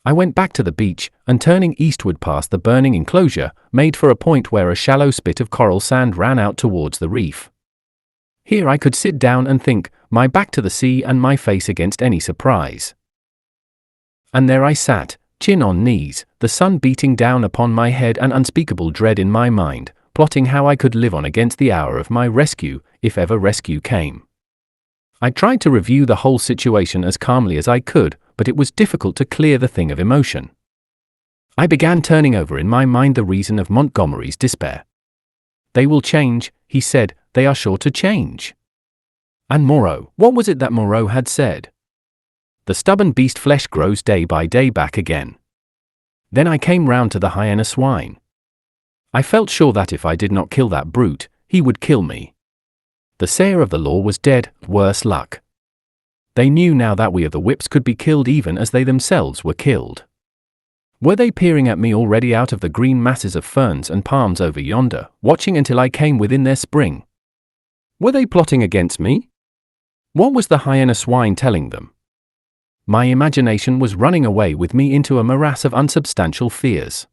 I went back to the beach, and turning eastward past the burning enclosure, made for a point where a shallow spit of coral sand ran out towards the reef. Here I could sit down and think, my back to the sea and my face against any surprise. And there I sat, chin on knees, the sun beating down upon my head and unspeakable dread in my mind, plotting how I could live on against the hour of my rescue, if ever rescue came. I tried to review the whole situation as calmly as I could, but it was difficult to clear the thing of emotion. I began turning over in my mind the reason of Montgomery's despair. "They will change," he said, "they are sure to change." And Moreau, what was it that Moreau had said? The stubborn beast flesh grows day by day back again. Then I came round to the hyena swine. I felt sure that if I did not kill that brute, he would kill me. The sayer of the law was dead, worse luck. They knew now that we of the whips could be killed even as they themselves were killed. Were they peering at me already out of the green masses of ferns and palms over yonder, watching until I came within their spring? Were they plotting against me? What was the hyena swine telling them? My imagination was running away with me into a morass of unsubstantial fears.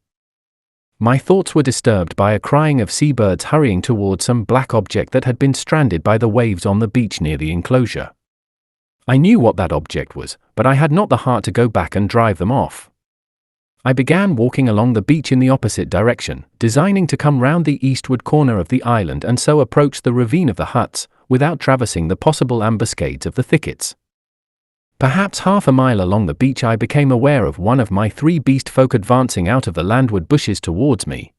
My thoughts were disturbed by a crying of seabirds hurrying toward some black object that had been stranded by the waves on the beach near the enclosure. I knew what that object was, but I had not the heart to go back and drive them off. I began walking along the beach in the opposite direction, designing to come round the eastward corner of the island and so approach the ravine of the huts, without traversing the possible ambuscades of the thickets. Perhaps half a mile along the beach I became aware of one of my 3 beast folk advancing out of the landward bushes towards me.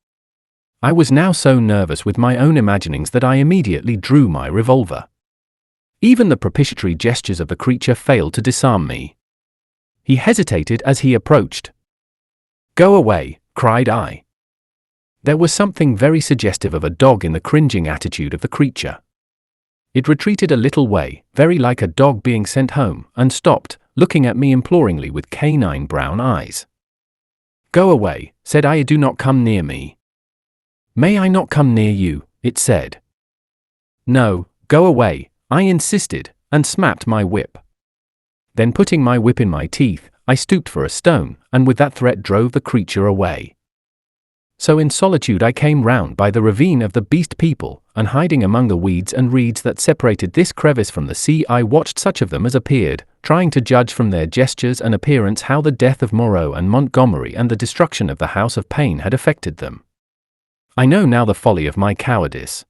I was now so nervous with my own imaginings that I immediately drew my revolver. Even the propitiatory gestures of the creature failed to disarm me. He hesitated as he approached. "Go away," cried I. There was something very suggestive of a dog in the cringing attitude of the creature. It retreated a little way, very like a dog being sent home, and stopped, looking at me imploringly with canine brown eyes. "Go away," said I, "do not come near me." "May I not come near you?" it said. "No, go away," I insisted, and smacked my whip. Then putting my whip in my teeth, I stooped for a stone, and with that threat drove the creature away. So in solitude I came round by the ravine of the beast people, and hiding among the weeds and reeds that separated this crevice from the sea, I watched such of them as appeared, trying to judge from their gestures and appearance how the death of Moreau and Montgomery and the destruction of the House of Pain had affected them. I know now the folly of my cowardice.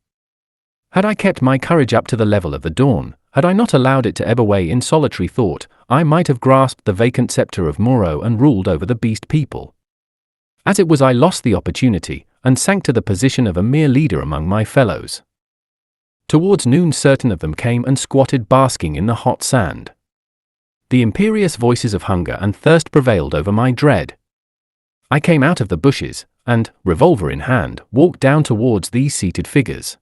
Had I kept my courage up to the level of the dawn, had I not allowed it to ebb away in solitary thought, I might have grasped the vacant scepter of Moreau and ruled over the beast people. As it was, I lost the opportunity, and sank to the position of a mere leader among my fellows. Towards noon certain of them came and squatted basking in the hot sand. The imperious voices of hunger and thirst prevailed over my dread. I came out of the bushes, and, revolver in hand, walked down towards these seated figures.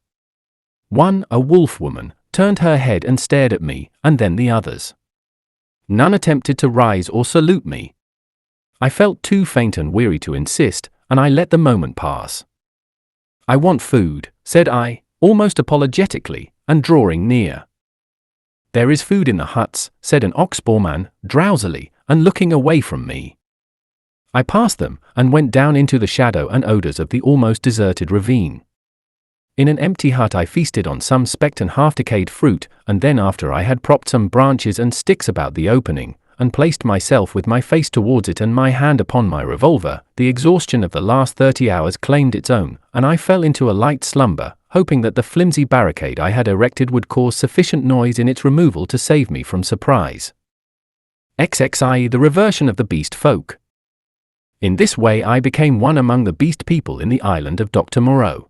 One, a wolf woman, turned her head and stared at me, and then the others. None attempted to rise or salute me. I felt too faint and weary to insist, and I let the moment pass. "I want food," said I, almost apologetically, and drawing near. "There is food in the huts," said an ox-boarman, drowsily, and looking away from me. I passed them, and went down into the shadow and odours of the almost deserted ravine. In an empty hut I feasted on some specked and half-decayed fruit, and then after I had propped some branches and sticks about the opening, and placed myself with my face towards it and my hand upon my revolver, the exhaustion of the last 30 hours claimed its own, and I fell into a light slumber, hoping that the flimsy barricade I had erected would cause sufficient noise in its removal to save me from surprise. XXIE the reversion of the beast folk. In this way I became one among the beast people in the island of Dr. Moreau.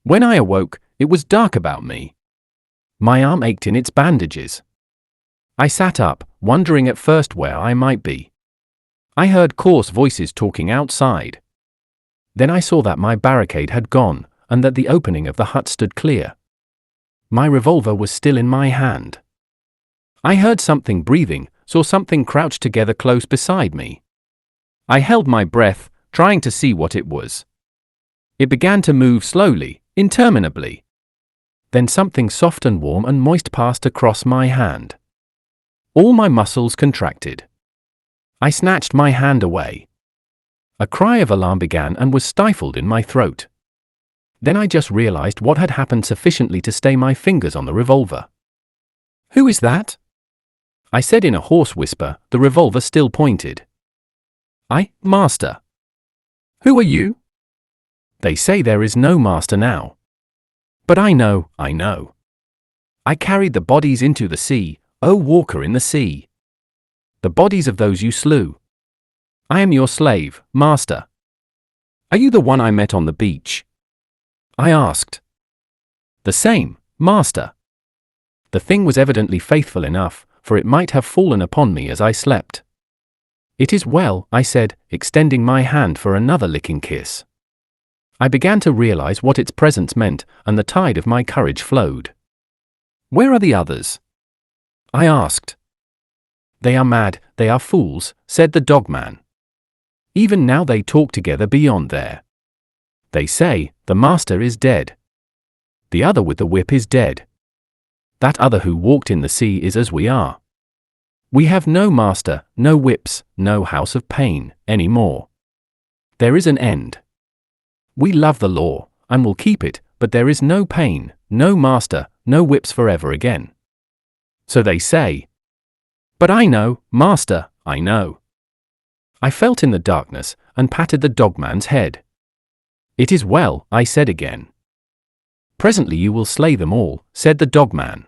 When I awoke, it was dark about me. My arm ached in its bandages. I sat up, wondering at first where I might be. I heard coarse voices talking outside. Then I saw that my barricade had gone, and that the opening of the hut stood clear. My revolver was still in my hand. I heard something breathing, saw something crouched together close beside me. I held my breath, trying to see what it was. It began to move slowly, interminably. Then something soft and warm and moist passed across my hand. All my muscles contracted. I snatched my hand away. A cry of alarm began and was stifled in my throat. Then I just realized what had happened sufficiently to stay my fingers on the revolver. "Who is that?" I said in a hoarse whisper, the revolver still pointed. "I, master." "Who are you?" "They say there is no master now." "But I know. I carried the bodies into the sea, O walker in the sea. The bodies of those you slew. I am your slave, master." "Are you the one I met on the beach?" I asked. "The same, master." The thing was evidently faithful enough, for it might have fallen upon me as I slept. "It is well," I said, extending my hand for another licking kiss. I began to realize what its presence meant, and the tide of my courage flowed. "Where are the others?" I asked. "They are mad, they are fools," said the dogman. "Even now they talk together beyond there. They say, the master is dead. The other with the whip is dead. That other who walked in the sea is as we are. We have no master, no whips, no house of pain, any more. There is an end. We love the law, and will keep it, but there is no pain, no master, no whips forever again. So they say. But I know, master, I know." I felt in the darkness, and patted the dogman's head. "It is well," I said again. "Presently you will slay them all," said the dogman.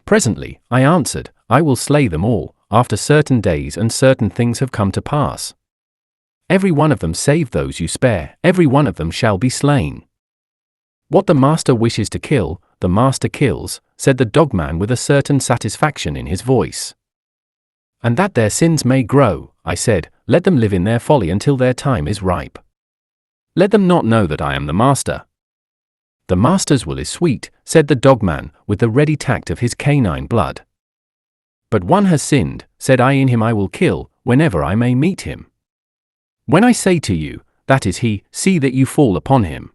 "Presently," I answered, "I will slay them all, after certain days and certain things have come to pass. Every one of them save those you spare, every one of them shall be slain. What the master wishes to kill, the master kills," said the dogman with a certain satisfaction in his voice. "And that their sins may grow," I said, "let them live in their folly until their time is ripe." Let them not know that I am the master." "The master's will is sweet," said the dogman, with the ready tact of his canine blood. "But one has sinned," said I, "in him I will kill, whenever I may meet him. When I say to you, that is he, see that you fall upon him.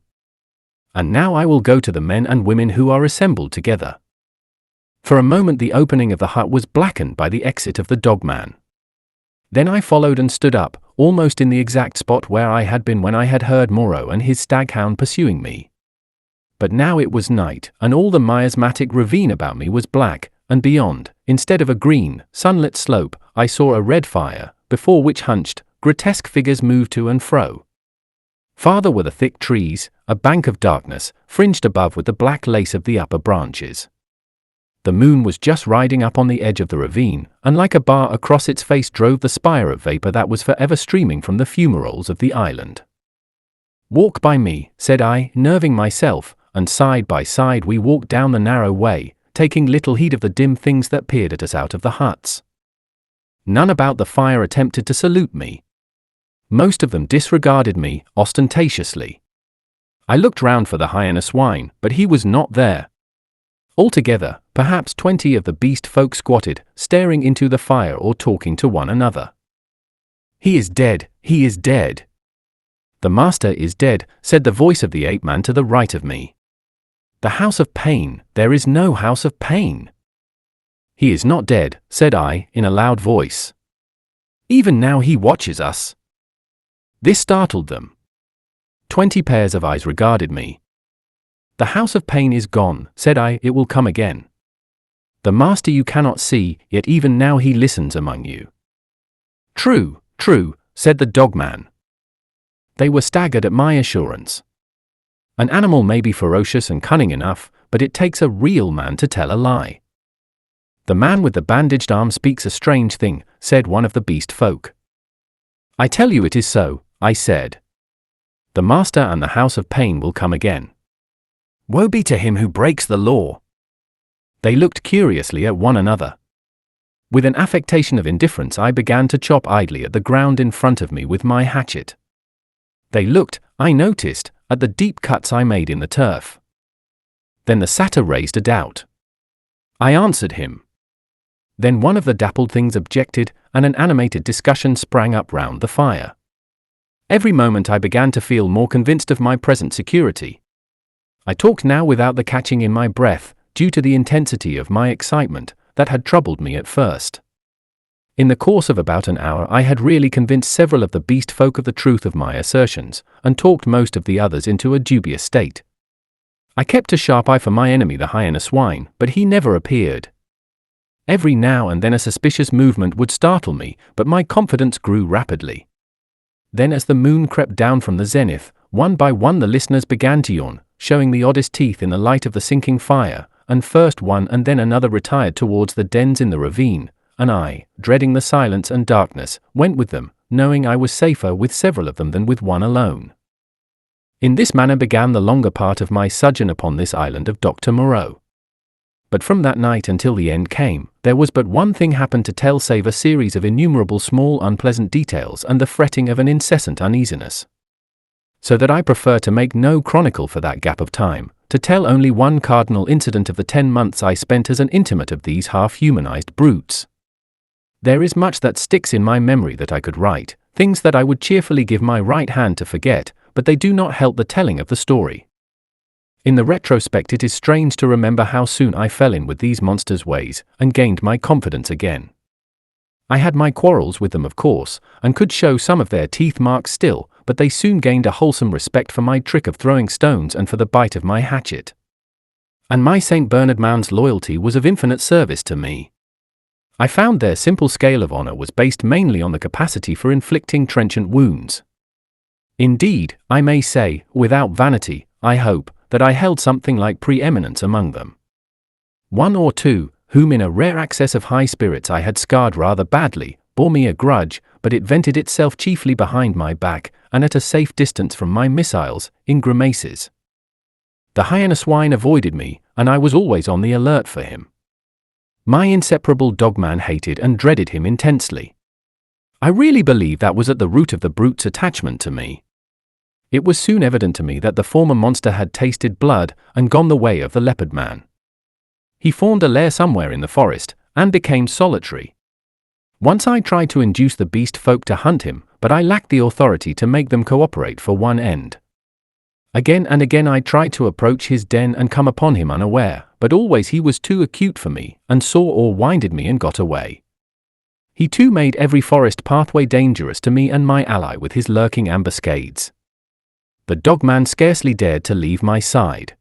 And now I will go to the men and women who are assembled together." For a moment the opening of the hut was blackened by the exit of the dogman. Then I followed and stood up, almost in the exact spot where I had been when I had heard Moreau and his staghound pursuing me. But now it was night, and all the miasmatic ravine about me was black, and beyond, instead of a green, sunlit slope, I saw a red fire, before which hunched, grotesque figures moved to and fro. Farther were the thick trees, a bank of darkness, fringed above with the black lace of the upper branches. The moon was just riding up on the edge of the ravine, and like a bar across its face drove the spire of vapor that was forever streaming from the fumaroles of the island. "Walk by me," said I, nerving myself, and side by side we walked down the narrow way, taking little heed of the dim things that peered at us out of the huts. None about the fire attempted to salute me. Most of them disregarded me, ostentatiously. I looked round for the hyena swine, but he was not there. Altogether, perhaps 20 of the beast folk squatted, staring into the fire or talking to one another. "He is dead, he is dead." "The master is dead," said the voice of the ape-man to the right of me. "The house of pain, there is no house of pain." "He is not dead," said I, in a loud voice. "Even now he watches us." This startled them. 20 pairs of eyes regarded me. "The house of pain is gone," said I, "it will come again. The master you cannot see, yet even now he listens among you." "True, true," said the dogman. They were staggered at my assurance. An animal may be ferocious and cunning enough, but it takes a real man to tell a lie. "The man with the bandaged arm speaks a strange thing," said one of the beast folk. "I tell you it is so," I said. "The master and the house of pain will come again. Woe be to him who breaks the law." They looked curiously at one another. With an affectation of indifference I began to chop idly at the ground in front of me with my hatchet. They looked, I noticed, at the deep cuts I made in the turf. Then the satyr raised a doubt. I answered him. Then one of the dappled things objected, and an animated discussion sprang up round the fire. Every moment I began to feel more convinced of my present security. I talked now without the catching in my breath, due to the intensity of my excitement, that had troubled me at first. In the course of about an hour I had really convinced several of the beast folk of the truth of my assertions, and talked most of the others into a dubious state. I kept a sharp eye for my enemy the hyena swine, but he never appeared. Every now and then a suspicious movement would startle me, but my confidence grew rapidly. Then as the moon crept down from the zenith, one by one the listeners began to yawn, showing the oddest teeth in the light of the sinking fire, and first one and then another retired towards the dens in the ravine, and I, dreading the silence and darkness, went with them, knowing I was safer with several of them than with one alone. In this manner began the longer part of my sojourn upon this island of Dr. Moreau. But from that night until the end came, there was but one thing happened to tell save a series of innumerable small unpleasant details and the fretting of an incessant uneasiness. So that I prefer to make no chronicle for that gap of time, to tell only one cardinal incident of the 10 months I spent as an intimate of these half-humanized brutes. There is much that sticks in my memory that I could write, things that I would cheerfully give my right hand to forget, but they do not help the telling of the story. In the retrospect it is strange to remember how soon I fell in with these monsters' ways, and gained my confidence again. I had my quarrels with them of course, and could show some of their teeth marks still, but they soon gained a wholesome respect for my trick of throwing stones and for the bite of my hatchet. And my St. Bernard man's loyalty was of infinite service to me. I found their simple scale of honor was based mainly on the capacity for inflicting trenchant wounds. Indeed, I may say, without vanity, I hope, that I held something like preeminence among them. One or two, whom in a rare access of high spirits I had scarred rather badly, bore me a grudge, but it vented itself chiefly behind my back, and at a safe distance from my missiles, in grimaces. The hyena swine avoided me, and I was always on the alert for him. My inseparable dogman hated and dreaded him intensely. I really believe that was at the root of the brute's attachment to me. It was soon evident to me that the former monster had tasted blood and gone the way of the leopard man. He formed a lair somewhere in the forest and became solitary. Once I tried to induce the beast folk to hunt him, but I lacked the authority to make them cooperate for one end. Again and again I tried to approach his den and come upon him unaware, but always he was too acute for me, and saw or winded me and got away. He too made every forest pathway dangerous to me and my ally with his lurking ambuscades. The dogman scarcely dared to leave my side.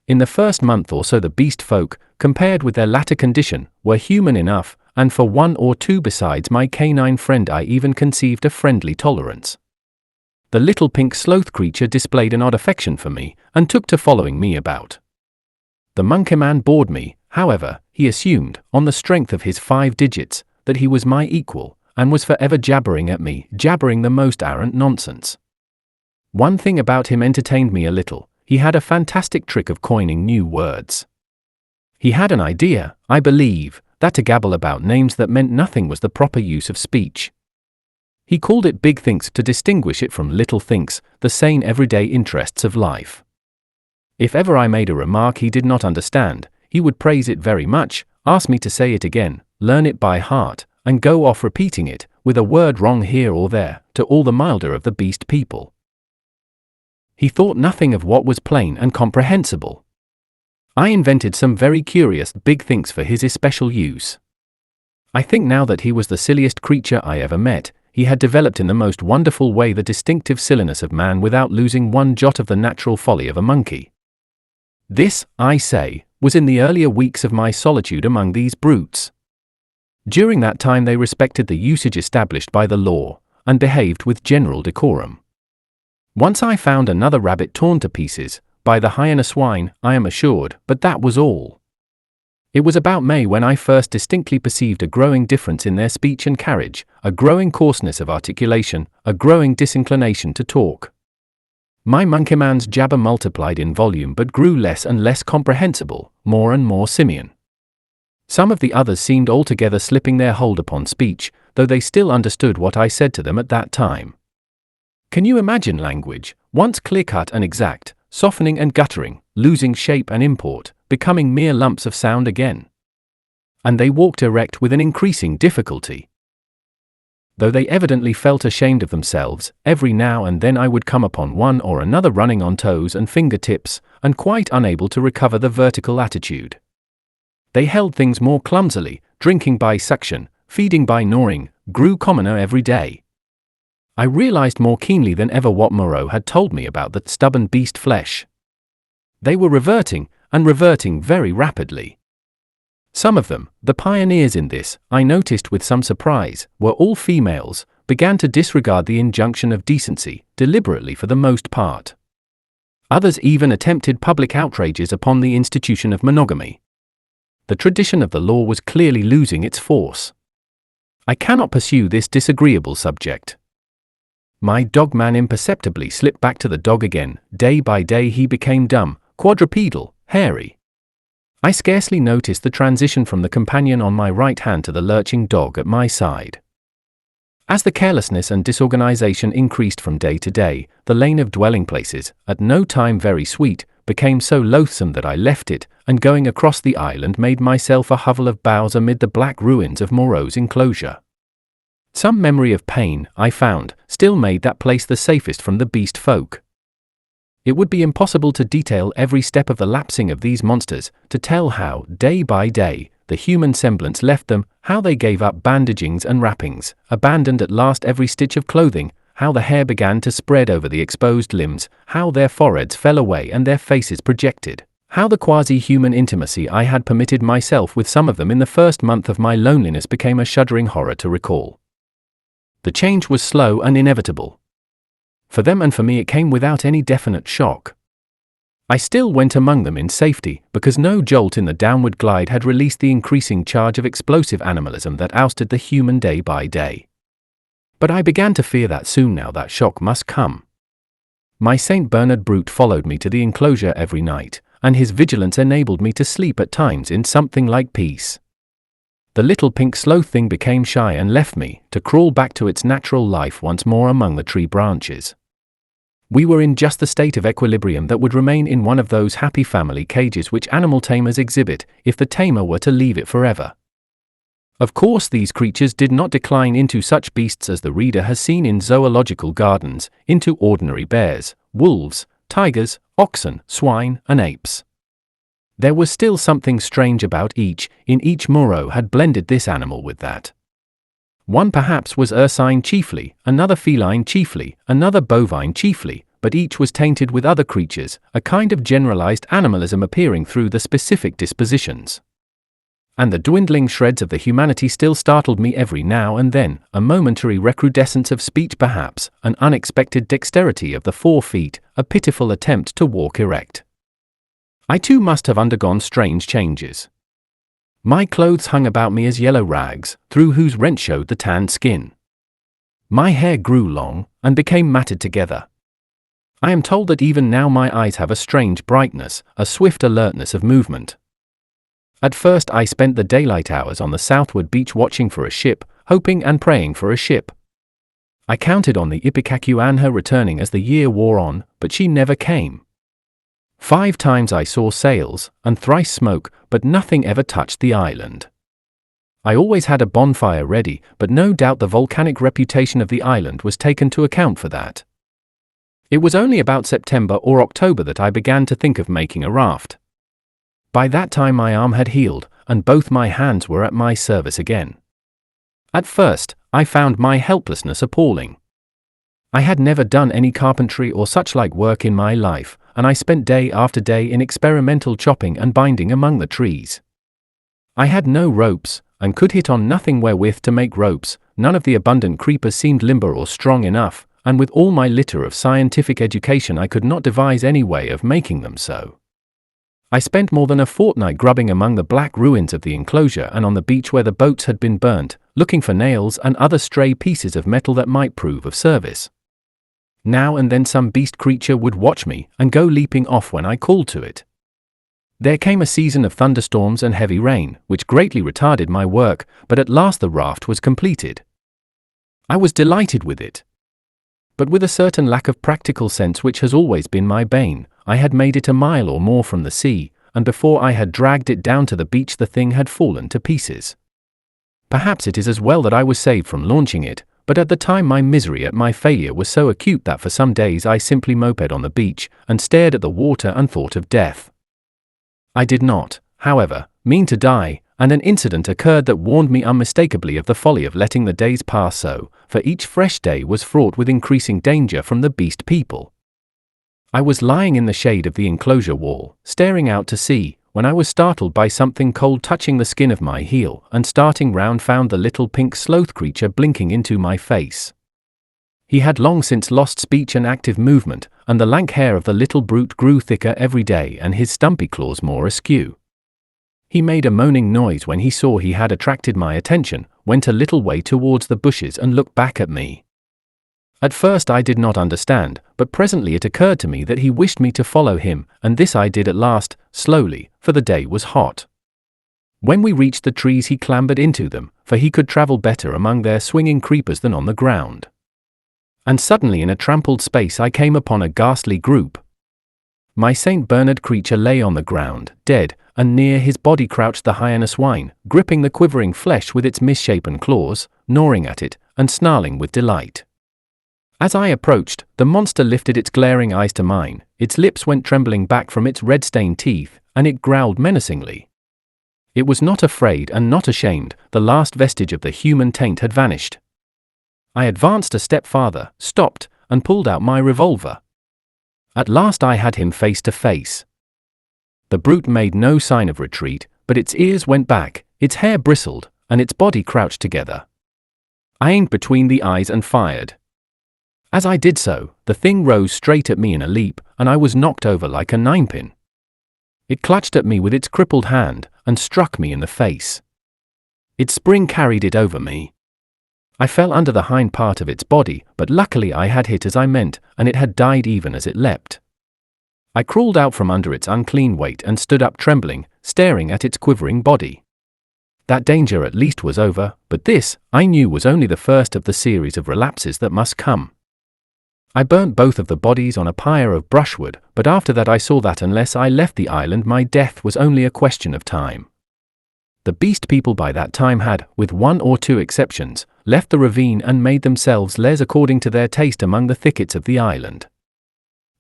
In the first month or so the beast folk, compared with their latter condition, were human enough, and for one or two besides my canine friend I even conceived a friendly tolerance. The little pink sloth creature displayed an odd affection for me, and took to following me about. The monkey man bored me, however. He assumed, on the strength of his 5 digits, that he was my equal, and was forever jabbering at me, jabbering the most arrant nonsense. One thing about him entertained me a little: he had a fantastic trick of coining new words. He had an idea, I believe, that to gabble about names that meant nothing was the proper use of speech. He called it big thinks to distinguish it from little thinks, the sane everyday interests of life. If ever I made a remark he did not understand, he would praise it very much, ask me to say it again, learn it by heart, and go off repeating it, with a word wrong here or there, to all the milder of the beast people. He thought nothing of what was plain and comprehensible. I invented some very curious big thinks for his especial use. I think now that he was the silliest creature I ever met. He had developed in the most wonderful way the distinctive silliness of man without losing one jot of the natural folly of a monkey. This, I say, was in the earlier weeks of my solitude among these brutes. During that time they respected the usage established by the law, and behaved with general decorum. Once I found another rabbit torn to pieces, by the hyena swine, I am assured, but that was all. It was about May when I first distinctly perceived a growing difference in their speech and carriage, a growing coarseness of articulation, a growing disinclination to talk. My monkeyman's jabber multiplied in volume but grew less and less comprehensible, more and more simian. Some of the others seemed altogether slipping their hold upon speech, though they still understood what I said to them at that time. Can you imagine language, once clear-cut and exact, softening and guttering, losing shape and import, becoming mere lumps of sound again? And they walked erect with an increasing difficulty. Though they evidently felt ashamed of themselves, every now and then I would come upon one or another running on toes and fingertips, and quite unable to recover the vertical attitude. They held things more clumsily, drinking by suction, feeding by gnawing, grew commoner every day. I realized more keenly than ever what Moreau had told me about the stubborn beast flesh. They were reverting, and reverting very rapidly. Some of them, the pioneers in this, I noticed with some surprise, were all females, began to disregard the injunction of decency, deliberately for the most part. Others even attempted public outrages upon the institution of monogamy. The tradition of the law was clearly losing its force. I cannot pursue this disagreeable subject. My dogman imperceptibly slipped back to the dog again. Day by day he became dumb, quadrupedal, hairy. I scarcely noticed the transition from the companion on my right hand to the lurching dog at my side. As the carelessness and disorganization increased from day to day, the lane of dwelling places, at no time very sweet, became so loathsome that I left it, and going across the island made myself a hovel of boughs amid the black ruins of Moreau's enclosure. Some memory of pain, I found, still made that place the safest from the beast folk. It would be impossible to detail every step of the lapsing of these monsters, to tell how, day by day, the human semblance left them, how they gave up bandagings and wrappings, abandoned at last every stitch of clothing, how the hair began to spread over the exposed limbs, how their foreheads fell away and their faces projected, how the quasi-human intimacy I had permitted myself with some of them in the first month of my loneliness became a shuddering horror to recall. The change was slow and inevitable. For them and for me it came without any definite shock. I still went among them in safety, because no jolt in the downward glide had released the increasing charge of explosive animalism that ousted the human day by day. But I began to fear that soon now that shock must come. My St. Bernard brute followed me to the enclosure every night, and his vigilance enabled me to sleep at times in something like peace. The little pink sloth thing became shy and left me, to crawl back to its natural life once more among the tree branches. We were in just the state of equilibrium that would remain in one of those happy family cages which animal tamers exhibit, if the tamer were to leave it forever. Of course, these creatures did not decline into such beasts as the reader has seen in zoological gardens, into ordinary bears, wolves, tigers, oxen, swine, and apes. There was still something strange about each. In each Moreau had blended this animal with that. One perhaps was ursine chiefly, another feline chiefly, another bovine chiefly, but each was tainted with other creatures, a kind of generalized animalism appearing through the specific dispositions. And the dwindling shreds of the humanity still startled me every now and then, a momentary recrudescence of speech perhaps, an unexpected dexterity of the 4 feet, a pitiful attempt to walk erect. I too must have undergone strange changes. My clothes hung about me as yellow rags, through whose rent showed the tanned skin. My hair grew long, and became matted together. I am told that even now my eyes have a strange brightness, a swift alertness of movement. At first I spent the daylight hours on the southward beach watching for a ship, hoping and praying for a ship. I counted on the Ipecacuanha returning as the year wore on, but she never came. 5 times I saw sails, and thrice smoke, but nothing ever touched the island. I always had a bonfire ready, but no doubt the volcanic reputation of the island was taken to account for that. It was only about September or October that I began to think of making a raft. By that time my arm had healed, and both my hands were at my service again. At first, I found my helplessness appalling. I had never done any carpentry or such-like work in my life, and I spent day after day in experimental chopping and binding among the trees. I had no ropes, and could hit on nothing wherewith to make ropes. None of the abundant creepers seemed limber or strong enough, and with all my litter of scientific education I could not devise any way of making them so. I spent more than a fortnight grubbing among the black ruins of the enclosure and on the beach where the boats had been burnt, looking for nails and other stray pieces of metal that might prove of service. Now and then some beast creature would watch me and go leaping off when I called to it. There came a season of thunderstorms and heavy rain, which greatly retarded my work, but at last the raft was completed. I was delighted with it. But with a certain lack of practical sense which has always been my bane, I had made it a mile or more from the sea, and before I had dragged it down to the beach the thing had fallen to pieces. Perhaps it is as well that I was saved from launching it, but at the time my misery at my failure was so acute that for some days I simply moped on the beach, and stared at the water and thought of death. I did not, however, mean to die, and an incident occurred that warned me unmistakably of the folly of letting the days pass so, for each fresh day was fraught with increasing danger from the beast people. I was lying in the shade of the enclosure wall, staring out to sea, when I was startled by something cold touching the skin of my heel, and starting round found the little pink sloth creature blinking into my face. He had long since lost speech and active movement, and the lank hair of the little brute grew thicker every day and his stumpy claws more askew. He made a moaning noise when he saw he had attracted my attention, went a little way towards the bushes and looked back at me. At first I did not understand, but presently it occurred to me that he wished me to follow him, and this I did at last, slowly, for the day was hot. When we reached the trees he clambered into them, for he could travel better among their swinging creepers than on the ground. And suddenly in a trampled space I came upon a ghastly group. My St. Bernard creature lay on the ground, dead, and near his body crouched the hyena swine, gripping the quivering flesh with its misshapen claws, gnawing at it, and snarling with delight. As I approached, the monster lifted its glaring eyes to mine, its lips went trembling back from its red-stained teeth, and it growled menacingly. It was not afraid and not ashamed, the last vestige of the human taint had vanished. I advanced a step farther, stopped, and pulled out my revolver. At last I had him face to face. The brute made no sign of retreat, but its ears went back, its hair bristled, and its body crouched together. I aimed between the eyes and fired. As I did so, the thing rose straight at me in a leap, and I was knocked over like a ninepin. It clutched at me with its crippled hand, and struck me in the face. Its spring carried it over me. I fell under the hind part of its body, but luckily I had hit as I meant, and it had died even as it leapt. I crawled out from under its unclean weight and stood up trembling, staring at its quivering body. That danger at least was over, but this, I knew, was only the first of the series of relapses that must come. I burnt both of the bodies on a pyre of brushwood, but after that I saw that unless I left the island my death was only a question of time. The beast people by that time had, with one or two exceptions, left the ravine and made themselves lairs according to their taste among the thickets of the island.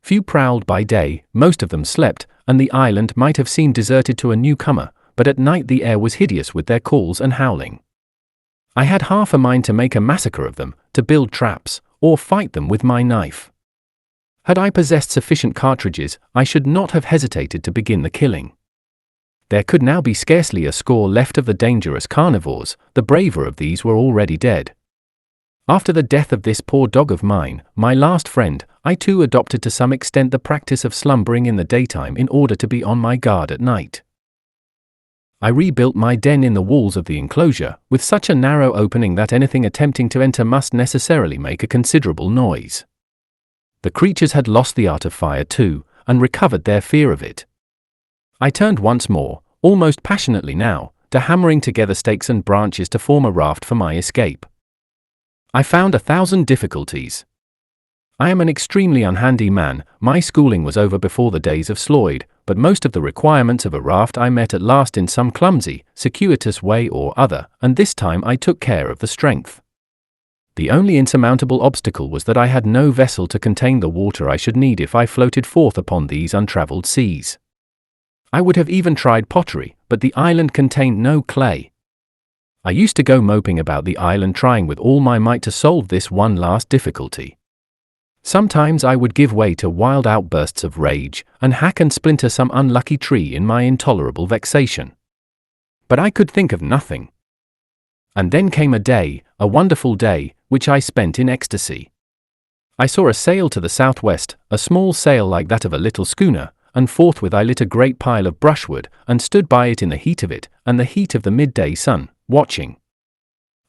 Few prowled by day, most of them slept, and the island might have seemed deserted to a newcomer, but at night the air was hideous with their calls and howling. I had half a mind to make a massacre of them, to build traps, or fight them with my knife. Had I possessed sufficient cartridges, I should not have hesitated to begin the killing. There could now be scarcely a score left of the dangerous carnivores, the braver of these were already dead. After the death of this poor dog of mine, my last friend, I too adopted to some extent the practice of slumbering in the daytime in order to be on my guard at night. I rebuilt my den in the walls of the enclosure, with such a narrow opening that anything attempting to enter must necessarily make a considerable noise. The creatures had lost the art of fire too, and recovered their fear of it. I turned once more, almost passionately now, to hammering together stakes and branches to form a raft for my escape. I found 1,000 difficulties. I am an extremely unhandy man, my schooling was over before the days of Sloyd, but most of the requirements of a raft I met at last in some clumsy, circuitous way or other, and this time I took care of the strength. The only insurmountable obstacle was that I had no vessel to contain the water I should need if I floated forth upon these untravelled seas. I would have even tried pottery, but the island contained no clay. I used to go moping about the island trying with all my might to solve this one last difficulty. Sometimes I would give way to wild outbursts of rage, and hack and splinter some unlucky tree in my intolerable vexation. But I could think of nothing. And then came a day, a wonderful day, which I spent in ecstasy. I saw a sail to the southwest, a small sail like that of a little schooner, and forthwith I lit a great pile of brushwood, and stood by it in the heat of it, and the heat of the midday sun, watching.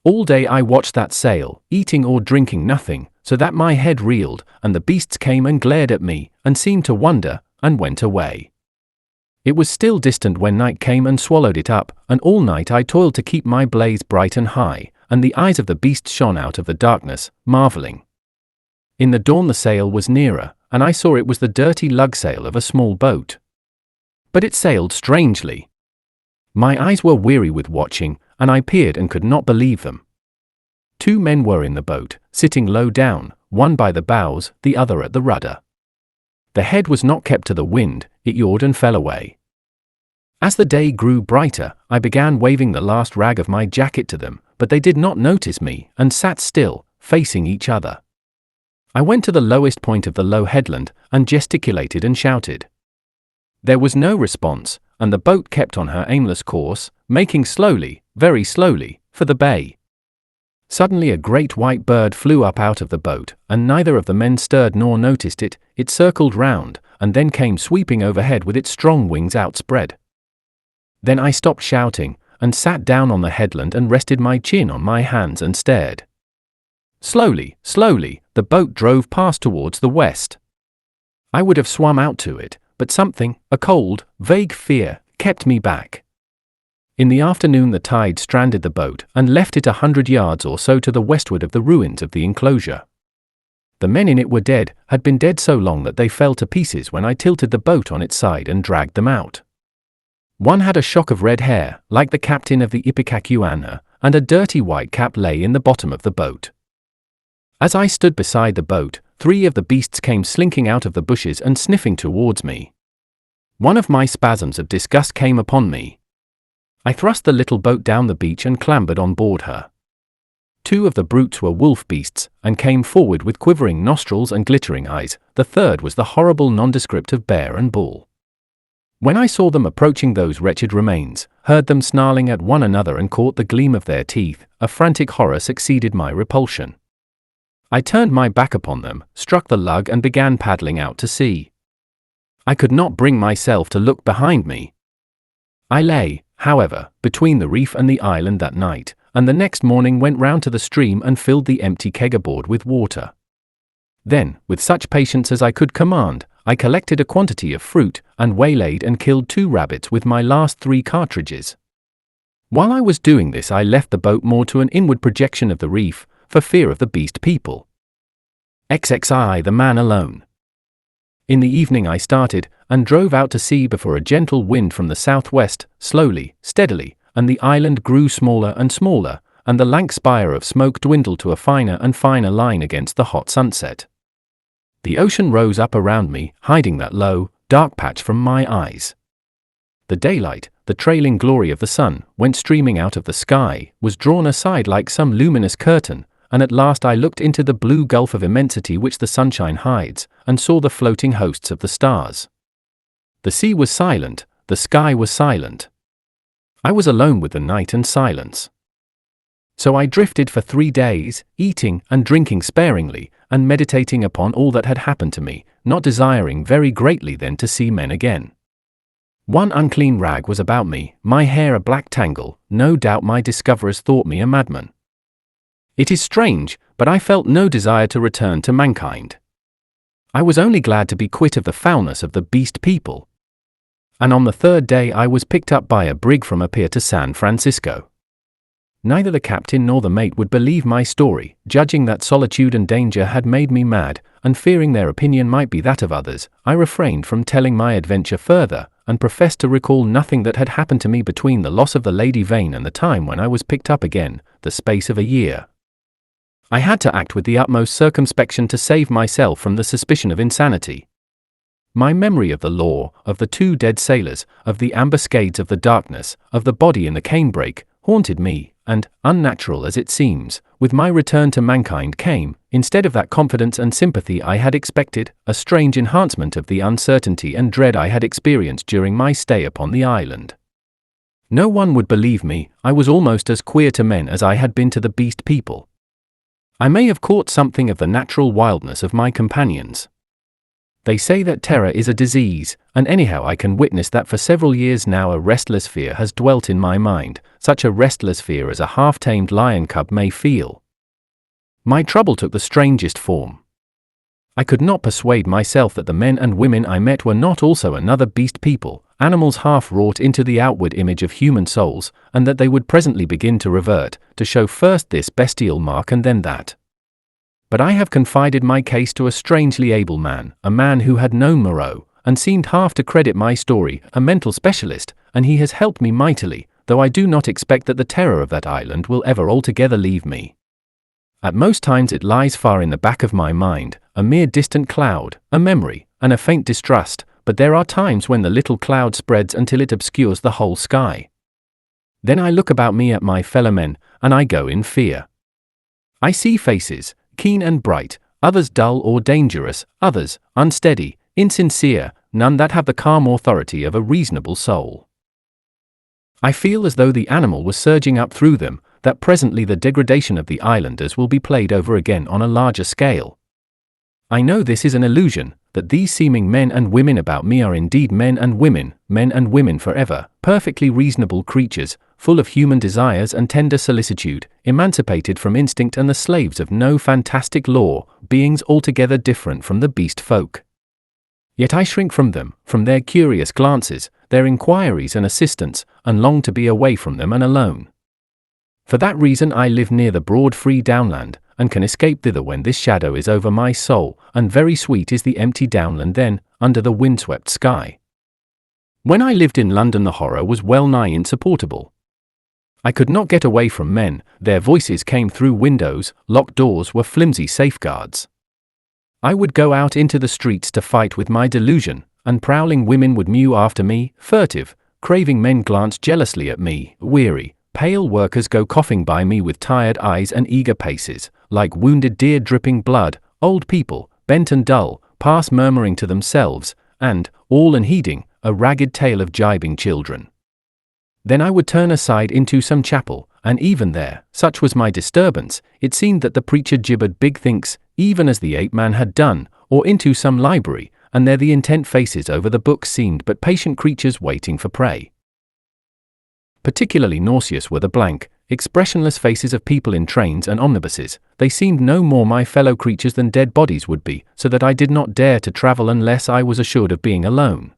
All day I watched that sail, eating or drinking nothing, so that my head reeled, and the beasts came and glared at me, and seemed to wonder, and went away. It was still distant when night came and swallowed it up, and all night I toiled to keep my blaze bright and high, and the eyes of the beasts shone out of the darkness, marvelling. In the dawn the sail was nearer, and I saw it was the dirty lug sail of a small boat. But it sailed strangely. My eyes were weary with watching, and I peered and could not believe them. 2 men were in the boat, sitting low down, one by the bows, the other at the rudder. The head was not kept to the wind, it yawed and fell away. As the day grew brighter, I began waving the last rag of my jacket to them, but they did not notice me, and sat still, facing each other. I went to the lowest point of the low headland, and gesticulated and shouted. There was no response, and the boat kept on her aimless course, making slowly, very slowly, for the bay. Suddenly a great white bird flew up out of the boat, and neither of the men stirred nor noticed it. It circled round, and then came sweeping overhead with its strong wings outspread. Then I stopped shouting, and sat down on the headland and rested my chin on my hands and stared. Slowly, slowly, the boat drove past towards the west. I would have swum out to it, but something, a cold, vague fear, kept me back. In the afternoon the tide stranded the boat, and left it 100 yards or so to the westward of the ruins of the enclosure. The men in it were dead, had been dead so long that they fell to pieces when I tilted the boat on its side and dragged them out. One had a shock of red hair, like the captain of the Ipecacuanha, and a dirty white cap lay in the bottom of the boat. As I stood beside the boat, 3 of the beasts came slinking out of the bushes and sniffing towards me. One of my spasms of disgust came upon me. I thrust the little boat down the beach and clambered on board her. 2 of the brutes were wolf beasts, and came forward with quivering nostrils and glittering eyes. The third was the horrible nondescript of bear and bull. When I saw them approaching those wretched remains, heard them snarling at one another and caught the gleam of their teeth, a frantic horror succeeded my repulsion. I turned my back upon them, struck the lug and began paddling out to sea. I could not bring myself to look behind me. I lay, however, between the reef and the island that night, and the next morning went round to the stream and filled the empty keg aboard with water. Then, with such patience as I could command, I collected a quantity of fruit, and waylaid and killed 2 rabbits with my last 3 cartridges. While I was doing this I left the boat moored to an inward projection of the reef, for fear of the beast people. XXI the man alone. In the evening I started, and drove out to sea before a gentle wind from the southwest, slowly, steadily, and the island grew smaller and smaller, and the lank spire of smoke dwindled to a finer and finer line against the hot sunset. The ocean rose up around me, hiding that low, dark patch from my eyes. The daylight, the trailing glory of the sun, went streaming out of the sky, was drawn aside like some luminous curtain, and at last I looked into the blue gulf of immensity which the sunshine hides, and saw the floating hosts of the stars. The sea was silent, the sky was silent. I was alone with the night and silence. So I drifted for 3 days, eating and drinking sparingly, and meditating upon all that had happened to me, not desiring very greatly then to see men again. One unclean rag was about me, my hair a black tangle, no doubt my discoverers thought me a madman. It is strange, but I felt no desire to return to mankind. I was only glad to be quit of the foulness of the beast people. And on the 3rd day I was picked up by a brig from a pier to San Francisco. Neither the captain nor the mate would believe my story, judging that solitude and danger had made me mad, and fearing their opinion might be that of others, I refrained from telling my adventure further, and professed to recall nothing that had happened to me between the loss of the Lady Vane and the time when I was picked up again, the space of a year. I had to act with the utmost circumspection to save myself from the suspicion of insanity. My memory of the law, of the 2 dead sailors, of the ambuscades of the darkness, of the body in the canebrake, haunted me, and, unnatural as it seems, with my return to mankind came, instead of that confidence and sympathy I had expected, a strange enhancement of the uncertainty and dread I had experienced during my stay upon the island. No one would believe me, I was almost as queer to men as I had been to the beast people. I may have caught something of the natural wildness of my companions. They say that terror is a disease, and anyhow I can witness that for several years now a restless fear has dwelt in my mind, such a restless fear as a half-tamed lion cub may feel. My trouble took the strangest form. I could not persuade myself that the men and women I met were not also another beast people, animals half wrought into the outward image of human souls, and that they would presently begin to revert, to show first this bestial mark and then that. But I have confided my case to a strangely able man, a man who had known Moreau, and seemed half to credit my story, a mental specialist, and he has helped me mightily, though I do not expect that the terror of that island will ever altogether leave me. At most times it lies far in the back of my mind, a mere distant cloud, a memory, and a faint distrust, but there are times when the little cloud spreads until it obscures the whole sky. Then I look about me at my fellow men, and I go in fear. I see faces, keen and bright, others dull or dangerous, others unsteady, insincere, none that have the calm authority of a reasonable soul. I feel as though the animal was surging up through them, that presently the degradation of the islanders will be played over again on a larger scale. I know this is an illusion, that these seeming men and women about me are indeed men and women forever, perfectly reasonable creatures, full of human desires and tender solicitude, emancipated from instinct and the slaves of no fantastic law, beings altogether different from the beast folk. Yet I shrink from them, from their curious glances, their inquiries and assistance, and long to be away from them and alone. For that reason I live near the broad free downland, and can escape thither when this shadow is over my soul, and very sweet is the empty downland then, under the windswept sky. When I lived in London the horror was well nigh insupportable. I could not get away from men, their voices came through windows, locked doors were flimsy safeguards. I would go out into the streets to fight with my delusion, and prowling women would mew after me, furtive, craving men glance jealously at me, weary, pale workers go coughing by me with tired eyes and eager paces, like wounded deer dripping blood, old people, bent and dull, pass murmuring to themselves, and, all unheeding, a ragged tale of gibing children. Then I would turn aside into some chapel, and even there, such was my disturbance, it seemed that the preacher gibbered big thinks, even as the ape-man had done, or into some library, and there the intent faces over the books seemed but patient creatures waiting for prey. Particularly nauseous were the blank, expressionless faces of people in trains and omnibuses. They seemed no more my fellow creatures than dead bodies would be, so that I did not dare to travel unless I was assured of being alone.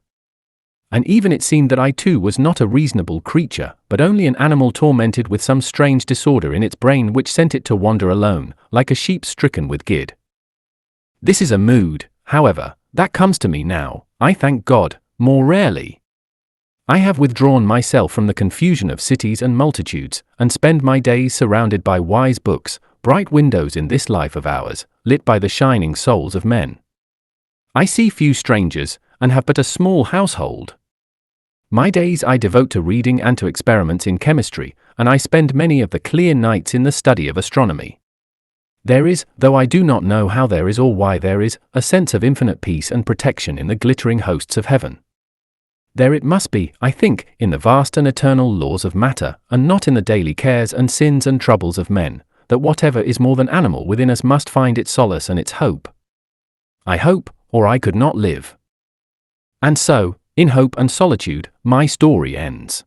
And even it seemed that I too was not a reasonable creature, but only an animal tormented with some strange disorder in its brain which sent it to wander alone, like a sheep stricken with gid. This is a mood, however, that comes to me now, I thank God, more rarely. I have withdrawn myself from the confusion of cities and multitudes, and spend my days surrounded by wise books, bright windows in this life of ours, lit by the shining souls of men. I see few strangers, and have but a small household. My days I devote to reading and to experiments in chemistry, and I spend many of the clear nights in the study of astronomy. There is, though I do not know how there is or why there is, a sense of infinite peace and protection in the glittering hosts of heaven. There it must be, I think, in the vast and eternal laws of matter, and not in the daily cares and sins and troubles of men, that whatever is more than animal within us must find its solace and its hope. I hope, or I could not live. And so, in hope and solitude, my story ends.